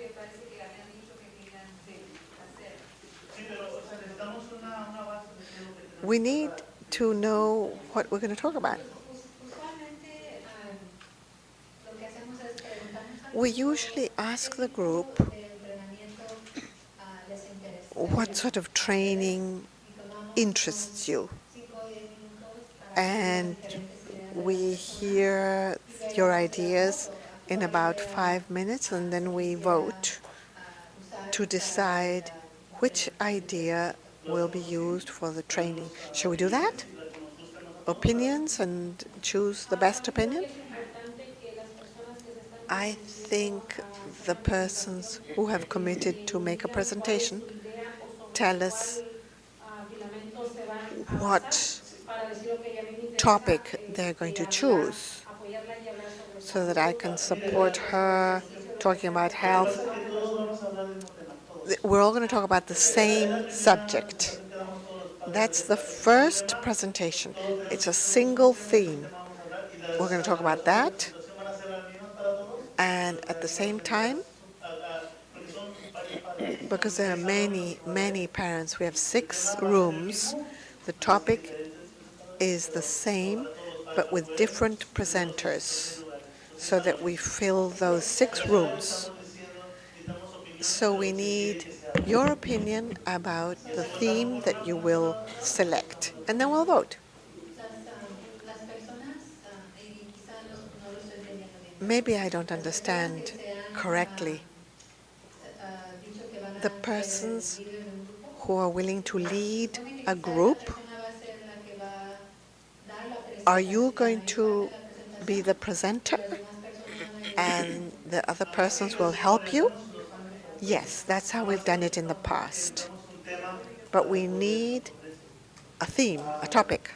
Speaker 3: We need to know what we're going to talk about.
Speaker 4: Usualmente, lo que hacemos es preguntarnos a
Speaker 3: We usually ask the group
Speaker 4: el entrenamiento les interesa.
Speaker 3: what sort of training
Speaker 4: Y tomamos
Speaker 3: interests you.
Speaker 4: 5 o 10 minutos para
Speaker 3: And
Speaker 4: diferentes ideas de
Speaker 3: we
Speaker 4: las personas.
Speaker 3: hear your ideas in about 5 minutes, and then we vote to decide which idea will be used for the training. Shall we do that? Opinions and choose the best opinion? I think the persons who have committed to make a presentation tell us what topic they're going to choose so that I can support her talking about health. We're all going to talk about the same subject. That's the first presentation. It's a single theme. We're going to talk about that. And at the same time, because there are many, many parents, we have 6 rooms. The topic is the same, but with different presenters, so that we fill those 6 rooms. So we need your opinion about the theme that you will select, and then we'll vote.
Speaker 4: Las personas, y quizá no lo estoy entendiendo bien.
Speaker 3: Maybe I don't understand correctly.
Speaker 4: Dicho que van a
Speaker 3: The persons
Speaker 4: dividir en un grupo.
Speaker 3: who are willing to lead a group,
Speaker 4: Esa persona va a ser la que va a dar la presentación,
Speaker 3: are you going
Speaker 4: la
Speaker 3: to
Speaker 4: presentación,
Speaker 3: be the presenter
Speaker 4: y las demás personas van a ayudar.
Speaker 3: and the other persons will help you? Yes, that's how we've done it in the past. But we need a theme, a topic.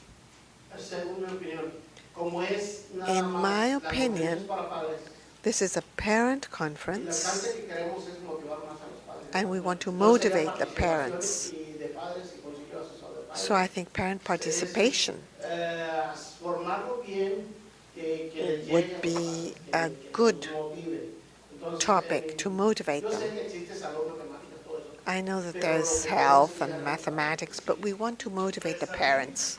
Speaker 2: Según mi opinión, como es nada
Speaker 3: In
Speaker 2: más
Speaker 3: my
Speaker 2: la conferencia
Speaker 3: opinion,
Speaker 2: es para padres,
Speaker 3: this is a parent
Speaker 2: y la
Speaker 3: conference,
Speaker 2: alcance que queremos es motivar más a los padres.
Speaker 3: and we want to
Speaker 2: Entonces, sería
Speaker 3: motivate the parents.
Speaker 2: participación y de padres y consejo asesor de padres.
Speaker 3: So I think parent participation
Speaker 2: Formarlo bien, que les
Speaker 3: would
Speaker 2: llegue
Speaker 3: be
Speaker 2: que
Speaker 3: a good
Speaker 2: motive. Entonces,
Speaker 3: topic to motivate
Speaker 2: yo sé
Speaker 3: them.
Speaker 2: que existe salud, matemáticas, todo eso.
Speaker 3: I know that there's health and mathematics, but we want to motivate the parents.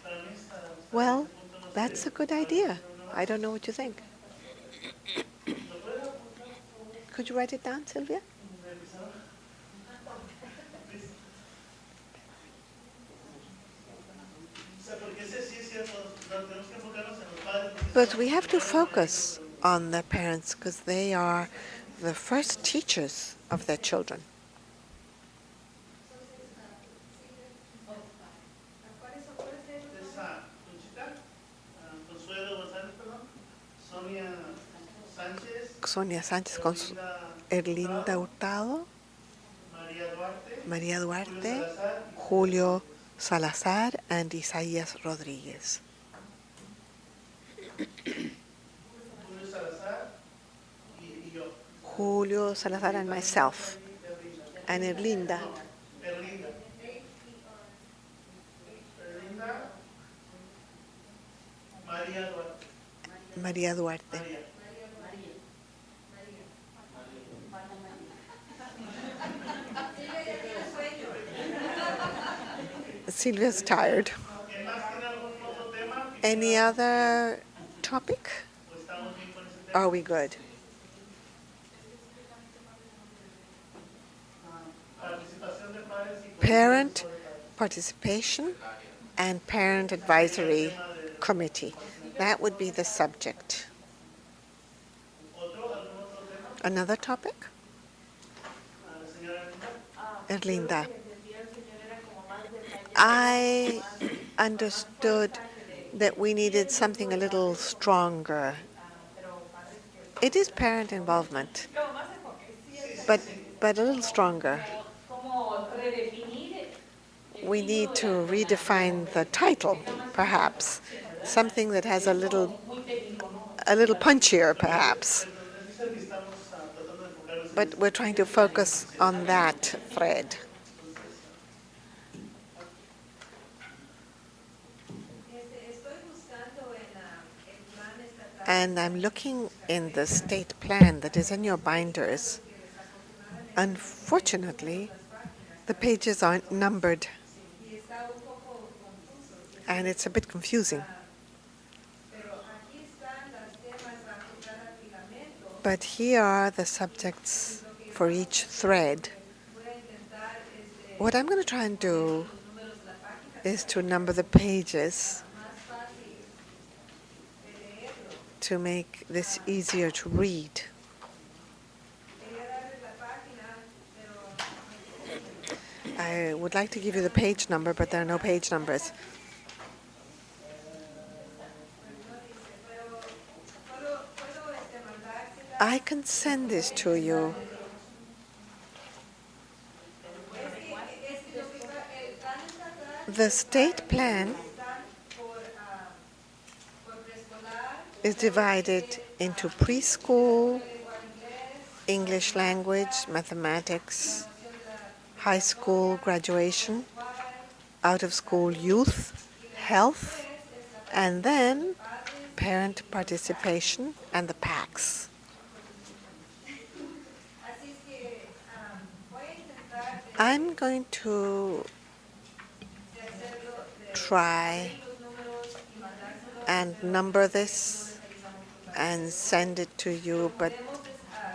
Speaker 3: Well, that's a good idea. I don't know what you think. Could you write it down, Sylvia? But we have to focus on the parents because they are the first teachers of their children. Sonia Sánchez, Erlinda Hurtado, María Duarte, Julio Salazar, and Isaías Rodríguez. Julio Salazar and myself, and Erlinda. María Duarte. Silvia's tired. Any other topic? Are we good? Parent participation and parent advisory committee. That would be the subject. Another topic? Erlinda. I understood that we needed something a little stronger. It is parent involvement, but a little stronger. We need to redefine the title, perhaps. something that has a little punchier, perhaps.
Speaker 2: Pero es el que estamos tratando de enfocar.
Speaker 3: But we're trying to focus on that thread. And I'm looking in the state plan that is in your binders. Unfortunately, the pages aren't numbered, and it's a bit confusing. But here are the subjects for each thread. What I'm going to try and do is to number the pages to make this easier to read. I would like to give you the page number, but there are no page numbers. I can send this to you. The state plan is divided into preschool, English language, mathematics, high school graduation, out-of-school youth, health, and then parent participation and the PACs. I'm going to try and number this and send it to you, but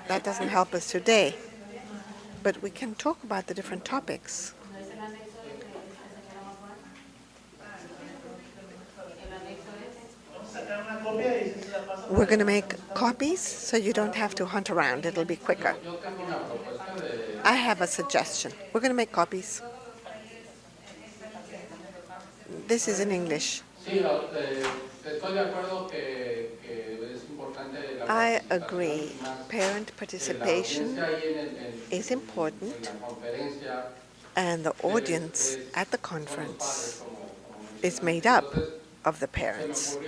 Speaker 3: that doesn't help us today. But we can talk about the different topics. We're going to make copies so you don't have to hunt around. It'll be quicker. I have a suggestion. We're going to make copies. This is in English. I agree. Parent participation is important, and the audience at the conference is made up of the parents.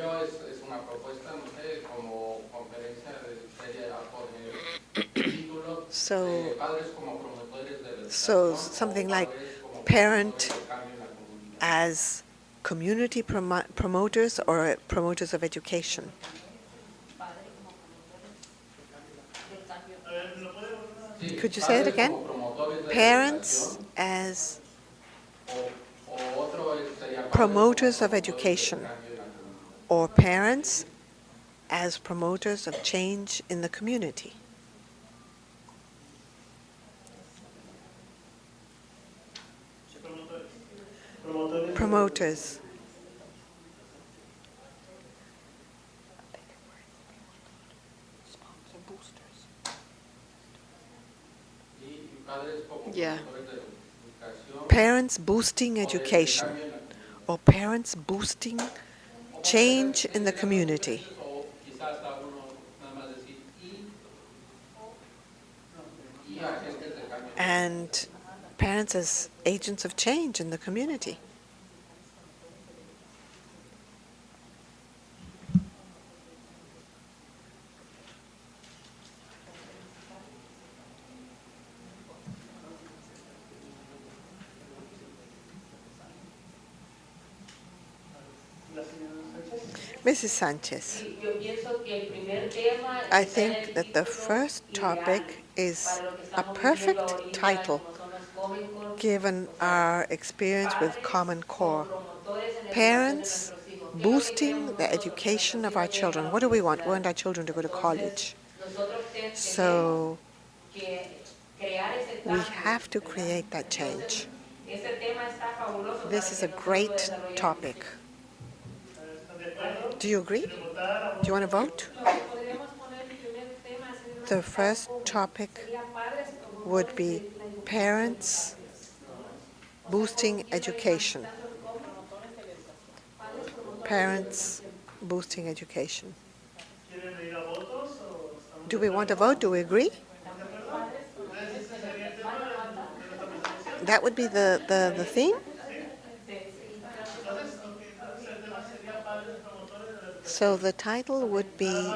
Speaker 3: So something like parent as community promoters or promoters of education. Could you say it again? Parents as promoters of education, or parents as promoters of change in the community. Promoters.
Speaker 1: Yeah.
Speaker 3: Parents boosting education, or parents boosting change in the community. And parents as agents of change in the community. Mrs. Sanchez, I think that the first topic is a perfect title given our experience with Common Core. Parents boosting the education of our children. What do we want? We want our children to go to college. So we have to create that change. This is a great topic. Do you agree? Do you want to vote? The first topic would be parents boosting education. Parents boosting education. Do we want to vote? Do we agree? That would be the theme? So the title would be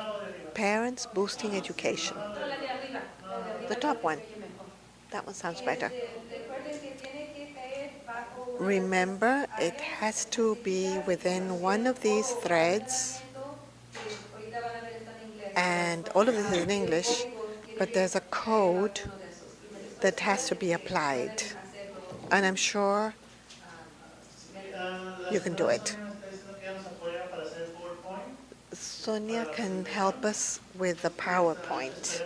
Speaker 3: Parents Boosting Education.
Speaker 5: No, la de arriba. La de arriba
Speaker 3: The
Speaker 5: es
Speaker 3: top
Speaker 5: la que
Speaker 3: one.
Speaker 5: se oye mejor.
Speaker 3: That one sounds better.
Speaker 4: Recuerden que tiene que caer bajo una de
Speaker 3: Remember,
Speaker 4: estas
Speaker 3: it
Speaker 4: áreas
Speaker 3: has to be
Speaker 4: específicas,
Speaker 3: within one of these
Speaker 4: o
Speaker 3: threads,
Speaker 4: aislamiento, que ahorita van a ver esto en inglés.
Speaker 3: and all of this is in
Speaker 4: El
Speaker 3: English,
Speaker 4: código tiene
Speaker 3: but
Speaker 4: que
Speaker 3: there's a
Speaker 4: caer en
Speaker 3: code
Speaker 4: alguno de esos. Y me estoy
Speaker 3: that
Speaker 4: segura
Speaker 3: has to
Speaker 4: de
Speaker 3: be
Speaker 4: que
Speaker 3: applied.
Speaker 4: pueden hacerlo.
Speaker 3: And I'm sure you can do it. Sonia can help us with the PowerPoint.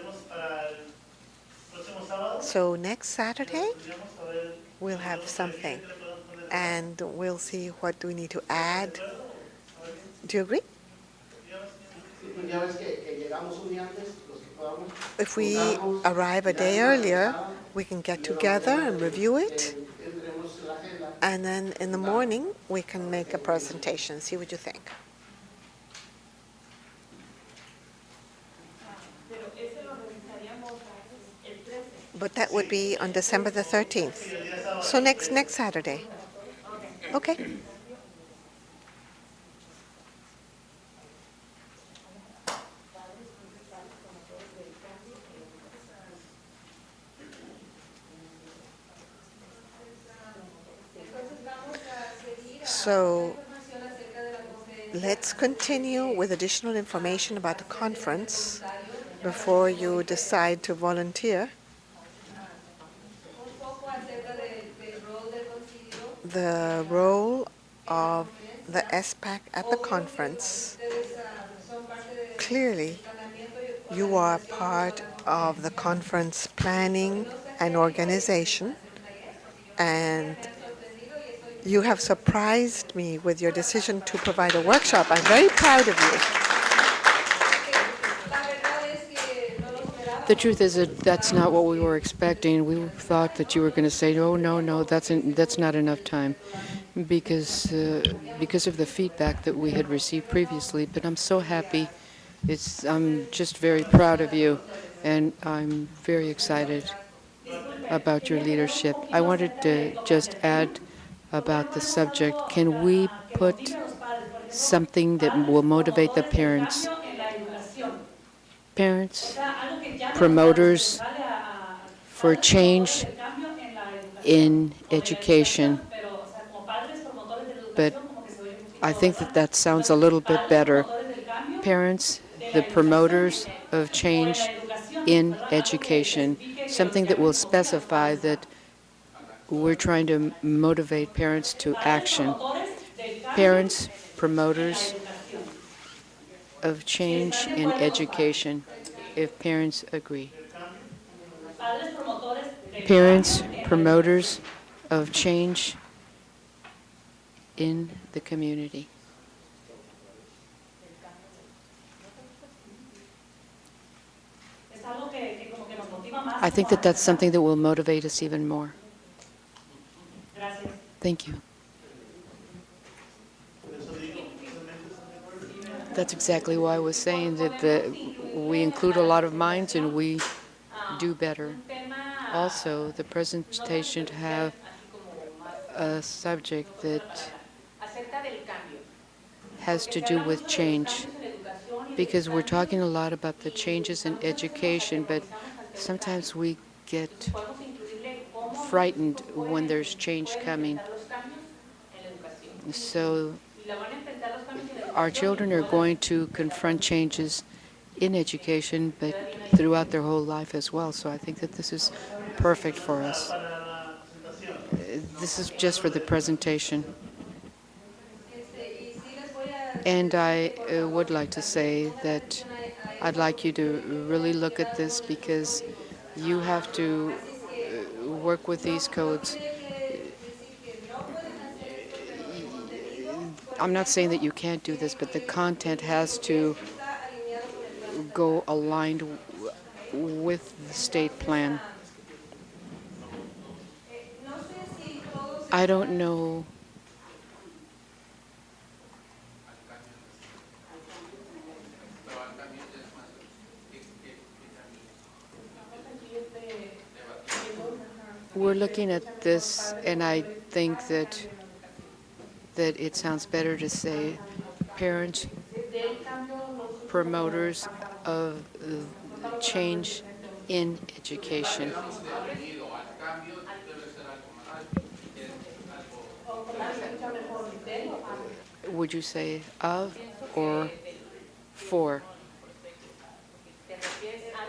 Speaker 3: So next Saturday, we'll have something, and we'll see what we need to add. Do you agree?
Speaker 2: Ya ves que llegamos un día antes, los que podamos.
Speaker 3: If we
Speaker 2: juntamos,
Speaker 3: arrive a
Speaker 2: ya
Speaker 3: day
Speaker 2: en la
Speaker 3: earlier,
Speaker 2: pasada,
Speaker 3: we can get
Speaker 2: y luego
Speaker 3: together
Speaker 2: ya
Speaker 3: and review it,
Speaker 2: tendremos la agenda.
Speaker 3: and then in the morning, we can make a presentation, see what you think. But that would be on December the 13th. So next Saturday. Okay. So let's continue with additional information about the conference before you decide to volunteer. The role of the SPAC at the conference. Clearly, you are part of the conference planning and organization, and you have surprised me with your decision to provide a workshop. I'm very proud of you.
Speaker 1: The truth is that that's not what we were expecting. We thought that you were going to say, "Oh, no, that's not enough time," because of the feedback that we had received previously. But I'm so happy. I'm just very proud of you, and I'm very excited about your leadership. I wanted to just add about the subject. Can we put something that will motivate the parents? Parents, promoters for change in education. But I think that sounds a little bit better. Parents, the promoters of change in education. Something that will specify that we're trying to motivate parents to action. Parents, promoters of change in education, if parents agree. Parents, promoters of change in the community. I think that that's something that will motivate us even more. Thank you. That's exactly why I was saying that we include a lot of minds and we do better. Also, the presentation to have a subject that has to do with change, because we're talking a lot about the changes in education, but sometimes we get frightened when there's change coming. So our children are going to confront changes in education, but throughout their whole life as well. So I think that this is perfect for us. This is just for the presentation. And I would like to say that I'd like you to really look at this, because you have to work with these codes. I'm not saying that you can't do this, but the content has to go aligned with the state plan. I don't know. We're looking at this, and I think that it sounds better to say parents, promoters of change in education.
Speaker 7: Habíamos definido, al cambio debe ser algo más, algo.
Speaker 1: Would you say of or for?
Speaker 5: ¿Te refieres al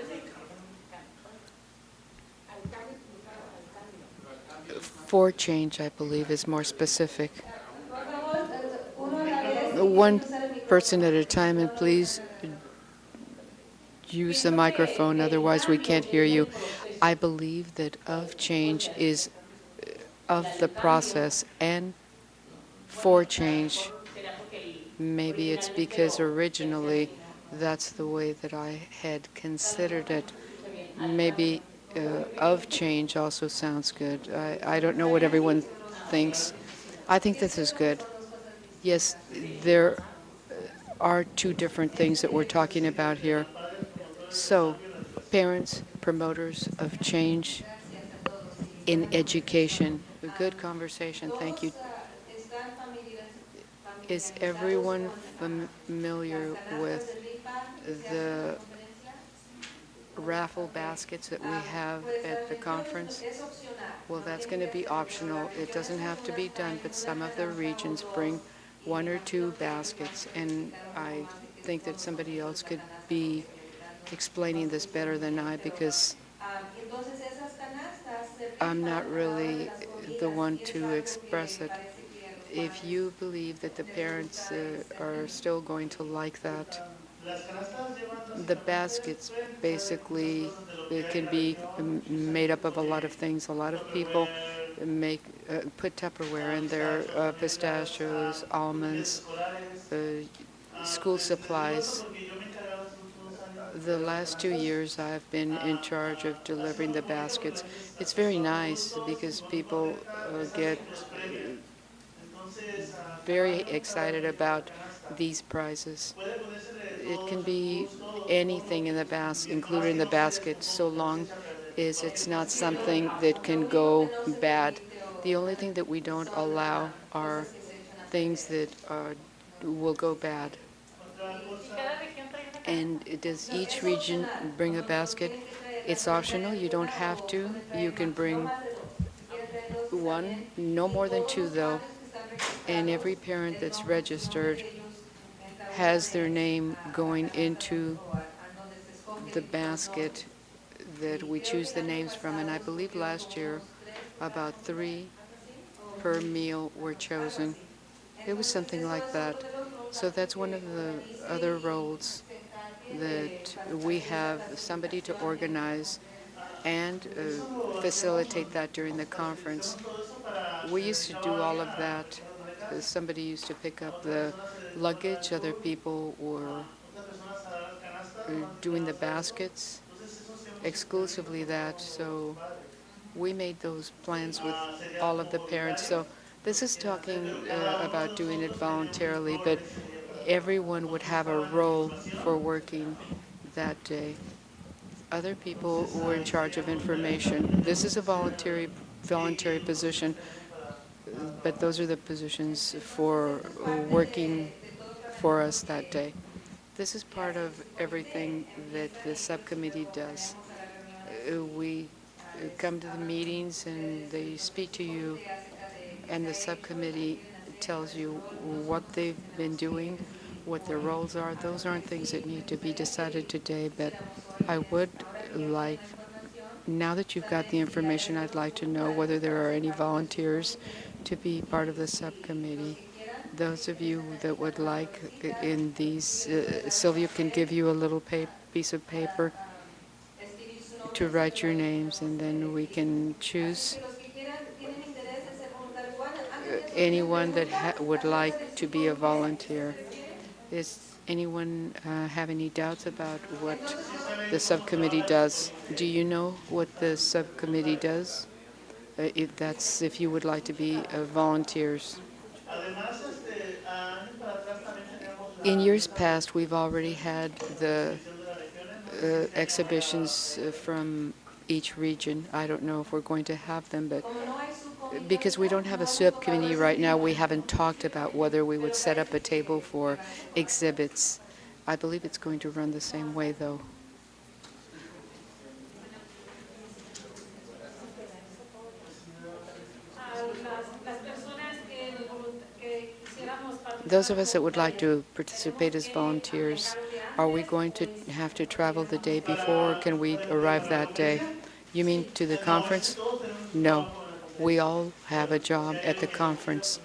Speaker 1: For change, I believe, is more specific. One person at a time, and please use the microphone, otherwise we can't hear you. I believe that of change is of the process, and for change, maybe it's because originally that's the way that I had considered it. Maybe of change also sounds good. I don't know what everyone thinks. I think this is good. Yes, there are two different things that we're talking about here. So, parents, promoters of change in education. A good conversation. Thank you. Is everyone familiar with the raffle baskets that we have at the conference? Well, that's going to be optional. It doesn't have to be done, but some of the regions bring one or two baskets, and I think that somebody else could be explaining this better than I, because I'm not really the one to express it. If you believe that the parents are still going to like that, the baskets basically it can be made up of a lot of things. A lot of people put Tupperware in their pistachios, almonds, school supplies. The last 2 years I've been in charge of delivering the baskets. It's very nice because people get very excited about these prizes. It can be anything in the including the basket, so long as it's not something that can go bad. The only thing that we don't allow are things that will go bad. And does each region bring a basket? It's optional. You don't have to. You can bring one, no more than two, though. And every parent that's registered has their name going into the basket that we choose the names from. And I believe last year about 3 per meal were chosen. It was something like that. So that's one of the other roles that we have, somebody to organize and facilitate that during the conference. We used to do all of that. Somebody used to pick up the luggage, other people were doing the baskets, exclusively that. So we made those plans with all of the parents. So this is talking about doing it voluntarily, but everyone would have a role for working that day. Other people were in charge of information. This is a voluntary position, but those are the positions for working for us that day. This is part of everything that the subcommittee does. We come to the meetings and they speak to you, and the subcommittee tells you what they've been doing, what their roles are. Those aren't things that need to be decided today, but I would like, now that you've got the information, I'd like to know whether there are any volunteers to be part of the subcommittee. Those of you that would like in these, Sylvia can give you a little piece of paper to write your names, and then we can choose anyone that would like to be a volunteer. Does anyone have any doubts about what the subcommittee does? Do you know what the subcommittee does? If you would like to be volunteers. In years past, we've already had the exhibitions from each region. I don't know if we're going to have them, but Because we don't have a subcommittee right now, we haven't talked about whether we would set up a table for exhibits. I believe it's going to run the same way, though.
Speaker 4: Las personas que quisiéramos
Speaker 1: Those of us that would like to participate as volunteers, are we going to have to travel the day before, or can we arrive that day? You mean to the conference? No. We all have a job at the conference.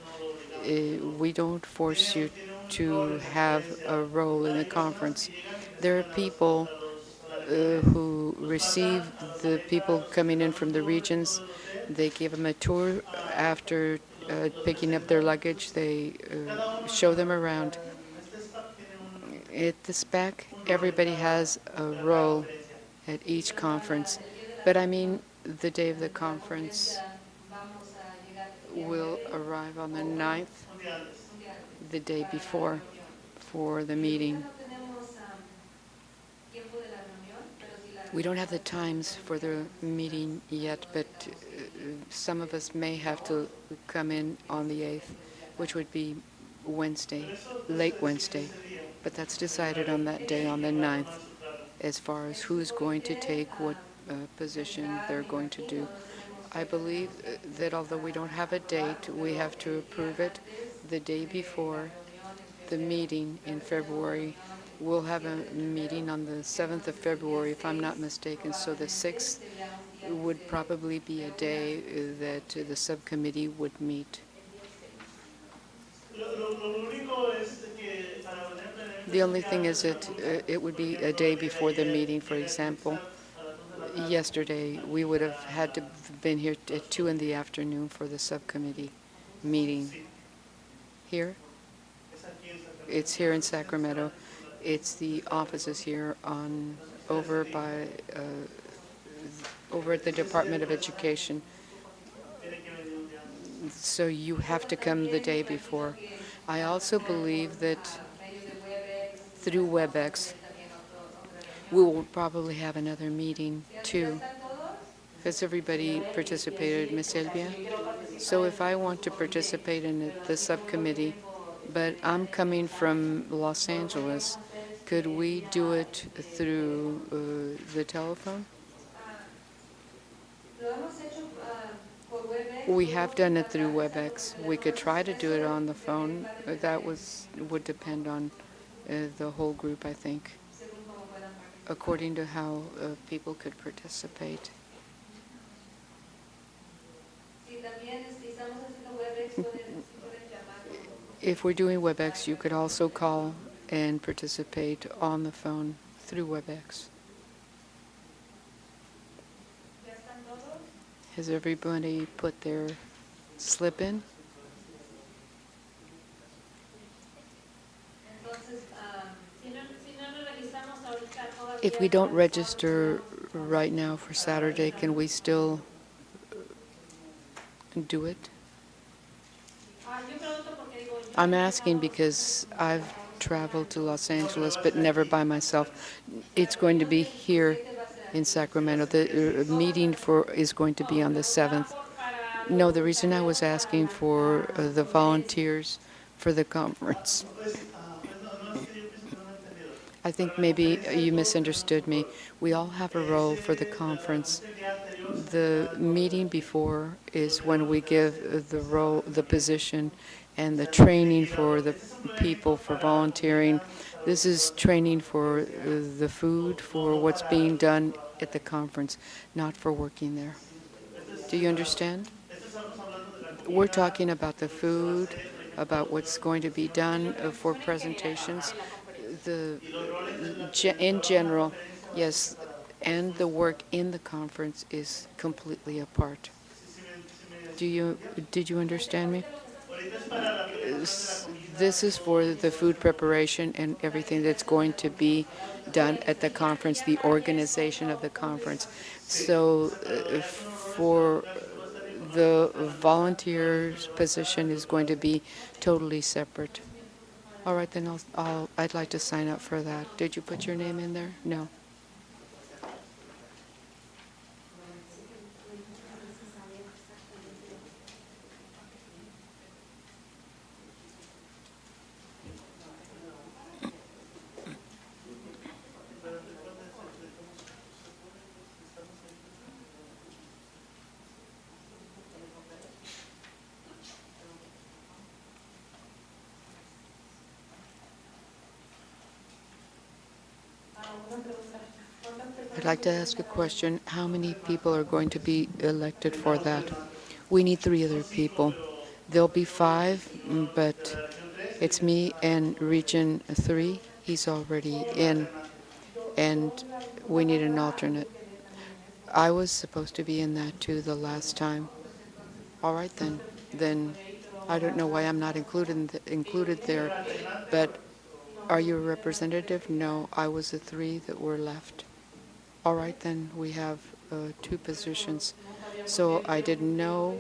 Speaker 1: We don't force you to have a role in the conference. There are people who receive the people coming in from the regions. They give them a tour after picking up their luggage. They show them around. At the SPAC, everybody has a role at each conference. But I mean, the day of the conference will arrive on the 9th, the day before, for the meeting. We don't have the times for the meeting yet, but some of us may have to come in on the 8th, which would be Wednesday, late Wednesday. But that's decided on that day, on the 9th, as far as who's going to take what position they're going to do. I believe that although we don't have a date, we have to approve it the day before the meeting in February. We'll have a meeting on the 7th of February, if I'm not mistaken, so the 6th would probably be a day that the subcommittee would meet. The only thing is that it would be a day before the meeting. For example, yesterday we would have had to have been here at 2 in the afternoon for the subcommittee meeting. Here? It's here in Sacramento. It's the offices here on over by over at the Department of Education. So you have to come the day before. I also believe that through WebEx, we will probably have another meeting too. Has everybody participated, Ms. Elvia? So if I want to participate in the subcommittee, but I'm coming from Los Angeles, could we do it through the telephone? We have done it through WebEx. We could try to do it on the phone. That would depend on the whole group, I think, according to how people could participate. If we're doing WebEx, you could also call and participate on the phone through WebEx. Has everybody put their slip in? If we don't register right now for Saturday, can we still do it? I'm asking because I've traveled to Los Angeles, but never by myself. It's going to be here in Sacramento. The meeting is going to be on the 7th. No, the reason I was asking for the volunteers for the conference. I think maybe you misunderstood me. We all have a role for the conference. The meeting before is when we give the role, the position, and the training for the people for volunteering. This is training for the food, for what's being done at the conference, not for working there. Do you understand? We're talking about the food, about what's going to be done for presentations. In general, yes, and the work in the conference is completely apart. Did you understand me? This is for the food preparation and everything that's going to be done at the conference, the organization of the conference. So for the volunteers position is going to be totally separate. All right, then I'd like to sign up for that. Did you put your name in there? No. I'd like to ask a question. How many people are going to be elected for that? We need 3 other people. There'll be 5, but it's me and Region 3. He's already in, and we need an alternate. I was supposed to be in that too the last time. All right then. Then I don't know why I'm not included there. But are you a representative? No, I was the 3 that were left. All right then. We have 2 positions. So I didn't know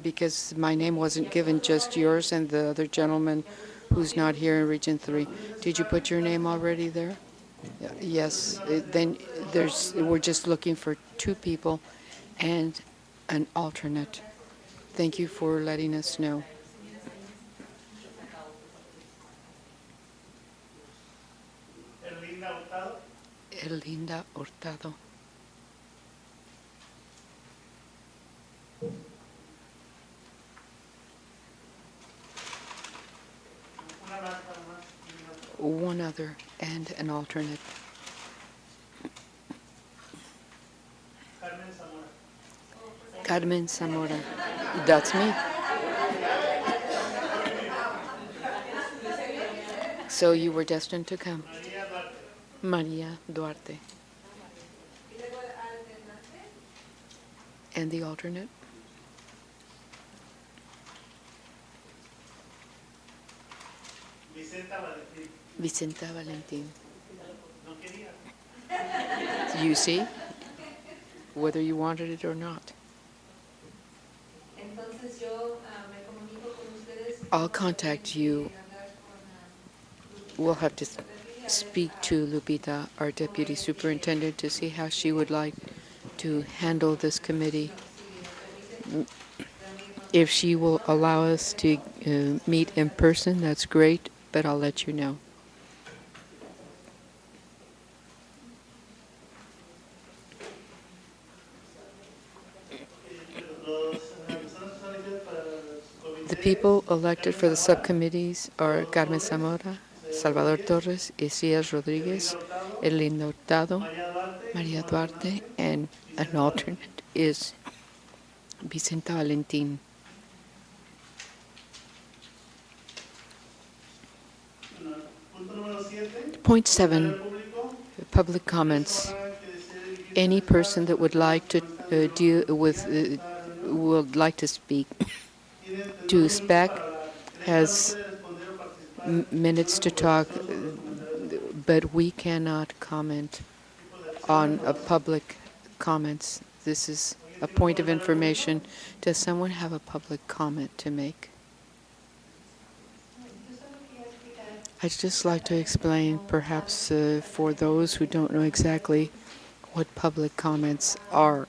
Speaker 1: because my name wasn't given, just yours and the other gentleman who's not here in Region 3. Did you put your name already there? Yes. Then we're just looking for 2 people and an alternate. Thank you for letting us know. Erlinda Hurtado. One other and an alternate. Carmen Zamora. That's me. So you were destined to come. Maria Duarte. And the alternate? Vicenta Valentin. You see? Whether you wanted it or not. I'll contact you. We'll have to speak to Lupita, our deputy superintendent, to see how she would like to handle this committee. If she will allow us to meet in person, that's great, but I'll let you know. The people elected for the subcommittees are Carmen Zamora, Salvador Torres, Isias Rodriguez, Erlinda Hurtado, Maria Duarte, and an alternate is Vicenta Valentin. Point 7, public comments. Any person that would like to would like to speak to SPAC has minutes to talk, but we cannot comment on public comments. This is a point of information. Does someone have a public comment to make? I'd just like to explain, perhaps for those who don't know exactly what public comments are.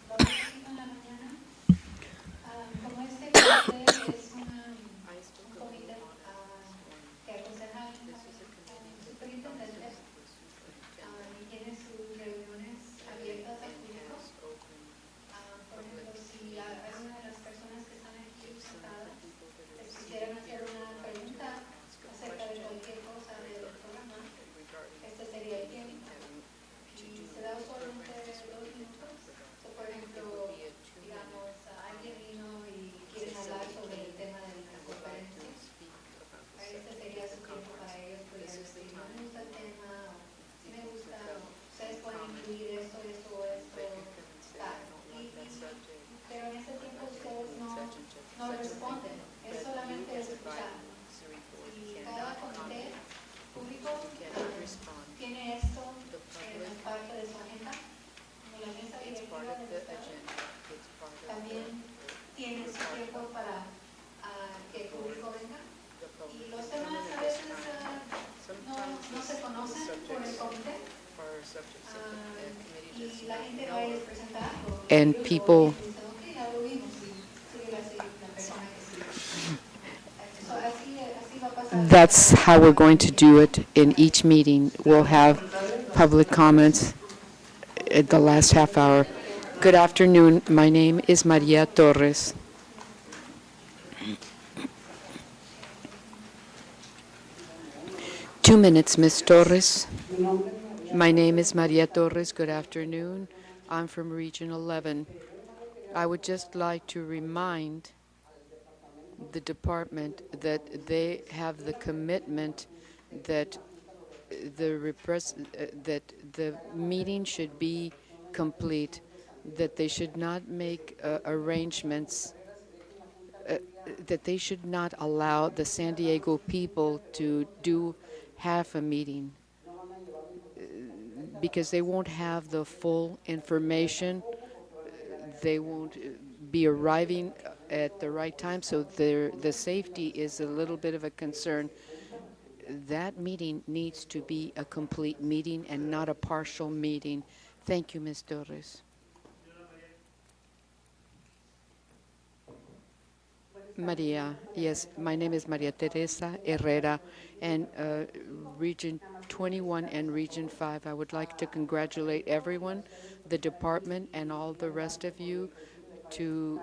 Speaker 1: And people that's how we're going to do it in each meeting. We'll have public comments at the last half hour. Good afternoon. My name is Maria Torres. Two minutes, Ms. Torres. My name is Maria Torres. Good afternoon. I'm from Region 11. I would just like to remind the department that they have the commitment that that the meeting should be complete, that they should not make arrangements, that they should not allow the San Diego people to do half a meeting because they won't have the full information. They won't be arriving at the right time, so the safety is a little bit of a concern. That meeting needs to be a complete meeting and not a partial meeting. Thank you, Ms. Torres. Maria, yes, my name is Maria Teresa Herrera, and Region 21 and Region 5. I would like to congratulate everyone, the department, and all the rest of you to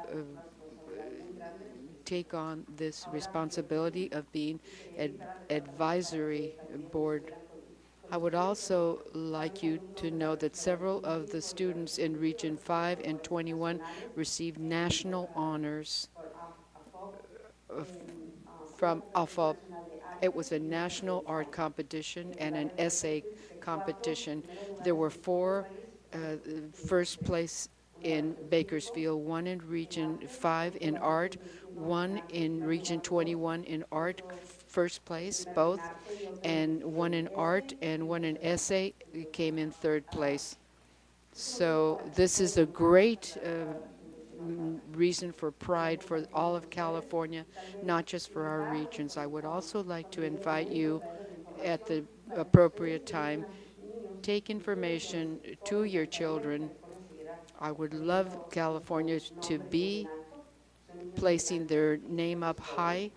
Speaker 1: take on this responsibility of being advisory board. I would also like you to know that several of the students in Region 5 and 21 received national honors from AFOP. It was a national art competition and an essay competition. There were four first place in Bakersfield, one in Region 5 in art, one in Region 21 in art, first place, both, and one in art and one in essay came in third place. So this is a great reason for pride for all of California, not just for our regions. I would also like to invite you at the appropriate time, take information to your children. I would love California to be placing their name up high,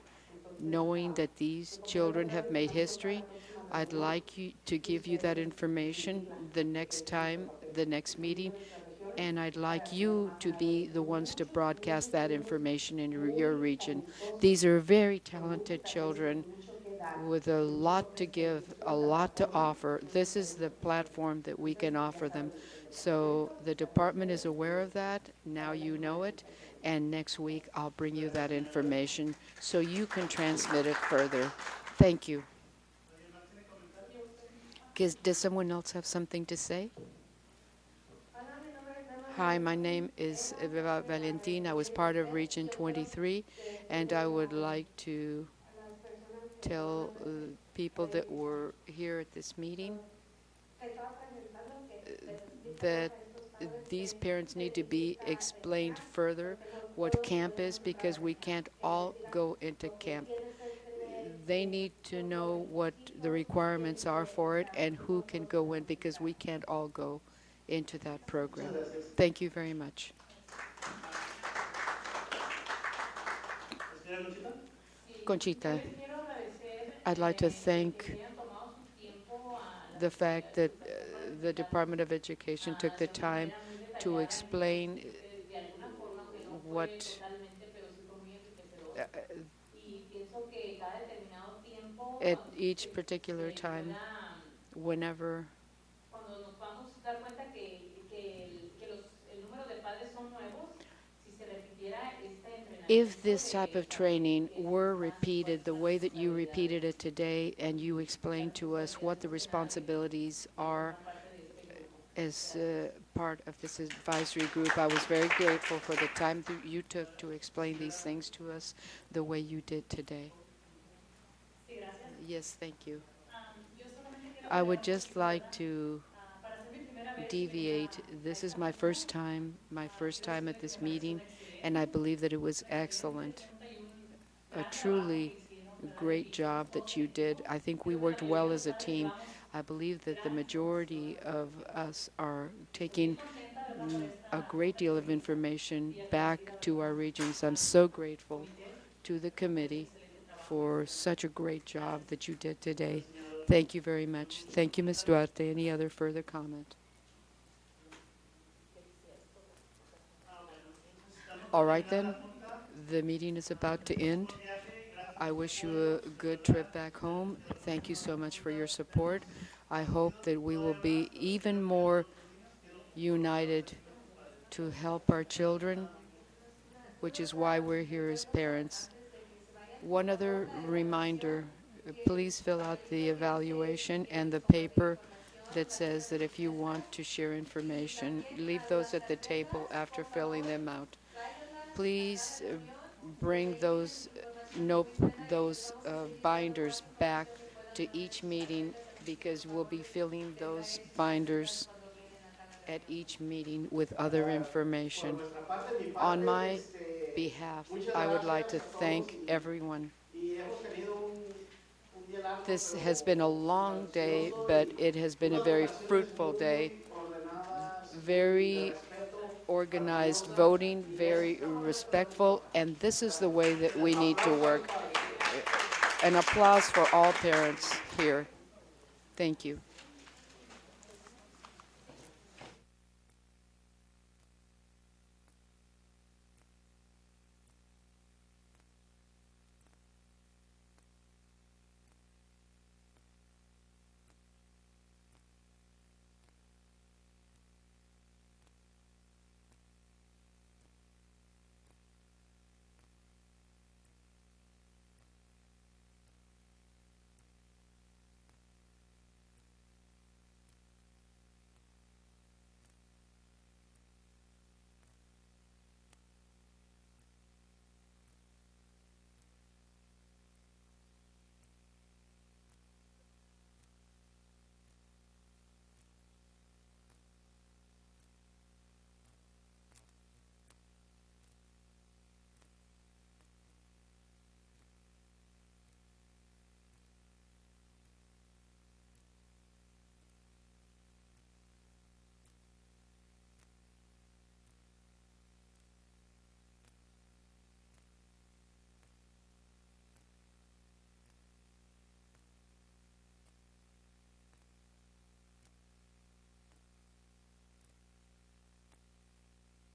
Speaker 1: knowing that these children have made history. I'd like you to give you that information the next time, the next meeting, and I'd like you to be the ones to broadcast that information in your region. These are very talented children with a lot to give, a lot to offer. This is the platform that we can offer them. So the department is aware of that. Now you know it. And next week I'll bring you that information so you can transmit it further. Thank you. Does someone else have something to say? Hi, my name is Eva Valentin. I was part of Region 23, and I would like to tell people that were here at this meeting that these parents need to be explained further what camp is, because we can't all go into camp. They need to know what the requirements are for it and who can go in, because we can't all go into that program. Thank you very much. Conchita, I'd like to thank the fact that the Department of Education took the time to explain what at each particular time, whenever if this type of training were repeated the way that you repeated it today, and you explained to us what the responsibilities are as part of this advisory group, I was very grateful for the time that you took to explain these things to us the way you did today. Yes, thank you. I would just like to deviate. This is my first time at this meeting, and I believe that it was excellent. A truly great job that you did. I think we worked well as a team. I believe that the majority of us are taking a great deal of information back to our regions. I'm so grateful to the committee for such a great job that you did today. Thank you very much. Thank you, Ms. Duarte. Any other further comment? All right, then. The meeting is about to end. I wish you a good trip back home. Thank you so much for your support. I hope that we will be even more united to help our children, which is why we're here as parents. One other reminder, please fill out the evaluation and the paper that says that if you want to share information, leave those at the table after filling them out. Please bring those binders back to each meeting, because we'll be filling those binders at each meeting with other information.
Speaker 2: Por nuestra parte, mi
Speaker 1: On
Speaker 2: parte,
Speaker 1: my behalf,
Speaker 2: muchas
Speaker 1: I would like to
Speaker 2: gracias a
Speaker 1: thank
Speaker 2: todos
Speaker 1: everyone.
Speaker 2: y hemos tenido un día largo,
Speaker 1: This
Speaker 2: pero
Speaker 1: has been a long day, but it has been a very
Speaker 2: unas
Speaker 1: fruitful
Speaker 2: votaciones
Speaker 1: day.
Speaker 2: muy ordenadas, muy de
Speaker 1: Very
Speaker 2: respeto,
Speaker 1: organized
Speaker 2: armoniosas,
Speaker 1: voting,
Speaker 2: y
Speaker 1: very
Speaker 2: eso
Speaker 1: respectful, and this is the way that we need to work. An applause for all parents here. Thank you.